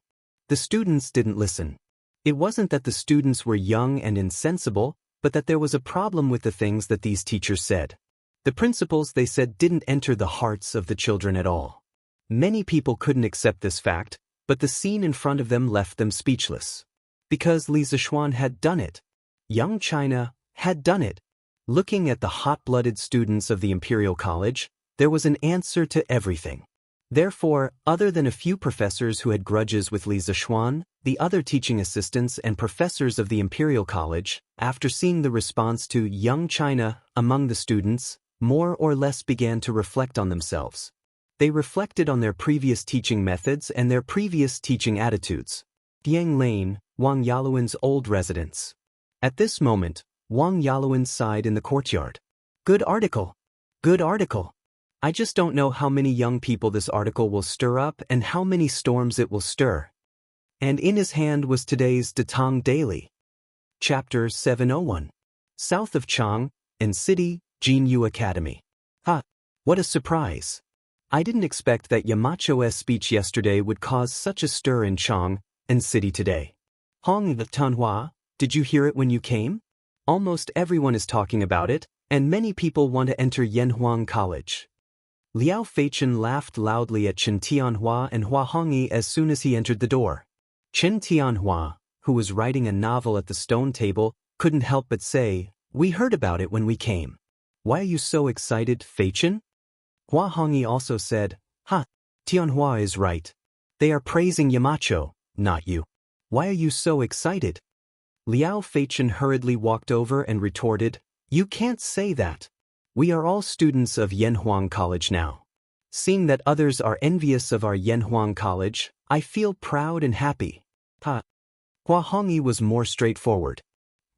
Speaker 1: The students didn't listen. It wasn't that the students were young and insensible, but that there was a problem with the things that these teachers said. The principles they said didn't enter the hearts of the children at all. Many people couldn't accept this fact, but the scene in front of them left them speechless. Because Li Zishuan had done it. Young China had done it. Looking at the hot-blooded students of the Imperial College, there was an answer to everything. Therefore, other than a few professors who had grudges with Li Zishuan, the other teaching assistants and professors of the Imperial College, after seeing the response to Young China among the students, more or less began to reflect on themselves. They reflected on their previous teaching methods and their previous teaching attitudes. Dieng Lane, Wang Yaluan's old residence. At this moment, Wang Yaluan sighed in the courtyard. Good article. Good article. I just don't know how many young people this article will stir up and how many storms it will stir. And in his hand was today's Datang Daily. Chapter 701. South of Chang, and City, Jinyu Academy. What a surprise. I didn't expect that Yamacho's speech yesterday would cause such a stir in Chang, and City today. Hong the Tanhua, did you hear it when you came? Almost everyone is talking about it, and many people want to enter Yanhuang College. Liao Feichen laughed loudly at Chen Tianhua and Hua Hongyi as soon as he entered the door. Chen Tianhua, who was writing a novel at the stone table, couldn't help but say, "We heard about it when we came." "Why are you so excited, Feichen?" Hua Hongyi also said, Tianhua is right. They are praising Yamacho, not you. Why are you so excited? Liao Feichen hurriedly walked over and retorted, "You can't say that. We are all students of Yanhuang College now. Seeing that others are envious of our Yanhuang College, I feel proud and happy." Hua Hongyi was more straightforward.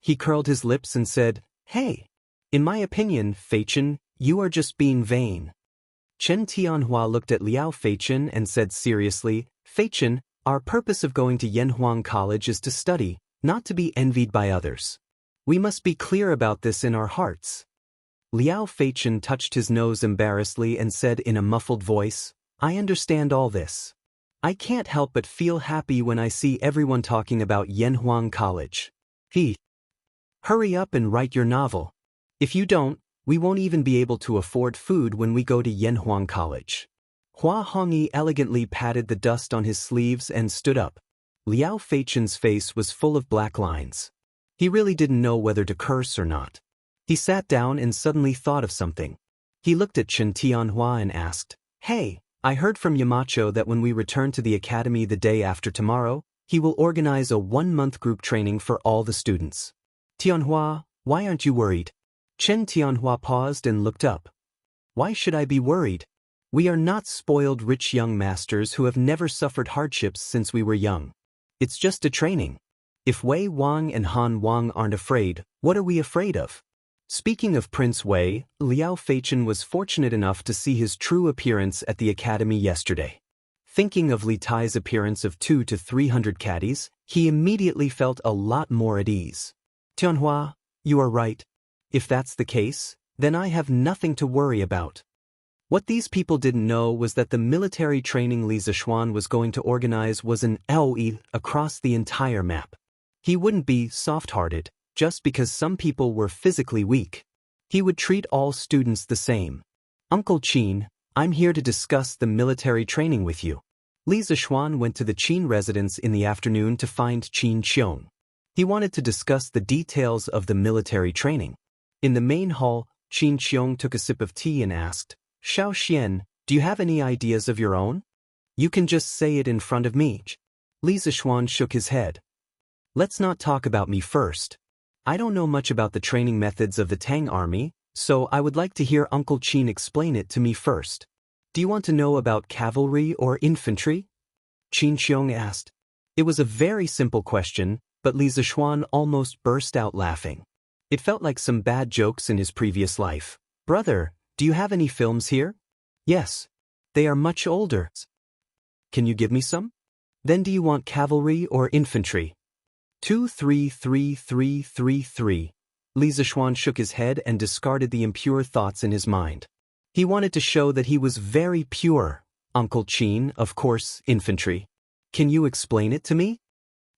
Speaker 1: He curled his lips and said, "Hey, in my opinion, Feichen, you are just being vain." Chen Tianhua looked at Liao Feichen and said seriously, "Feichen, our purpose of going to Yanhuang College is to study, not to be envied by others. We must be clear about this in our hearts." Liao Feichen touched his nose embarrassedly and said in a muffled voice, "I understand all this. I can't help but feel happy when I see everyone talking about Yanhuang College. Hurry up and write your novel. If you don't, we won't even be able to afford food when we go to Yanhuang College." Hua Hongyi elegantly patted the dust on his sleeves and stood up. Liao Feichen's face was full of black lines. He really didn't know whether to curse or not. He sat down and suddenly thought of something. He looked at Chen Tianhua and asked, "Hey, I heard from Yamacho that when we return to the academy the day after tomorrow, he will organize a 1-month group training for all the students. Tianhua, why aren't you worried?" Chen Tianhua paused and looked up. "Why should I be worried? We are not spoiled rich young masters who have never suffered hardships since we were young. It's just a training. If Wei Wang and Han Wang aren't afraid, what are we afraid of?" Speaking of Prince Wei, Liao Feichen was fortunate enough to see his true appearance at the academy yesterday. Thinking of Li Tai's appearance of 200 to 300 caddies, he immediately felt a lot more at ease. "Tianhua, you are right. If that's the case, then I have nothing to worry about." What these people didn't know was that the military training Li Zishuan was going to organize was an LE across the entire map. He wouldn't be soft-hearted just because some people were physically weak. He would treat all students the same. "Uncle Qin, I'm here to discuss the military training with you." Li Zishuan went to the Qin residence in the afternoon to find Qin Qiong. He wanted to discuss the details of the military training. In the main hall, Qin Qiong took a sip of tea and asked, "Xiao Xian, do you have any ideas of your own? You can just say it in front of me." Li Zishuan shook his head. "Let's not talk about me first. I don't know much about the training methods of the Tang Army, so I would like to hear Uncle Qin explain it to me first. Do you want to know about cavalry or infantry?" Qin Qiong asked. It was a very simple question, but Li Zishuan almost burst out laughing. It felt like some bad jokes in his previous life. "Brother, do you have any films here?" "Yes. They are much older." "Can you give me some?" "Then do you want cavalry or infantry?" 233333. Li Zishuan shook his head and discarded the impure thoughts in his mind. He wanted to show that he was very pure. "Uncle Qin, of course, infantry. Can you explain it to me?"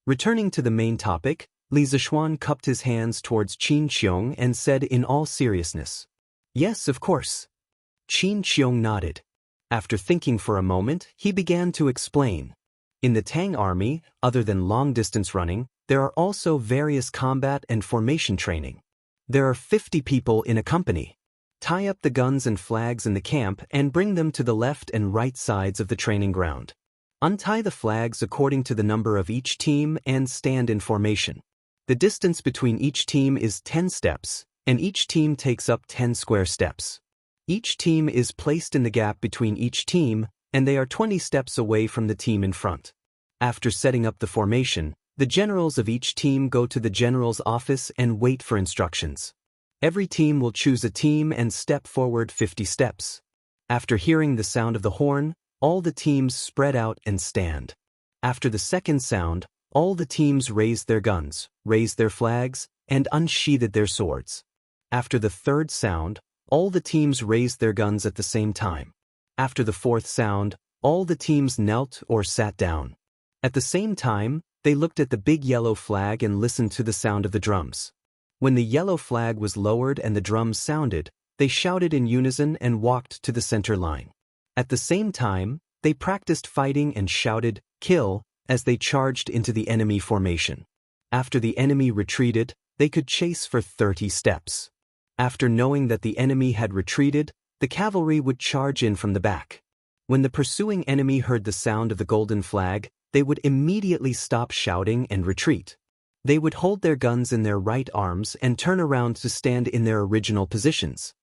Speaker 1: Returning to the main topic, Li Zishuan cupped his hands towards Qin Qiong and said in all seriousness, "Yes, of course." Qin Qiong nodded. After thinking for a moment, he began to explain. In the Tang Army, other than long-distance running, there are also various combat and formation training. There are 50 people in a company. Tie up the guns and flags in the camp and bring them to the left and right sides of the training ground. Untie the flags according to the number of each team and stand in formation. The distance between each team is 10 steps, and each team takes up 10 square steps. Each team is placed in the gap between each team, and they are 20 steps away from the team in front. After setting up the formation, The generals of each team go to the general's office and wait for instructions. Every team will choose a team and step forward 50 steps. After hearing the sound of the horn, all the teams spread out and stand. After the second sound, all the teams raised their guns, raised their flags, and unsheathed their swords. After the third sound, all the teams raised their guns at the same time. After the fourth sound, all the teams knelt or sat down. At the same time, they looked at the big yellow flag and listened to the sound of the drums. When the yellow flag was lowered and the drums sounded, they shouted in unison and walked to the center line. At the same time, they practiced fighting and shouted, "Kill," as they charged into the enemy formation. After the enemy retreated, they could chase for 30 steps. After knowing that the enemy had retreated, the cavalry would charge in from the back. When the pursuing enemy heard the sound of the golden flag, they would immediately stop shouting and retreat. They would hold their guns in their right arms and turn around to stand in their original positions.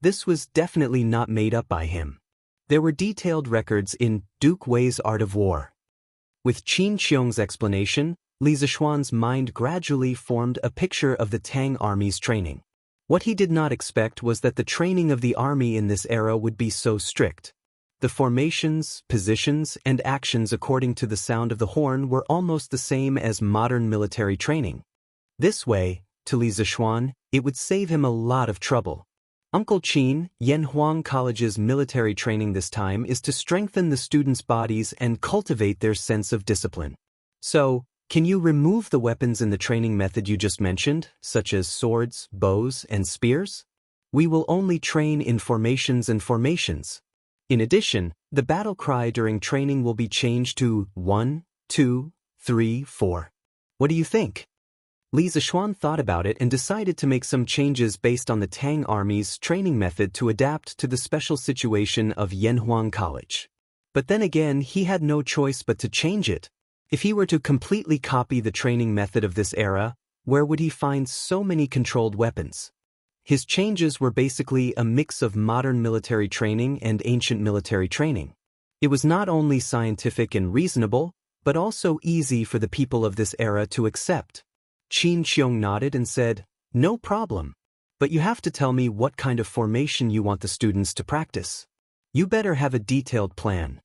Speaker 1: This was definitely not made up by him. There were detailed records in Duke Wei's Art of War. With Qin Qiong's explanation, Li Zishuan's mind gradually formed a picture of the Tang army's training. What he did not expect was that the training of the army in this era would be so strict. The formations, positions, and actions according to the sound of the horn were almost the same as modern military training. This way, to Li Zishuan, it would save him a lot of trouble. Uncle Qin, Yanhuang College's military training this time is to strengthen the students' bodies and cultivate their sense of discipline. So, can you remove the weapons in the training method you just mentioned, such as swords, bows, and spears? We will only train in formations and formations. In addition, the battle cry during training will be changed to 1, 2, 3, 4. What do you think? Li Zishuan thought about it and decided to make some changes based on the Tang Army's training method to adapt to the special situation of Yanhuang College. But then again, he had no choice but to change it. If he were to completely copy the training method of this era, where would he find so many controlled weapons? His changes were basically a mix of modern military training and ancient military training. It was not only scientific and reasonable, but also easy for the people of this era to accept. Qin Qiong nodded and said, "No problem. But you have to tell me what kind of formation you want the students to practice. You better have a detailed plan."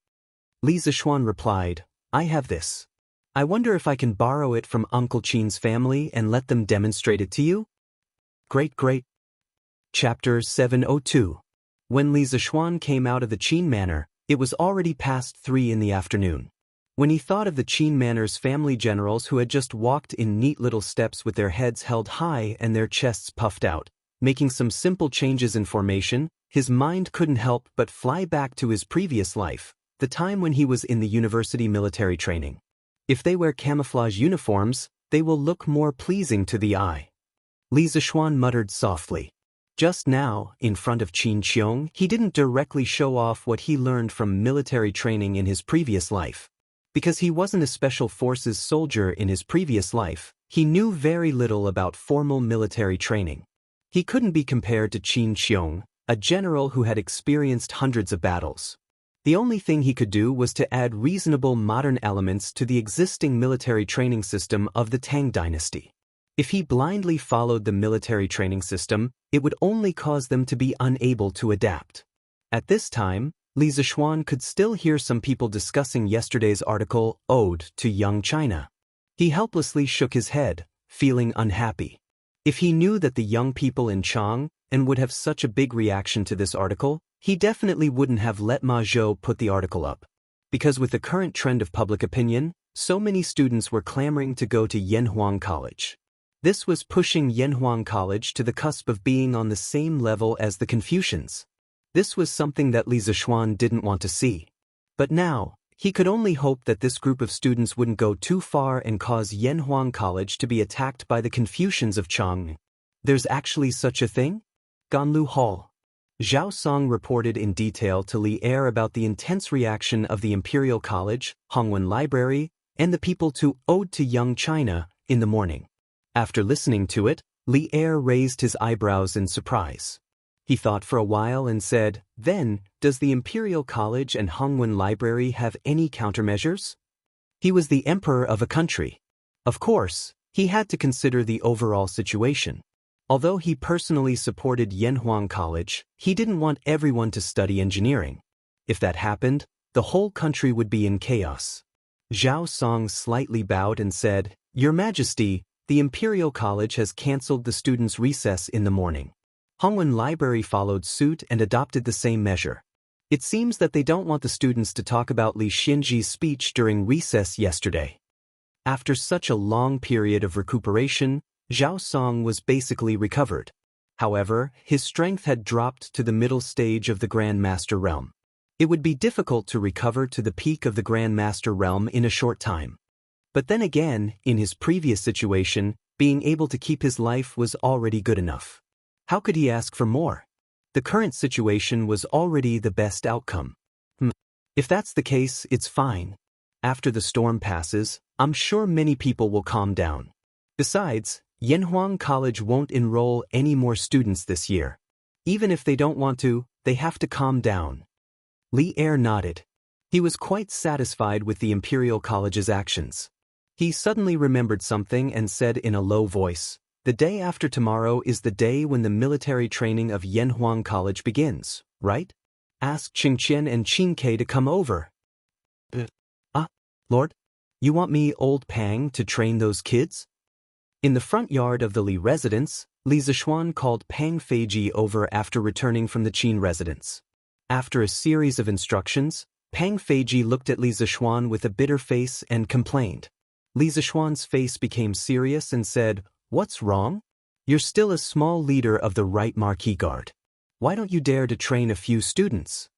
Speaker 1: Li Zishuan replied, "I have this. I wonder if I can borrow it from Uncle Qin's family and let them demonstrate it to you?" Great. Chapter 702. When Li Zishuan came out of the Qin Manor, it was already past 3 in the afternoon. When he thought of the Qin Manor's family generals who had just walked in neat little steps with their heads held high and their chests puffed out, making some simple changes in formation, his mind couldn't help but fly back to his previous life, the time when he was in the university military training. If they wear camouflage uniforms, they will look more pleasing to the eye. Li Zishuan muttered softly. Just now, in front of Qin Qiong, he didn't directly show off what he learned from military training in his previous life. Because he wasn't a special forces soldier in his previous life, he knew very little about formal military training. He couldn't be compared to Qin Qiong, a general who had experienced hundreds of battles. The only thing he could do was to add reasonable modern elements to the existing military training system of the Tang dynasty. If he blindly followed the military training system, it would only cause them to be unable to adapt. At this time, Li Zishuan could still hear some people discussing yesterday's article, Ode to Young China. He helplessly shook his head, feeling unhappy. If he knew that the young people in Chang and would have such a big reaction to this article, he definitely wouldn't have let Ma Zhou put the article up. Because with the current trend of public opinion, so many students were clamoring to go to Yanhuang College. This was pushing Yanhuang College to the cusp of being on the same level as the Confucians. This was something that Li Zishuan didn't want to see. But now, he could only hope that this group of students wouldn't go too far and cause Yanhuang College to be attacked by the Confucians of Chang. There's actually such a thing? Ganlu Hall. Zhao Song reported in detail to Li Er about the intense reaction of the Imperial College, Hongwen Library, and the people to Ode to Young China in the morning. After listening to it, Li Er raised his eyebrows in surprise. He thought for a while and said, "Then, does the Imperial College and Hongwen Library have any countermeasures?" He was the emperor of a country. Of course, he had to consider the overall situation. Although he personally supported Yanhuang College, he didn't want everyone to study engineering. If that happened, the whole country would be in chaos. Zhao Song slightly bowed and said, "Your Majesty, the Imperial College has cancelled the students' recess in the morning." Hongwen Library followed suit and adopted the same measure. It seems that they don't want the students to talk about Li Xinji's speech during recess yesterday. After such a long period of recuperation, Zhao Song was basically recovered. However, his strength had dropped to the middle stage of the Grand Master realm. It would be difficult to recover to the peak of the Grand Master realm in a short time. But then again, in his previous situation, being able to keep his life was already good enough. How could he ask for more? The current situation was already the best outcome. If that's the case, it's fine. After the storm passes, I'm sure many people will calm down. Besides, Yanhuang College won't enroll any more students this year. Even if they don't want to, they have to calm down. Li Er nodded. He was quite satisfied with the Imperial College's actions. He suddenly remembered something and said in a low voice, "The day after tomorrow is the day when the military training of Yanhuang College begins, right? Ask Qingqian and Qingke to come over." Lord? You want me, old Pang, to train those kids? In the front yard of the Li residence, Li Zishuan called Pang Feiji over after returning from the Qin residence. After a series of instructions, Pang Feiji looked at Li Zishuan with a bitter face and complained. Li Zishuan's face became serious and said, "What's wrong? You're still a small leader of the Right Marquis Guard. Why don't you dare to train a few students?"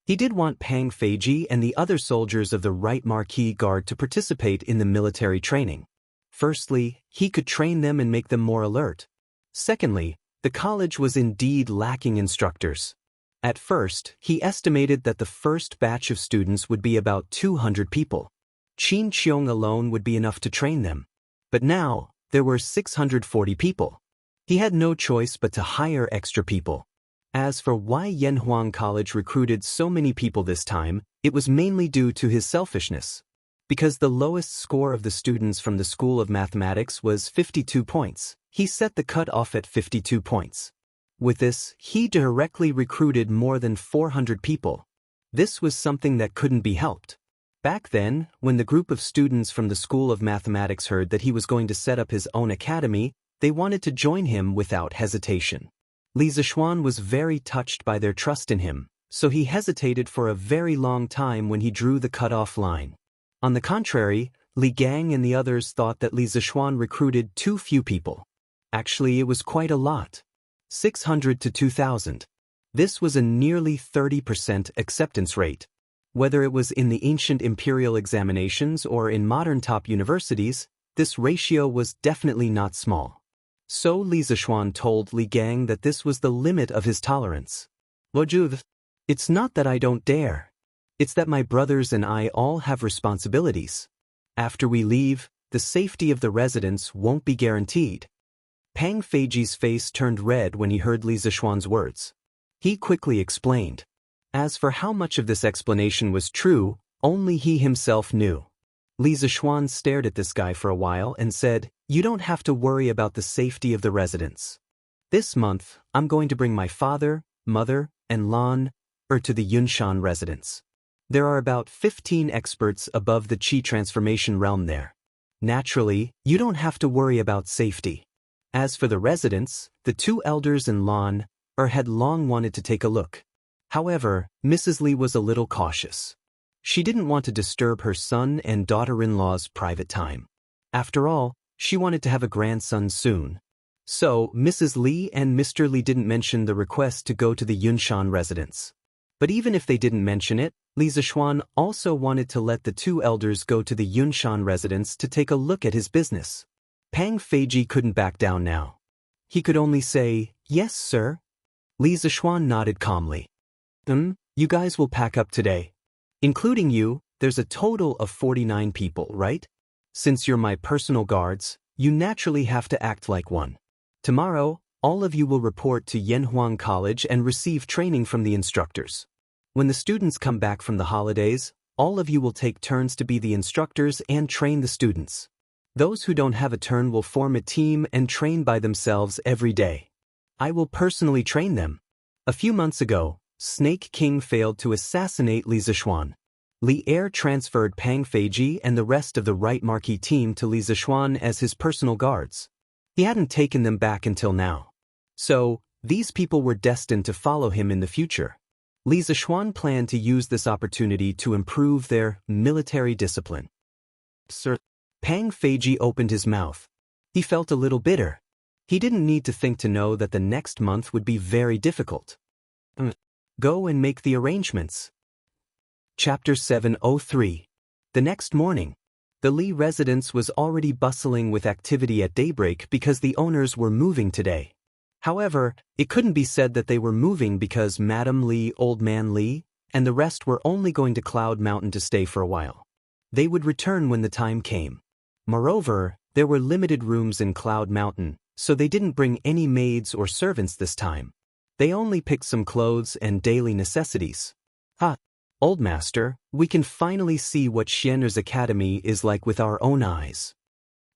Speaker 1: He did want Pang Feiji and the other soldiers of the Right Marquis Guard to participate in the military training. Firstly, he could train them and make them more alert. Secondly, the college was indeed lacking instructors. At first, he estimated that the first batch of students would be about 200 people. Qin Qiong alone would be enough to train them. But now, there were 640 people. He had no choice but to hire extra people. As for why Yanhuang College recruited so many people this time, it was mainly due to his selfishness. Because the lowest score of the students from the School of Mathematics was 52 points, he set the cut-off at 52 points. With this, he directly recruited more than 400 people. This was something that couldn't be helped. Back then, when the group of students from the School of Mathematics heard that he was going to set up his own academy, they wanted to join him without hesitation. Li Zishuan was very touched by their trust in him, so he hesitated for a very long time when he drew the cut-off line. On the contrary, Li Gang and the others thought that Li Zishuan recruited too few people. Actually, it was quite a lot. 600 to 2,000. This was a nearly 30% acceptance rate. Whether it was in the ancient imperial examinations or in modern top universities, this ratio was definitely not small. So Li Zishuan told Li Gang that this was the limit of his tolerance. "Loju, it's not that I don't dare. It's that my brothers and I all have responsibilities. After we leave, the safety of the residents won't be guaranteed." Pang Feiji's face turned red when he heard Li Zishuan's words. He quickly explained. As for how much of this explanation was true, only he himself knew. Li Zishuan stared at this guy for a while and said, "You don't have to worry about the safety of the residents. This month, I'm going to bring my father, mother, and Lan to the Yunshan residence. There are about 15 experts above the Qi transformation realm there. Naturally, you don't have to worry about safety." As for the residents, the two elders and Lan had long wanted to take a look. However, Mrs. Li was a little cautious. She didn't want to disturb her son and daughter-in-law's private time. After all, she wanted to have a grandson soon. So, Mrs. Li and Mr. Li didn't mention the request to go to the Yunshan residence. But even if they didn't mention it, Li Zishuan also wanted to let the two elders go to the Yunshan residence to take a look at his business. Pang Feiji couldn't back down now. He could only say, "Yes, sir." Li Zishuan nodded calmly. You guys will pack up today. Including you, there's a total of 49 people, right? Since you're my personal guards, you naturally have to act like one. Tomorrow, all of you will report to Yanhuang College and receive training from the instructors. When the students come back from the holidays, all of you will take turns to be the instructors and train the students. Those who don't have a turn will form a team and train by themselves every day. I will personally train them. A few months ago, Snake King failed to assassinate Li Zishuan. Li Er transferred Pang Feiji and the rest of the Right Marquee team to Li Zishuan as his personal guards. He hadn't taken them back until now. So, these people were destined to follow him in the future. Li Zishuan planned to use this opportunity to improve their military discipline. Sir, Pang Feiji opened his mouth. He felt a little bitter. He didn't need to think to know that the next month would be very difficult. Go and make the arrangements. Chapter 703. The next morning, the Li residence was already bustling with activity at daybreak because the owners were moving today. However, it couldn't be said that they were moving because Madam Li, Old Man Li, and the rest were only going to Cloud Mountain to stay for a while. They would return when the time came. Moreover, there were limited rooms in Cloud Mountain, so they didn't bring any maids or servants this time. They only picked some clothes and daily necessities. Old Master, we can finally see what Xian'er's academy is like with our own eyes.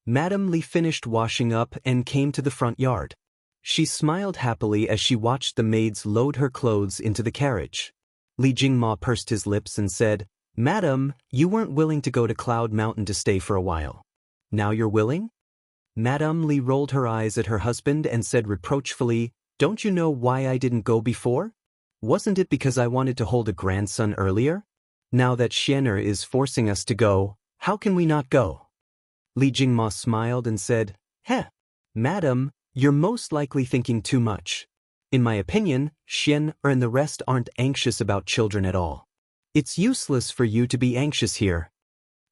Speaker 1: Madam Li finished washing up and came to the front yard. She smiled happily as she watched the maids load her clothes into the carriage. Li Jingma pursed his lips and said, "Madam, you weren't willing to go to Cloud Mountain to stay for a while. Now you're willing?" Madam Li rolled her eyes at her husband and said reproachfully, "Don't you know why I didn't go before? Wasn't it because I wanted to hold a grandson earlier? Now that Xian'er is forcing us to go, how can we not go?" Li Jingma smiled and said, Madam, you're most likely thinking too much. In my opinion, Xian'er and the rest aren't anxious about children at all. It's useless for you to be anxious here."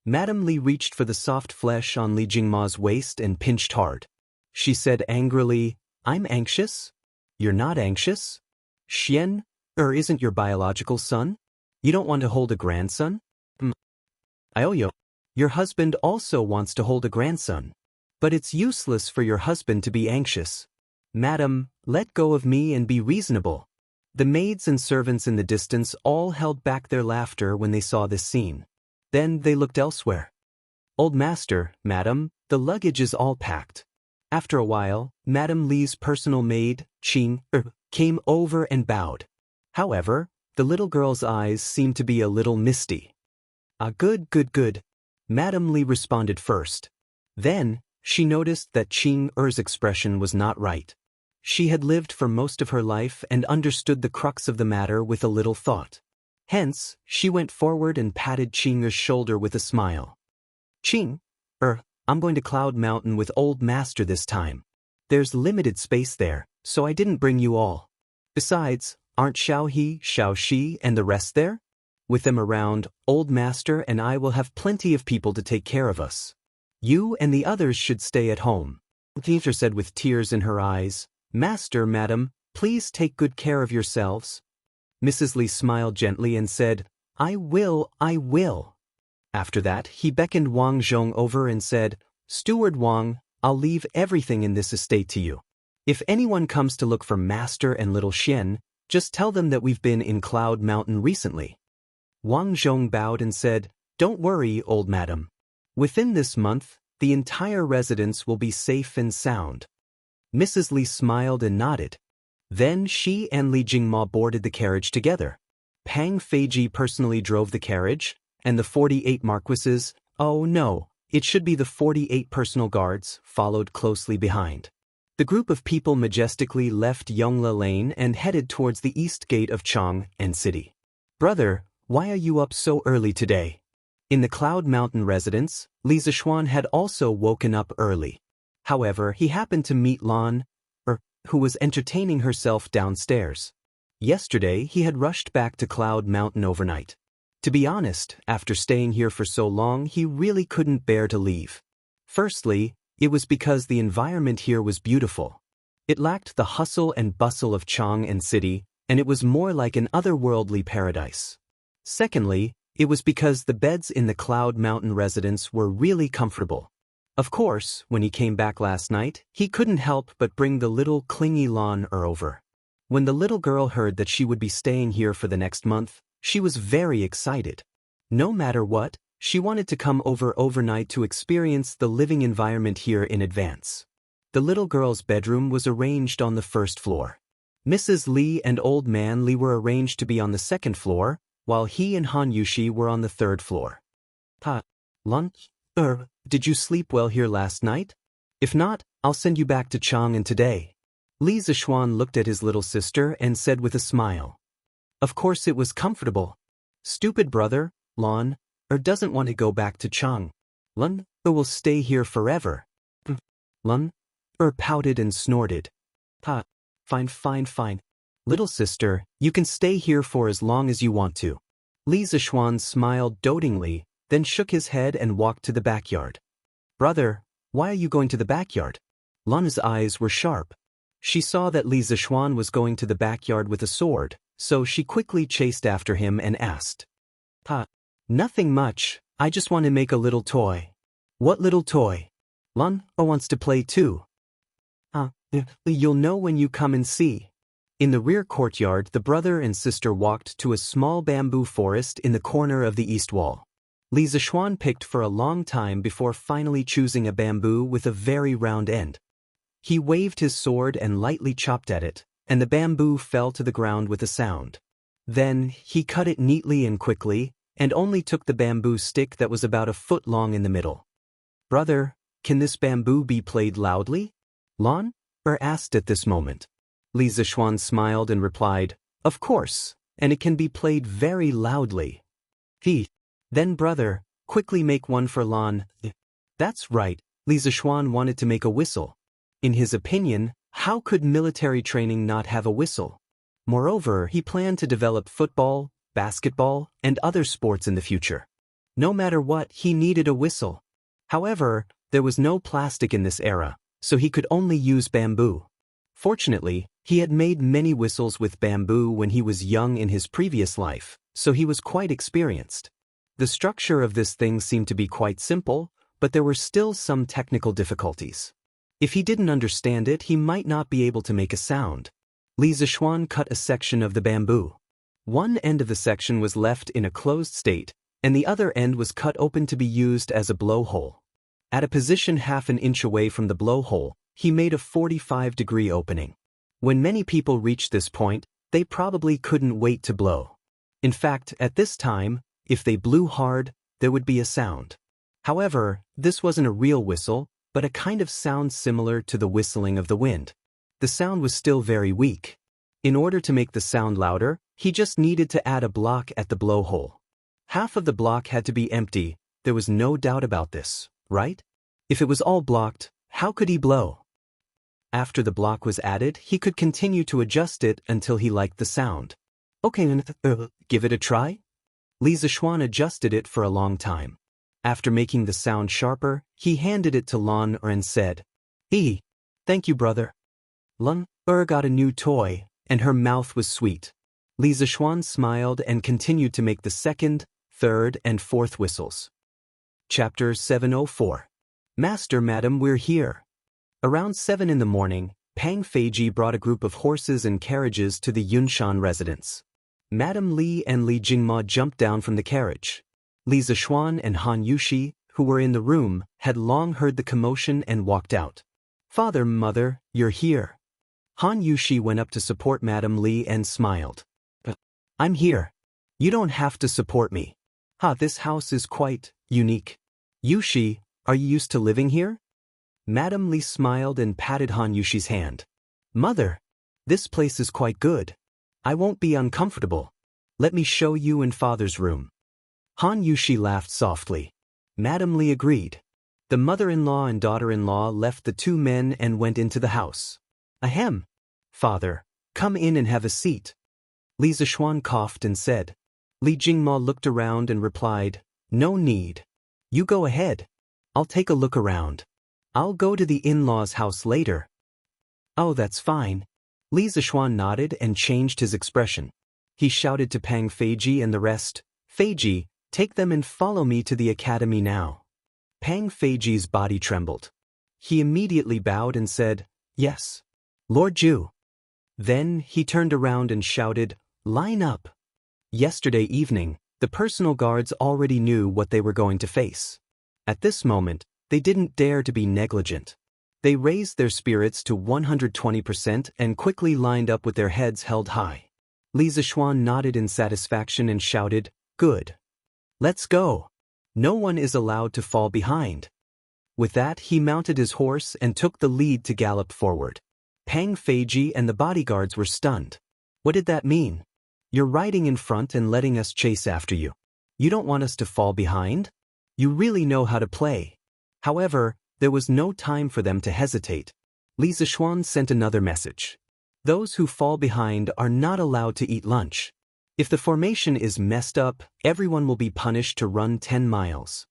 Speaker 1: Madam Li reached for the soft flesh on Li Jingma's waist and pinched hard. She said angrily, "I'm anxious? You're not anxious? Xian'er isn't your biological son? You don't want to hold a grandson? Ioyo, your husband also wants to hold a grandson. But it's useless for your husband to be anxious. Madam, let go of me and be reasonable." The maids and servants in the distance all held back their laughter when they saw this scene. Then they looked elsewhere. "Old Master, Madam, the luggage is all packed." After a while, Madam Li's personal maid, Qing, came over and bowed. However, the little girl's eyes seemed to be a little misty. Good. Madam Li responded first. Then, she noticed that Qing's expression was not right. She had lived for most of her life and understood the crux of the matter with a little thought. Hence, she went forward and patted Qing's shoulder with a smile. "Qing, I'm going to Cloud Mountain with Old Master this time. There's limited space there, so I didn't bring you all. Besides, aren't Xiaohe, Xiaoxi, and the rest there? With them around, Old Master and I will have plenty of people to take care of us. You and the others should stay at home." Teacher said with tears in her eyes, "Master, Madam, please take good care of yourselves." Mrs. Li smiled gently and said, I will. After that, he beckoned Wang Zhong over and said, "Steward Wang, I'll leave everything in this estate to you. If anyone comes to look for Master and little Xian, just tell them that we've been in Cloud Mountain recently." Wang Zhong bowed and said, "Don't worry, old madam. Within this month, the entire residence will be safe and sound." Mrs. Li smiled and nodded. Then she and Li Jingma boarded the carriage together. Pang Feiji personally drove the carriage, and the 48 marquises, it should be the 48 personal guards, followed closely behind. The group of people majestically left Yongla Lane and headed towards the east gate of Chang'an City. "Brother, why are you up so early today?" In the Cloud Mountain residence, Li Zishuan had also woken up early. However, he happened to meet Lan, who was entertaining herself downstairs. Yesterday, he had rushed back to Cloud Mountain overnight. To be honest, after staying here for so long, he really couldn't bear to leave. Firstly, it was because the environment here was beautiful. It lacked the hustle and bustle of Chang'an City, and it was more like an otherworldly paradise. Secondly, it was because the beds in the Cloud Mountain residence were really comfortable. Of course, when he came back last night, he couldn't help but bring the little clingy Lan over. When the little girl heard that she would be staying here for the next month, she was very excited. No matter what, She wanted to come over overnight to experience the living environment here in advance. The little girl's bedroom was arranged on the first floor. Mrs. Lee and Old Man Lee were arranged to be on the second floor, while he and Han Yushi were on the third floor. Lunch? Did you sleep well here last night? If not, I'll send you back to Chang'an today. Li Zixuan looked at his little sister and said with a smile. Of course it was comfortable. Stupid brother, Lon, doesn't want to go back to Chang'an. Lun, will stay here forever. Lun, pouted and snorted. Fine. Little sister, you can stay here for as long as you want to. Li Zixuan smiled dotingly, then shook his head and walked to the backyard. Brother, why are you going to the backyard? Lun's eyes were sharp. She saw that Li Zixuan was going to the backyard with a sword, so she quickly chased after him and asked. Nothing much, I just want to make a little toy. What little toy? Lun wants to play too. You'll know when you come and see. In the rear courtyard, the brother and sister walked to a small bamboo forest in the corner of the east wall. Li Zixuan picked for a long time before finally choosing a bamboo with a very round end. He waved his sword and lightly chopped at it, and the bamboo fell to the ground with a sound. Then, he cut it neatly and quickly, and only took the bamboo stick that was about a foot long in the middle. Brother, can this bamboo be played loudly? Lon asked at this moment. Li Zixuan smiled and replied, Of course, and it can be played very loudly. Then brother, quickly make one for Lon. That's right, Li Zixuan wanted to make a whistle. In his opinion, how could military training not have a whistle? Moreover, he planned to develop football, basketball, and other sports in the future. No matter what, he needed a whistle. However, there was no plastic in this era, so he could only use bamboo. Fortunately, he had made many whistles with bamboo when he was young in his previous life, so he was quite experienced. The structure of this thing seemed to be quite simple, but there were still some technical difficulties. If he didn't understand it, he might not be able to make a sound. Li Zixuan cut a section of the bamboo. One end of the section was left in a closed state, and the other end was cut open to be used as a blowhole. At a position half an inch away from the blowhole, he made a 45-degree opening. When many people reached this point, they probably couldn't wait to blow. In fact, at this time, if they blew hard, there would be a sound. However, this wasn't a real whistle, but a kind of sound similar to the whistling of the wind. The sound was still very weak. In order to make the sound louder, he just needed to add a block at the blowhole. Half of the block had to be empty, there was no doubt about this, right? If it was all blocked, how could he blow? After the block was added, he could continue to adjust it until he liked the sound. Okay, give it a try? Li Zixuan adjusted it for a long time. After making the sound sharper, he handed it to Lon and said, Thank you, brother. Lon got a new toy, and her mouth was sweet. Li Zixuan smiled and continued to make the second, third, and fourth whistles. Chapter 704. Master, Madam, we're here. Around 7 in the morning, Pang Feiji brought a group of horses and carriages to the Yunshan residence. Madam Li and Li Jingma jumped down from the carriage. Li Zixuan and Han Yushi, who were in the room, had long heard the commotion and walked out. Father, mother, you're here. Han Yushi went up to support Madam Li and smiled. I'm here. You don't have to support me. This house is quite unique. Yushi, are you used to living here? Madam Li smiled and patted Han Yushi's hand. Mother, this place is quite good. I won't be uncomfortable. Let me show you in father's room. Han Yushi laughed softly. Madam Li agreed. The mother-in-law and daughter-in-law left the two men and went into the house. Ahem. Father, come in and have a seat. Li Zixuan coughed and said. Li Jingma looked around and replied, No need. You go ahead. I'll take a look around. I'll go to the in-laws' house later. Oh, that's fine. Li Zixuan nodded and changed his expression. He shouted to Pang Feiji and the rest, Feiji, take them and follow me to the academy now. Pang Feiji's body trembled. He immediately bowed and said, Yes. Lord Ju. Then he turned around and shouted, Line up. Yesterday evening, The personal guards already knew what they were going to face. At this moment, they didn't dare to be negligent. They raised their spirits to 120% and quickly lined up with their heads held high. Li Zishuan nodded in satisfaction and shouted, "Good. Let's go. No one is allowed to fall behind." With that, he mounted his horse and took the lead to gallop forward. Pang Feiji and the bodyguards were stunned. What did that mean? You're riding in front and letting us chase after you. You don't want us to fall behind? You really know how to play. However, there was no time for them to hesitate. Li Zishuan sent another message. Those who fall behind are not allowed to eat lunch. If the formation is messed up, everyone will be punished to run 10 miles.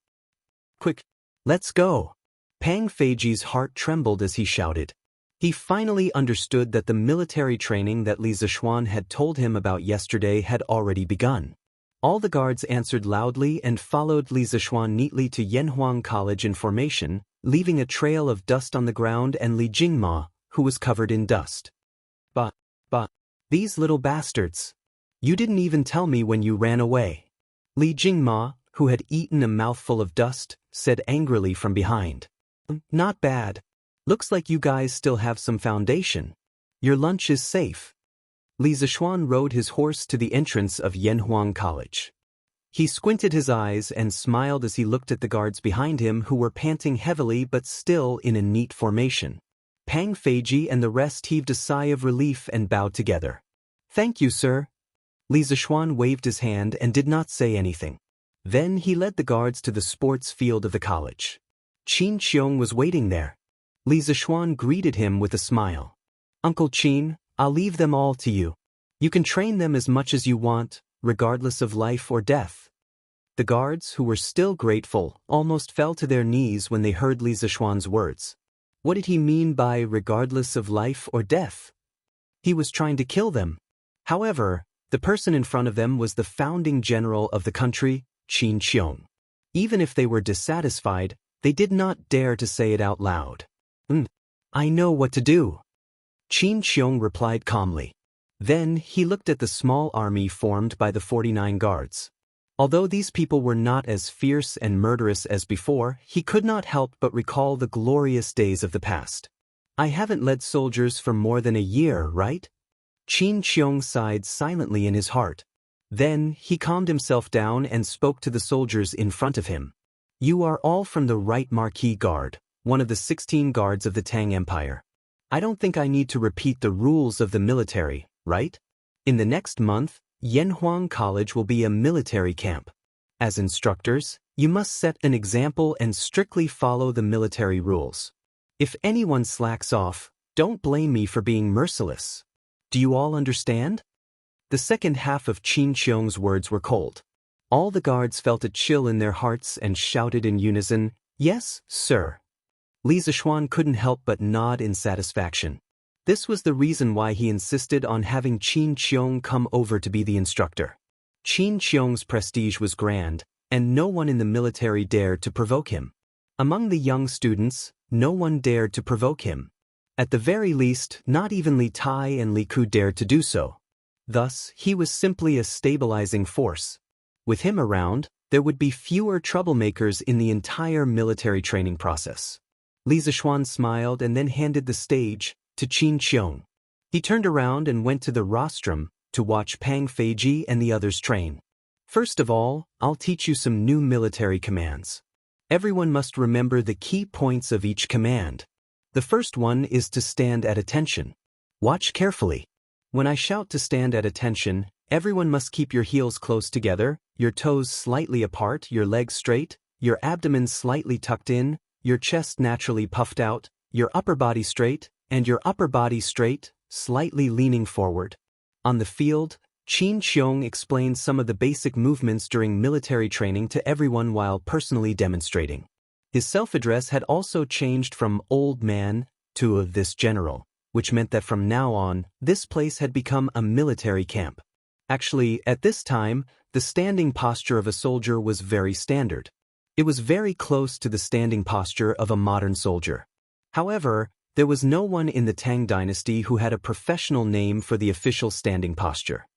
Speaker 1: Quick, let's go. Pang Feiji's heart trembled as he shouted. He finally understood that the military training that Li Zishuan had told him about yesterday had already begun. All the guards answered loudly and followed Li Zishuan neatly to Yanhuang College in formation, leaving a trail of dust on the ground and Li Jingma, who was covered in dust. But, these little bastards. You didn't even tell me when you ran away. Li Jingma, who had eaten a mouthful of dust, said angrily from behind. Not bad. Looks like you guys still have some foundation. Your lunch is safe. Li Zishuan rode his horse to the entrance of Yanhuang College. He squinted his eyes and smiled as he looked at the guards behind him who were panting heavily but still in a neat formation. Pang Feiji and the rest heaved a sigh of relief and bowed together. Thank you, sir. Li Zishuan waved his hand and did not say anything. Then he led the guards to the sports field of the college. Qin Qiong was waiting there. Li Zishuan greeted him with a smile. Uncle Qin, I'll leave them all to you. You can train them as much as you want, regardless of life or death. The guards, who were still grateful, almost fell to their knees when they heard Li Zishuan's words. What did he mean by regardless of life or death? He was trying to kill them. However, the person in front of them was the founding general of the country, Qin Qiong. Even if they were dissatisfied, they did not dare to say it out loud. I know what to do. Qin Qiong replied calmly. Then he looked at the small army formed by the 49 guards. Although these people were not as fierce and murderous as before, he could not help but recall the glorious days of the past. I haven't led soldiers for more than a year, right? Qin Qiong sighed silently in his heart. Then he calmed himself down and spoke to the soldiers in front of him. You are all from the Right Marquis Guard, one of the 16 guards of the Tang Empire. I don't think I need to repeat the rules of the military, right? In the next month, Yanhuang College will be a military camp. As instructors, you must set an example and strictly follow the military rules. If anyone slacks off, don't blame me for being merciless. Do you all understand? The second half of Qin Qiong's words were cold. All the guards felt a chill in their hearts and shouted in unison, "Yes, sir." Li Zishuan couldn't help but nod in satisfaction. This was the reason why he insisted on having Qin Qiong come over to be the instructor. Qin Qiong's prestige was grand, and no one in the military dared to provoke him. Among the young students, no one dared to provoke him. At the very least, not even Li Tai and Li Ku dared to do so. Thus, he was simply a stabilizing force. With him around, there would be fewer troublemakers in the entire military training process. Li Zishuan smiled and then handed the stage to Qin Qiong. He turned around and went to the rostrum to watch Pang Feiji and the others train. First of all, I'll teach you some new military commands. Everyone must remember the key points of each command. The first one is to stand at attention. Watch carefully. When I shout to stand at attention, everyone must keep your heels close together, your toes slightly apart, your legs straight, your abdomen slightly tucked in, your chest naturally puffed out, your upper body straight, and your upper body straight, slightly leaning forward. On the field, Qin Qiong explained some of the basic movements during military training to everyone while personally demonstrating. His self-address had also changed from old man to of this general, which meant that from now on, this place had become a military camp. Actually, at this time, the standing posture of a soldier was very standard. It was very close to the standing posture of a modern soldier. However, there was no one in the Tang dynasty who had a professional name for the official standing posture.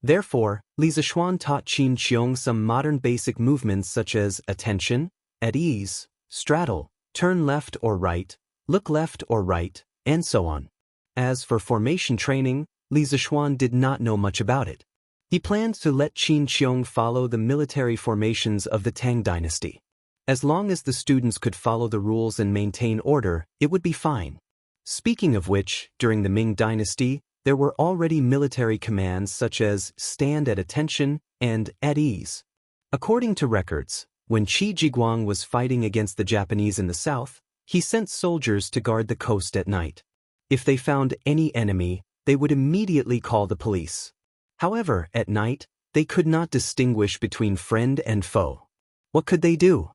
Speaker 1: Therefore, Li Zishuan taught Qin Qiong some modern basic movements such as attention, at ease, straddle, turn left or right, look left or right, and so on. As for formation training, Li Zishuan did not know much about it. He planned to let Qin Qiong follow the military formations of the Tang dynasty. As long as the students could follow the rules and maintain order, it would be fine. Speaking of which, during the Ming dynasty, there were already military commands such as stand at attention and at ease. According to records, when Qi Jiguang was fighting against the Japanese in the south, he sent soldiers to guard the coast at night. If they found any enemy, they would immediately call the police. However, at night, they could not distinguish between friend and foe. What could they do?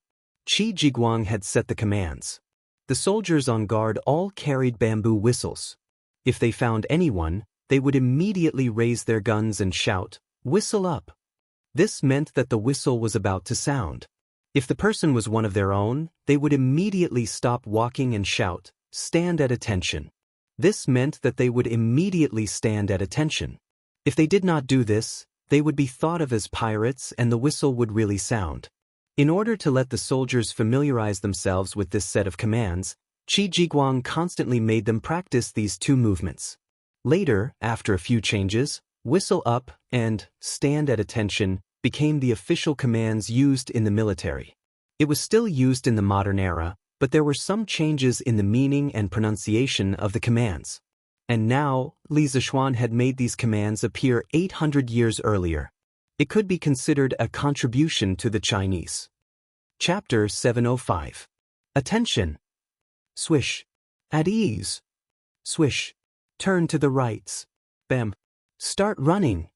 Speaker 1: Qi Jiguang had set the commands. The soldiers on guard all carried bamboo whistles. If they found anyone, they would immediately raise their guns and shout, "Whistle up!" This meant that the whistle was about to sound. If the person was one of their own, they would immediately stop walking and shout, "Stand at attention." This meant that they would immediately stand at attention. If they did not do this, they would be thought of as pirates and the whistle would really sound. In order to let the soldiers familiarize themselves with this set of commands, Qi Jiguang constantly made them practice these two movements. Later, after a few changes, whistle up and stand at attention became the official commands used in the military. It was still used in the modern era, but there were some changes in the meaning and pronunciation of the commands. And now, Li Zishuan had made these commands appear 800 years earlier. It could be considered a contribution to the Chinese. Chapter 705. Attention. Swish. At ease. Swish. Turn to the rights. Bam. Start running.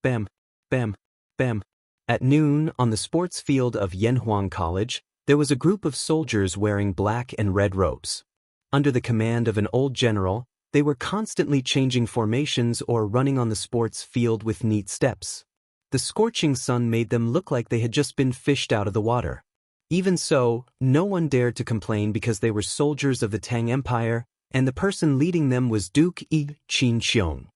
Speaker 1: Bam. Bam. Bam. At noon, on the sports field of Yanhuang College, there was a group of soldiers wearing black and red robes. Under the command of an old general, they were constantly changing formations or running on the sports field with neat steps. The scorching sun made them look like they had just been fished out of the water. Even so, no one dared to complain because they were soldiers of the Tang Empire, and the person leading them was Duke Yi Qin Qiong.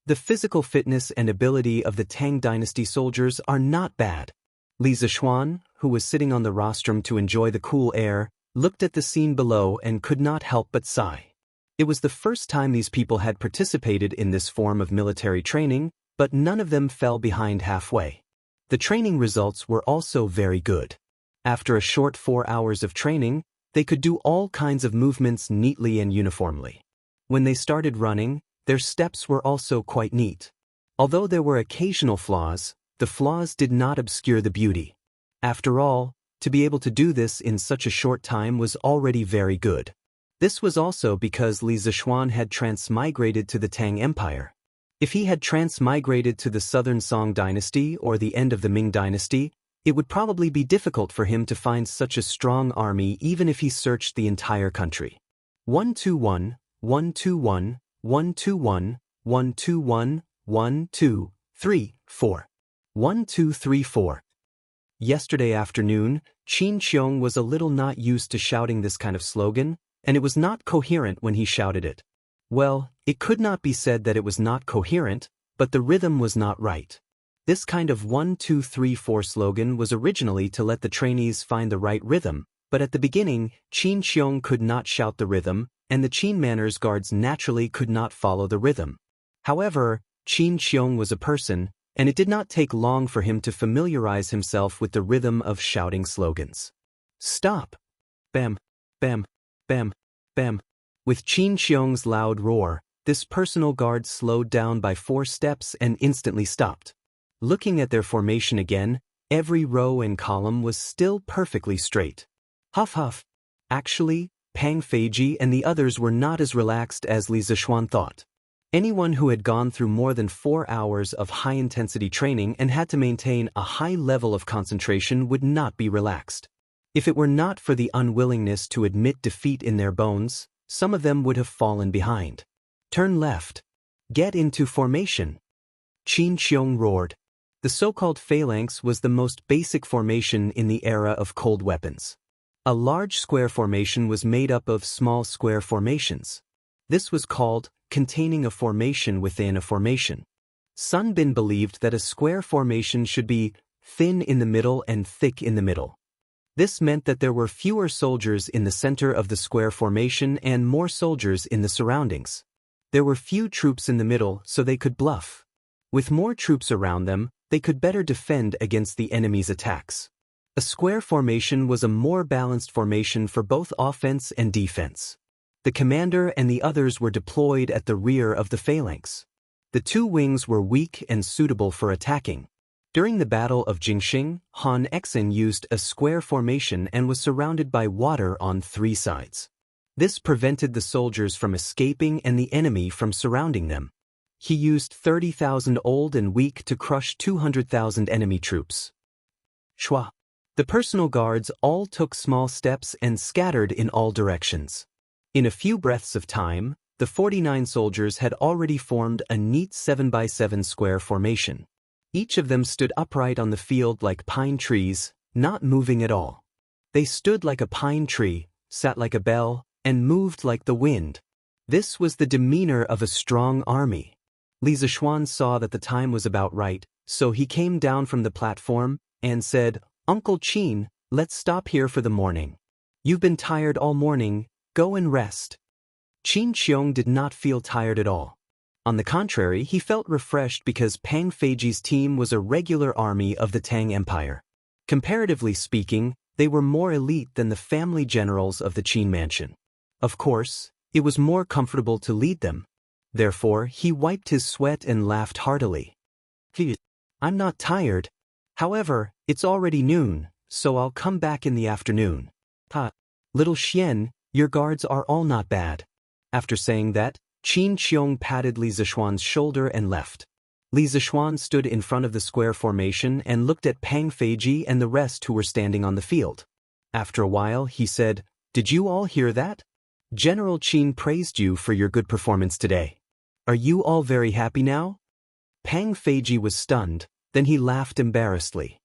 Speaker 1: The physical fitness and ability of the Tang dynasty soldiers are not bad. Li Zishuan, who was sitting on the rostrum to enjoy the cool air, looked at the scene below and could not help but sigh. It was the first time these people had participated in this form of military training, but none of them fell behind halfway. The training results were also very good. After a short 4 hours of training, they could do all kinds of movements neatly and uniformly. When they started running, their steps were also quite neat. Although there were occasional flaws, the flaws did not obscure the beauty. After all, to be able to do this in such a short time was already very good. This was also because Li Zishuan had transmigrated to the Tang Empire. If he had transmigrated to the southern Song dynasty or the end of the Ming dynasty, it would probably be difficult for him to find such a strong army even if he searched the entire country. 121, 121, 121, 121, 1, 2, 3, 4. 1, 2, 3, 4. Yesterday afternoon, Qin Qiong was a little not used to shouting this kind of slogan, and it was not coherent when he shouted it. Well, it could not be said that it was not coherent, but the rhythm was not right. This kind of 1, 2, 3, 4 slogan was originally to let the trainees find the right rhythm, but at the beginning, Qin Qiong could not shout the rhythm, and the Qin manners guards naturally could not follow the rhythm. However, Qin Qiong was a person, and it did not take long for him to familiarize himself with the rhythm of shouting slogans. Stop! Bam! Bam! Bam! Bam! With Qin Qiong's loud roar, this personal guard slowed down by 4 steps and instantly stopped. Looking at their formation again, every row and column was still perfectly straight. Huff huff. Actually, Pang Feiji and the others were not as relaxed as Li Zishuan thought. Anyone who had gone through more than 4 hours of high-intensity training and had to maintain a high level of concentration would not be relaxed. If it were not for the unwillingness to admit defeat in their bones, some of them would have fallen behind. Turn left. Get into formation. Qin Qiong roared. The so-called phalanx was the most basic formation in the era of cold weapons. A large square formation was made up of small square formations. This was called containing a formation within a formation. Sun Bin believed that a square formation should be thin in the middle and thick in the middle. This meant that there were fewer soldiers in the center of the square formation and more soldiers in the surroundings. There were few troops in the middle, so they could bluff. With more troops around them, they could better defend against the enemy's attacks. A square formation was a more balanced formation for both offense and defense. The commander and the others were deployed at the rear of the phalanx. The two wings were weak and suitable for attacking. During the Battle of Jingxing, Han Exin used a square formation and was surrounded by water on 3 sides. This prevented the soldiers from escaping and the enemy from surrounding them. He used 30,000 old and weak to crush 200,000 enemy troops. Shua. The personal guards all took small steps and scattered in all directions. In a few breaths of time, the 49 soldiers had already formed a neat 7x7 square formation. Each of them stood upright on the field like pine trees, not moving at all. They stood like a pine tree, sat like a bell, and moved like the wind. This was the demeanor of a strong army. Li Zishuan saw that the time was about right, so he came down from the platform and said, "Uncle Qin, let's stop here for the morning. You've been tired all morning, go and rest." Qin Qiong did not feel tired at all. On the contrary, he felt refreshed because Pang Feiji's team was a regular army of the Tang Empire. Comparatively speaking, they were more elite than the family generals of the Qin mansion. Of course, it was more comfortable to lead them. Therefore, he wiped his sweat and laughed heartily. "I'm not tired. However, it's already noon, so I'll come back in the afternoon." "Little Xian, your guards are all not bad." After saying that, Qin Qiong patted Li Zishuan's shoulder and left. Li Zishuan stood in front of the square formation and looked at Pang Feiji and the rest who were standing on the field. After a while, he said, "Did you all hear that? General Qin praised you for your good performance today. Are you all very happy now?" Pang Feiji was stunned, then he laughed embarrassedly.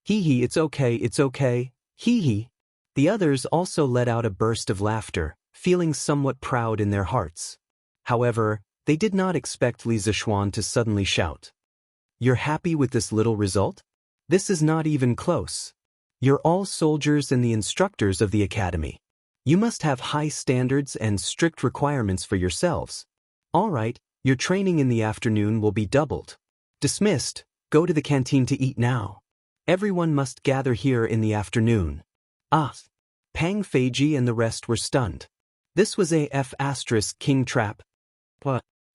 Speaker 1: "Hee, it's okay, hee." The others also let out a burst of laughter, feeling somewhat proud in their hearts. However, they did not expect Li Zishuan to suddenly shout, "You're happy with this little result? This is not even close. You're all soldiers and the instructors of the academy. You must have high standards and strict requirements for yourselves. All right, your training in the afternoon will be doubled. Dismissed, go to the canteen to eat now. Everyone must gather here in the afternoon." Pang Feiji and the rest were stunned. This was a King trap.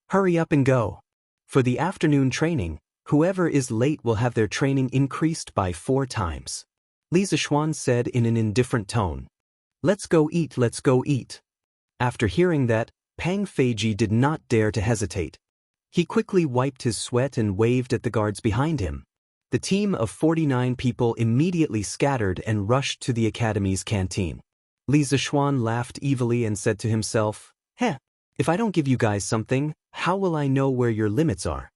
Speaker 1: Hurry up and go. For the afternoon training, whoever is late will have their training increased by 4 times. Li Zishuan said in an indifferent tone. Let's go eat. After hearing that, Pang Feiji did not dare to hesitate. He quickly wiped his sweat and waved at the guards behind him. The team of 49 people immediately scattered and rushed to the academy's canteen. Li Zishuan laughed evilly and said to himself, if I don't give you guys something, how will I know where your limits are?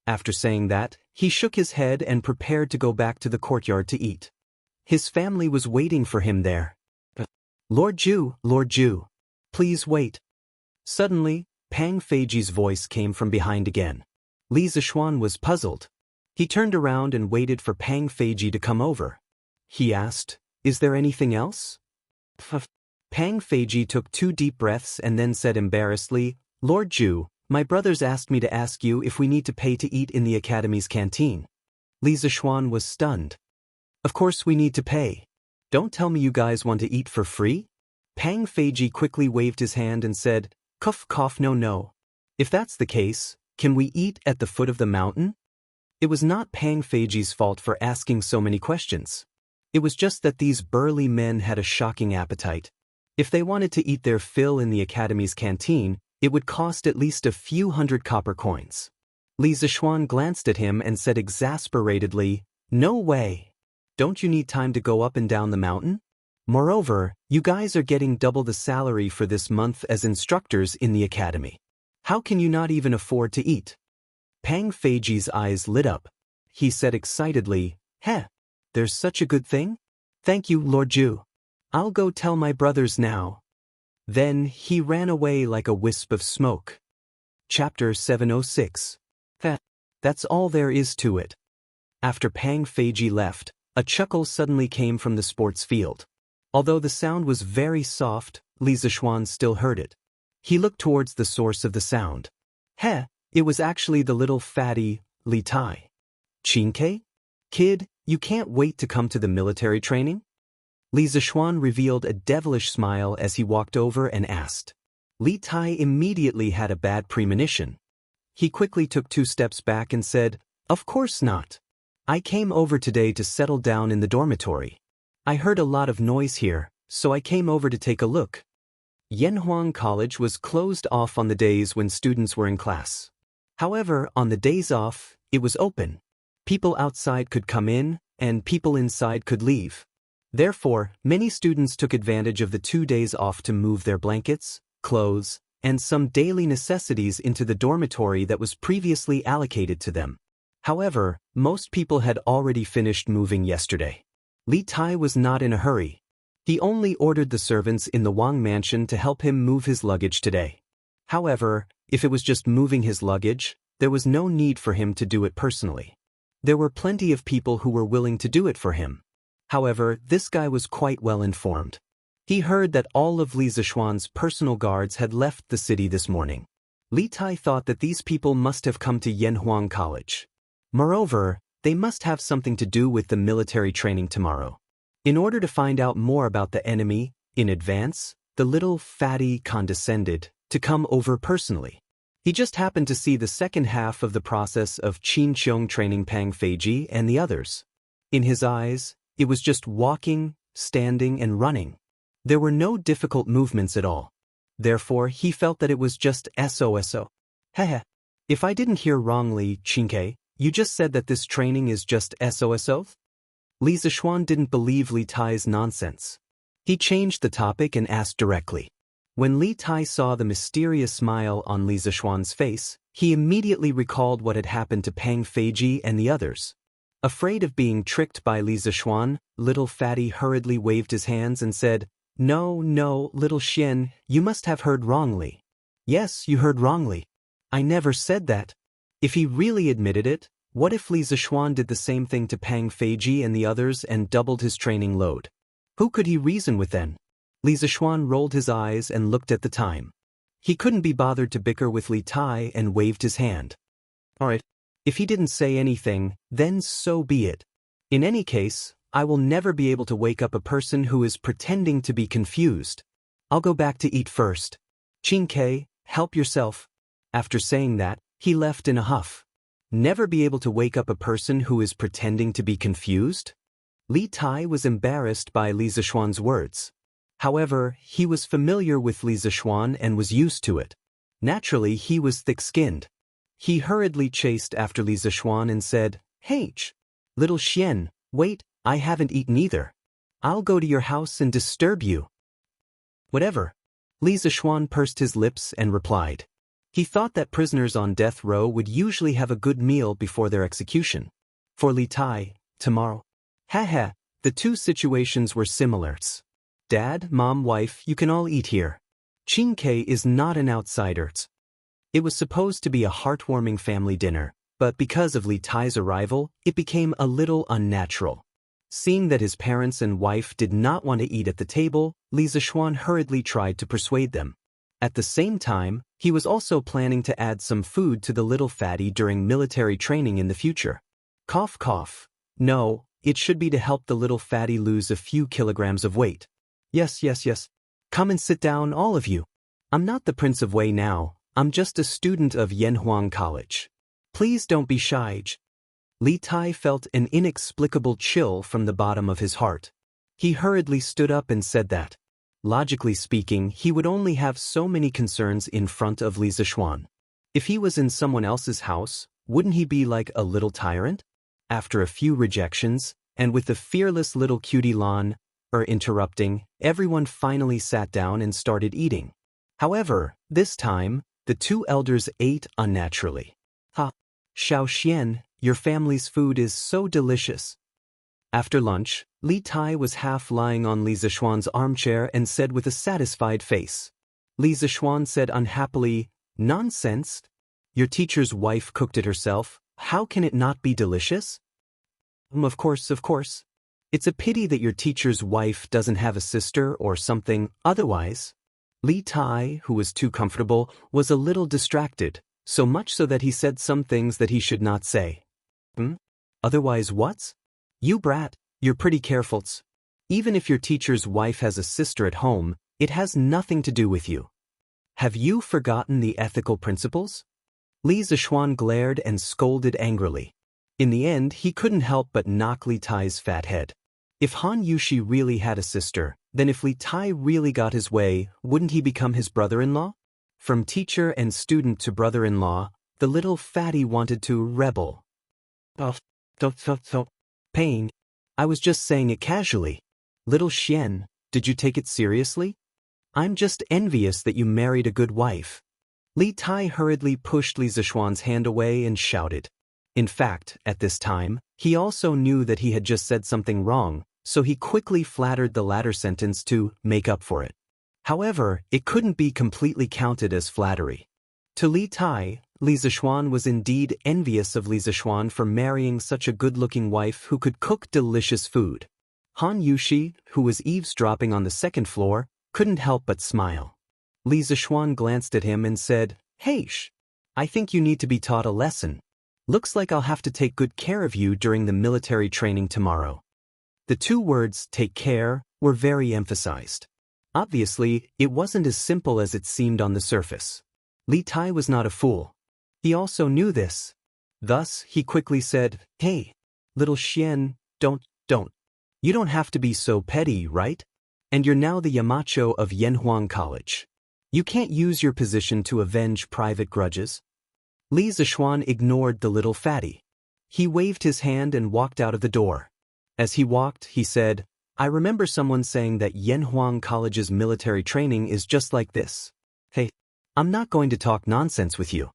Speaker 1: After saying that, he shook his head and prepared to go back to the courtyard to eat. His family was waiting for him there. Lord Ju, please wait. Suddenly, Pang Feiji's voice came from behind again. Li Zishuan was puzzled. He turned around and waited for Pang Feiji to come over. He asked, "Is there anything else?" Pang Feiji took 2 deep breaths and then said embarrassedly, "Lord Ju, my brothers asked me to ask you if we need to pay to eat in the academy's canteen." Li Zishuan was stunned. "Of course we need to pay. Don't tell me you guys want to eat for free?" Pang Feiji quickly waved his hand and said, cough, no. If that's the case, can we eat at the foot of the mountain? It was not Pang Feiji's fault for asking so many questions. It was just that these burly men had a shocking appetite. If they wanted to eat their fill in the academy's canteen, it would cost at least a few hundred copper coins. Li Zishuan glanced at him and said exasperatedly, "No way. Don't you need time to go up and down the mountain? Moreover, you guys are getting double the salary for this month as instructors in the academy. How can you not even afford to eat?" Pang Feiji's eyes lit up. He said excitedly, There's such a good thing? Thank you, Lord Ju. I'll go tell my brothers now." Then he ran away like a wisp of smoke. Chapter 706. That's all there is to it. After Pang Feiji left, a chuckle suddenly came from the sports field. Although the sound was very soft, Li Zishuan still heard it. He looked towards the source of the sound. Heh, it was actually the little fatty, Li Tai. Qingke? Kid, you can't wait to come to the military training? Li Zishuan revealed a devilish smile as he walked over and asked. Li Tai immediately had a bad premonition. He quickly took 2 steps back and said, "Of course not. I came over today to settle down in the dormitory. I heard a lot of noise here, so I came over to take a look." Yanhuang College was closed off on the days when students were in class. However, on the days off, it was open. People outside could come in, and people inside could leave. Therefore, many students took advantage of the 2 days off to move their blankets, clothes, and some daily necessities into the dormitory that was previously allocated to them. However, most people had already finished moving yesterday. Li Tai was not in a hurry. He only ordered the servants in the Wang mansion to help him move his luggage today. However, if it was just moving his luggage, there was no need for him to do it personally. There were plenty of people who were willing to do it for him. However, this guy was quite well informed. He heard that all of Li Zishuan's personal guards had left the city this morning. Li Tai thought that these people must have come to Yanhuang College. Moreover, they must have something to do with the military training tomorrow. In order to find out more about the enemy, in advance, the little fatty condescended to come over personally. He just happened to see the second half of the process of Qin Qiong training Pang Feiji and the others. In his eyes, it was just walking, standing, and running. There were no difficult movements at all. Therefore, he felt that it was just SOSO. Hehe. If I didn't hear wrongly, Qingke, you just said that this training is just SOSO? Li Zishuan didn't believe Li Tai's nonsense. He changed the topic and asked directly. When Li Tai saw the mysterious smile on Li Zishuan's face, he immediately recalled what had happened to Pang Feiji and the others. Afraid of being tricked by Li Zishuan, little fatty hurriedly waved his hands and said, "No, no, little Xian, you must have heard wrongly." "Yes, you heard wrongly. I never said that." If he really admitted it, what if Li Zishuan did the same thing to Pang Feiji and the others and doubled his training load? Who could he reason with then? Li Zishuan rolled his eyes and looked at the time. He couldn't be bothered to bicker with Li Tai and waved his hand. Alright, if he didn't say anything, then so be it. In any case, I will never be able to wake up a person who is pretending to be confused. I'll go back to eat first. Qingke, help yourself. After saying that, he left in a huff. Never be able to wake up a person who is pretending to be confused? Li Tai was embarrassed by Li Zishuan's words. However, he was familiar with Li Zishuan and was used to it. Naturally, he was thick-skinned. He hurriedly chased after Li Zishuan and said, "Hey, little Xian, wait, I haven't eaten either. I'll go to your house and disturb you." "Whatever." Li Zishuan pursed his lips and replied. He thought that prisoners on death row would usually have a good meal before their execution. For Li Tai, tomorrow. Haha, the two situations were similar. Dad, mom, wife, you can all eat here. Qingke is not an outsider. It was supposed to be a heartwarming family dinner, but because of Li Tai's arrival, it became a little unnatural. Seeing that his parents and wife did not want to eat at the table, Li Zishuan hurriedly tried to persuade them. At the same time, he was also planning to add some food to the little fatty during military training in the future. Cough cough. No, it should be to help the little fatty lose a few kilograms of weight. Yes. Come and sit down, all of you. I'm not the Prince of Wei now, I'm just a student of Yanhuang College. Please don't be shy. Li Tai felt an inexplicable chill from the bottom of his heart. He hurriedly stood up and said that. Logically speaking, he would only have so many concerns in front of Li Zishuan. If he was in someone else's house, wouldn't he be like a little tyrant? After a few rejections, and with the fearless little cutie Lan, interrupting, everyone finally sat down and started eating. However, this time, the two elders ate unnaturally. Ha! Xiao Xian, your family's food is so delicious. After lunch, Li Tai was half lying on Li Zishuan's armchair and said with a satisfied face. Li Zishuan said unhappily, "Nonsense. Your teacher's wife cooked it herself. How can it not be delicious? Of course, of course. It's a pity that your teacher's wife doesn't have a sister or something otherwise. Li Tai, who was too comfortable, was a little distracted, so much so that he said some things that he should not say. Otherwise what's? You brat, you're pretty careful. Even if your teacher's wife has a sister at home, it has nothing to do with you. Have you forgotten the ethical principles? Li Zishuan glared and scolded angrily. In the end, he couldn't help but knock Li Tai's fat head. If Han Yushi really had a sister, then if Li Tai really got his way, wouldn't he become his brother-in-law? From teacher and student to brother-in-law, the little fatty wanted to rebel. Pain. I was just saying it casually. Little Xian, did you take it seriously? I'm just envious that you married a good wife. Li Tai hurriedly pushed Li Zishuan's hand away and shouted. In fact, at this time, he also knew that he had just said something wrong, so he quickly flattered the latter sentence to make up for it. However, it couldn't be completely counted as flattery. To Li Tai, Li Zishuan was indeed envious of Li Zishuan for marrying such a good-looking wife who could cook delicious food. Han Yushi, who was eavesdropping on the second floor, couldn't help but smile. Li Zishuan glanced at him and said, "Hey, I think you need to be taught a lesson. Looks like I'll have to take good care of you during the military training tomorrow." The two words, take care, were very emphasized. Obviously, it wasn't as simple as it seemed on the surface. Li Tai was not a fool. He also knew this. Thus, he quickly said, "Hey, little Xian, don't. You don't have to be so petty, right? And you're now the Yamacho of Yanhuang College. You can't use your position to avenge private grudges." Li Zishuan ignored the little fatty. He waved his hand and walked out of the door. As he walked, he said, "I remember someone saying that Yanhuang College's military training is just like this. Hey, I'm not going to talk nonsense with you.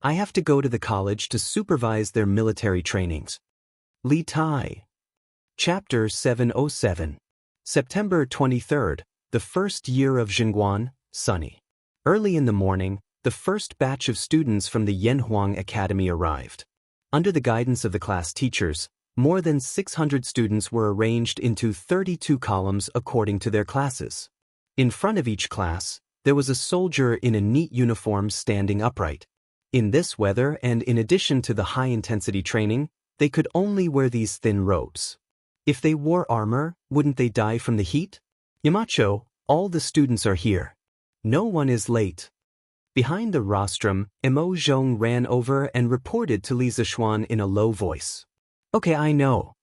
Speaker 1: I have to go to the college to supervise their military trainings." Li Tai. Chapter 707. September 23rd, the first year of Jingguan, sunny. Early in the morning, the first batch of students from the Yanhuang Academy arrived. Under the guidance of the class teachers, more than 600 students were arranged into 32 columns according to their classes. In front of each class, there was a soldier in a neat uniform standing upright. In this weather and in addition to the high-intensity training, they could only wear these thin robes. If they wore armor, wouldn't they die from the heat? "Yamacho, all the students are here. No one is late." Behind the rostrum, Mo Zhong ran over and reported to Li Zishuan in a low voice. "Okay, I know."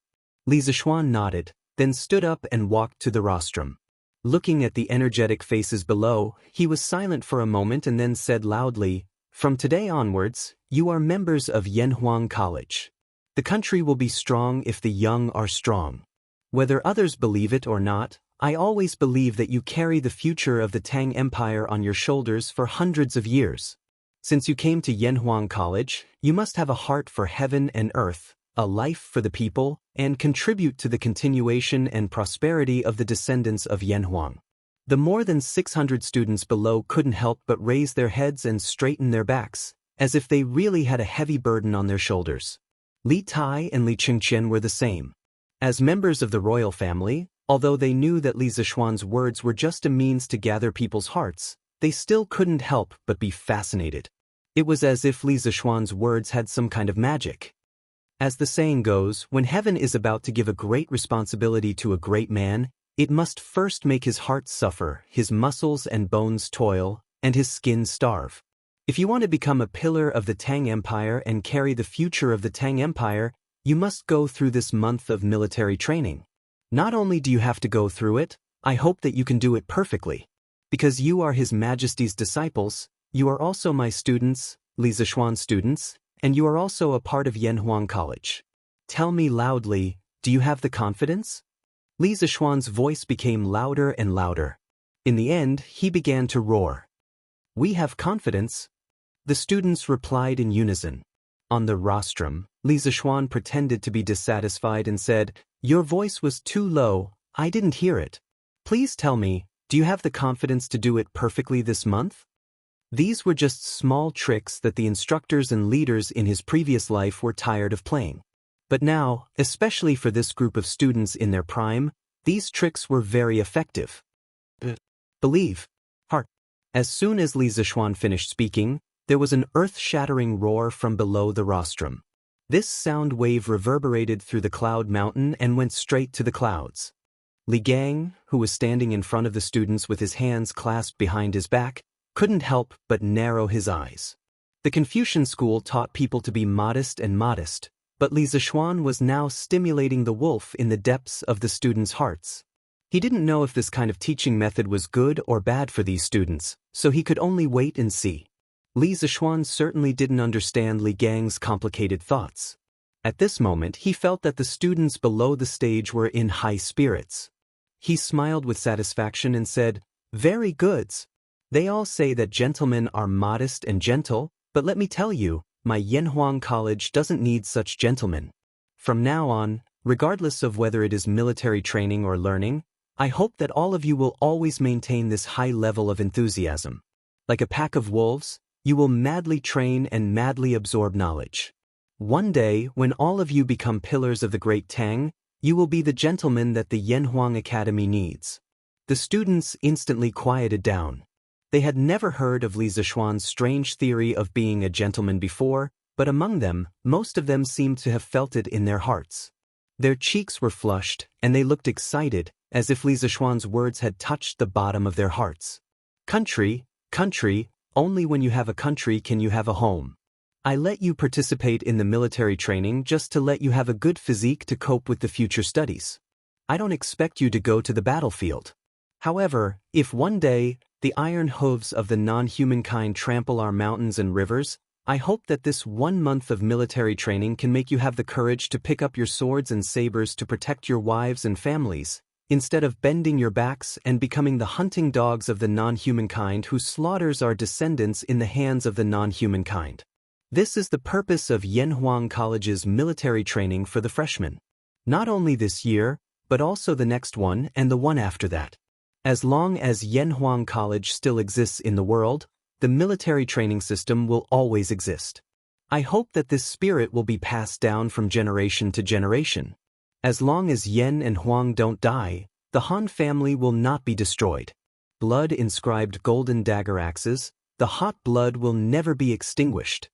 Speaker 1: Li Zishuan nodded, then stood up and walked to the rostrum. Looking at the energetic faces below, he was silent for a moment and then said loudly, "From today onwards, you are members of Yanhuang College. The country will be strong if the young are strong. Whether others believe it or not, I always believe that you carry the future of the Tang Empire on your shoulders for hundreds of years. Since you came to Yanhuang College, you must have a heart for heaven and earth, a life for the people, and contribute to the continuation and prosperity of the descendants of Yanhuang." The more than 600 students below couldn't help but raise their heads and straighten their backs, as if they really had a heavy burden on their shoulders. Li Tai and Li Qingqian were the same. As members of the royal family, although they knew that Li Zishuan's words were just a means to gather people's hearts, they still couldn't help but be fascinated. It was as if Li Zishuan's words had some kind of magic. As the saying goes, when heaven is about to give a great responsibility to a great man, it must first make his heart suffer, his muscles and bones toil, and his skin starve. If you want to become a pillar of the Tang Empire and carry the future of the Tang Empire, you must go through this month of military training. Not only do you have to go through it, I hope that you can do it perfectly. Because you are His Majesty's disciples, you are also my students, Li Zishuan students, and you are also a part of Yanhuang College. Tell me loudly, do you have the confidence? Li Zishuan's voice became louder and louder. In the end, he began to roar. "We have confidence." The students replied in unison. On the rostrum, Li Zishuan pretended to be dissatisfied and said, "Your voice was too low, I didn't hear it. Please tell me, do you have the confidence to do it perfectly this month?" These were just small tricks that the instructors and leaders in his previous life were tired of playing. But now, especially for this group of students in their prime, these tricks were very effective. Believe. Heart. As soon as Li Zixuan finished speaking, there was an earth-shattering roar from below the rostrum. This sound wave reverberated through the cloud mountain and went straight to the clouds. Li Gang, who was standing in front of the students with his hands clasped behind his back, couldn't help but narrow his eyes. The Confucian school taught people to be modest, but Li Zixuan was now stimulating the wolf in the depths of the students' hearts. He didn't know if this kind of teaching method was good or bad for these students, so he could only wait and see. Li Zixuan certainly didn't understand Li Gang's complicated thoughts. At this moment, he felt that the students below the stage were in high spirits. He smiled with satisfaction and said, "Very good. They all say that gentlemen are modest and gentle, but let me tell you, my Yanhuang College doesn't need such gentlemen. From now on, regardless of whether it is military training or learning, I hope that all of you will always maintain this high level of enthusiasm. Like a pack of wolves, you will madly train and madly absorb knowledge. One day, when all of you become pillars of the Great Tang, you will be the gentlemen that the Yanhuang Academy needs." The students instantly quieted down. They had never heard of Li Zixuan's strange theory of being a gentleman before, but among them, most of them seemed to have felt it in their hearts. Their cheeks were flushed, and they looked excited, as if Li Zixuan's words had touched the bottom of their hearts. Country, only when you have a country can you have a home. I let you participate in the military training just to let you have a good physique to cope with the future studies. I don't expect you to go to the battlefield. However, if one day, the iron hooves of the non-humankind trample our mountains and rivers, I hope that this 1 month of military training can make you have the courage to pick up your swords and sabers to protect your wives and families, instead of bending your backs and becoming the hunting dogs of the non-humankind who slaughters our descendants in the hands of the non-humankind. This is the purpose of Yanhuang College's military training for the freshmen. Not only this year, but also the next one and the one after that. As long as Yanhuang College still exists in the world, the military training system will always exist. I hope that this spirit will be passed down from generation to generation. As long as Yen and Huang don't die, the Han family will not be destroyed. Blood-inscribed golden dagger axes, the hot blood will never be extinguished.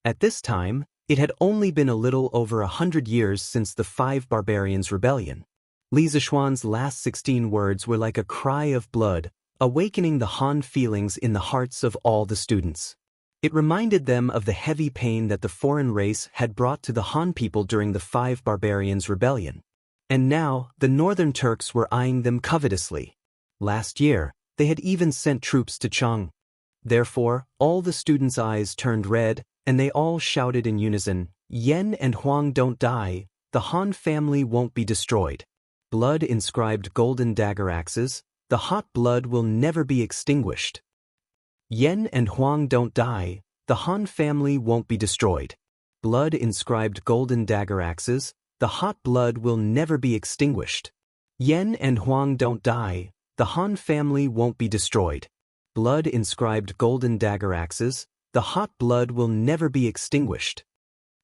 Speaker 1: At this time, it had only been a little over 100 years since the 5 Barbarians' rebellion. Li Zixuan's last 16 words were like a cry of blood, awakening the Han feelings in the hearts of all the students. It reminded them of the heavy pain that the foreign race had brought to the Han people during the 5 Barbarians' rebellion. And now, the Northern Turks were eyeing them covetously. Last year, they had even sent troops to Chang. Therefore, all the students' eyes turned red, and they all shouted in unison, "Yen and Huang don't die, the Han family won't be destroyed. Blood-inscribed golden dagger axes, the hot blood will never be extinguished. Yen and Huang don't die, the Han family won't be destroyed. Blood-inscribed golden dagger axes, the hot blood will never be extinguished. Yen and Huang don't die, the Han family won't be destroyed. Blood-inscribed golden dagger axes, the hot blood will never be extinguished."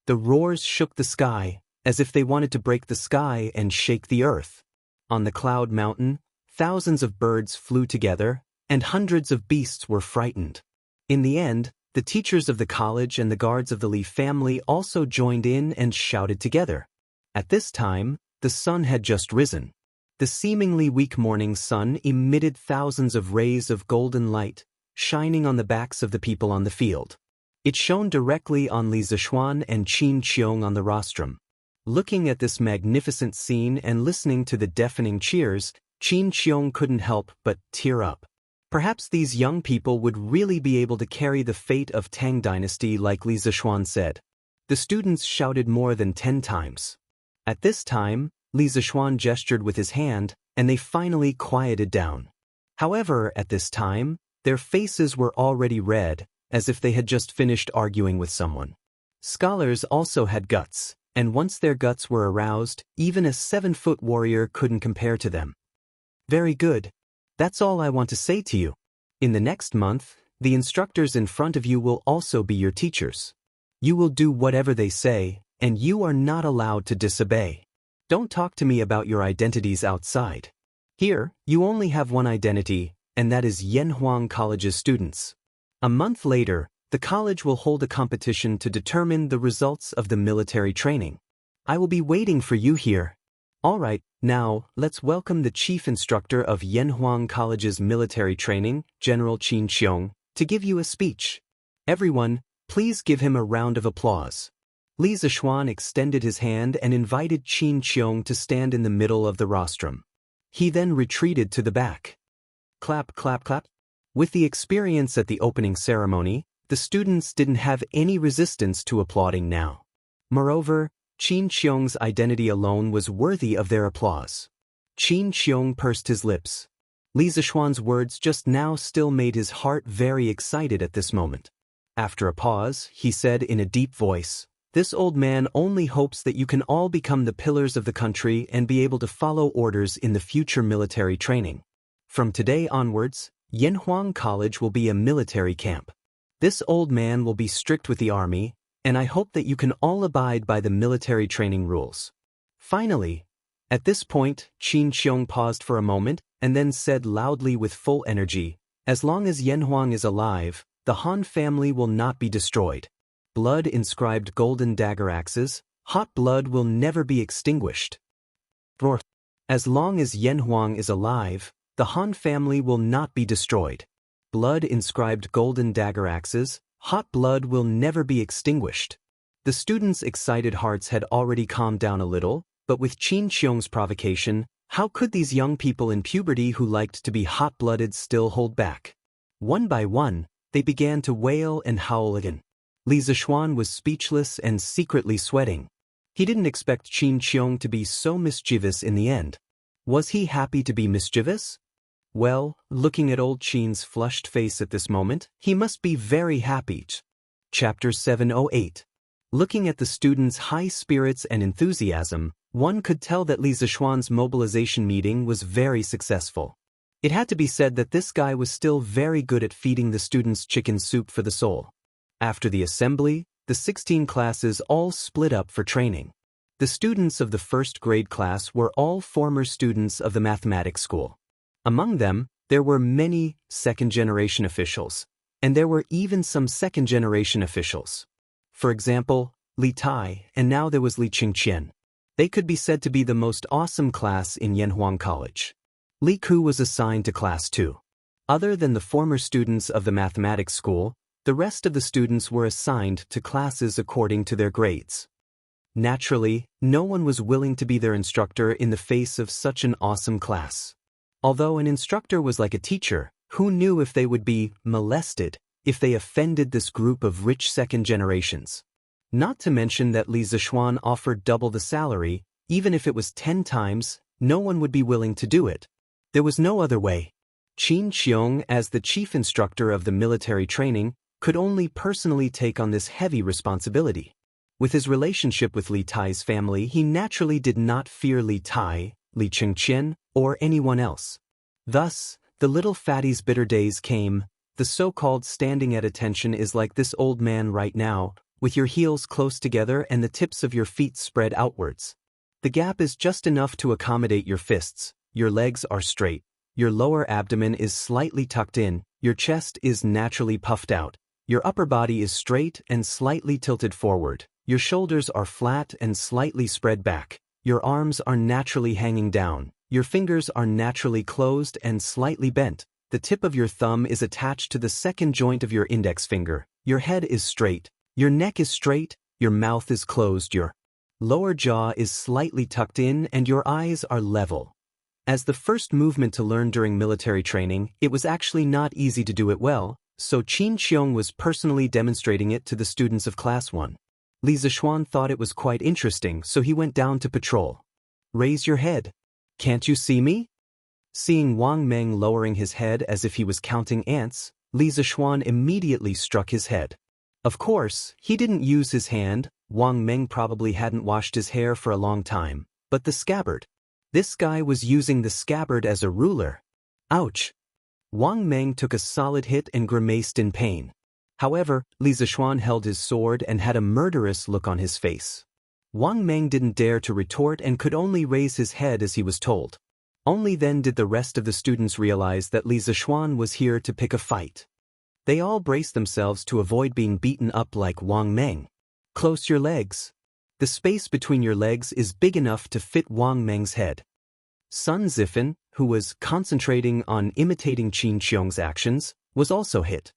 Speaker 1: The roars shook the sky, as if they wanted to break the sky and shake the earth. On the cloud mountain, thousands of birds flew together, and hundreds of beasts were frightened. In the end, the teachers of the college and the guards of the Li family also joined in and shouted together. At this time, the sun had just risen. The seemingly weak morning sun emitted thousands of rays of golden light, shining on the backs of the people on the field. It shone directly on Li Zixuan and Qin Qiong on the rostrum. Looking at this magnificent scene and listening to the deafening cheers, Qin Qiong couldn't help but tear up. Perhaps these young people would really be able to carry the fate of Tang Dynasty like Li Zixuan said. The students shouted more than 10 times. At this time, Li Zixuan gestured with his hand, and they finally quieted down. However, at this time, their faces were already red, as if they had just finished arguing with someone. Scholars also had guts, and once their guts were aroused, even a 7-foot warrior couldn't compare to them. Very good. That's all I want to say to you. In the next month, the instructors in front of you will also be your teachers. You will do whatever they say, and you are not allowed to disobey. Don't talk to me about your identities outside. Here, you only have one identity, and that is Yanhuang College's students. A month later, the college will hold a competition to determine the results of the military training. I will be waiting for you here. Alright, now, let's welcome the chief instructor of Yanhuang College's military training, General Qin Qiong, to give you a speech. Everyone, please give him a round of applause. Li Zishuan extended his hand and invited Qin Qiong to stand in the middle of the rostrum. He then retreated to the back. Clap, clap, clap. With the experience at the opening ceremony, the students didn't have any resistance to applauding now. Moreover, Qin Qiong's identity alone was worthy of their applause. Qin Qiong pursed his lips. Li Zishuan's words just now still made his heart very excited at this moment. After a pause, he said in a deep voice, "This old man only hopes that you can all become the pillars of the country and be able to follow orders in the future military training. From today onwards, Yanhuang College will be a military camp. This old man will be strict with the army, and I hope that you can all abide by the military training rules." Finally, at this point, Qin Qiong paused for a moment and then said loudly with full energy, "As long as Yanhuang is alive, the Han family will not be destroyed. Blood-inscribed golden dagger axes, hot blood will never be extinguished. As long as Yanhuang is alive, the Han family will not be destroyed. Blood-inscribed golden dagger axes, hot blood will never be extinguished." The students' excited hearts had already calmed down a little, but with Qin Qiong's provocation, how could these young people in puberty who liked to be hot-blooded still hold back? One by one, they began to wail and howl again. Li Zishuan was speechless and secretly sweating. He didn't expect Qin Qiong to be so mischievous in the end. Was he happy to be mischievous? Well, looking at old Qin's flushed face at this moment, he must be very happy. Chapter 708. Looking at the students' high spirits and enthusiasm, one could tell that Li Zishuan's mobilization meeting was very successful. It had to be said that this guy was still very good at feeding the students chicken soup for the soul. After the assembly, the 16 classes all split up for training. The students of the first grade class were all former students of the mathematics school. Among them, there were many second-generation officials, and there were even some second-generation officials. For example, Li Tai, and now there was Li Qingqian. They could be said to be the most awesome class in Yanhuang College. Li Ku was assigned to Class 2. Other than the former students of the mathematics school, the rest of the students were assigned to classes according to their grades. Naturally, no one was willing to be their instructor in the face of such an awesome class. Although an instructor was like a teacher, who knew if they would be molested if they offended this group of rich second generations? Not to mention that Li Zishuan offered double the salary, even if it was 10 times, no one would be willing to do it. There was no other way. Qin Qiong, as the chief instructor of the military training, could only personally take on this heavy responsibility. With his relationship with Li Tai's family, he naturally did not fear Li Tai, Li Qingqian, or anyone else. Thus, the little fatty's bitter days came. The so-called standing at attention is like this old man right now, with your heels close together and the tips of your feet spread outwards. The gap is just enough to accommodate your fists. Your legs are straight. Your lower abdomen is slightly tucked in. Your chest is naturally puffed out. Your upper body is straight and slightly tilted forward. Your shoulders are flat and slightly spread back. Your arms are naturally hanging down. Your fingers are naturally closed and slightly bent. The tip of your thumb is attached to the second joint of your index finger. Your head is straight. Your neck is straight. Your mouth is closed. Your lower jaw is slightly tucked in and your eyes are level. As the first movement to learn during military training, it was actually not easy to do it well, so Qin Qiong was personally demonstrating it to the students of Class 1. Li Zishuan thought it was quite interesting, so he went down to patrol. "Raise your head. Can't you see me?" Seeing Wang Meng lowering his head as if he was counting ants, Li Zishuan immediately struck his head. Of course, he didn't use his hand. Wang Meng probably hadn't washed his hair for a long time, but the scabbard. This guy was using the scabbard as a ruler. Ouch! Wang Meng took a solid hit and grimaced in pain. However, Li Zishuan held his sword and had a murderous look on his face. Wang Meng didn't dare to retort and could only raise his head as he was told. Only then did the rest of the students realize that Li Zishuan was here to pick a fight. They all braced themselves to avoid being beaten up like Wang Meng. Close your legs. The space between your legs is big enough to fit Wang Meng's head. Sun Zifan, who was concentrating on imitating Qin Qiong's actions, was also hit.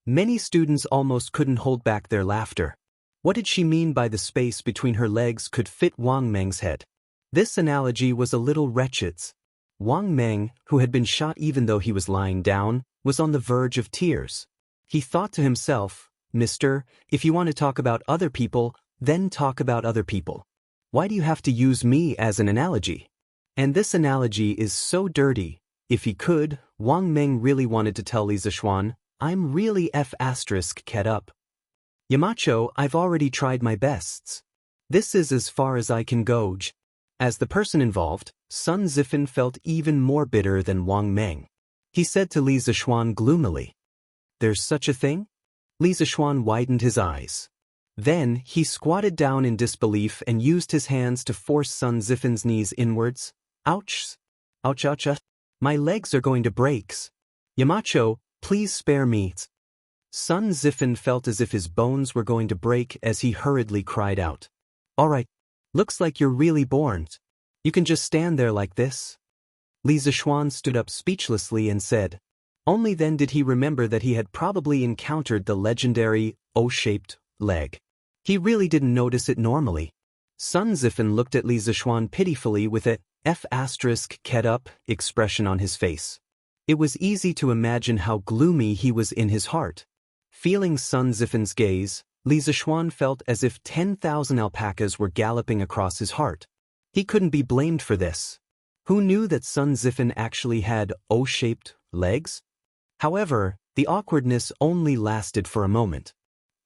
Speaker 1: Many students almost couldn't hold back their laughter. What did she mean by the space between her legs could fit Wang Meng's head? This analogy was a little wretched. Wang Meng, who had been shot even though he was lying down, was on the verge of tears. He thought to himself, "Mister, if you want to talk about other people, then talk about other people. Why do you have to use me as an analogy?" And this analogy is so dirty. If he could, Wang Meng really wanted to tell Li Zishuan, "I'm really F***ed up. Yamacho, I've already tried my bests. This is as far as I can go." As the person involved, Sun Zifan felt even more bitter than Wang Meng. He said to Li Zishuan gloomily, "There's such a thing?" Li Zishuan widened his eyes. Then, he squatted down in disbelief and used his hands to force Sun Zifan's knees inwards. "Ouch! Ouch, ouch, ouch. My legs are going to break. Yamacho, please spare me." Sun Zifan felt as if his bones were going to break as he hurriedly cried out, "All right, looks like you're really born. You can just stand there like this." Li Zishuan stood up speechlessly and said. Only then did he remember that he had probably encountered the legendary O-shaped leg. He really didn't notice it normally. Sun Zifan looked at Li Zishuan pitifully with a F***ed up expression on his face. It was easy to imagine how gloomy he was in his heart. Feeling Sun Zifan's gaze, Li Zishuan felt as if 10,000 alpacas were galloping across his heart. He couldn't be blamed for this. Who knew that Sun Zifan actually had O-shaped legs? However, the awkwardness only lasted for a moment.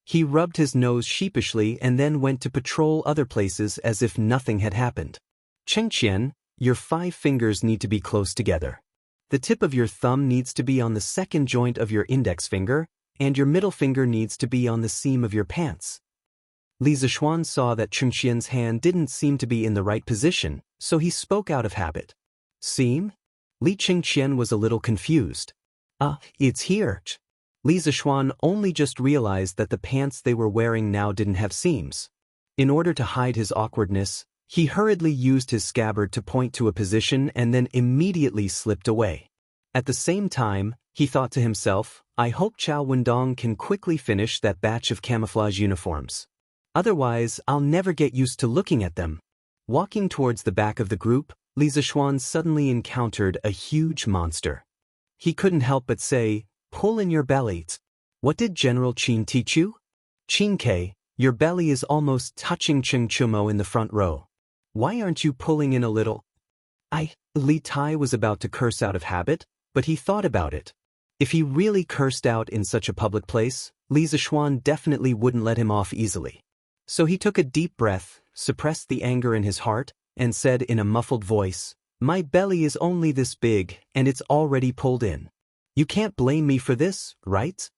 Speaker 1: He rubbed his nose sheepishly and then went to patrol other places as if nothing had happened. "Chengqian, your 5 fingers need to be close together. The tip of your thumb needs to be on the second joint of your index finger, and your middle finger needs to be on the seam of your pants." Li Zishuan saw that Chengqian's hand didn't seem to be in the right position, so he spoke out of habit. "Seam?" Li Chengqian was a little confused. It's here." Li Zishuan only just realized that the pants they were wearing now didn't have seams. In order to hide his awkwardness, he hurriedly used his scabbard to point to a position and then immediately slipped away. At the same time, he thought to himself, "I hope Chao Wendong can quickly finish that batch of camouflage uniforms. Otherwise, I'll never get used to looking at them." Walking towards the back of the group, Li Zishuan suddenly encountered a huge monster. He couldn't help but say, "Pull in your belly." "What did General Qin teach you?" "Qin-Ke, your belly is almost touching Cheng Chumo in the front row. Why aren't you pulling in a little?" Li Tai was about to curse out of habit, but he thought about it. If he really cursed out in such a public place, Li Zishuan definitely wouldn't let him off easily. So he took a deep breath, suppressed the anger in his heart, and said in a muffled voice, "My belly is only this big, and it's already pulled in. You can't blame me for this, right?"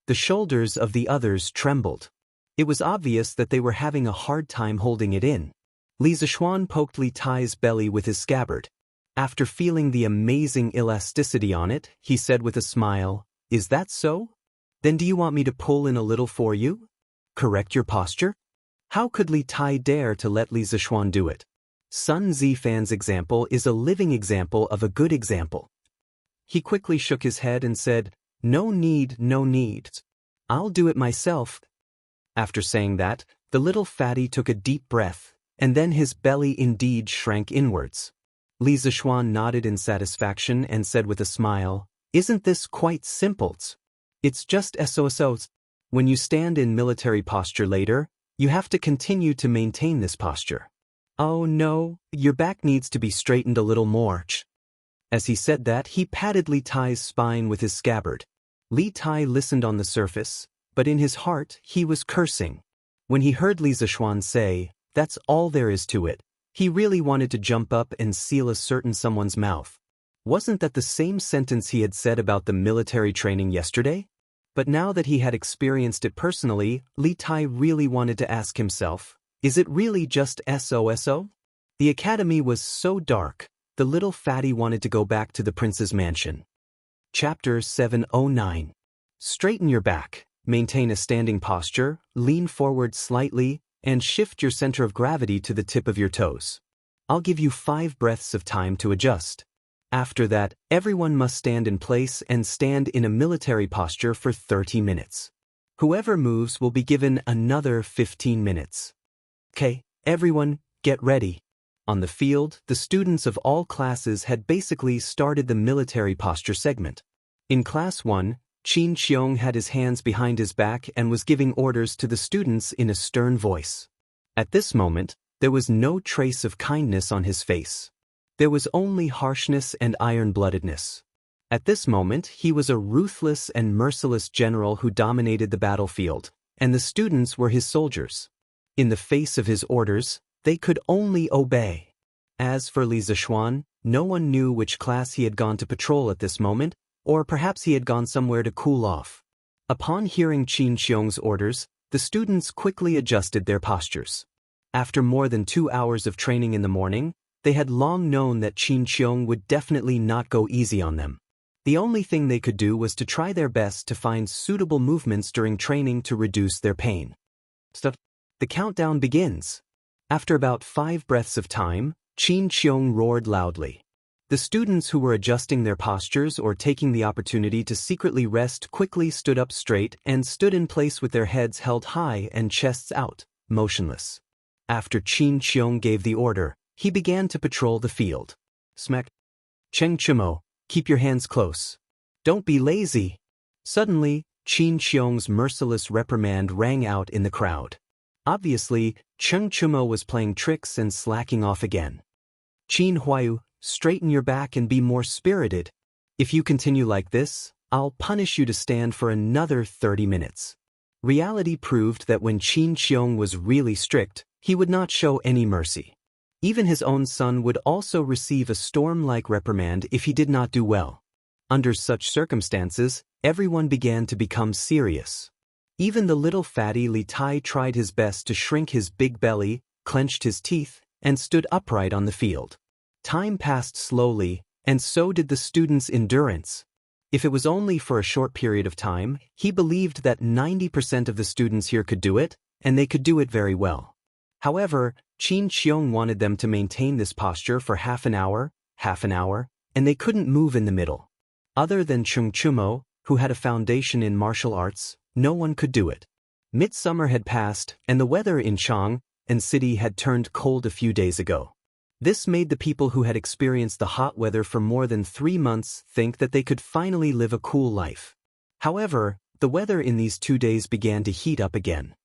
Speaker 1: The shoulders of the others trembled. It was obvious that they were having a hard time holding it in. Li Zishuan poked Li Tai's belly with his scabbard. After feeling the amazing elasticity on it, he said with a smile, "Is that so? Then do you want me to pull in a little for you? Correct your posture?" How could Li Tai dare to let Li Zishuan do it? Sun Zifan's example is a living example of a good example. He quickly shook his head and said, "No need, no need. I'll do it myself." After saying that, the little fatty took a deep breath, and then his belly indeed shrank inwards. Li Zishuan nodded in satisfaction and said with a smile, "Isn't this quite simple? It's just so. When you stand in military posture later, you have to continue to maintain this posture. Oh no, your back needs to be straightened a little more." As he said that, he patted Li Tai's spine with his scabbard. Li Tai listened on the surface, but in his heart he was cursing. When he heard Li Zishuan say, "That's all there is to it," he really wanted to jump up and seal a certain someone's mouth. Wasn't that the same sentence he had said about the military training yesterday? But now that he had experienced it personally, Li Tai really wanted to ask himself, is it really just SOSO? The academy was so dark, the little fatty wanted to go back to the prince's mansion. Chapter 709. Straighten your back, maintain a standing posture, lean forward slightly, and shift your center of gravity to the tip of your toes. I'll give you 5 breaths of time to adjust. After that, everyone must stand in place and stand in a military posture for 30 minutes. Whoever moves will be given another 15 minutes. Okay, everyone, get ready. On the field, the students of all classes had basically started the military posture segment. In Class 1, Qin Qiong had his hands behind his back and was giving orders to the students in a stern voice. At this moment, there was no trace of kindness on his face. There was only harshness and iron-bloodedness. At this moment, he was a ruthless and merciless general who dominated the battlefield, and the students were his soldiers. In the face of his orders, they could only obey. As for Li Zishuan, no one knew which class he had gone to patrol at this moment, or perhaps he had gone somewhere to cool off. Upon hearing Qin Qiong's orders, the students quickly adjusted their postures. After more than 2 hours of training in the morning, they had long known that Qin Qiong would definitely not go easy on them. The only thing they could do was to try their best to find suitable movements during training to reduce their pain. The countdown begins. After about 5 breaths of time, Qin Qiong roared loudly. The students who were adjusting their postures or taking the opportunity to secretly rest quickly stood up straight and stood in place with their heads held high and chests out, motionless. After Qin Qiong gave the order, he began to patrol the field. Smack. Cheng Chimo, keep your hands close. Don't be lazy. Suddenly, Qin Qiong's merciless reprimand rang out in the crowd. Obviously, Cheng Chimo was playing tricks and slacking off again. Qin Huayu, straighten your back and be more spirited. If you continue like this, I'll punish you to stand for another 30 minutes. Reality proved that when Qin Qiong was really strict, he would not show any mercy. Even his own son would also receive a storm-like reprimand if he did not do well. Under such circumstances, everyone began to become serious. Even the little fatty Li Tai tried his best to shrink his big belly, clenched his teeth, and stood upright on the field. Time passed slowly, and so did the students' endurance. If it was only for a short period of time, he believed that 90% of the students here could do it, and they could do it very well. However, Qin Qiong wanted them to maintain this posture for half an hour, and they couldn't move in the middle. Other than Cheng Chumo, who had a foundation in martial arts, no one could do it. Midsummer had passed, and the weather in Chang'an City had turned cold a few days ago. This made the people who had experienced the hot weather for more than 3 months think that they could finally live a cool life. However, the weather in these 2 days began to heat up again.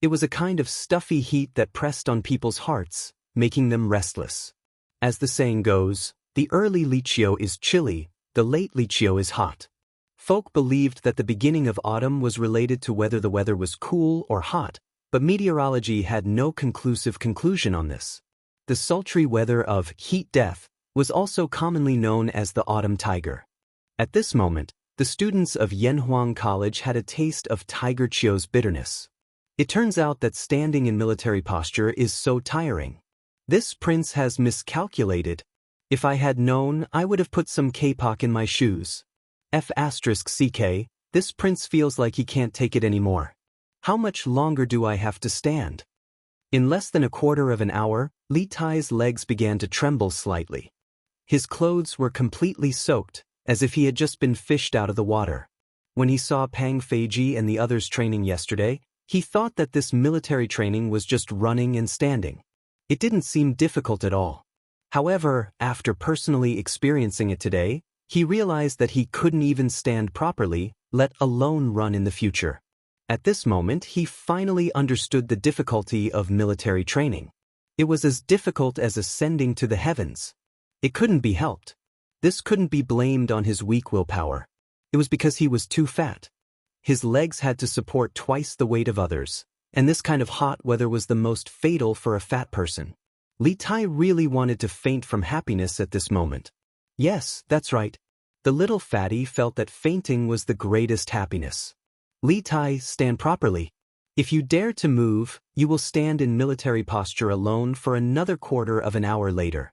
Speaker 1: It was a kind of stuffy heat that pressed on people's hearts, making them restless. As the saying goes, the early Lichio is chilly, the late Lichio is hot. Folk believed that the beginning of autumn was related to whether the weather was cool or hot, but meteorology had no conclusive conclusion on this. The sultry weather of heat death was also commonly known as the autumn tiger. At this moment, the students of Yanhuang College had a taste of Tiger Chio's bitterness. It turns out that standing in military posture is so tiring. This prince has miscalculated. If I had known, I would have put some kapok in my shoes. F***ck, this prince feels like he can't take it anymore. How much longer do I have to stand? In less than a quarter of an hour, Li Tai's legs began to tremble slightly. His clothes were completely soaked, as if he had just been fished out of the water. When he saw Pang Feiji and the others training yesterday, he thought that this military training was just running and standing. It didn't seem difficult at all. However, after personally experiencing it today, he realized that he couldn't even stand properly, let alone run in the future. At this moment, he finally understood the difficulty of military training. It was as difficult as ascending to the heavens. It couldn't be helped. This couldn't be blamed on his weak willpower. It was because he was too fat. His legs had to support twice the weight of others, and this kind of hot weather was the most fatal for a fat person. Li Tai really wanted to faint from happiness at this moment. Yes, that's right. The little fatty felt that fainting was the greatest happiness. Li Tai, stand properly. If you dare to move, you will stand in military posture alone for another quarter of an hour later.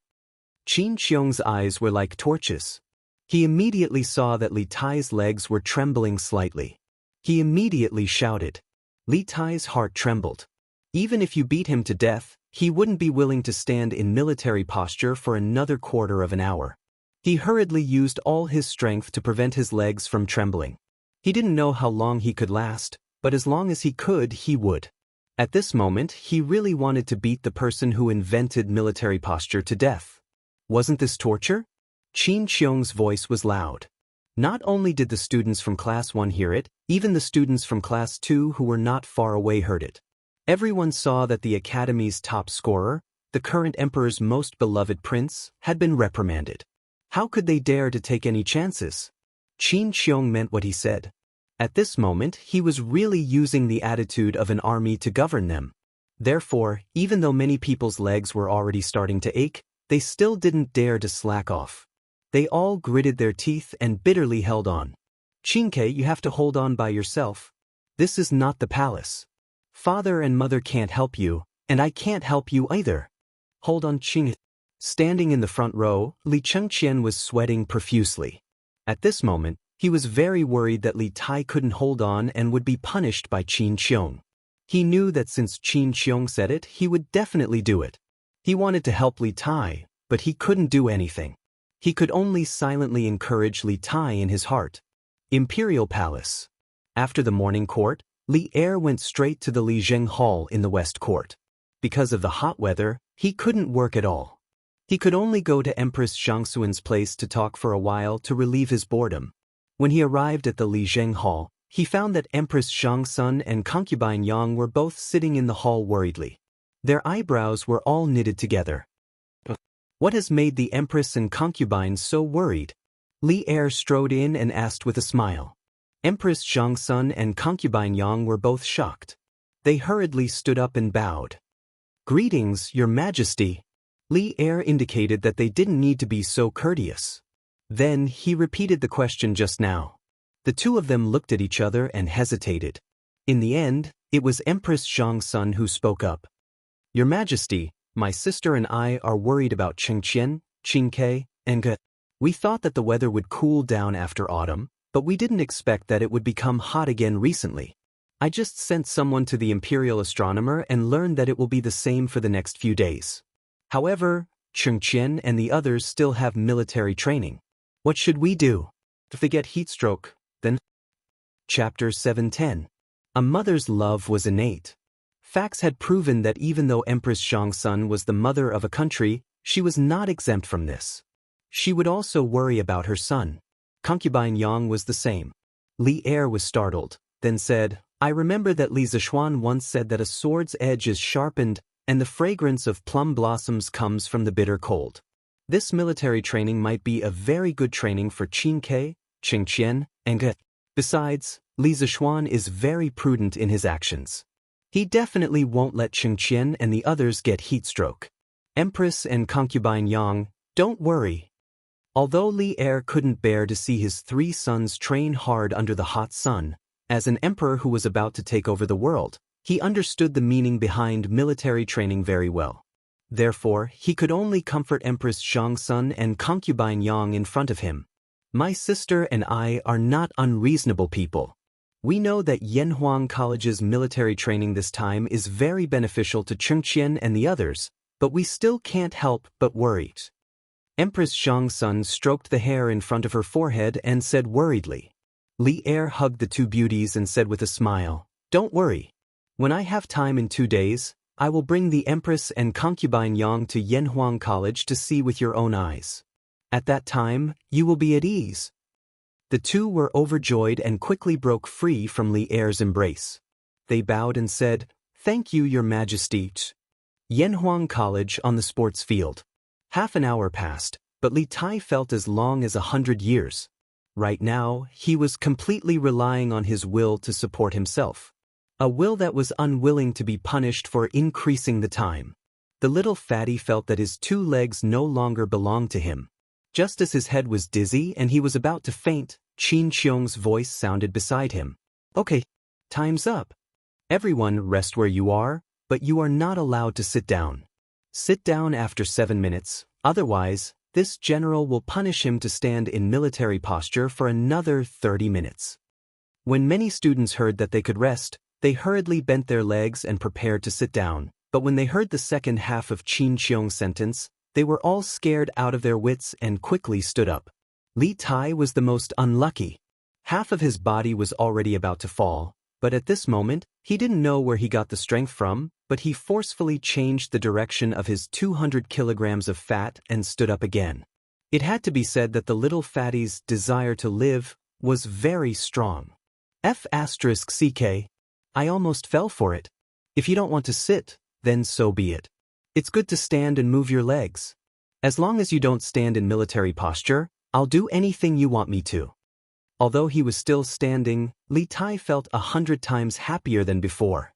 Speaker 1: Qin Xiong's eyes were like torches. He immediately saw that Li Tai's legs were trembling slightly. He immediately shouted. Li Tai's heart trembled. Even if you beat him to death, he wouldn't be willing to stand in military posture for another quarter of an hour. He hurriedly used all his strength to prevent his legs from trembling. He didn't know how long he could last, but as long as he could, he would. At this moment, he really wanted to beat the person who invented military posture to death. Wasn't this torture? Qin Xiong's voice was loud. Not only did the students from Class 1 hear it, even the students from Class 2 who were not far away heard it. Everyone saw that the Academy's top scorer, the current emperor's most beloved prince, had been reprimanded. How could they dare to take any chances? Qin Xiong meant what he said. At this moment, he was really using the attitude of an army to govern them. Therefore, even though many people's legs were already starting to ache, they still didn't dare to slack off. They all gritted their teeth and bitterly held on. Qinke, you have to hold on by yourself. This is not the palace. Father and mother can't help you, and I can't help you either. Hold on, Qing. Standing in the front row, Li Chengqian was sweating profusely. At this moment, he was very worried that Li Tai couldn't hold on and would be punished by Qin Xiong. He knew that since Qin Xiong said it, he would definitely do it. He wanted to help Li Tai, but he couldn't do anything. He could only silently encourage Li Tai in his heart. Imperial Palace. After the morning court, Li Er went straight to the Li Zheng Hall in the West Court. Because of the hot weather, he couldn't work at all. He could only go to Empress Zhangxuan's place to talk for a while to relieve his boredom. When he arrived at the Li Zheng Hall, he found that Empress Zhangxun and concubine Yang were both sitting in the hall worriedly. Their eyebrows were all knitted together. What has made the Empress and concubine so worried? Li Er strode in and asked with a smile. Empress Zhangxun and concubine Yang were both shocked. They hurriedly stood up and bowed. Greetings, Your Majesty. Li Er indicated that they didn't need to be so courteous. Then he repeated the question just now. The two of them looked at each other and hesitated. In the end, it was Empress Zhangxun who spoke up. Your Majesty, my sister and I are worried about Chengqian, Qingke, and Ge. We thought that the weather would cool down after autumn, but we didn't expect that it would become hot again recently. I just sent someone to the imperial astronomer and learned that it will be the same for the next few days. However, Chengqian and the others still have military training. What should we do? If they get heatstroke, then... Chapter 710. A mother's love was innate. Facts had proven that even though Empress Zhangxun was the mother of a country, she was not exempt from this. She would also worry about her son. Concubine Yang was the same. Li Er was startled, then said, I remember that Li Zishuan once said that a sword's edge is sharpened, and the fragrance of plum blossoms comes from the bitter cold. This military training might be a very good training for Qingke, Qingqian, and Ge. Besides, Li Zishuan is very prudent in his actions. He definitely won't let Qingqian and the others get heatstroke. Empress and concubine Yang, don't worry. Although Li Er couldn't bear to see his three sons train hard under the hot sun, as an emperor who was about to take over the world, he understood the meaning behind military training very well. Therefore, he could only comfort Empress Zhangxun and concubine Yang in front of him. My sister and I are not unreasonable people. We know that Yanhuang College's military training this time is very beneficial to Chengqian and the others, but we still can't help but worry. Empress Zhangxun stroked the hair in front of her forehead and said worriedly. Li Er hugged the two beauties and said with a smile, Don't worry. When I have time in 2 days, I will bring the Empress and concubine Yang to Yanhuang College to see with your own eyes. At that time, you will be at ease. The two were overjoyed and quickly broke free from Li Er's embrace. They bowed and said, Thank you, Your Majesty. Yanhuang College on the sports field. Half an hour passed, but Li Tai felt as long as 100 years. Right now, he was completely relying on his will to support himself. A will that was unwilling to be punished for increasing the time. The little fatty felt that his 2 legs no longer belonged to him. Just as his head was dizzy and he was about to faint, Qin Qiong's voice sounded beside him. Okay, time's up. Everyone rest where you are, but you are not allowed to sit down. Sit down after 7 minutes, otherwise, this general will punish him to stand in military posture for another 30 minutes. When many students heard that they could rest, they hurriedly bent their legs and prepared to sit down, but when they heard the second half of Qin Qiong's sentence, they were all scared out of their wits and quickly stood up. Li Tai was the most unlucky. Half of his body was already about to fall, but at this moment, he didn't know where he got the strength from, but he forcefully changed the direction of his 200 kilograms of fat and stood up again. It had to be said that the little fatty's desire to live was very strong. F***CK. I almost fell for it. If you don't want to sit, then so be it. It's good to stand and move your legs. As long as you don't stand in military posture, I'll do anything you want me to. Although he was still standing, Li Tai felt 100 times happier than before.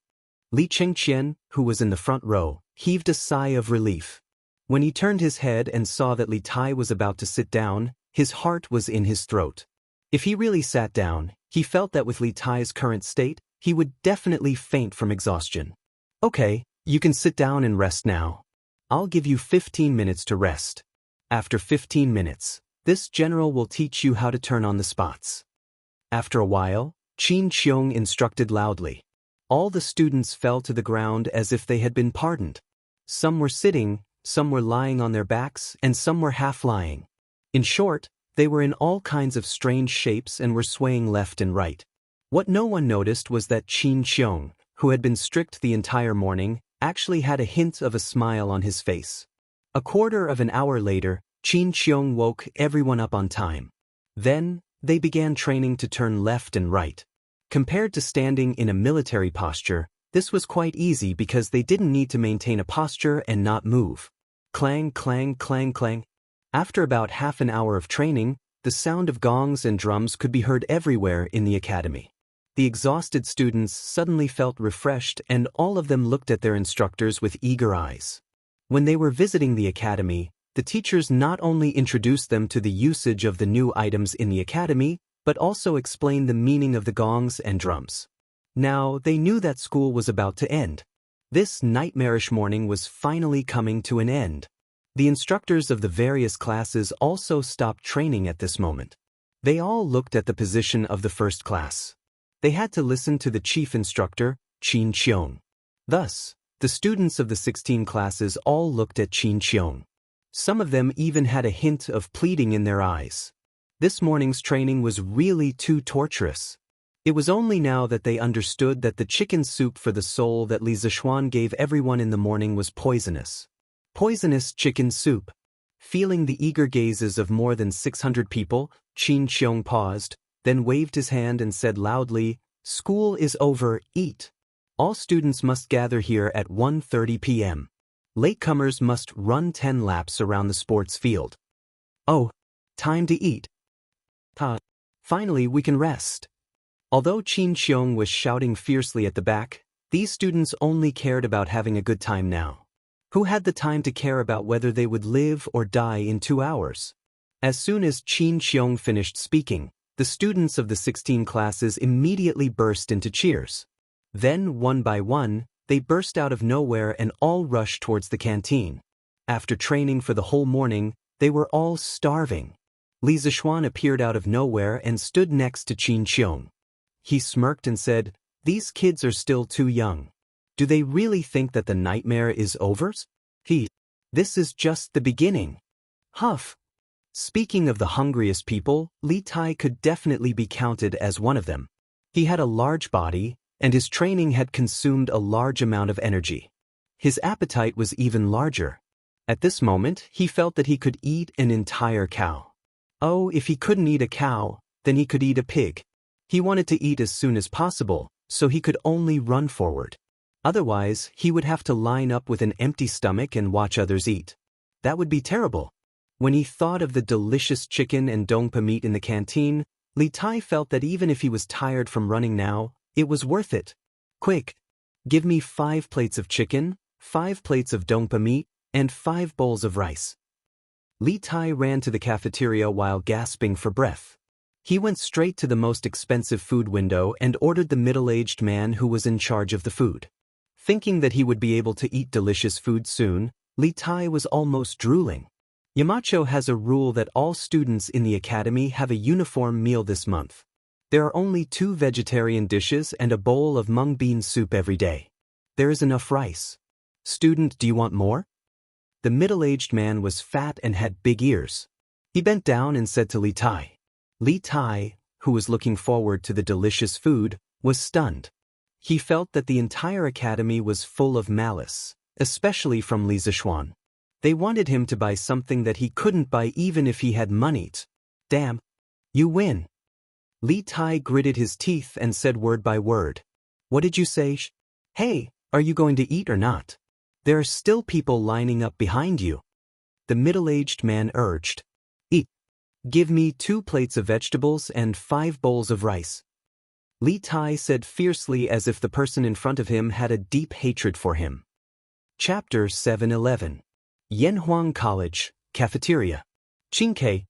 Speaker 1: Li Chengqian, who was in the front row, heaved a sigh of relief. When he turned his head and saw that Li Tai was about to sit down, his heart was in his throat. If he really sat down, he felt that with Li Tai's current state, he would definitely faint from exhaustion. Okay, you can sit down and rest now. I'll give you 15 minutes to rest. After 15 minutes, this general will teach you how to turn on the spots. After a while, Qin Qiong instructed loudly. All the students fell to the ground as if they had been pardoned. Some were sitting, some were lying on their backs, and some were half lying. In short, they were in all kinds of strange shapes and were swaying left and right. What no one noticed was that Qin Qiong, who had been strict the entire morning, actually had a hint of a smile on his face. A quarter of an hour later, Qin Qiong woke everyone up on time. Then, they began training to turn left and right. Compared to standing in a military posture, this was quite easy because they didn't need to maintain a posture and not move. Clang, clang, clang, clang. After about half an hour of training, the sound of gongs and drums could be heard everywhere in the academy. The exhausted students suddenly felt refreshed and all of them looked at their instructors with eager eyes. When they were visiting the academy, the teachers not only introduced them to the usage of the new items in the academy, but also explained the meaning of the gongs and drums. Now, they knew that school was about to end. This nightmarish morning was finally coming to an end. The instructors of the various classes also stopped training at this moment. They all looked at the position of the first class. They had to listen to the chief instructor, Qin Qiong. Thus, the students of the 16 classes all looked at Qin Qiong. Some of them even had a hint of pleading in their eyes. This morning's training was really too torturous. It was only now that they understood that the chicken soup for the soul that Li Zishuan gave everyone in the morning was poisonous. Poisonous chicken soup. Feeling the eager gazes of more than 600 people, Qin Qiong paused, then waved his hand and said loudly, "School is over, eat. All students must gather here at 1:30 p.m. Latecomers must run 10 laps around the sports field." Oh, time to eat. Finally, we can rest. Although Qin Qiong was shouting fiercely at the back, these students only cared about having a good time now. Who had the time to care about whether they would live or die in 2 hours? As soon as Qin Qiong finished speaking, the students of the 16 classes immediately burst into cheers. Then, one by one, they burst out of nowhere and all rushed towards the canteen. After training for the whole morning, they were all starving. Li Zishuan appeared out of nowhere and stood next to Qin Qiong. He smirked and said, "These kids are still too young. Do they really think that the nightmare is over? This is just the beginning." Huff. Speaking of the hungriest people, Li Tai could definitely be counted as one of them. He had a large body, and his training had consumed a large amount of energy. His appetite was even larger. At this moment, he felt that he could eat an entire cow. Oh, if he couldn't eat a cow, then he could eat a pig. He wanted to eat as soon as possible, so he could only run forward. Otherwise, he would have to line up with an empty stomach and watch others eat. That would be terrible. When he thought of the delicious chicken and dongpa meat in the canteen, Li Tai felt that even if he was tired from running now, it was worth it. Quick! Give me 5 plates of chicken, 5 plates of dongpa meat, and 5 bowls of rice. Li Tai ran to the cafeteria while gasping for breath. He went straight to the most expensive food window and ordered the middle-aged man who was in charge of the food. Thinking that he would be able to eat delicious food soon, Li Tai was almost drooling. Yamacho has a rule that all students in the academy have a uniform meal this month. There are only 2 vegetarian dishes and a bowl of mung bean soup every day. There is enough rice. Student, do you want more? The middle-aged man was fat and had big ears. He bent down and said to Li Tai. Li Tai, who was looking forward to the delicious food, was stunned. He felt that the entire academy was full of malice, especially from Li Zixuan. They wanted him to buy something that he couldn't buy even if he had money. Damn. You win. Li Tai gritted his teeth and said word by word. What did you say? Hey, are you going to eat or not? There are still people lining up behind you. The middle-aged man urged. Eat. Give me 2 plates of vegetables and 5 bowls of rice. Li Tai said fiercely as if the person in front of him had a deep hatred for him. Chapter 711. Yanhuang College, Cafeteria. Qingke,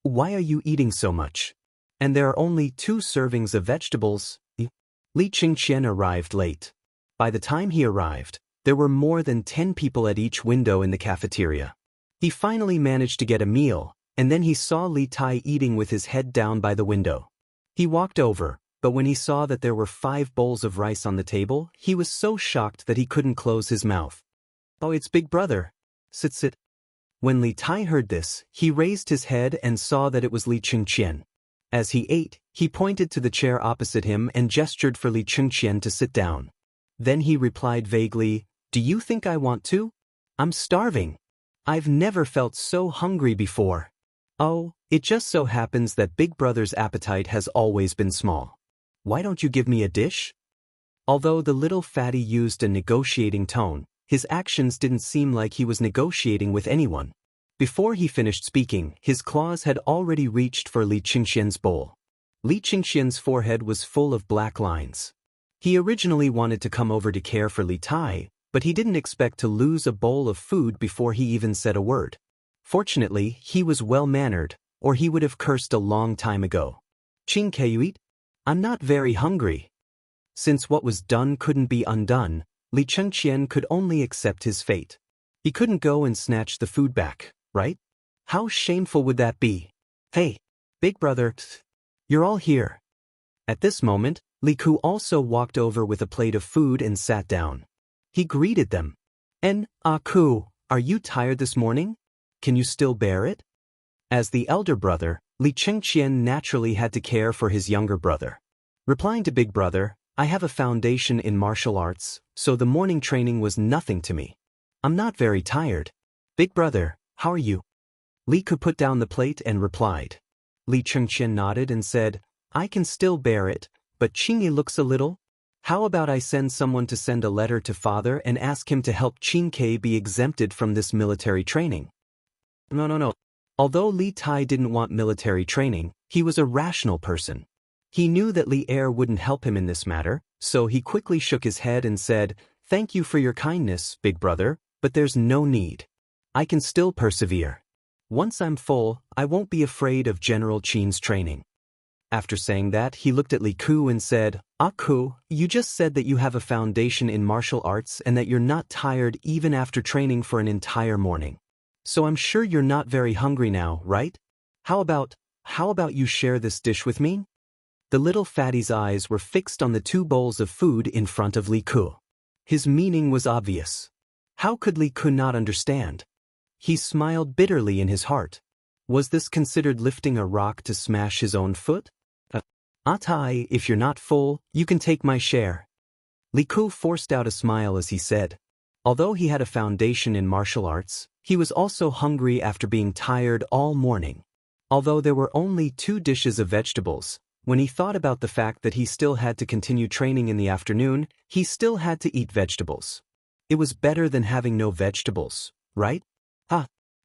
Speaker 1: why are you eating so much? And there are only 2 servings of vegetables. Li Qingqian arrived late. By the time he arrived, there were more than 10 people at each window in the cafeteria. He finally managed to get a meal, and then he saw Li Tai eating with his head down by the window. He walked over, but when he saw that there were 5 bowls of rice on the table, he was so shocked that he couldn't close his mouth. Oh, it's Big Brother. Sit. When Li Tai heard this, he raised his head and saw that it was Li Qingqian. As he ate, he pointed to the chair opposite him and gestured for Li Qingqian to sit down. Then he replied vaguely, Do you think I want to? I'm starving. I've never felt so hungry before. Oh, it just so happens that Big Brother's appetite has always been small. Why don't you give me a dish? Although the little fatty used a negotiating tone, his actions didn't seem like he was negotiating with anyone. Before he finished speaking, his claws had already reached for Li Qingqian's bowl. Li Qingqian's forehead was full of black lines. He originally wanted to come over to care for Li Tai, but he didn't expect to lose a bowl of food before he even said a word. Fortunately, he was well-mannered, or he would have cursed a long time ago. Qingke, you eat? I'm not very hungry. Since what was done couldn't be undone, Li Qingqian could only accept his fate. He couldn't go and snatch the food back, right? How shameful would that be? Hey, Big Brother, you're all here. At this moment, Li Ku also walked over with a plate of food and sat down. He greeted them. Ku, are you tired this morning? Can you still bear it? As the elder brother, Li Qingqian naturally had to care for his younger brother. Replying to Big Brother, I have a foundation in martial arts, so the morning training was nothing to me. I'm not very tired. Big Brother, how are you? Li Ku put down the plate and replied. Li Qingqian nodded and said, I can still bear it, but Qingyi looks a little. How about I send someone to send a letter to father and ask him to help Qingke be exempted from this military training? No. Although Li Tai didn't want military training, he was a rational person. He knew that Li Er wouldn't help him in this matter, so he quickly shook his head and said, Thank you for your kindness, Big Brother, but there's no need. I can still persevere. Once I'm full, I won't be afraid of General Qin's training. After saying that, he looked at Li Ku and said, Ku, you just said that you have a foundation in martial arts and that you're not tired even after training for an entire morning. So I'm sure you're not very hungry now, right? How about you share this dish with me? The little fatty's eyes were fixed on the 2 bowls of food in front of Li Ku. His meaning was obvious. How could Li Ku not understand? He smiled bitterly in his heart. Was this considered lifting a rock to smash his own foot? Atai, if you're not full, you can take my share. Li Ku forced out a smile as he said. Although he had a foundation in martial arts, he was also hungry after being tired all morning. Although there were only 2 dishes of vegetables, when he thought about the fact that he still had to continue training in the afternoon, he still had to eat vegetables. It was better than having no vegetables, right?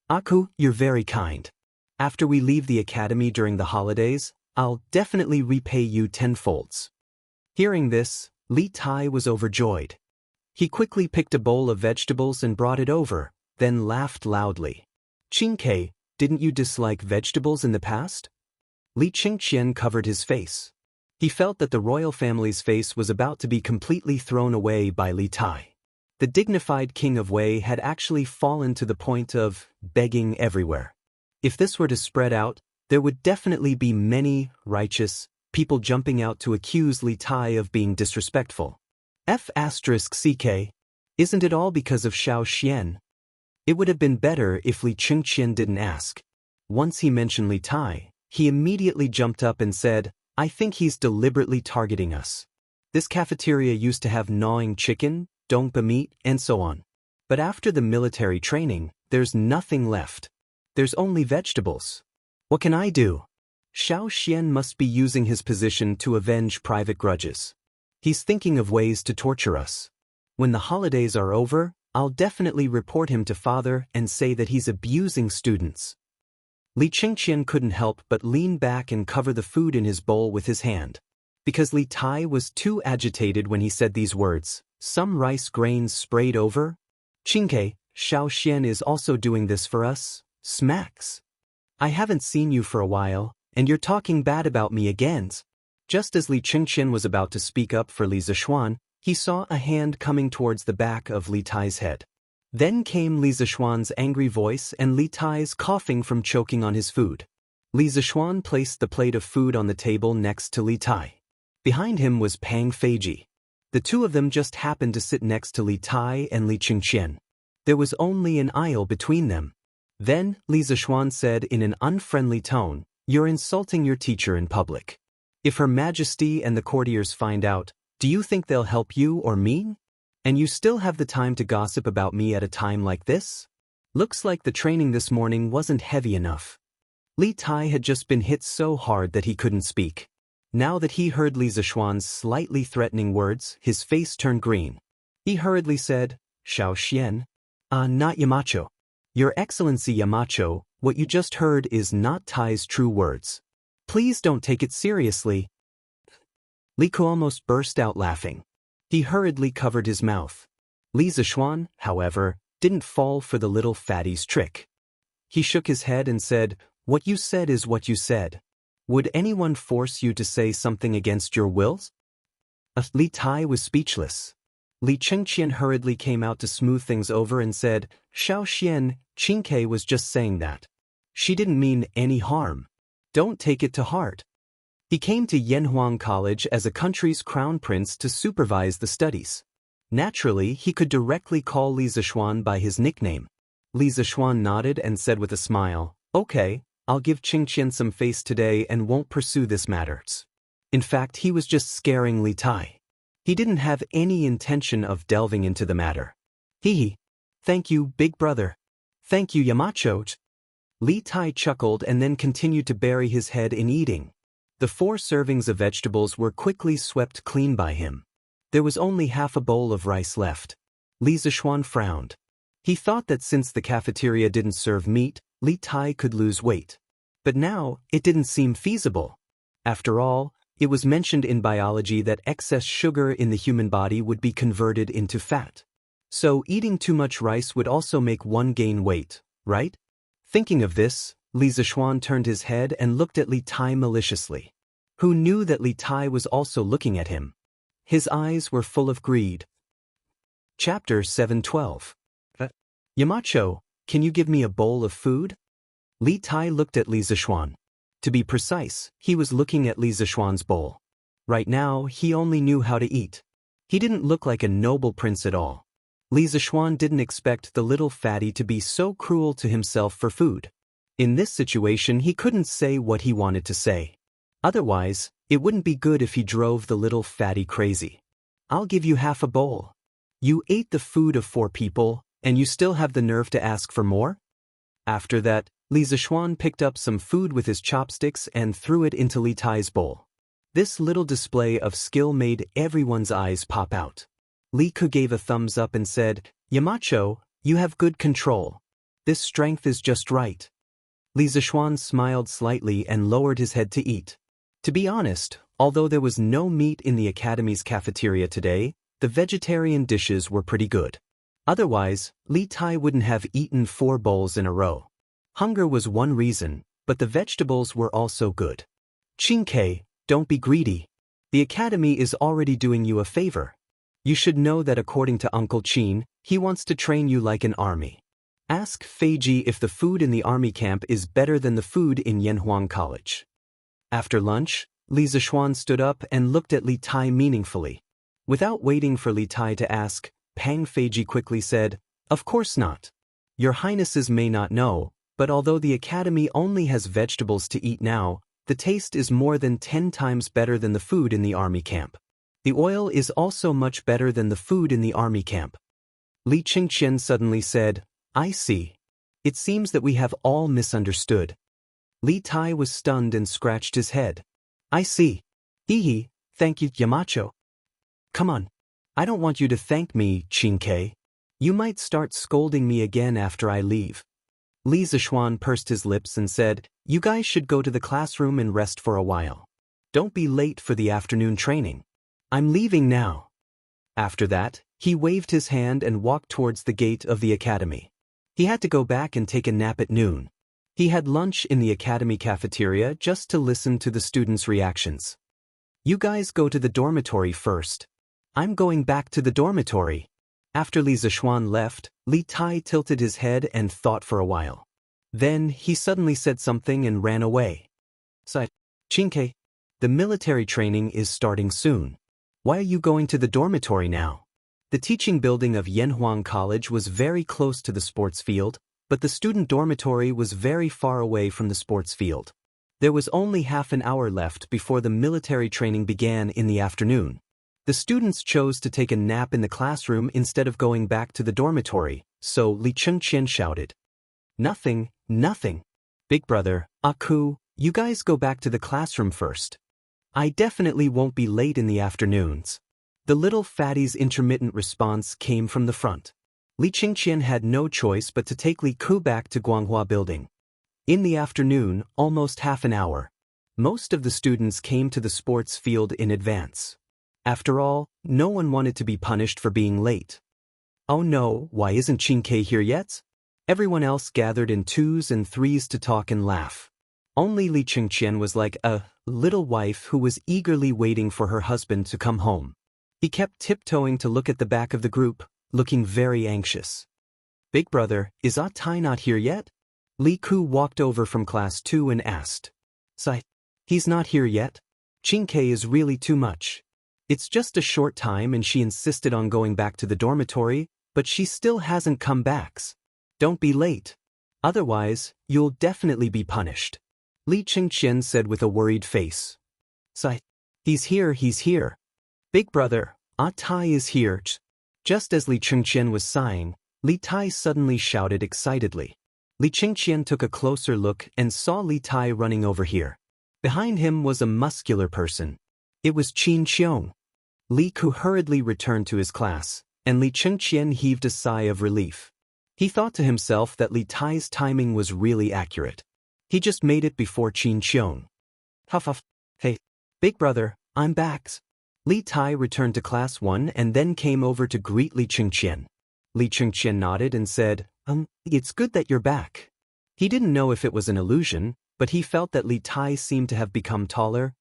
Speaker 1: Aku, you're very kind. After we leave the academy during the holidays, I'll definitely repay you tenfolds. Hearing this, Li Tai was overjoyed. He quickly picked a bowl of vegetables and brought it over, then laughed loudly. Qingke, didn't you dislike vegetables in the past? Li Qingqian covered his face. He felt that the royal family's face was about to be completely thrown away by Li Tai. The dignified king of Wei had actually fallen to the point of begging everywhere. If this were to spread out, there would definitely be many righteous people jumping out to accuse Li Tai of being disrespectful. F***ck. Isn't it all because of Xiao Xian? It would have been better if Li Qingqian didn't ask. Once he mentioned Li Tai, he immediately jumped up and said, I think he's deliberately targeting us. This cafeteria used to have gnawing chicken, dongpa meat, and so on. But after the military training, there's nothing left. There's only vegetables. What can I do? Xiao Xian must be using his position to avenge private grudges. He's thinking of ways to torture us. When the holidays are over, I'll definitely report him to father and say that he's abusing students. Li Qingqian couldn't help but lean back and cover the food in his bowl with his hand. Because Li Tai was too agitated when he said these words, some rice grains sprayed over. Qingke, Xiao Xian is also doing this for us, smacks. I haven't seen you for a while, and you're talking bad about me again. Just as Li Qingqian was about to speak up for Li Zishuan, he saw a hand coming towards the back of Li Tai's head. Then came Li Zishuan's angry voice and Li Tai's coughing from choking on his food. Li Zishuan placed the plate of food on the table next to Li Tai. Behind him was Pang Feiji. The two of them just happened to sit next to Li Tai and Li Qingqian. There was only an aisle between them. Then, Li Zishuan said in an unfriendly tone, You're insulting your teacher in public. If Her Majesty and the courtiers find out, do you think they'll help you or me? And you still have the time to gossip about me at a time like this? Looks like the training this morning wasn't heavy enough. Li Tai had just been hit so hard that he couldn't speak. Now that he heard Li Zishuan's slightly threatening words, his face turned green. He hurriedly said, Xiao Xian. Not Yamacho. Your Excellency Yamacho, what you just heard is not Tai's true words. Please don't take it seriously. Li Ku almost burst out laughing. He hurriedly covered his mouth. Li Zishuan, however, didn't fall for the little fatty's trick. He shook his head and said, What you said is what you said. Would anyone force you to say something against your wills? Li Tai was speechless. Li Qingqian hurriedly came out to smooth things over and said, Xiao Xian, Qingke was just saying that. She didn't mean any harm. Don't take it to heart. He came to Yanhuang College as a country's crown prince to supervise the studies. Naturally, he could directly call Li Zishuan by his nickname. Li Zishuan nodded and said with a smile, Okay, I'll give Qingqian some face today and won't pursue this matter. In fact, he was just scaring Li Tai. He didn't have any intention of delving into the matter. Thank you, big brother. Thank you, Yamacho. Li Tai chuckled and then continued to bury his head in eating. The 4 servings of vegetables were quickly swept clean by him. There was only half a bowl of rice left. Li Zishuan frowned. He thought that since the cafeteria didn't serve meat, Li Tai could lose weight. But now, it didn't seem feasible. After all, it was mentioned in biology that excess sugar in the human body would be converted into fat. So eating too much rice would also make one gain weight, right? Thinking of this, Li Zishuan turned his head and looked at Li Tai maliciously. Who knew that Li Tai was also looking at him? His eyes were full of greed. Chapter 712. Yamacho, can you give me a bowl of food? Li Tai looked at Li Zishuan. To be precise, he was looking at Li Zishuan's bowl. Right now, he only knew how to eat. He didn't look like a noble prince at all. Li Zishuan didn't expect the little fatty to be so cruel to himself for food. In this situation, he couldn't say what he wanted to say. Otherwise, it wouldn't be good if he drove the little fatty crazy. I'll give you half a bowl. You ate the food of 4 people, and you still have the nerve to ask for more? After that, Li Zishuan picked up some food with his chopsticks and threw it into Li Tai's bowl. This little display of skill made everyone's eyes pop out. Li Ku gave a thumbs up and said, Yamacho, you have good control. This strength is just right. Li Zishuan smiled slightly and lowered his head to eat. To be honest, although there was no meat in the academy's cafeteria today, the vegetarian dishes were pretty good. Otherwise, Li Tai wouldn't have eaten 4 bowls in a row. Hunger was one reason, but the vegetables were also good. Qingke, don't be greedy. The academy is already doing you a favor. You should know that according to Uncle Qin, he wants to train you like an army. Ask Feiji if the food in the army camp is better than the food in Yanhuang College. After lunch, Li Zishuan stood up and looked at Li Tai meaningfully. Without waiting for Li Tai to ask, Pang Feiji quickly said, "Of course not. Your Highnesses may not know, but although the academy only has vegetables to eat now, the taste is more than 10 times better than the food in the army camp. The oil is also much better than the food in the army camp." Li Qingqian suddenly said, "I see. It seems that we have all misunderstood." Li Tai was stunned and scratched his head. "I see. Hehe, thank you, Yamacho." "Come on. I don't want you to thank me, Qingke. You might start scolding me again after I leave." Li Zishuan pursed his lips and said, "You guys should go to the classroom and rest for a while. Don't be late for the afternoon training. I'm leaving now." After that, he waved his hand and walked towards the gate of the academy. He had to go back and take a nap at noon. He had lunch in the academy cafeteria just to listen to the students' reactions. "You guys go to the dormitory first. I'm going back to the dormitory." After Li Zishuan left, Li Tai tilted his head and thought for a while. Then he suddenly said something and ran away. "Qingke, the military training is starting soon. Why are you going to the dormitory now?" The teaching building of Yanhuang College was very close to the sports field, but the student dormitory was very far away from the sports field. There was only half an hour left before the military training began in the afternoon. The students chose to take a nap in the classroom instead of going back to the dormitory, so Li Chengqian shouted, Nothing. Big brother, Aku, you guys go back to the classroom first. I definitely won't be late in the afternoons." The little fatty's intermittent response came from the front. Li Chengqian had no choice but to take Li Ku back to Guanghua Building. In the afternoon, almost half an hour. Most of the students came to the sports field in advance. After all, no one wanted to be punished for being late. "Oh no, why isn't Qingke here yet?" Everyone else gathered in twos and threes to talk and laugh. Only Li Chengqian was like a little wife who was eagerly waiting for her husband to come home. He kept tiptoeing to look at the back of the group, looking very anxious. "Big brother, is Ah Tai not here yet?" Li Ku walked over from class 2 and asked. "Sai, he's not here yet. Qingke is really too much. It's just a short time and she insisted on going back to the dormitory, but she still hasn't come back. Don't be late. Otherwise, you'll definitely be punished." Li Chengqian said with a worried face. "Sai, he's here. Big brother, Ah Tai is here." Just as Li Chengqian was sighing, Li Tai suddenly shouted excitedly. Li Chengqian took a closer look and saw Li Tai running over here. Behind him was a muscular person. It was Qin Qiong. Li Ku hurriedly returned to his class, and Li Chengqian heaved a sigh of relief. He thought to himself that Li Tai's timing was really accurate. He just made it before Qin Qiong. Huff. "Hey, big brother, I'm back." Li Tai returned to class 1 and then came over to greet Li Chengqian. Li Chengqian nodded and said, It's good that you're back." He didn't know if it was an illusion, but he felt that Li Tai seemed to have become taller.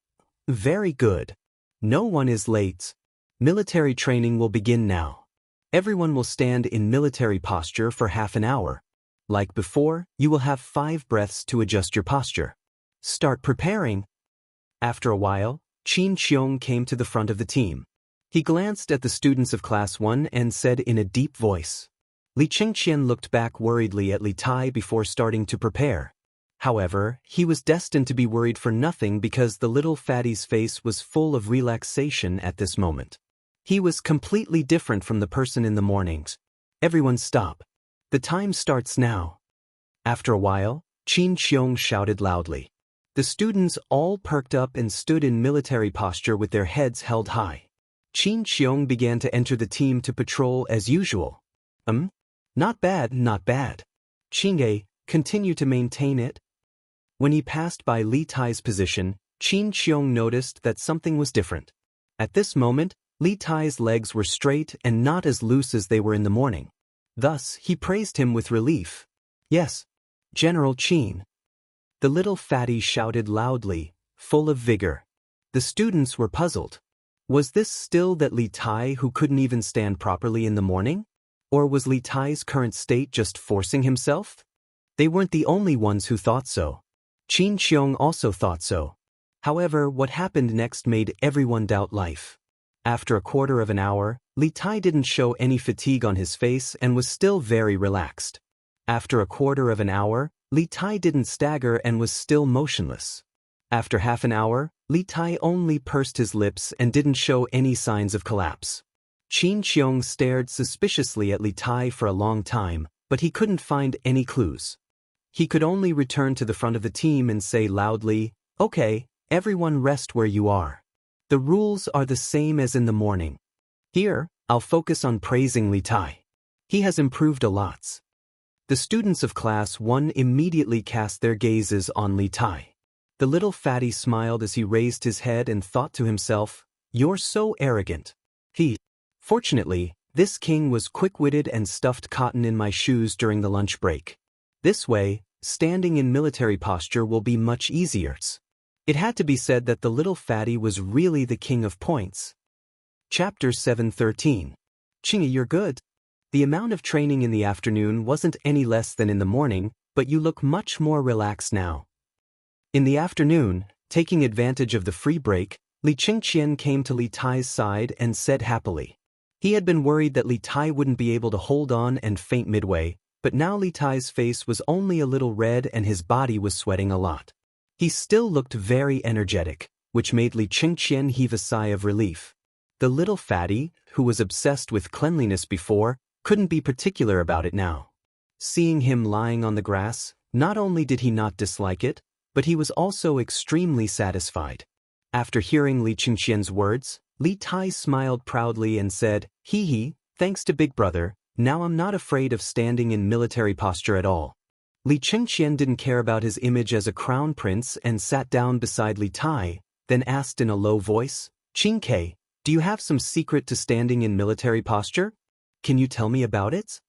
Speaker 1: "Very good. No one is late. Military training will begin now. Everyone will stand in military posture for half an hour. Like before, you will have 5 breaths to adjust your posture. Start preparing." After a while, Qin Qiong came to the front of the team. He glanced at the students of class 1 and said in a deep voice. Li Chengqian looked back worriedly at Li Tai before starting to prepare. However, he was destined to be worried for nothing because the little fatty's face was full of relaxation at this moment. He was completely different from the person in the mornings. "Everyone stop. The time starts now." After a while, Qin Qiong shouted loudly. The students all perked up and stood in military posture with their heads held high. Qin Qiong began to enter the team to patrol as usual. Not bad. Qingke, continue to maintain it." When he passed by Li Tai's position, Qin Qiong noticed that something was different. At this moment, Li Tai's legs were straight and not as loose as they were in the morning. Thus, he praised him with relief. "Yes, General Qin. The little fatty shouted loudly, full of vigor. The students were puzzled. Was this still that Li Tai who couldn't even stand properly in the morning? Or was Li Tai's current state just forcing himself? They weren't the only ones who thought so. Qin Qiong also thought so. However, what happened next made everyone doubt life. After a quarter of an hour, Li Tai didn't show any fatigue on his face and was still very relaxed. After a quarter of an hour, Li Tai didn't stagger and was still motionless. After half an hour, Li Tai only pursed his lips and didn't show any signs of collapse. Qin Qiong stared suspiciously at Li Tai for a long time, but he couldn't find any clues. He could only return to the front of the team and say loudly, "Okay, everyone rest where you are. The rules are the same as in the morning. Here, I'll focus on praising Li Tai. He has improved a lot." The students of Class 1 immediately cast their gazes on Li Tai. The little fatty smiled as he raised his head and thought to himself, "You're so arrogant." Fortunately, this king was quick-witted and stuffed cotton in my shoes during the lunch break. This way, standing in military posture will be much easier. It had to be said that the little fatty was really the king of points. Chapter 713. Qingyi, you're good. The amount of training in the afternoon wasn't any less than in the morning, but you look much more relaxed now. In the afternoon, taking advantage of the free break, Li Qingqian came to Li Tai's side and said happily. He had been worried that Li Tai wouldn't be able to hold on and faint midway, but now Li Tai's face was only a little red and his body was sweating a lot. He still looked very energetic, which made Li Qingqian heave a sigh of relief. The little fatty, who was obsessed with cleanliness before, couldn't be particular about it now. Seeing him lying on the grass, not only did he not dislike it, but he was also extremely satisfied. After hearing Li Qingqian's words, Li Tai smiled proudly and said, "Hee, thanks to Big Brother, now I'm not afraid of standing in military posture at all." Li Qingqian didn't care about his image as a crown prince and sat down beside Li Tai, then asked in a low voice, "Qingke, do you have some secret to standing in military posture? Can you tell me about it?"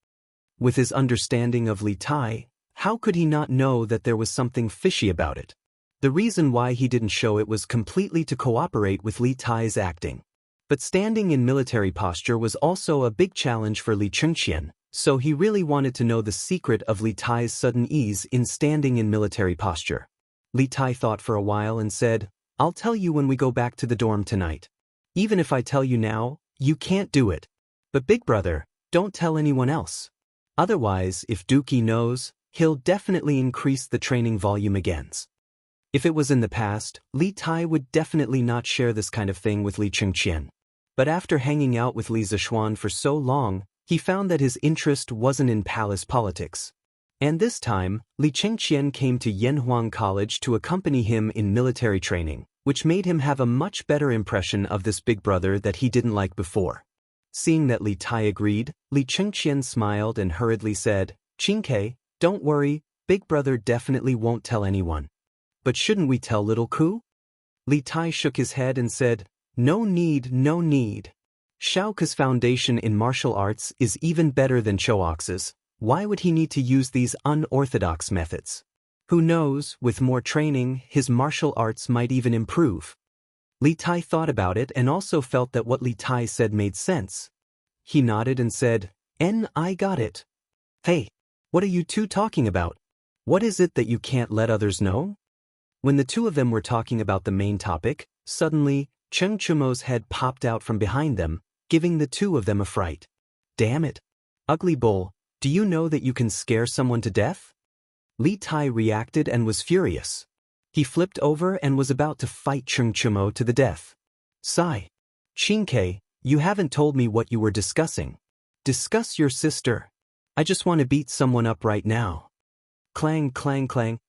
Speaker 1: With his understanding of Li Tai, how could he not know that there was something fishy about it? The reason why he didn't show it was completely to cooperate with Li Tai's acting. But standing in military posture was also a big challenge for Li Qingqian, so he really wanted to know the secret of Li Tai's sudden ease in standing in military posture. Li Tai thought for a while and said, "I'll tell you when we go back to the dorm tonight. Even if I tell you now, you can't do it. But Big Brother, don't tell anyone else. Otherwise, if Dookie knows, he'll definitely increase the training volume again." If it was in the past, Li Tai would definitely not share this kind of thing with Li Qingqian. But after hanging out with Li Zishuan for so long, he found that his interest wasn't in palace politics. And this time, Li Qingqian came to Yanhuang College to accompany him in military training, which made him have a much better impression of this big brother that he didn't like before. Seeing that Li Tai agreed, Li Qingqian smiled and hurriedly said, "Qingke, don't worry, Big Brother definitely won't tell anyone. But shouldn't we tell Little Ku?" Li Tai shook his head and said, "No need, no need. Shao Ke's foundation in martial arts is even better than Choax's. Why would he need to use these unorthodox methods? Who knows, with more training, his martial arts might even improve." Li Tai thought about it and also felt that what Li Tai said made sense. He nodded and said, "I got it. Hey, what are you two talking about? What is it that you can't let others know?" When the two of them were talking about the main topic, suddenly, Cheng Chumo's head popped out from behind them, giving the two of them a fright. "Damn it. Ugly bull, do you know that you can scare someone to death?" Li Tai reacted and was furious. He flipped over and was about to fight Cheng Chumo to the death. "Sigh. Qingke, you haven't told me what you were discussing. Discuss your sister. I just want to beat someone up right now." Clang, clang, clang.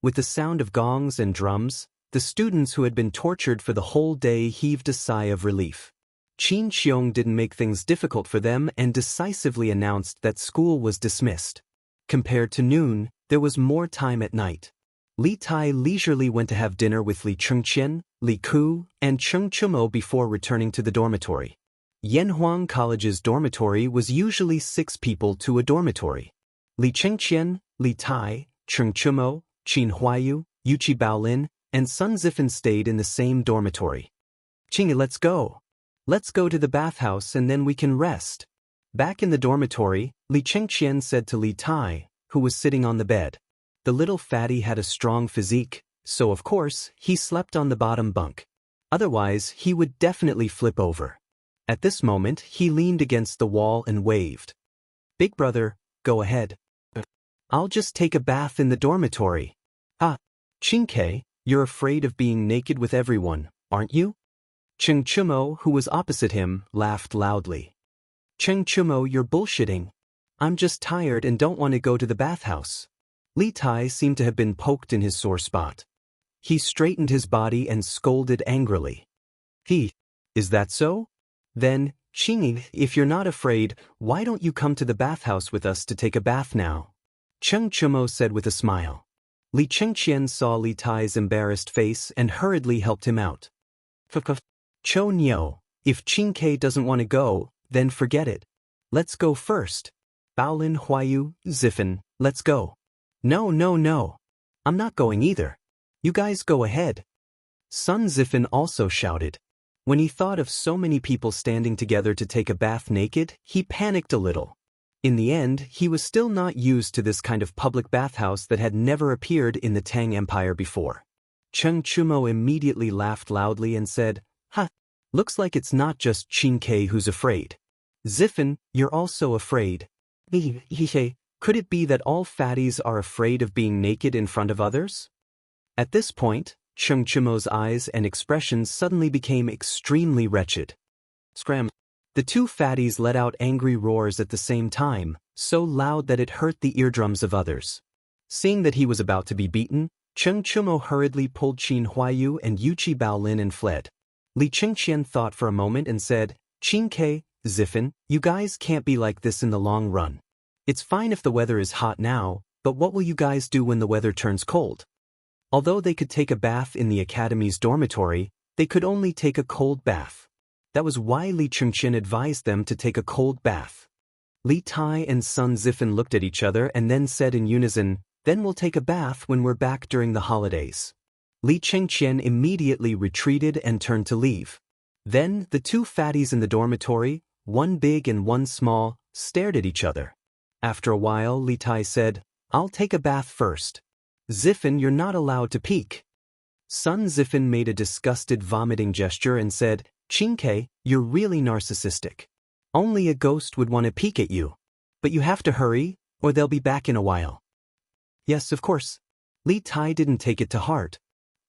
Speaker 1: With the sound of gongs and drums, the students who had been tortured for the whole day heaved a sigh of relief. Qin Qiong didn't make things difficult for them and decisively announced that school was dismissed. Compared to noon, there was more time at night. Li Tai leisurely went to have dinner with Li Qingqian, Li Ku, and Cheng Chumo before returning to the dormitory. Yanhuang College's dormitory was usually 6 people to a dormitory. Li Qingqian, Li Tai, Cheng Chumo, Qin Huayu, Yuchi Baolin, and Sun Zifan stayed in the same dormitory. Qingyi, let's go. Let's go to the bathhouse and then we can rest. Back in the dormitory, Li Chengqian said to Li Tai, who was sitting on the bed. The little fatty had a strong physique, so of course, he slept on the bottom bunk. Otherwise, he would definitely flip over. At this moment, he leaned against the wall and waved. Big brother, go ahead. I'll just take a bath in the dormitory. Ah, Qingke, you're afraid of being naked with everyone, aren't you? Cheng Chumo, who was opposite him, laughed loudly. Cheng Chumo, you're bullshitting. I'm just tired and don't want to go to the bathhouse. Li Tai seemed to have been poked in his sore spot. He straightened his body and scolded angrily. Is that so? Then, Qingyi, if you're not afraid, why don't you come to the bathhouse with us to take a bath now? Cheng Chumo said with a smile. Li Chengqian saw Li Tai's embarrassed face and hurriedly helped him out. Cho Nyo, if Qingke doesn't want to go, then forget it. Let's go first. Baolin Huayu, Zifan, let's go. No. I'm not going either. You guys go ahead. Sun Zifan also shouted. When he thought of so many people standing together to take a bath naked, he panicked a little. In the end, he was still not used to this kind of public bathhouse that had never appeared in the Tang Empire before. Cheng Chumo immediately laughed loudly and said, looks like it's not just Qingke who's afraid. Zifan, you're also afraid. Could it be that all fatties are afraid of being naked in front of others? At this point, Cheng Chumo's eyes and expressions suddenly became extremely wretched. Scram! The two fatties let out angry roars at the same time, so loud that it hurt the eardrums of others. Seeing that he was about to be beaten, Cheng Chumo hurriedly pulled Qin Huayu and Yuchi Baolin and fled. Li Chengqian thought for a moment and said, Qingke, Zifan, you guys can't be like this in the long run. It's fine if the weather is hot now, but what will you guys do when the weather turns cold? Although they could take a bath in the academy's dormitory, they could only take a cold bath. That was why Li Chengqian advised them to take a cold bath. Li Tai and Sun Zifan looked at each other and then said in unison, then we'll take a bath when we're back during the holidays. Li Chengqian immediately retreated and turned to leave. Then the two fatties in the dormitory, one big and one small, stared at each other. After a while, Li Tai said, I'll take a bath first. Zifan, you're not allowed to peek. Sun Zifan made a disgusted vomiting gesture and said, Qingke, you're really narcissistic. Only a ghost would want to peek at you. But you have to hurry, or they'll be back in a while. Yes, of course. Li Tai didn't take it to heart.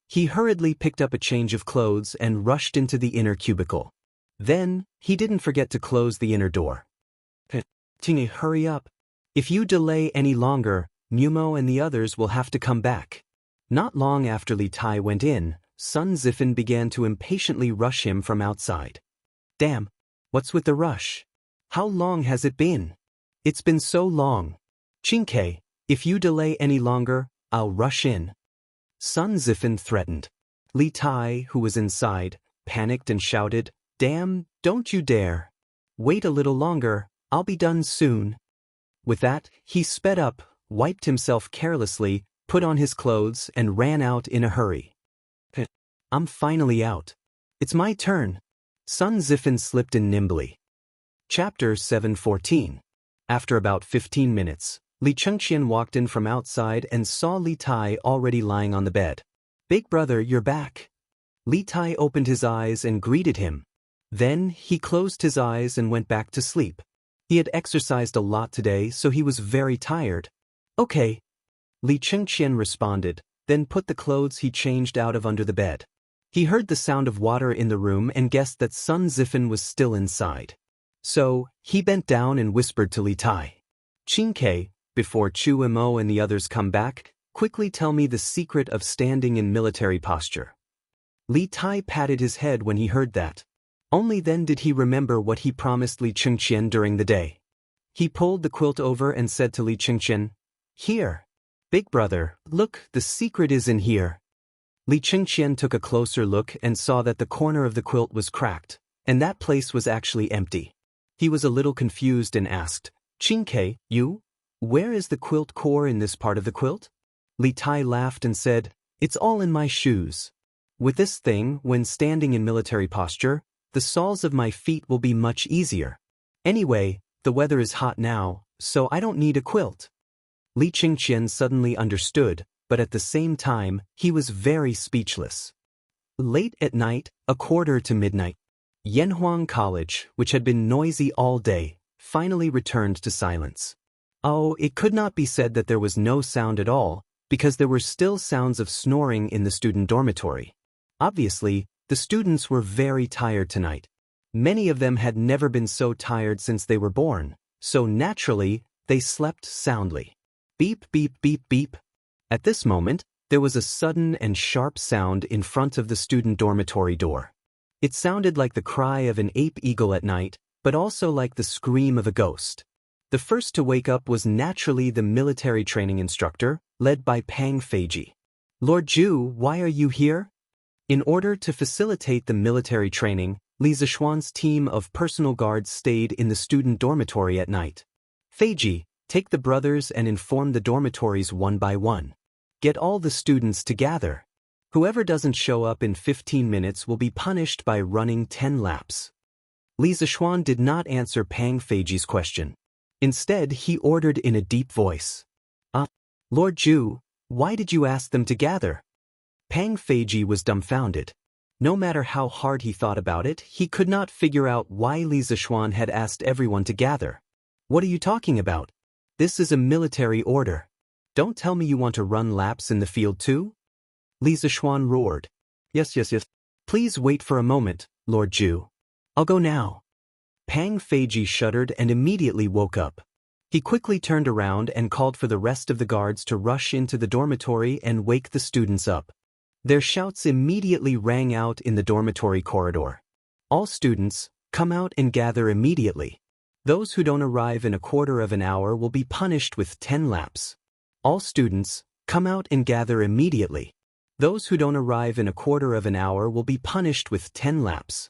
Speaker 1: He hurriedly picked up a change of clothes and rushed into the inner cubicle. Then, he didn't forget to close the inner door. Qingyi, hurry up. If you delay any longer, Mumo and the others will have to come back. Not long after Li Tai went in, Sun Zifan began to impatiently rush him from outside. Damn, what's with the rush? How long has it been? It's been so long. Qingke, if you delay any longer, I'll rush in. Sun Zifan threatened. Li Tai, who was inside, panicked and shouted, Damn, don't you dare. Wait a little longer, I'll be done soon. With that, he sped up, wiped himself carelessly, put on his clothes and ran out in a hurry. I'm finally out. It's my turn. Sun Zifan slipped in nimbly. Chapter 714. After about 15 minutes, Li Chengqian walked in from outside and saw Li Tai already lying on the bed. Big brother, you're back. Li Tai opened his eyes and greeted him. Then, he closed his eyes and went back to sleep. He had exercised a lot today, so he was very tired. Okay. Li Chengqian responded, then put the clothes he changed out of under the bed. He heard the sound of water in the room and guessed that Sun Zifan was still inside. So, he bent down and whispered to Li Tai. Qingke, before Chu Mo and the others come back, quickly tell me the secret of standing in military posture. Li Tai patted his head when he heard that. Only then did he remember what he promised Li Chengqian during the day. He pulled the quilt over and said to Li Chengqian, Here. Big brother, look, the secret is in here. Li Chengqian took a closer look and saw that the corner of the quilt was cracked, and that place was actually empty. He was a little confused and asked, Qingke, you? Where is the quilt core in this part of the quilt? Li Tai laughed and said, "It's all in my shoes. With this thing, when standing in military posture, the soles of my feet will be much easier. Anyway, the weather is hot now, so I don't need a quilt." Li Qingqian suddenly understood, but at the same time, he was very speechless. Late at night, 1:15 Yanhuang College, which had been noisy all day, finally returned to silence. Oh, it could not be said that there was no sound at all, because there were still sounds of snoring in the student dormitory. Obviously, the students were very tired tonight. Many of them had never been so tired since they were born, so naturally, they slept soundly. Beep, beep, beep, beep. At this moment, there was a sudden and sharp sound in front of the student dormitory door. It sounded like the cry of an ape eagle at night, but also like the scream of a ghost. The first to wake up was naturally the military training instructor, led by Pang Feiji. "Lord Ju, why are you here?" In order to facilitate the military training, Li Zishuan's team of personal guards stayed in the student dormitory at night. "Feiji, take the brothers and inform the dormitories one by one. Get all the students to gather. Whoever doesn't show up in 15 minutes will be punished by running 10 laps." Li Zishuan did not answer Pang Feiji's question. Instead, he ordered in a deep voice. Lord Ju, why did you ask them to gather?" Pang Feiji was dumbfounded. No matter how hard he thought about it, he could not figure out why Li Zishuan had asked everyone to gather. "What are you talking about? This is a military order. Don't tell me you want to run laps in the field too?" Li Zishuan roared. Yes. Please wait for a moment, Lord Ju. I'll go now." Pang Feiji shuddered and immediately woke up. He quickly turned around and called for the rest of the guards to rush into the dormitory and wake the students up. Their shouts immediately rang out in the dormitory corridor. "All students, come out and gather immediately. Those who don't arrive in a quarter of an hour will be punished with 10 laps. All students, come out and gather immediately. Those who don't arrive in a quarter of an hour will be punished with 10 laps."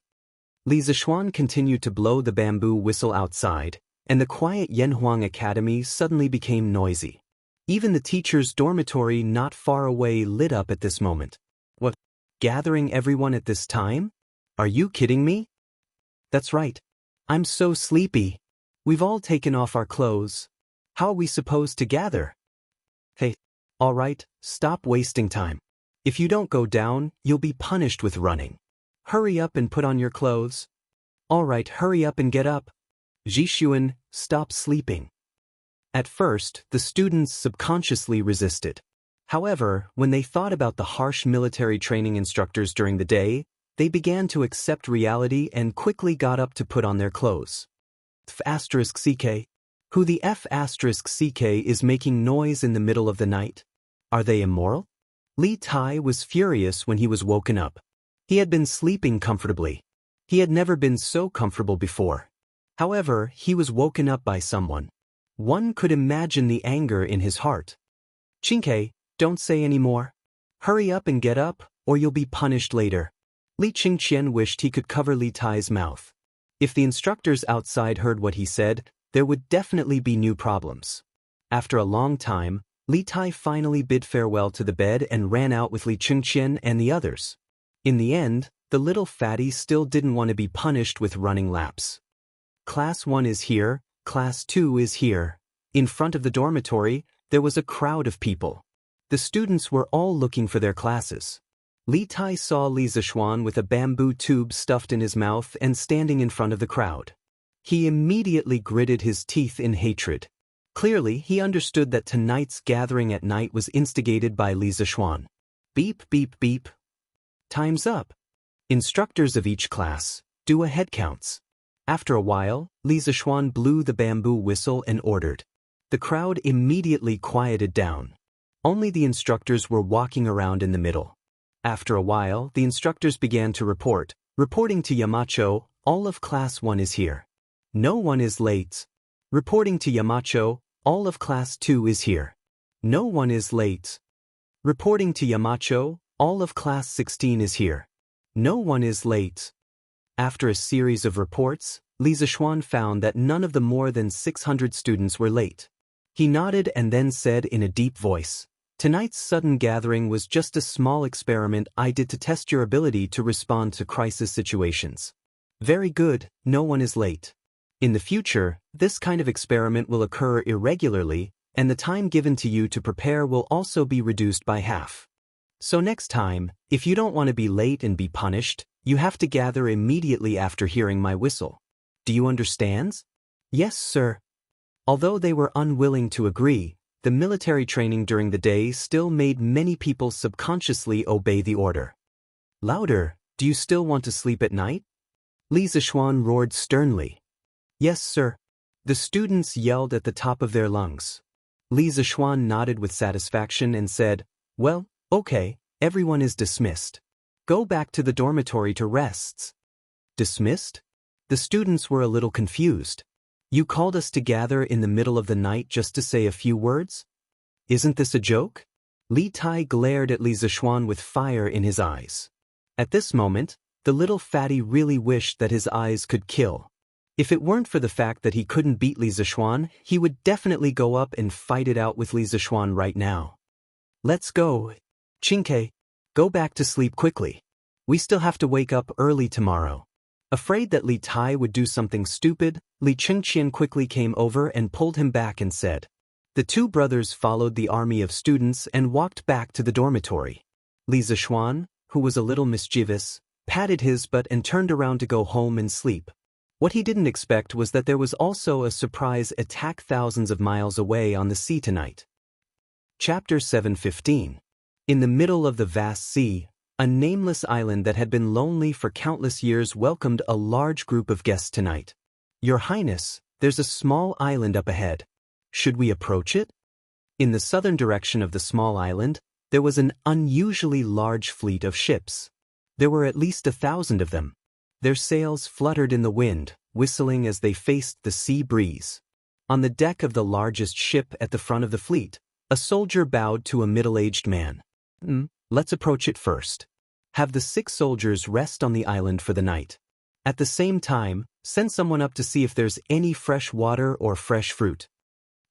Speaker 1: Li Zishuan continued to blow the bamboo whistle outside, and the quiet Yanhuang Academy suddenly became noisy. Even the teacher's dormitory not far away lit up at this moment. "What? Gathering everyone at this time? Are you kidding me?" "That's right. I'm so sleepy. We've all taken off our clothes. How are we supposed to gather?" "Hey, all right, stop wasting time. If you don't go down, you'll be punished with running. Hurry up and put on your clothes." "All right, hurry up and get up. Jishuan, stop sleeping." At first, the students subconsciously resisted. However, when they thought about the harsh military training instructors during the day, they began to accept reality and quickly got up to put on their clothes. F***CK? Who the F***CK is making noise in the middle of the night? Are they immoral? Li Tai was furious when he was woken up. He had been sleeping comfortably. He had never been so comfortable before. However, he was woken up by someone. One could imagine the anger in his heart. "Qingke, don't say any more. Hurry up and get up, or you'll be punished later." Li Qingqian wished he could cover Li Tai's mouth. If the instructors outside heard what he said, there would definitely be new problems. After a long time, Li Tai finally bid farewell to the bed and ran out with Li Qingqian and the others. In the end, the little fatty still didn't want to be punished with running laps. Class 1 is here, Class 2 is here. In front of the dormitory, there was a crowd of people. The students were all looking for their classes. Li Tai saw Li Zishuan with a bamboo tube stuffed in his mouth and standing in front of the crowd. He immediately gritted his teeth in hatred. Clearly, he understood that tonight's gathering at night was instigated by Li Zishuan. Beep, beep, beep. Time's up. Instructors of each class, do a head counts. After a while, Li Zishuan blew the bamboo whistle and ordered. The crowd immediately quieted down. Only the instructors were walking around in the middle. After a while, the instructors began to report. Reporting to Yamacho, all of Class 1 is here. No one is late. Reporting to Yamacho, all of Class 2 is here. No one is late. Reporting to Yamacho, all of Class 16 is here. No one is late. After a series of reports, Li Zishuan found that none of the more than 600 students were late. He nodded and then said in a deep voice, Tonight's sudden gathering was just a small experiment I did to test your ability to respond to crisis situations. Very good, no one is late. In the future, this kind of experiment will occur irregularly, and the time given to you to prepare will also be reduced by half. So next time, if you don't want to be late and be punished, you have to gather immediately after hearing my whistle. Do you understand? Yes, sir. Although they were unwilling to agree, the military training during the day still made many people subconsciously obey the order. Louder, do you still want to sleep at night? Li Zishuan roared sternly. Yes, sir. The students yelled at the top of their lungs. Li Zishuan nodded with satisfaction and said, Well, okay, everyone is dismissed. Go back to the dormitory to rest. Dismissed? The students were a little confused. You called us to gather in the middle of the night just to say a few words? Isn't this a joke? Li Tai glared at Li Zishuan with fire in his eyes. At this moment, the little fatty really wished that his eyes could kill. If it weren't for the fact that he couldn't beat Li Zishuan, he would definitely go up and fight it out with Li Zishuan right now. Let's go. Qingke, go back to sleep quickly. We still have to wake up early tomorrow. Afraid that Li Tai would do something stupid, Li Chengqian quickly came over and pulled him back and said. The two brothers followed the army of students and walked back to the dormitory. Li Zishuan, who was a little mischievous, patted his butt and turned around to go home and sleep. What he didn't expect was that there was also a surprise attack thousands of miles away on the sea tonight. Chapter 7:15. In the middle of the vast sea, a nameless island that had been lonely for countless years welcomed a large group of guests tonight. Your Highness, there's a small island up ahead. Should we approach it? In the southern direction of the small island, there was an unusually large fleet of ships. There were at least 1,000 of them. Their sails fluttered in the wind, whistling as they faced the sea breeze. On the deck of the largest ship at the front of the fleet, a soldier bowed to a middle-aged man. Let's approach it first. Have the 6 soldiers rest on the island for the night. At the same time, send someone up to see if there's any fresh water or fresh fruit.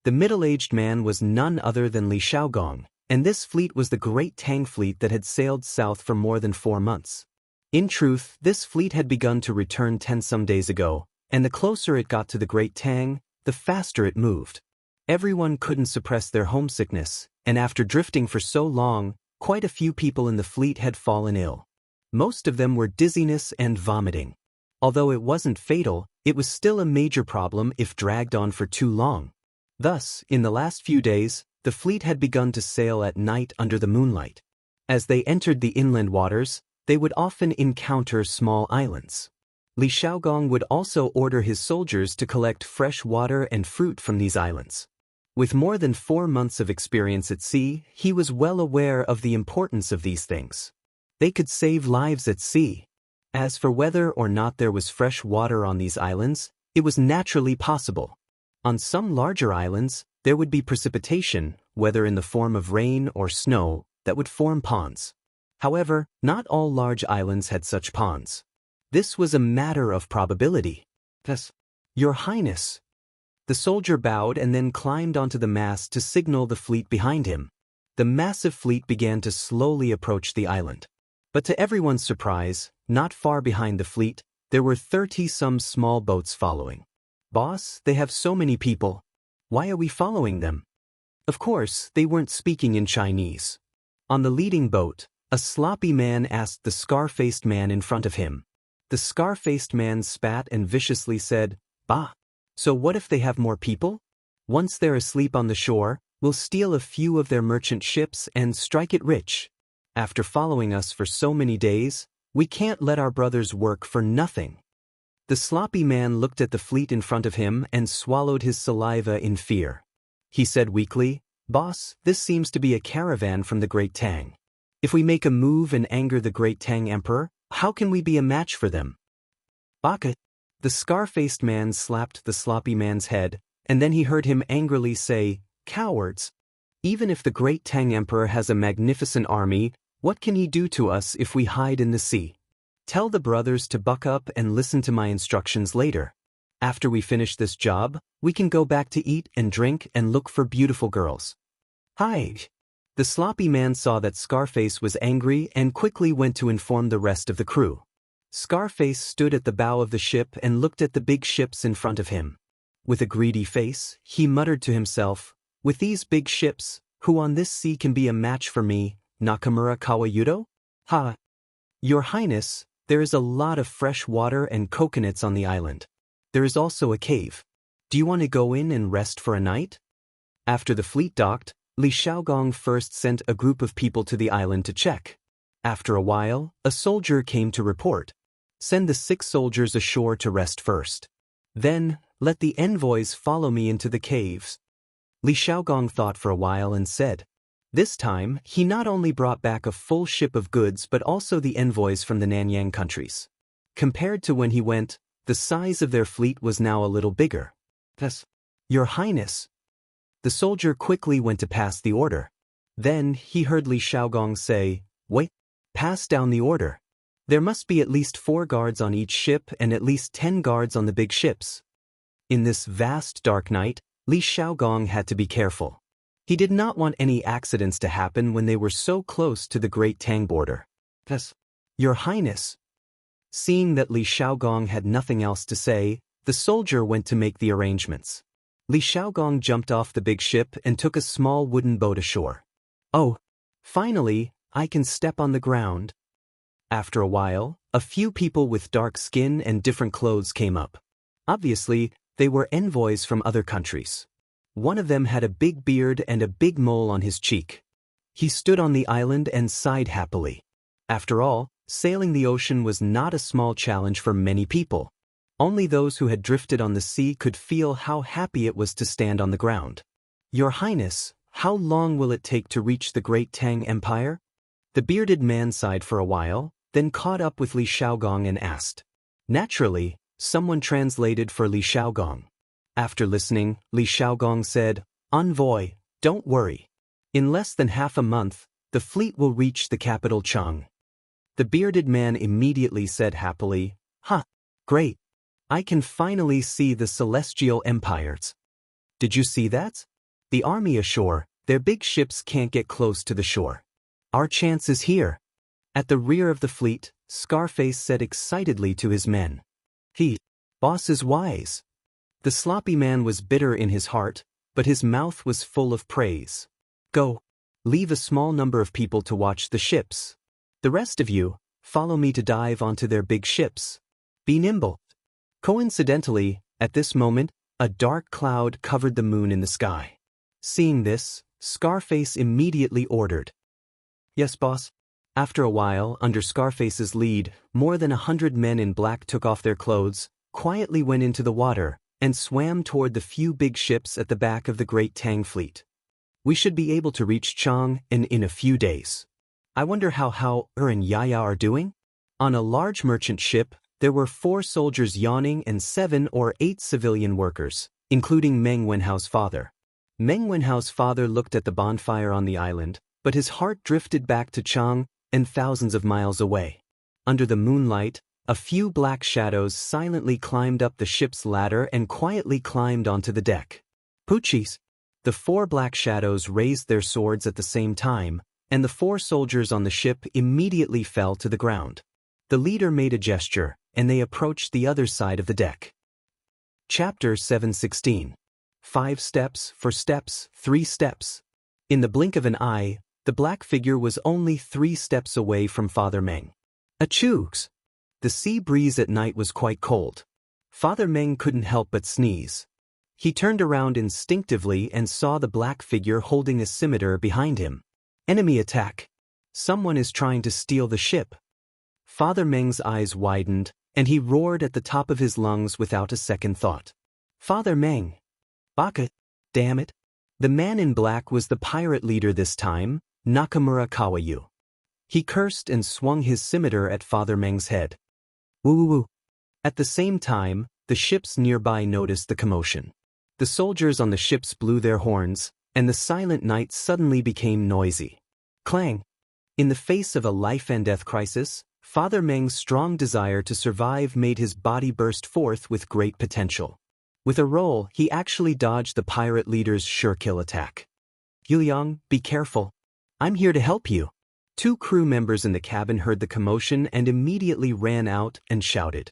Speaker 1: The middle-aged man was none other than Li Shaogong, and this fleet was the Great Tang fleet that had sailed south for more than 4 months. In truth, this fleet had begun to return 10 some days ago, and the closer it got to the Great Tang, the faster it moved. Everyone couldn't suppress their homesickness, and after drifting for so long, quite a few people in the fleet had fallen ill. Most of them were dizziness and vomiting. Although it wasn't fatal, it was still a major problem if dragged on for too long. Thus, in the last few days, the fleet had begun to sail at night under the moonlight. As they entered the inland waters, they would often encounter small islands. Li Shaogong would also order his soldiers to collect fresh water and fruit from these islands. With more than 4 months of experience at sea, he was well aware of the importance of these things. They could save lives at sea. As for whether or not there was fresh water on these islands, it was naturally possible. On some larger islands, there would be precipitation, whether in the form of rain or snow, that would form ponds. However, not all large islands had such ponds. This was a matter of probability. Thus, Your Highness. The soldier bowed and then climbed onto the mast to signal the fleet behind him. The massive fleet began to slowly approach the island. But to everyone's surprise, not far behind the fleet, there were 30-some small boats following. Boss, they have so many people. Why are we following them? Of course, they weren't speaking in Chinese. On the leading boat, a sloppy man asked the scar-faced man in front of him. The scar-faced man spat and viciously said, Bah! So what if they have more people? Once they're asleep on the shore, we'll steal a few of their merchant ships and strike it rich. After following us for so many days, we can't let our brothers work for nothing. The sloppy man looked at the fleet in front of him and swallowed his saliva in fear. He said weakly, Boss, this seems to be a caravan from the Great Tang. If we make a move and anger the Great Tang Emperor, how can we be a match for them? Baka. The scar-faced man slapped the sloppy man's head, and then he heard him angrily say, Cowards! Even if the Great Tang Emperor has a magnificent army, what can he do to us if we hide in the sea? Tell the brothers to buck up and listen to my instructions later. After we finish this job, we can go back to eat and drink and look for beautiful girls. Hi! The sloppy man saw that Scarface was angry and quickly went to inform the rest of the crew. Scarface stood at the bow of the ship and looked at the big ships in front of him. With a greedy face, he muttered to himself, "With these big ships, who on this sea can be a match for me, Nakamura Kawayudo? Ha! Your Highness, there is a lot of fresh water and coconuts on the island. There is also a cave. Do you want to go in and rest for a night?" After the fleet docked, Li Shaogong first sent a group of people to the island to check. After a while, a soldier came to report. "Send the 6 soldiers ashore to rest first. Then, let the envoys follow me into the caves." Li Shaogong thought for a while and said. This time, he not only brought back a full ship of goods but also the envoys from the Nanyang countries. Compared to when he went, the size of their fleet was now a little bigger. "Yes, Your Highness." The soldier quickly went to pass the order. Then he heard Li Shaogong say, "Wait, pass down the order. There must be at least 4 guards on each ship and at least 10 guards on the big ships." In this vast dark night, Li Shaogong had to be careful. He did not want any accidents to happen when they were so close to the Great Tang border. "Yes, Your Highness." Seeing that Li Shaogong had nothing else to say, the soldier went to make the arrangements. Li Shaogong jumped off the big ship and took a small wooden boat ashore. "Oh, finally, I can step on the ground." After a while, a few people with dark skin and different clothes came up. Obviously, they were envoys from other countries. One of them had a big beard and a big mole on his cheek. He stood on the island and sighed happily. After all, sailing the ocean was not a small challenge for many people. Only those who had drifted on the sea could feel how happy it was to stand on the ground. "Your Highness, how long will it take to reach the Great Tang Empire?" The bearded man sighed for a while, then caught up with Li Shaogong and asked. Naturally, someone translated for Li Shaogong. After listening, Li Shaogong said, "Envoy, don't worry. In less than half a month, the fleet will reach the capital Chang." The bearded man immediately said happily, "Ha! Great. I can finally see the celestial empires." "Did you see that? The army ashore, their big ships can't get close to the shore. Our chance is here." At the rear of the fleet, Scarface said excitedly to his men. Boss is wise." The sloppy man was bitter in his heart, but his mouth was full of praise. "Go. Leave a small number of people to watch the ships. The rest of you, follow me to dive onto their big ships. Be nimble." Coincidentally, at this moment, a dark cloud covered the moon in the sky. Seeing this, Scarface immediately ordered. "Yes, boss." After a while, under Scarface's lead, more than 100 men in black took off their clothes, quietly went into the water, and swam toward the few big ships at the back of the Great Tang fleet. "We should be able to reach Chang in a few days. I wonder how Hao, and Yaya are doing?" On a large merchant ship, there were 4 soldiers yawning and 7 or 8 civilian workers, including Meng Wenhao's father. Meng Wenhao's father looked at the bonfire on the island, but his heart drifted back to Chang and thousands of miles away. Under the moonlight, a few black shadows silently climbed up the ship's ladder and quietly climbed onto the deck. "Poochies!" The 4 black shadows raised their swords at the same time, and the 4 soldiers on the ship immediately fell to the ground. The leader made a gesture, and they approached the other side of the deck. Chapter 716. 5 steps for steps, 3 steps. In the blink of an eye, the black figure was only 3 steps away from Father Meng. Achooks! The sea breeze at night was quite cold. Father Meng couldn't help but sneeze. He turned around instinctively and saw the black figure holding a scimitar behind him. Enemy attack! Someone is trying to steal the ship. Father Meng's eyes widened, and he roared at the top of his lungs without a second thought. "Father Meng! Baka! Damn it!" The man in black was the pirate leader this time, Nakamura Kawayu. He cursed and swung his scimitar at Father Meng's head. Woo-woo-woo! At the same time, the ships nearby noticed the commotion. The soldiers on the ships blew their horns, and the silent night suddenly became noisy. Clang! In the face of a life-and-death crisis, Father Meng's strong desire to survive made his body burst forth with great potential. With a roll, he actually dodged the pirate leader's sure-kill attack. "Yuliang, be careful." I'm here to help you. Two crew members in the cabin heard the commotion and immediately ran out and shouted,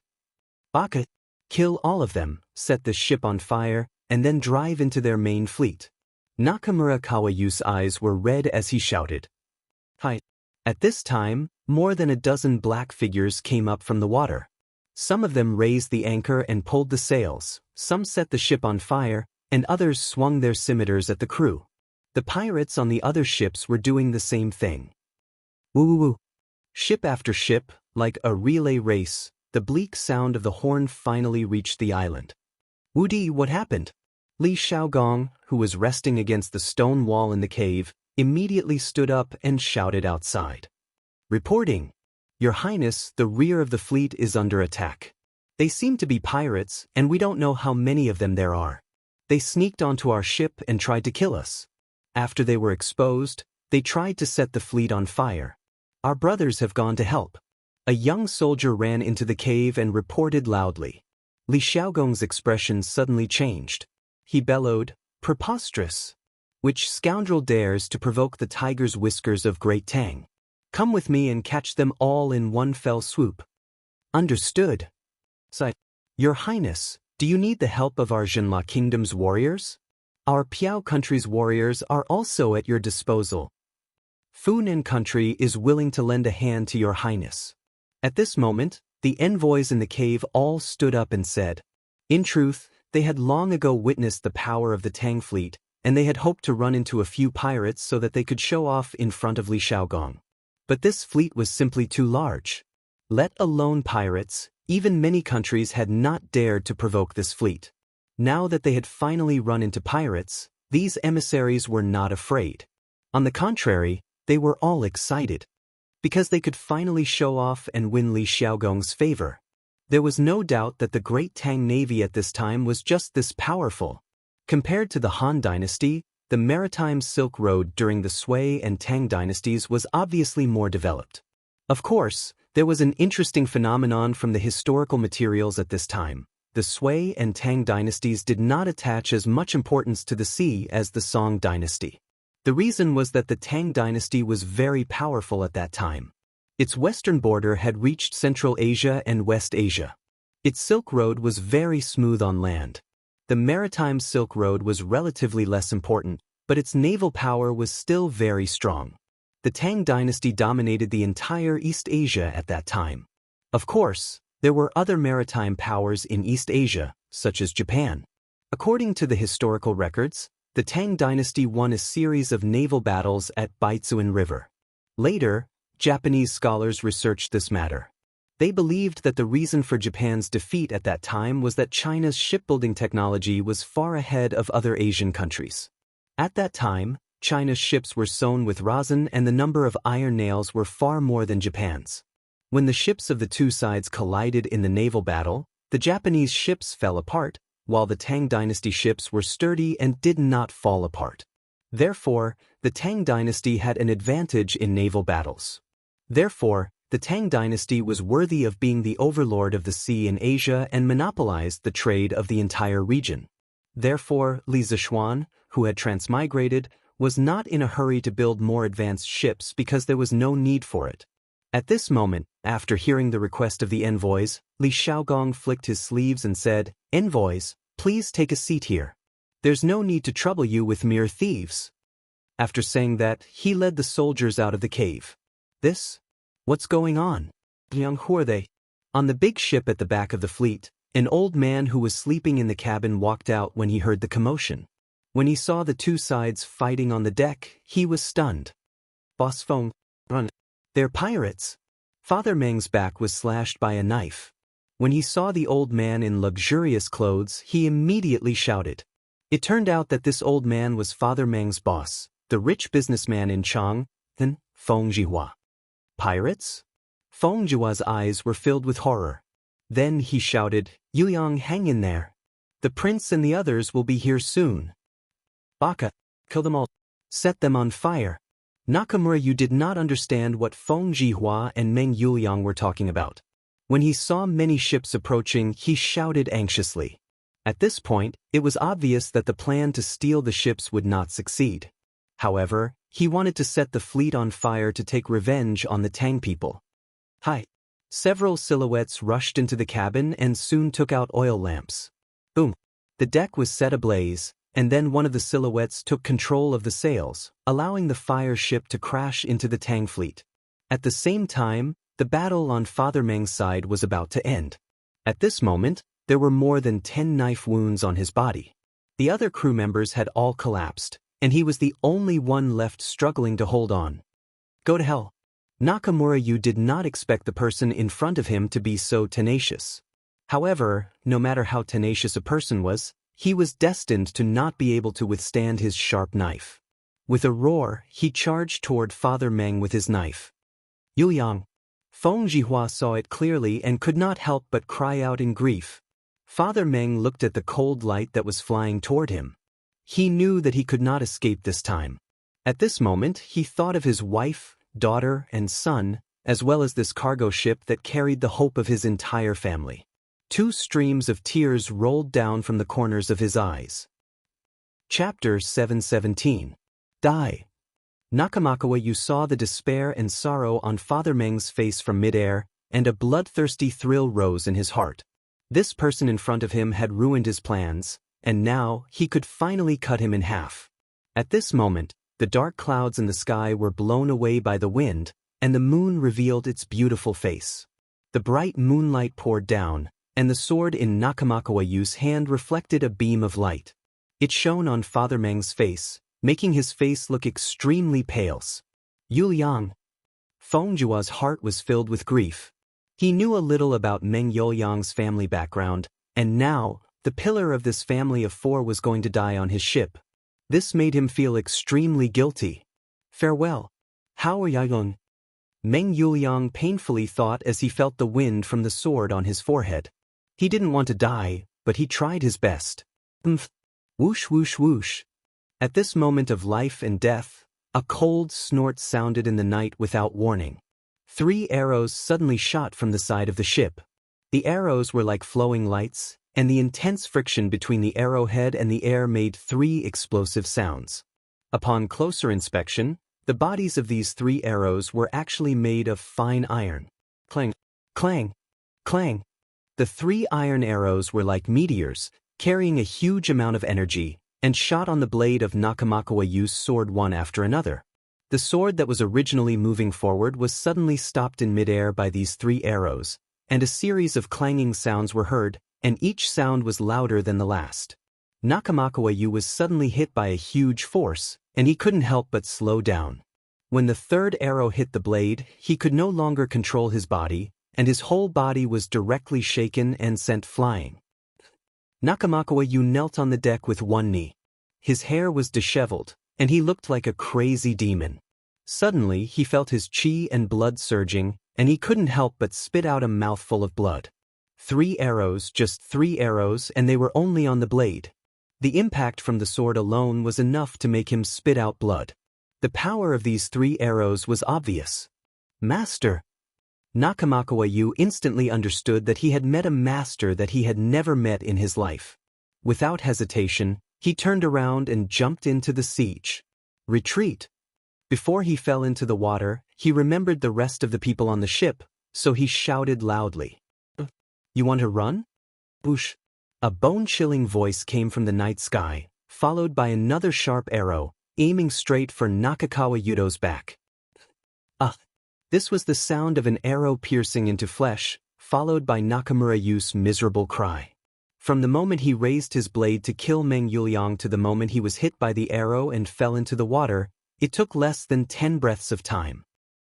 Speaker 1: Baka, kill all of them, set the ship on fire, and then drive into their main fleet. Nakamura Kawayu's eyes were red as he shouted, Hi. At this time, more than a dozen black figures came up from the water. Some of them raised the anchor and pulled the sails, some set the ship on fire, and others swung their scimitars at the crew. The pirates on the other ships were doing the same thing. Woo-woo-woo. Ship after ship, like a relay race, the bleak sound of the horn finally reached the island. Wudi, what happened? Li Xiaogong, who was resting against the stone wall in the cave, immediately stood up and shouted outside. Reporting. Your Highness, the rear of the fleet is under attack. They seem to be pirates, and we don't know how many of them there are. They sneaked onto our ship and tried to kill us. After they were exposed, they tried to set the fleet on fire. Our brothers have gone to help. A young soldier ran into the cave and reported loudly. Li Xiaogong's expression suddenly changed. He bellowed, Preposterous! Which scoundrel dares to provoke the tiger's whiskers of Great Tang? Come with me and catch them all in one fell swoop. Understood. Sighed. Your Highness, do you need the help of our Jinla Kingdom's warriors? Our Piao country's warriors are also at your disposal. Funan country is willing to lend a hand to your Highness. At this moment, the envoys in the cave all stood up and said, in truth, they had long ago witnessed the power of the Tang fleet, and they had hoped to run into a few pirates so that they could show off in front of Li Xiaogong. But this fleet was simply too large. Let alone pirates, even many countries had not dared to provoke this fleet. Now that they had finally run into pirates, these emissaries were not afraid. On the contrary, they were all excited. Because they could finally show off and win Li Xiaogong's favor. There was no doubt that the Great Tang Navy at this time was just this powerful. Compared to the Han Dynasty, the maritime Silk Road during the Sui and Tang dynasties was obviously more developed. Of course, there was an interesting phenomenon from the historical materials at this time. The Sui and Tang dynasties did not attach as much importance to the sea as the Song dynasty. The reason was that the Tang dynasty was very powerful at that time. Its western border had reached Central Asia and West Asia. Its Silk Road was very smooth on land. The maritime Silk Road was relatively less important, but its naval power was still very strong. The Tang dynasty dominated the entire East Asia at that time. Of course, there were other maritime powers in East Asia, such as Japan. According to the historical records, the Tang dynasty won a series of naval battles at Baitsuan River. Later, Japanese scholars researched this matter. They believed that the reason for Japan's defeat at that time was that China's shipbuilding technology was far ahead of other Asian countries. At that time, China's ships were sewn with rosin and the number of iron nails were far more than Japan's. When the ships of the two sides collided in the naval battle, the Japanese ships fell apart, while the Tang dynasty ships were sturdy and did not fall apart. Therefore, the Tang dynasty had an advantage in naval battles. Therefore, the Tang dynasty was worthy of being the overlord of the sea in Asia and monopolized the trade of the entire region. Therefore, Li Zishuan, who had transmigrated, was not in a hurry to build more advanced ships because there was no need for it. At this moment, after hearing the request of the envoys, Li Xiaogong flicked his sleeves and said, Envoys, please take a seat here. There's no need to trouble you with mere thieves. After saying that, he led the soldiers out of the cave. What's going on? Who are they? On the big ship at the back of the fleet, an old man who was sleeping in the cabin walked out when he heard the commotion. When he saw the two sides fighting on the deck, he was stunned. Boss Feng, run. They're pirates. Father Meng's back was slashed by a knife. When he saw the old man in luxurious clothes, he immediately shouted. It turned out that this old man was Father Meng's boss, the rich businessman in Chang, Feng Jihua. Pirates? Feng Jihua's eyes were filled with horror. Then he shouted, Yuyang, hang in there. The prince and the others will be here soon. Baka, kill them all. Set them on fire. Nakamura, you did not understand what Feng Jihua and Meng Yuliang were talking about. When he saw many ships approaching, he shouted anxiously. At this point, it was obvious that the plan to steal the ships would not succeed. However, He wanted to set the fleet on fire to take revenge on the Tang people. Hi. Several silhouettes rushed into the cabin and soon took out oil lamps. Boom. The deck was set ablaze, and then one of the silhouettes took control of the sails, allowing the fire ship to crash into the Tang fleet. At the same time, the battle on Father Meng's side was about to end. At this moment, there were more than 10 knife wounds on his body. The other crew members had all collapsed, and he was the only one left struggling to hold on. Go to hell. Nakamura Yu did not expect the person in front of him to be so tenacious. However, no matter how tenacious a person was, he was destined to not be able to withstand his sharp knife. With a roar, he charged toward Father Meng with his knife. Yu Yang. Feng Jihua saw it clearly and could not help but cry out in grief. Father Meng looked at the cold light that was flying toward him. He knew that he could not escape this time. At this moment, he thought of his wife, daughter, and son, as well as this cargo ship that carried the hope of his entire family. 2 streams of tears rolled down from the corners of his eyes. Chapter 717. Die. Nakamakawa Yu saw the despair and sorrow on Father Meng's face from midair, and a bloodthirsty thrill rose in his heart. This person in front of him had ruined his plans, and now he could finally cut him in half. At this moment, the dark clouds in the sky were blown away by the wind, and the moon revealed its beautiful face. The bright moonlight poured down, and the sword in Nakamakawa Yu's hand reflected a beam of light. It shone on Father Meng's face, making his face look extremely pale. Yu Yang. Feng Jua's heart was filled with grief. He knew a little about Meng Youyang's family background, and now, the pillar of this family of 4 was going to die on his ship. This made him feel extremely guilty. Farewell. How are you? Meng Youyang painfully thought as he felt the wind from the sword on his forehead. He didn't want to die, but he tried his best. Whoosh whoosh whoosh. At this moment of life and death, a cold snort sounded in the night without warning. 3 arrows suddenly shot from the side of the ship. The arrows were like flowing lights, and the intense friction between the arrowhead and the air made 3 explosive sounds. Upon closer inspection, the bodies of these 3 arrows were actually made of fine iron. Clang, clang, clang. The 3 iron arrows were like meteors, carrying a huge amount of energy, and shot on the blade of Nakamakawa Yu's sword one after another. The sword that was originally moving forward was suddenly stopped in midair by these 3 arrows, and a series of clanging sounds were heard, and each sound was louder than the last. Nakamakawa Yu was suddenly hit by a huge force, and he couldn't help but slow down. When the 3rd arrow hit the blade, he could no longer control his body, and his whole body was directly shaken and sent flying. Nakamakawa Yu knelt on the deck with one knee. His hair was disheveled, and he looked like a crazy demon. Suddenly, he felt his chi and blood surging, and he couldn't help but spit out a mouthful of blood. 3 arrows, just 3 arrows, and they were only on the blade. The impact from the sword alone was enough to make him spit out blood. The power of these 3 arrows was obvious. Master! Nakamakawa Yu instantly understood that he had met a master that he had never met in his life. Without hesitation, he turned around and jumped into the siege. Retreat! Before he fell into the water, he remembered the rest of the people on the ship, so he shouted loudly. You want to run? Boosh! A bone-chilling voice came from the night sky, followed by another sharp arrow, aiming straight for Nakakawa Yudo's back. This was the sound of an arrow piercing into flesh, followed by Nakamura Yu's miserable cry. From the moment he raised his blade to kill Meng Youyang to the moment he was hit by the arrow and fell into the water, it took less than 10 breaths of time.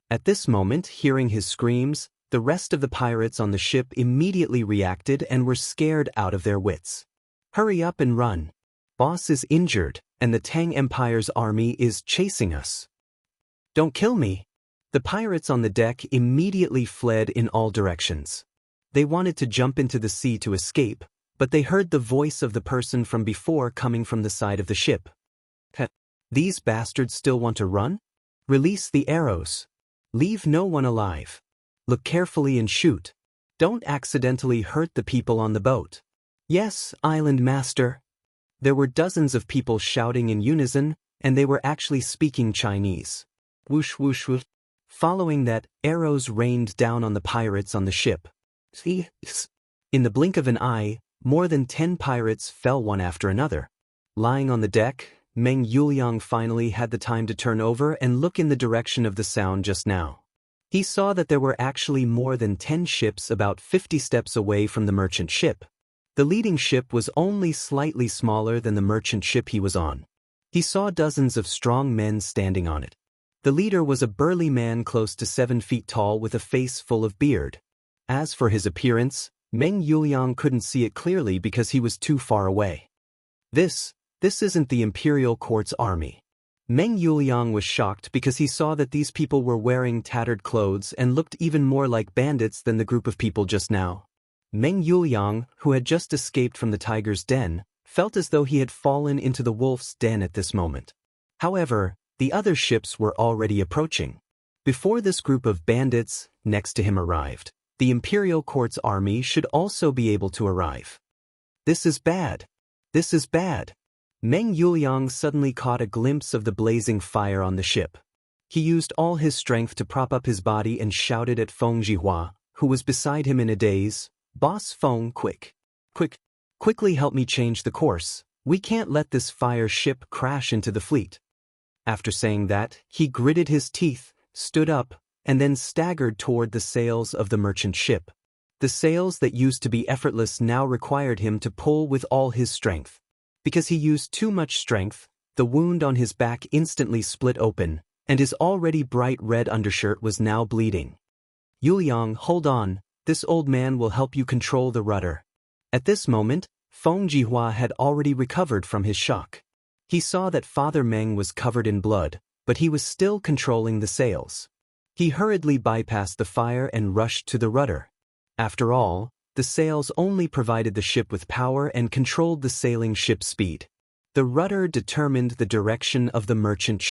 Speaker 1: At this moment, hearing his screams, the rest of the pirates on the ship immediately reacted and were scared out of their wits. Hurry up and run. Boss is injured, and the Tang Empire's army is chasing us. Don't kill me. The pirates on the deck immediately fled in all directions. They wanted to jump into the sea to escape, but they heard the voice of the person from before coming from the side of the ship. These bastards still want to run? Release the arrows. Leave no one alive. Look carefully and shoot. Don't accidentally hurt the people on the boat. Yes, Island Master. There were dozens of people shouting in unison, and they were actually speaking Chinese. Whoosh whoosh whoosh. Following that, arrows rained down on the pirates on the ship. In the blink of an eye, more than 10 pirates fell one after another. Lying on the deck, Meng Yuliang finally had the time to turn over and look in the direction of the sound just now. He saw that there were actually more than 10 ships about 50 steps away from the merchant ship. The leading ship was only slightly smaller than the merchant ship he was on. He saw dozens of strong men standing on it. The leader was a burly man close to 7 feet tall with a face full of beard. As for his appearance, Meng Yuliang couldn't see it clearly because he was too far away. This isn't the Imperial Court's army. Meng Yuliang was shocked because he saw that these people were wearing tattered clothes and looked even more like bandits than the group of people just now. Meng Yuliang, who had just escaped from the tiger's den, felt as though he had fallen into the wolf's den at this moment. However, the other ships were already approaching. Before this group of bandits next to him arrived, the Imperial Court's army should also be able to arrive. This is bad. This is bad. Meng Yuliang suddenly caught a glimpse of the blazing fire on the ship. He used all his strength to prop up his body and shouted at Feng Jihua, who was beside him in a daze, "Boss Feng, quickly help me change the course. We can't let this fire ship crash into the fleet." After saying that, he gritted his teeth, stood up, and then staggered toward the sails of the merchant ship. The sails that used to be effortless now required him to pull with all his strength. Because he used too much strength, the wound on his back instantly split open, and his already bright red undershirt was now bleeding. "Yuliang, hold on, this old man will help you control the rudder." At this moment, Feng Jihua had already recovered from his shock. He saw that Father Meng was covered in blood, but he was still controlling the sails. He hurriedly bypassed the fire and rushed to the rudder. After all, the sails only provided the ship with power and controlled the sailing ship's speed. The rudder determined the direction of the merchant ship.